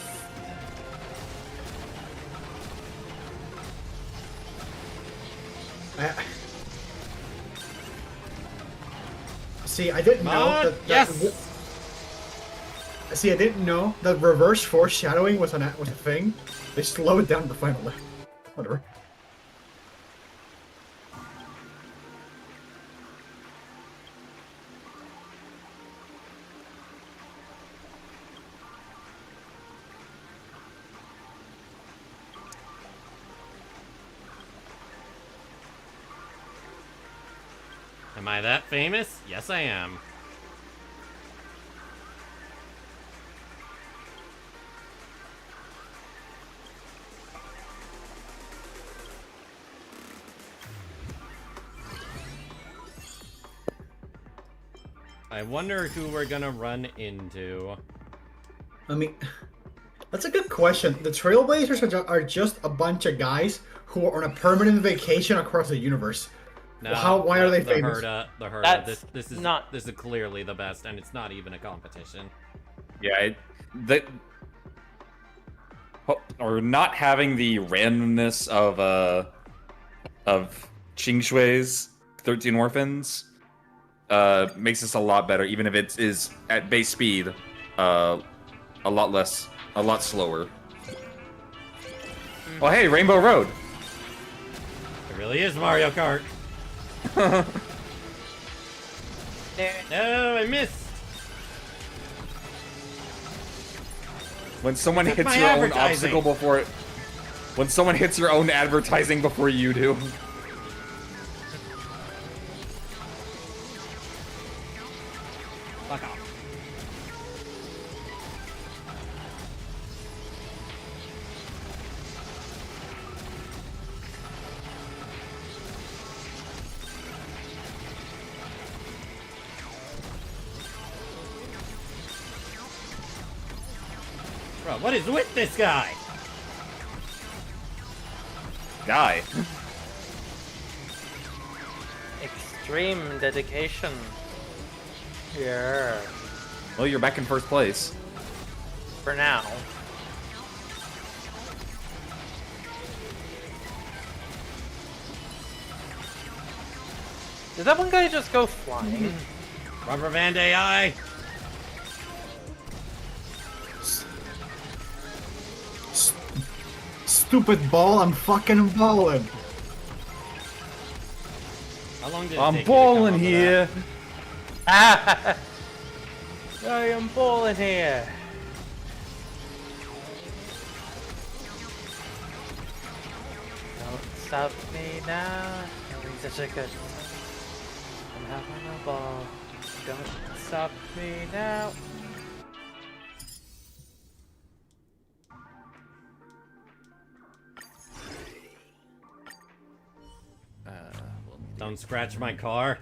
See, I didn't know that. Yes. See, I didn't know that reverse foreshadowing was a thing. They slowed down the final lap. Whatever. Am I that famous? Yes, I am. I wonder who we're gonna run into. I mean, that's a good question. The Trailblazers are just a bunch of guys who are on a permanent vacation across the universe. No, why are they famous? The Herda. That's This is not. This is clearly the best, and it's not even a competition. Yeah, or not having the randomness of Ching Shui's 13 Orphans makes this a lot better, even if it is at base speed a lot slower. Oh hey, Rainbow Road. It really is Mario Kart. No, I missed. When someone That's hits my your own advertising. obstacle before it, when someone hits your own advertising before you do. God, what is with this guy? Guy. Extreme dedication. Yeah. Well, you're back in first place. For now. Did that one guy just go flying? Rubber band AI. Stupid ball, I'm fucking balling. How long did it I'm take balling here. I am balling here. Don't stop me now. Having such a good time. I'm having a ball. Don't stop me now. Don't scratch my car.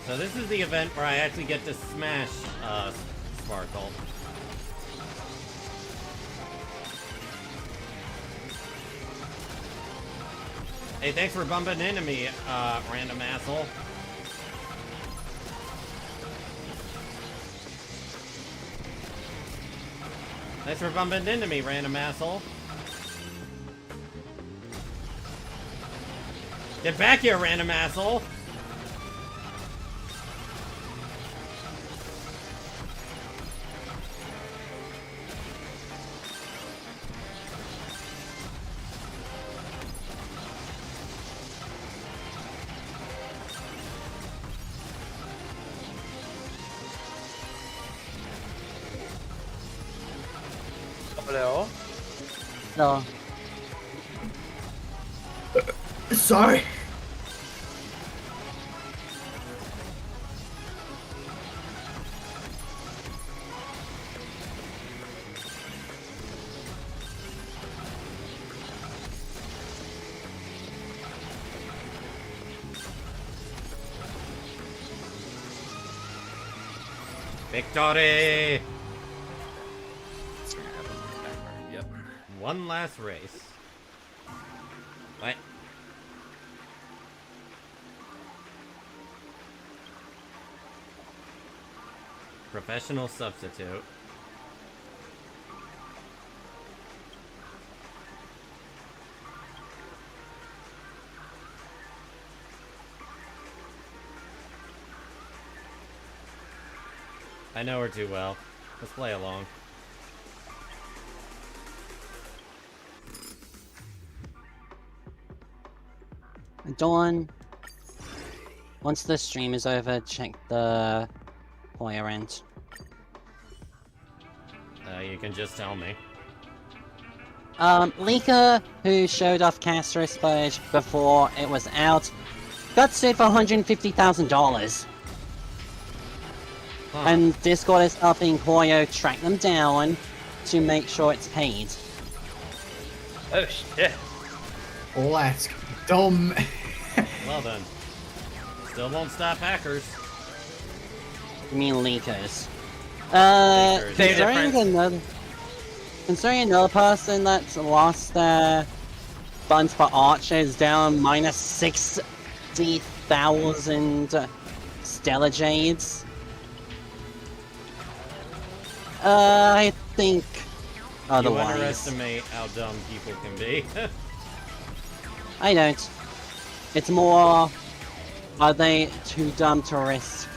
So this is the event where I actually get to smash Sparkle. Hey, thanks for bumping into me, random asshole. Thanks for bumping into me, random asshole. Get back here, random asshole! Hello? No. Sorry. Victory! Yep. One last race. What? Professional substitute. I know her too well. Let's play along. Dawn, once the stream is over, check the player end. You can just tell me. Leaker, who showed off Castor's footage before it was out, got sued for $150,000. Huh. And Discord is helping Koyo track them down to make sure it's paid. Oh shit. Let's dumb. Well done. Still won't stop hackers. You mean leakers? Leakers. Considering another person that's lost their funds for Archer is down minus 60,000 Stellar Jades. I think otherwise. You underestimate how dumb people can be. I don't. It's more, are they too dumb to risk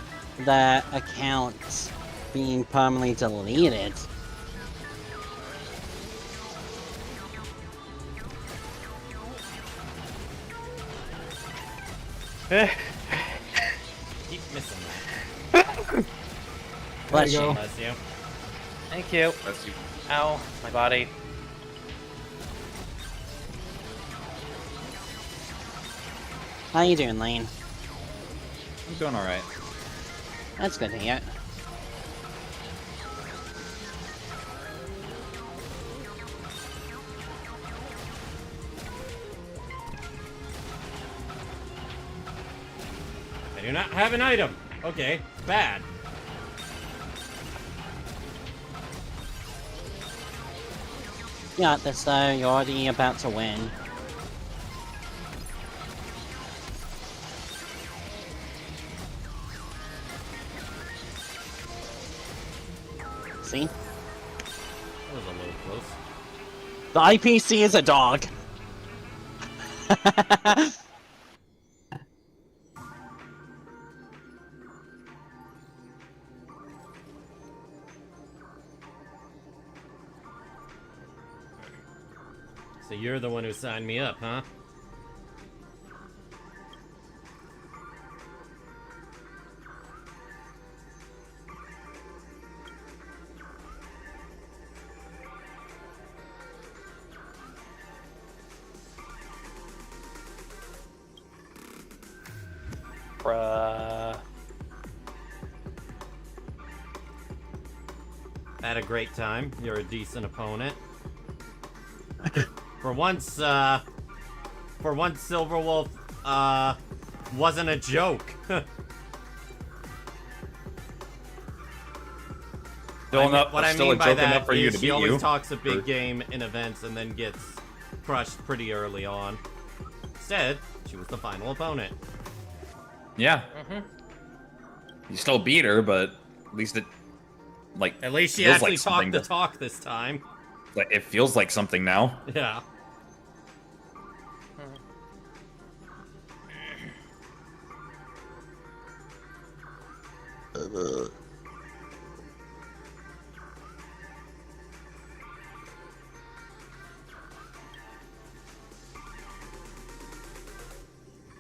their accounts being permanently deleted? Keep missing that. Bless you go. Bless you. Thank you. That's you. Ow, my body. How you doing, Lane? I'm doing alright. That's good to hear. I do not have an item. Okay, bad. You got this though, you're already about to win. See? That was a little close. The IPC is a dog. So you're the one who signed me up, huh? Bruh. Had a great time. You're a decent opponent. For once, Silverwolf, wasn't a joke. What I mean by that is she always talks a big game in events and then gets crushed pretty early on. Instead, she was the final opponent. Yeah. You still beat her, but at least it, like, At least she feels actually like talked the something talk this time. Like, it feels like something now. Yeah.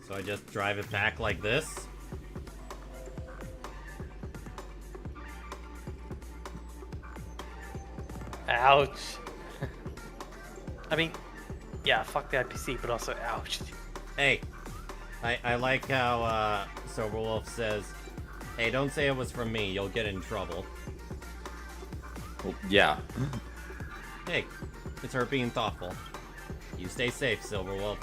So I just drive it back like this. Ouch. I mean, yeah, fuck the IPC, but also ouch. Hey, I like how Silverwolf says, hey, don't say it was from me, you'll get in trouble. Well, yeah. Hey, it's her being thoughtful. You stay safe, Silverwolf.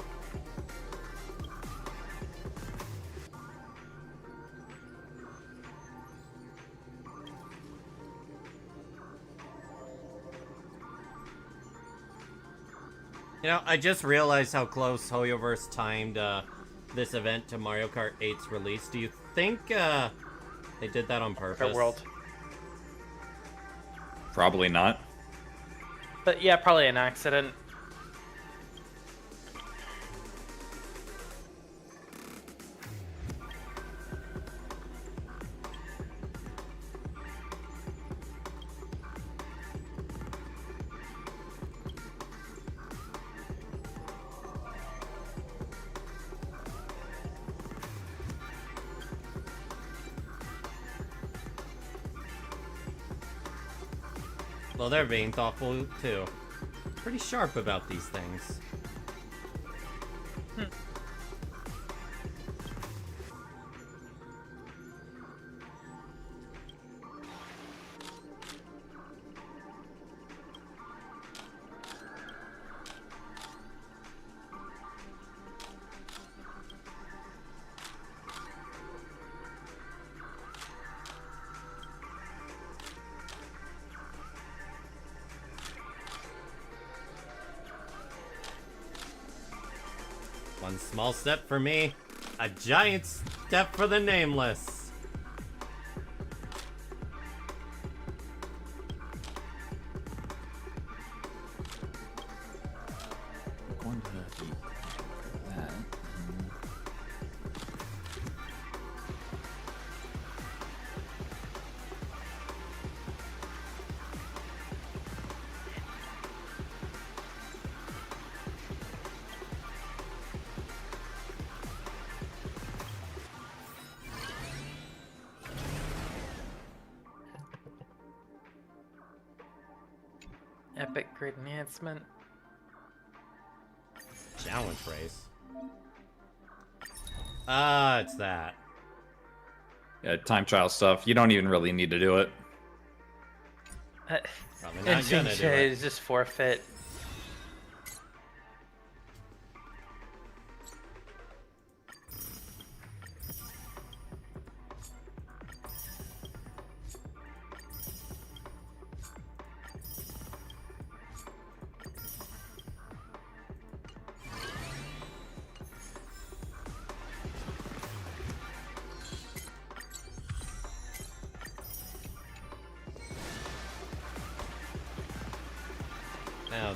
You know, I just realized how close Hoyoverse timed this event to Mario Kart 8's release. Do you think they did that on purpose? World. Probably not. But yeah, probably an accident. Well, they're being thoughtful, too. Pretty sharp about these things. One small step for me, a giant step for the nameless. Going to that. Epic grid enhancement. Challenge race. It's that. Yeah, time trial stuff. You don't even really need to do it. Probably not gonna do it. Just forfeit.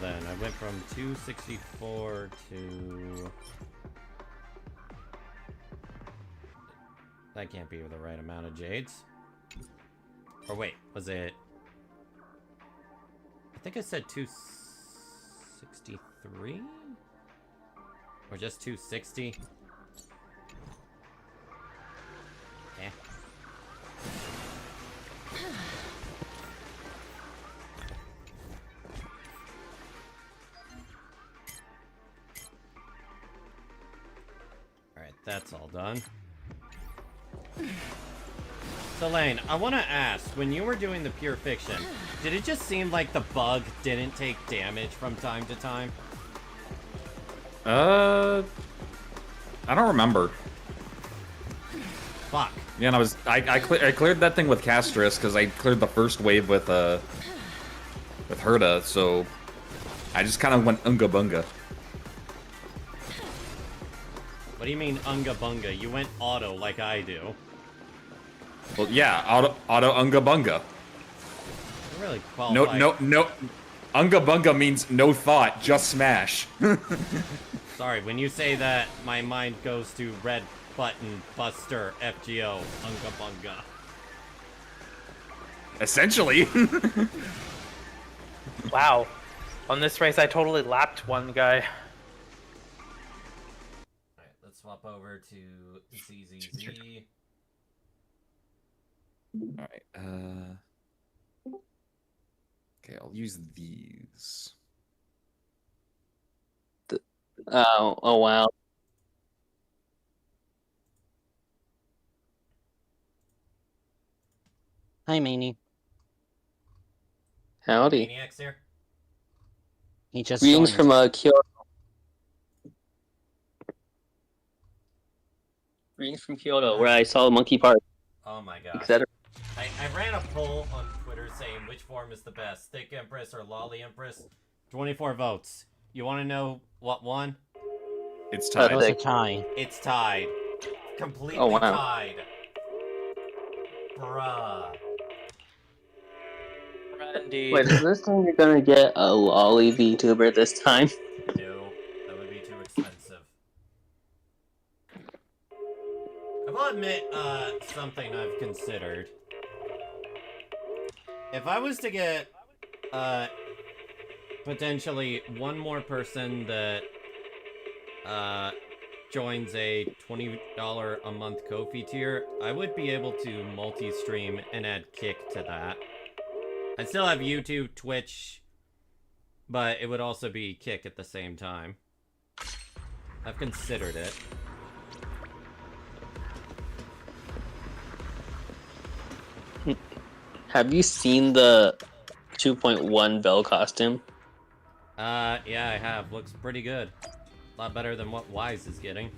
then, I went from 264 to... That can't be the right amount of jades. Or wait, was it... I think I said 263? Or just 260? Eh. Alright, that's all done. So Lane, I want to ask, when you were doing the pure fiction, did it just seem like the bug didn't take damage from time to time? I don't remember. Fuck. Yeah, and I cleared that thing with Castris because I cleared the first wave with Herda, so I just kind of went unga bunga. What do you mean unga bunga? You went auto like I do. Well, yeah, auto unga bunga. I really qualify. No. Unga bunga means no thought, just smash. Sorry, when you say that, my mind goes to red button buster FGO unga bunga. Essentially. Wow. On this race, I totally lapped one guy. Alright, let's swap over to ZZZ. Alright, okay, I'll use these. Oh wow. Hi, Meanie. Howdy. Maniacs here? He just Greetings joined. from Kyoto. Greetings from Kyoto, where I saw Monkey Park. Oh my god. Etc. I ran a poll on Twitter saying which form is the best, Thick Empress or Lolly Empress. 24 votes. You want to know what won? It's tied. It's a tie. It's tied. Completely Oh, wow. tied. Bruh. Indeed. Wait, is this time you're gonna get a lolly VTuber this time? No, that would be too expensive. I will admit, something I've considered. If I was to get, potentially one more person that, joins a $20 a month Ko-fi tier, I would be able to multi-stream and add Kick to that. I'd still have YouTube, Twitch, but it would also be Kick at the same time. I've considered it. Have you seen the 2.1 Bell costume? Yeah, I have. Looks pretty good. A lot better than what Wise is getting.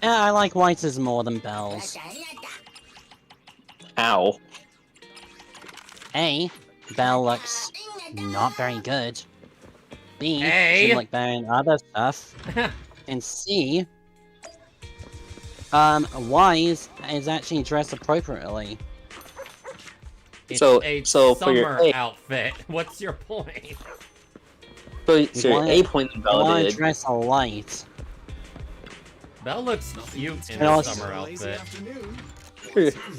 Yeah, I like Whites more than Bells. Ow. A, Bell looks not very good. B, A. she look better in other stuff. And C, Wise is actually dressed appropriately. It's So a for summer your A, outfit. What's your point? so You your wanna- A point You Bell want to did. dress a light. Belle looks cute in And a also- summer outfit.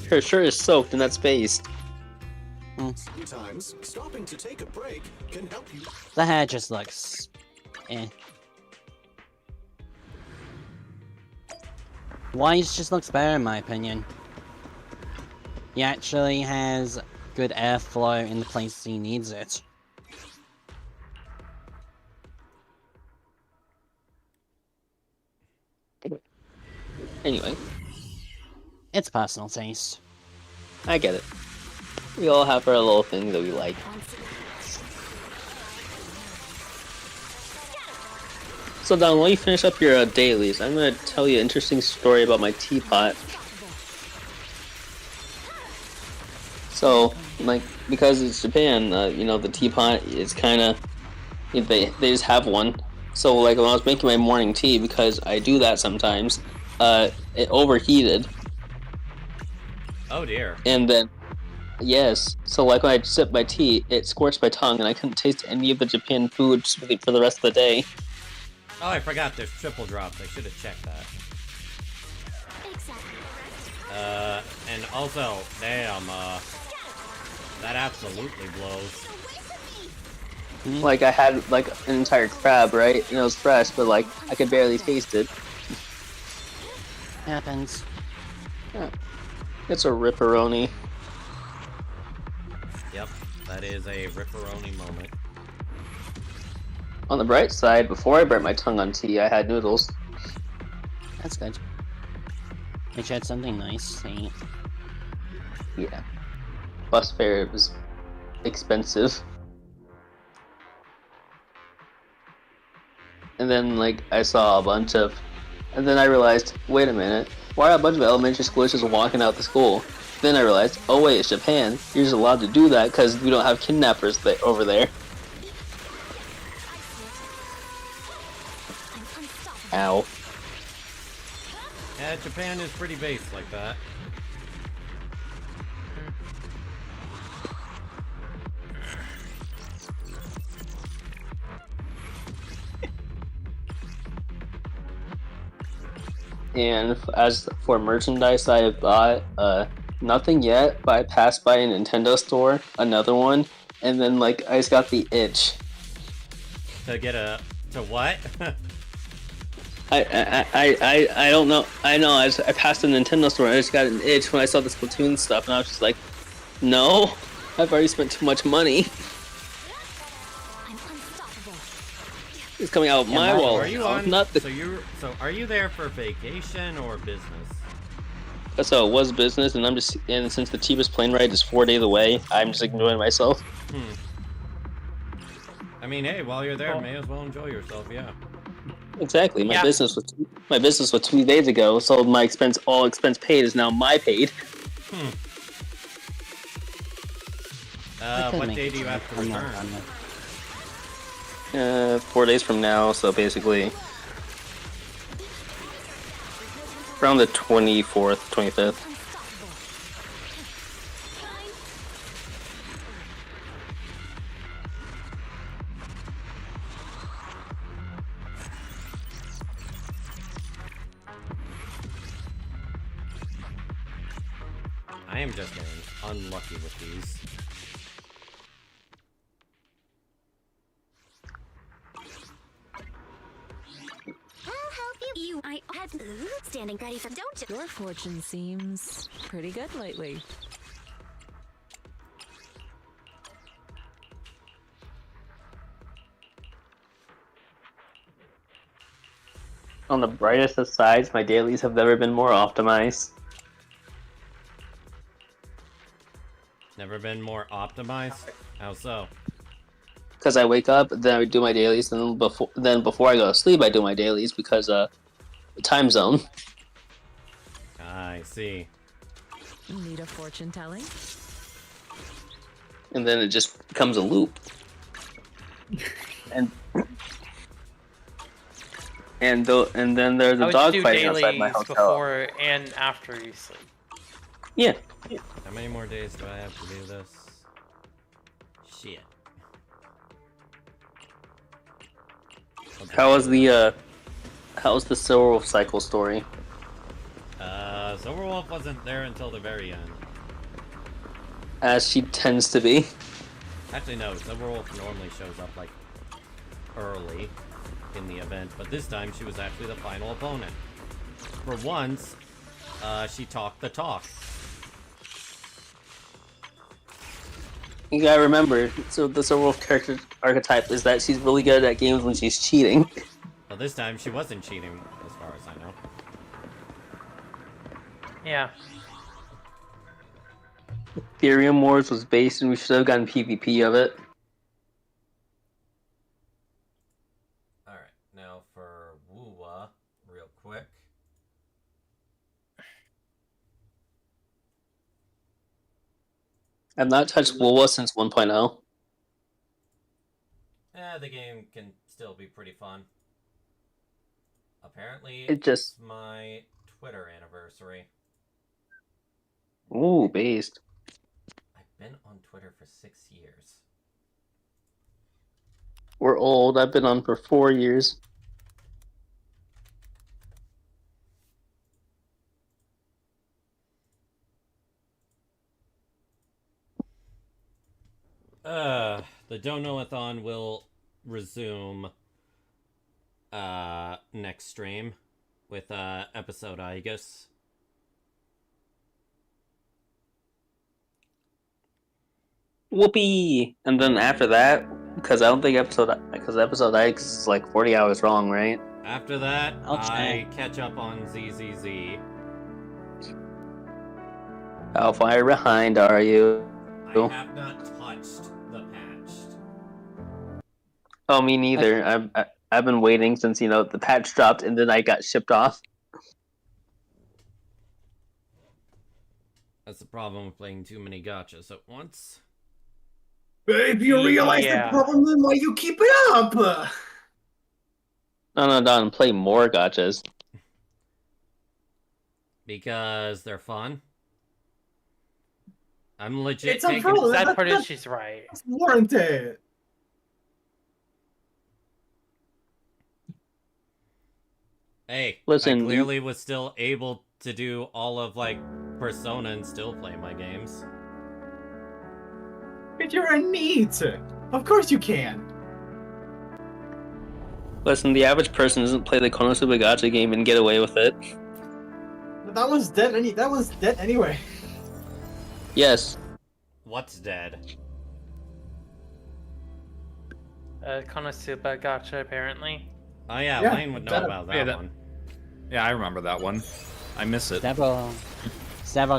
Her shirt is soaked and that's based. Sometimes stopping to take a break can help you. The hair just looks... eh. Wise just looks better in my opinion. He actually has good airflow in the places he needs it. Anyway, It's personal taste. I get it. We all have our little things that we like. So Don, while you finish up your dailies, I'm gonna tell you an interesting story about my teapot. So, like, because it's Japan, you know, the teapot is kind of, they just have one. So, like, when I was making my morning tea, because I do that sometimes, it overheated. Oh dear. And then Yes. So like when I sipped my tea, it scorched my tongue, and I couldn't taste any of the Japan food for the rest of the day. Oh, I forgot there's triple drops. I should have checked that. And also, damn, that absolutely blows. Like I had like an entire crab, right? And it was fresh, but like I could barely taste it. Happens. Yeah. It's a ripperoni. Yep, that is a ripperoni moment. On the bright side, before I burnt my tongue on tea, I had noodles. That's good. Wish you had something nice to eat. Yeah. Bus fare was expensive. And then like I saw a bunch of, and then I realized, wait a minute, why are a bunch of elementary schoolers just walking out the school? Then I realized, oh wait, it's Japan. You're just allowed to do that because we don't have kidnappers over there. Ow. Yeah, Japan is pretty based like that. And as for merchandise I have bought, nothing yet, but I passed by a Nintendo store, another one, and then like I just got the itch. To get a... to what? I don't know. I know, I passed the Nintendo store and I just got an itch when I saw the Splatoon stuff, and I was just like, no, I've already spent too much money. It's coming out of my wallet. Are you on? Not the... So are you there for vacation or business? So it was business, and since the cheapest plane ride is 4 days away, I'm just enjoying myself. I mean, hey, while you're there, may as well enjoy yourself, yeah. Exactly. My business was 2 days ago, so my all expense paid is now my paid. What day do you have to return? 4 days from now, so basically around the 24th, 25th. I am just getting unlucky with these. I had standing ready for don't you? Your fortune seems pretty good lately. On the brightest of sides, my dailies have never been more optimized. Never been more optimized? How so? Because I wake up, then I do my dailies, and then before I go to sleep, I do my dailies because the time zone. I see. Need a fortune telling? And then it just becomes a loop. and then there's a dog fighting outside my hotel. Before and after you sleep. Yeah. How many more days do I have to do this? Shit. How was the Silverwolf cycle story? Silverwolf wasn't there until the very end. As she tends to be. Actually, no. Silverwolf normally shows up, like, early in the event, but this time she was actually the final opponent. For once, she talked the talk. You gotta remember, so the Silverwolf character archetype is that she's really good at games when she's cheating. Well, this time she wasn't cheating, as far as I know. Yeah. Ethereum Wars was based, and we should have gotten PvP of it. Alright, now for Wuwa, real quick. I've not touched WoWa since 1.0. The game can still be pretty fun. Apparently, it's my Twitter anniversary. Ooh, based. I been on Twitter for 6 years. We're old. I've been on for 4 years. The Don't Know-a-thon will resume next stream with episode Aegis. Whoopee! And then after that, because I don't think episode X is like 40 hours long, right? After that, I catch up on ZZZ. How far behind are you? I have not touched the patched. Oh, me neither. I've been waiting since the patch dropped and then I got shipped off. That's the problem with playing too many gachas at once. If you realize the problem, then why you keep it up? No, Don, play more gachas. Because they're fun. I'm legit It's taking unfair. That part is she's right. It's warranted. Hey, Listen, I clearly was still able to do all of, like, Persona and still play my games. But you're a NEET. Of course you can. Listen, the average person doesn't play the Konosuba gacha game and get away with it. That was dead. That was dead anyway. Yes. What's dead? Konosuba gacha, apparently. Oh yeah, Yeah, Lane would know about that one. Yeah, I remember that one. I miss it. Several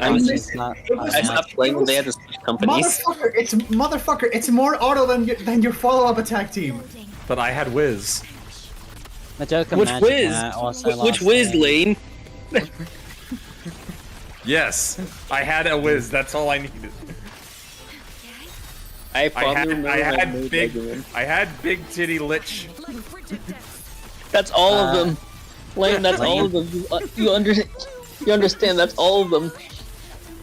I gacha's not. stopped playing when they had to switch companies. Motherfucker, it's more auto than your follow-up attack team. But I had Wiz. Madoka Which Magica Wiz? also Which lost Wiz, a- Lane? Yes, I had a Wiz. That's all I needed. I had big titty lich. That's all of them. Lane, that's all of them. You understand? That's all of them.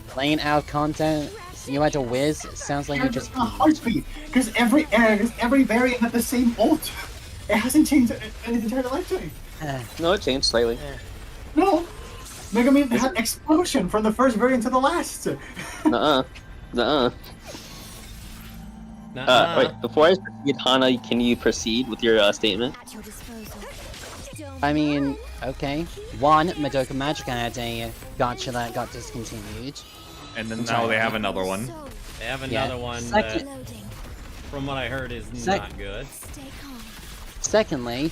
Playing out content. You had a whiz. It sounds like you just. A heartbeat, because every variant had the same ult. It hasn't changed in its entire lifetime. No, it changed slightly. No, Mega Man had explosion from the first variant to the last. Nuh-uh. Wait, before I proceed, Hana, can you proceed with your statement? I mean, okay. One, Madoka Magica had a gacha that got discontinued. And then now they have another one. They have another one Second- that, from what I heard, is Sec- not good. Secondly,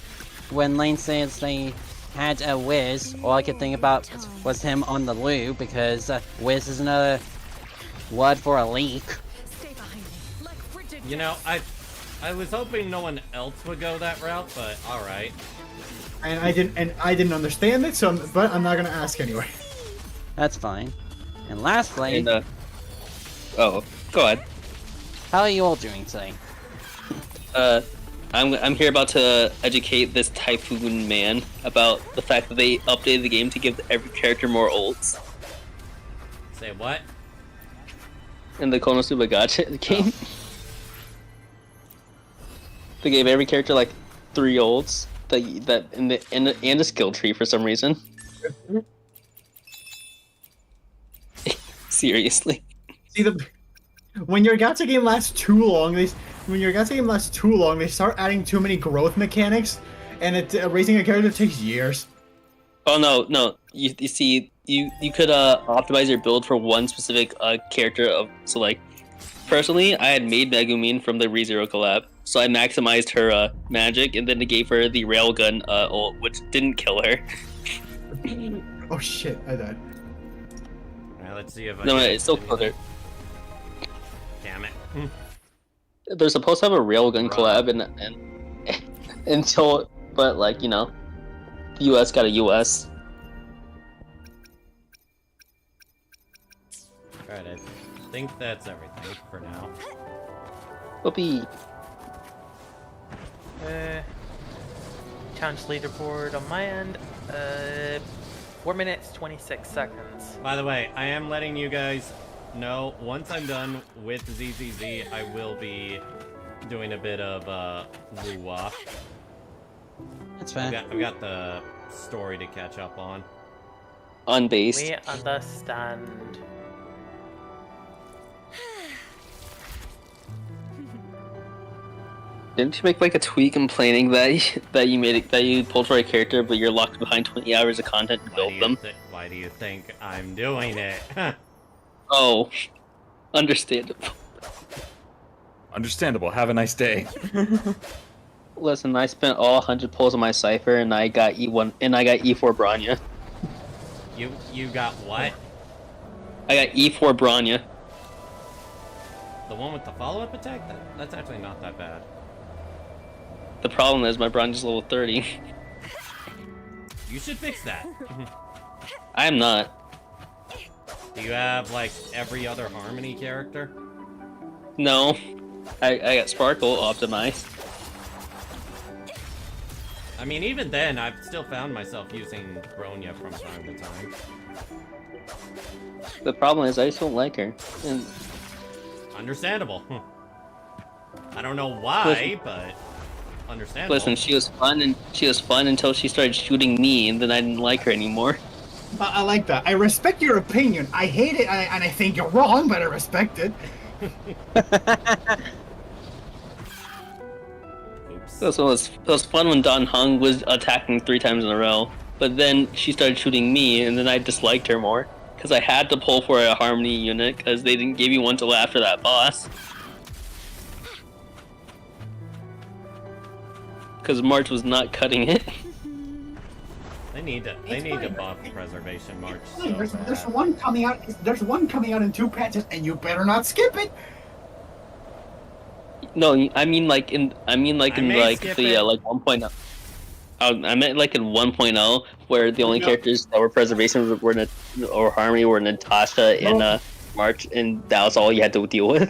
when Lane says they had a whiz, all I could think about was him on the loo, because whiz is another word for a leak. You know, I was hoping no one else would go that route, but alright. And I didn't understand it, but I'm not gonna ask anyway. That's fine. And lastly, And, oh, go ahead. how are you all doing today? I'm here about to educate this Typhoon man about the fact that they updated the game to give every character more ults. Say what? In the Konosuba gacha game. They gave every character like 3 ults and a skill tree for some reason. Seriously. See, when your gacha game lasts too long, they start adding too many growth mechanics, and raising a character takes years. Oh no. You see, you could optimize your build for one specific character so like, personally, I had made Megumin from the ReZero collab, so I maximized her magic, and then they gave her the railgun ult, which didn't kill her. Oh shit, I died. Alright, let's see if I No, it still killed her. Damn it. They're supposed to have a railgun collab, and until, but like, the US got a US. Alright, I think that's everything for now. Whoopee. Challenge leaderboard on my end. 4 minutes, 26 seconds. By the way, I am letting you guys no. Once I'm done with ZZZ, I will be doing a bit of woo-wah. That's fair. I've got the story to catch up on. Unbased. We understand. Didn't you make like a tweet complaining that you pulled for a character, but you're locked behind 20 hours of content to build them? Why do you think I'm doing it? Oh, understandable. Understandable. Have a nice day. Listen, I spent all 100 pulls on my cipher, and I got E1, and I got E4 Bronya. You got what? I got E4 Bronya. The one with the follow-up attack? That's actually not that bad. The problem is my Bronya's level 30. You should fix that. I am not. Do you have, like, every other Harmony character? No. I got Sparkle optimized. I mean, even then, I've still found myself using Bronya from time to time. The problem is I just don't like her. And Understandable. I don't know why, but understandable. listen, she was fun until she started shooting me, and then I didn't like her anymore. I like that. I respect your opinion. I hate it, and I think you're wrong, but I respect it. So it was fun when Don Hung was attacking 3 times in a row, but then she started shooting me, and then I disliked her more. Because I had to pull for a Harmony unit, because they didn't give you one till after that boss. Because March was not cutting it. They need to buff Preservation March. So There's one coming out. There's one coming out in 2 patches, and you better not skip it. No, I mean like in the 1.0. I meant like in 1.0 where the only characters that were preservation or Harmony were Natasha and March, and that was all you had to deal with.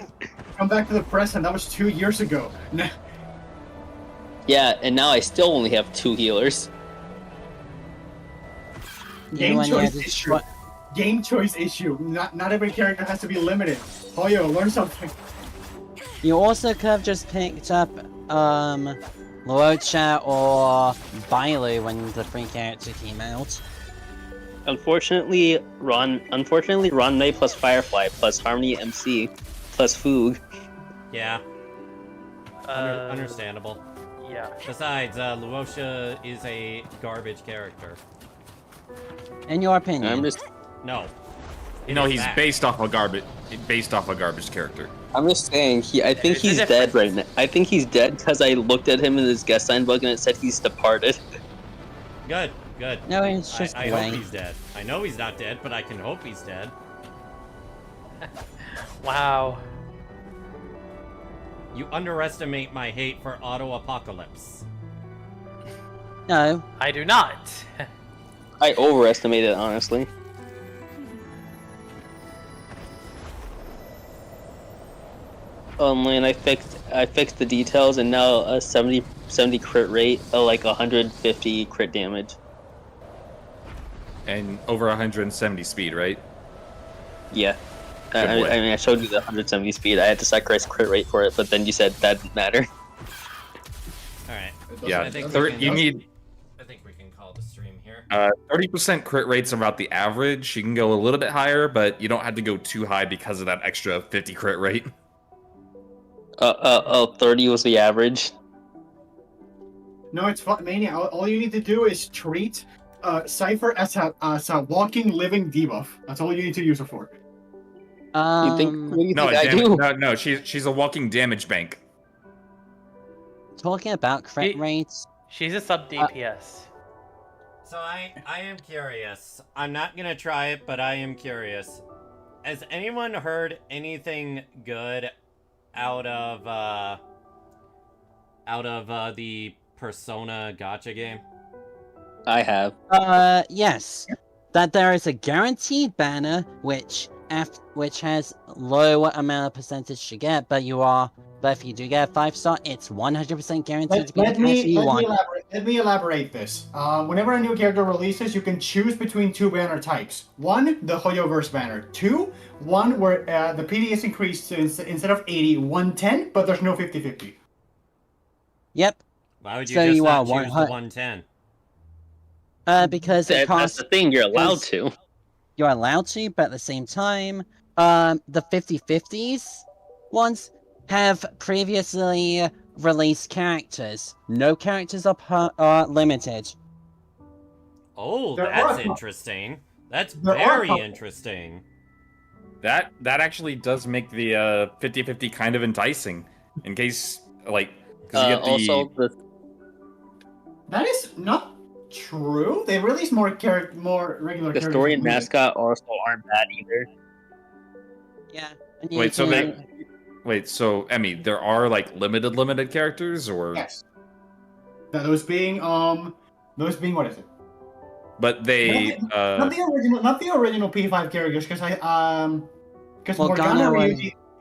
Come back to the press, and that was 2 years ago. Yeah, and now I still only have 2 healers. Game choice issue. Game choice issue. Not every character has to be limited. Oh yo, learn something. You also could have just picked up, Luocha or Bailu when the 3 characters came out. Unfortunately, Ronmei plus Firefly plus Harmony MC plus Foog. Yeah. Understandable. Yeah. Besides, Luocha is a garbage character. In your opinion? I'm just No. He's based off a garbage character. I'm just saying, I think he's dead right now. I think he's dead because I looked at him in his guest sign book and it said he's departed. Good. No, he's just I away. hope he's dead. I know he's not dead, but I can hope he's dead. Wow. You underestimate my hate for Auto Apocalypse. No. I do not. I overestimated it, honestly. And I fixed the details, and now a 70 crit rate, like 150 crit damage. And over 170 speed, right? Yeah. I mean, I showed you the 170 speed. I had to sacrifice crit rate for it, but then you said that didn't matter. Alright. Yeah, I think you need... I think we can call the stream here. 30% crit rate's about the average. You can go a little bit higher, but you don't have to go too high because of that extra 50 crit rate. 30 was the average. No, it's fun, Mania. All you need to do is treat Cypher as a walking, living debuff. That's all you need to use it for. What do you think I do? No, she's a walking damage bank. Talking about crit rates. She's a sub DPS. So I am curious. I'm not gonna try it, but I am curious. Has anyone heard anything good out of the Persona gacha game? I have. Yes. That there is a guaranteed banner which has low amount of percentage to get, but if you do get a 5-star, it's 100% guaranteed to be the character you want. let me elaborate this. Whenever a new character releases, you can choose between two banner types. One, the Hoyoverse banner. Two, one where the PD is increased to instead of 80, 110, but there's no 50-50. Yep. Why would you So just you not are choose the 110? 110? Because it costs. That's the thing. You're allowed to. You're allowed to, but at the same time, the 50-50s ones have previously released characters. No characters are limited. Oh, There that's are- interesting. That's There are very couple- interesting. That actually does make the 50-50 kind of enticing. In case, like, because you get the... Also, That is not true. They released more regular the characters. story and than we did. mascot also aren't bad either. Yeah. Wait, so Emmy, there are like limited characters, or Yes. Those being what is it? but they Not the original P5 characters, because because Morgana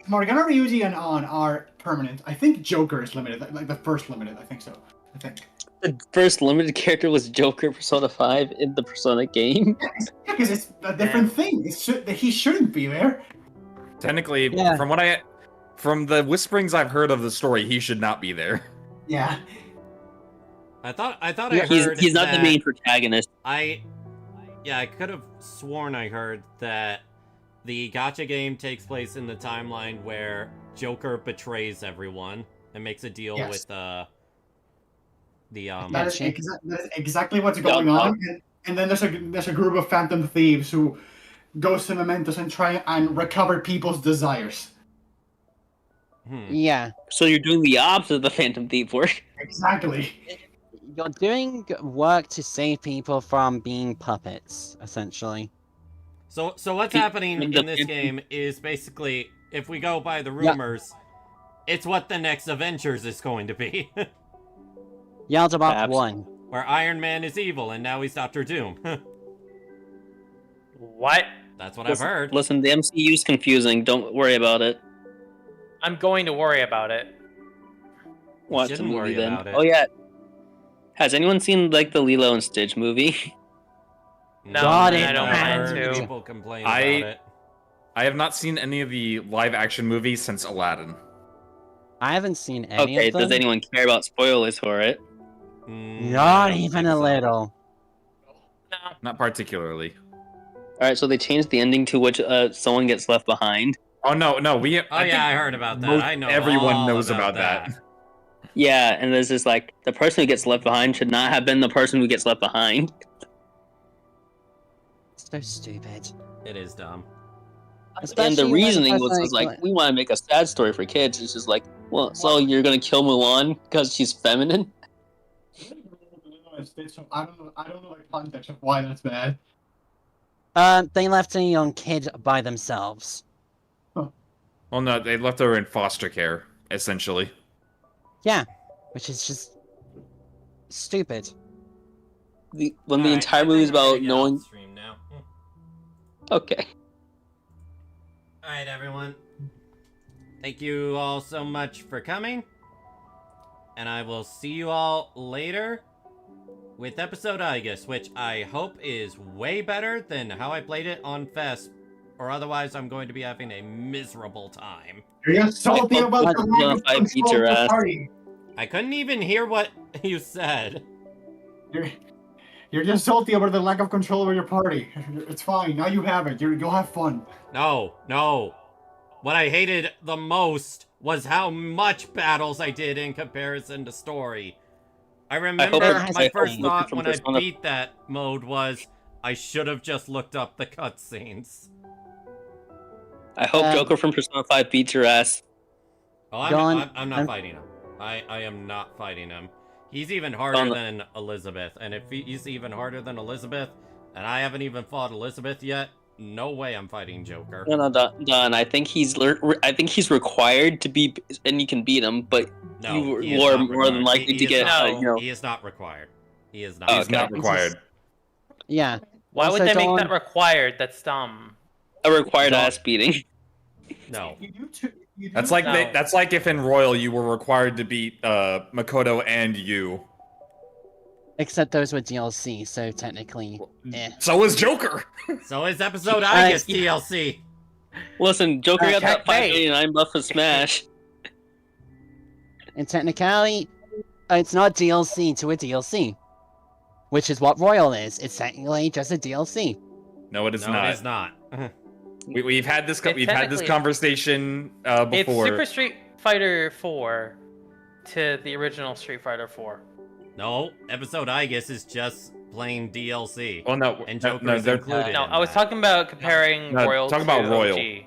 Morgana, Ryuji, and On are permanent. I think Joker is limited, like the first limited. I think so. I think. The first limited character was Joker Persona 5 in the Persona game. Yeah, because it's a different thing. He shouldn't be there. technically, Yeah. from the whisperings I've heard of the story, he should not be there. Yeah. I thought I He's heard not the that- main protagonist. I could have sworn I heard that the gacha game takes place in the timeline where Joker betrays everyone and makes a deal Yes. with the That is exactly what's going on. And then there's a group of phantom thieves who goes to Mementos and try and recover people's desires. Yeah. So you're doing the opposite of the Phantom Thief work. Exactly. You're doing work to save people from being puppets, essentially. So what's happening in this game is basically, if we go by the rumors, it's what the next Avengers is going to be. Yaldabaoth won. Where Iron Man is evil and now he's Doctor Doom. What? That's what I've heard. Listen, the MCU's confusing. Don't worry about it. I'm going to worry about it. Watch the shouldn't movie worry then. about it. Oh yeah. Has anyone seen like the Lilo and Stitch movie? No, God, I don't I've plan heard to. people complain about it. I have not seen any of the live-action movies since Aladdin. I haven't seen any Okay, of them. does anyone care about spoilers for it? Not even a little. Not particularly. Alright, so they changed the ending to which someone gets left behind. Oh no, we. Oh yeah, I heard about that. I know. Everyone all knows about that. Yeah, and there's this like, the person who gets left behind should not have been the person who gets left behind. So stupid. It is dumb. And the reasoning was like, we want to make a sad story for kids. It's just like, well, so you're gonna kill Mulan because she's feminine? I don't know the context of why that's bad. They left a young kid by themselves. Well, no, they left her in foster care, essentially. Yeah, which is just stupid. When the entire movie is about knowing. Stream now. Okay. Alright, everyone. Thank you all so much for coming. And I will see you all later with episode Aegis, which I hope is way better than how I played it on Fest, or otherwise I'm going to be having a miserable time. You're just salty about the lack of control of the party. I couldn't even hear what you said. You're just salty about the lack of control over your party. It's fine. Now you have it. You'll have fun. No. What I hated the most was how much battles I did in comparison to story. I remember my first thought when I beat that mode was, I should have just looked up the cutscenes. I hope Joker from Persona 5 beats your ass. Oh, I'm not fighting him. I am not fighting him. He's even harder than Elizabeth, and if he's even harder than Elizabeth, and I haven't even fought Elizabeth yet, no way I'm fighting Joker. No, Don. I think he's required to be, and you can beat him, but No, you are more than likely to get. He is not required. He is not. He's not required. Yeah. Why would Also, they make Dawn- that required? That's dumb. A required ass beating. No. That's like that's like if in Royal you were required to beat Makoto and you. Except those were DLC, so technically, eh. So is Joker. So is episode I guess DLC. Listen, Joker got that checkmate. 589 buff for Smash. In technicality, it's not DLC to a DLC. Which is what Royal is. It's technically just a DLC. No, it is No, not. it is not. We've had this It we've had this technically- conversation before. It's Super Street Fighter 4 to the original Street Fighter 4. No, episode I guess is just plain DLC. Well, no, and no, Joker no, is they're- included. No, in I was that. talking about comparing No, Royal talk to about Royal. OG.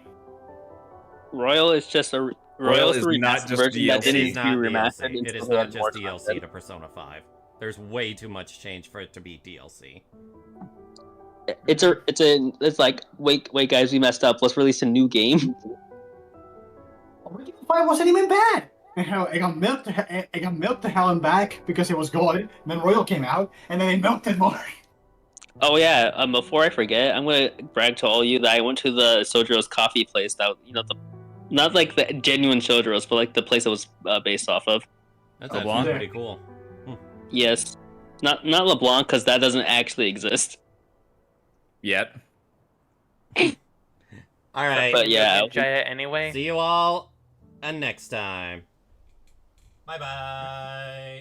Royal is just a Royal is is the not remastered just version that DLC. It didn't is not be remastered DLC. It until is they not had more just DLC content. to Persona 5. There's way too much change for it to be DLC. It's like wait guys, we messed up. Let's release a new game. Original 5 wasn't even bad. And hell, it got milked to hell and back because it was good. And then Royal came out, and then they milked it more. Oh yeah, before I forget, I'm gonna brag to all you that I went to the Sojiro's coffee place. That not like the genuine Sojiro's, but like the place it was based off of. That's LeBlanc? actually pretty cool. Yes, not LeBlanc because that doesn't actually exist. Yet. All right. But yeah, Jaya anyway. See you all next time. Bye bye.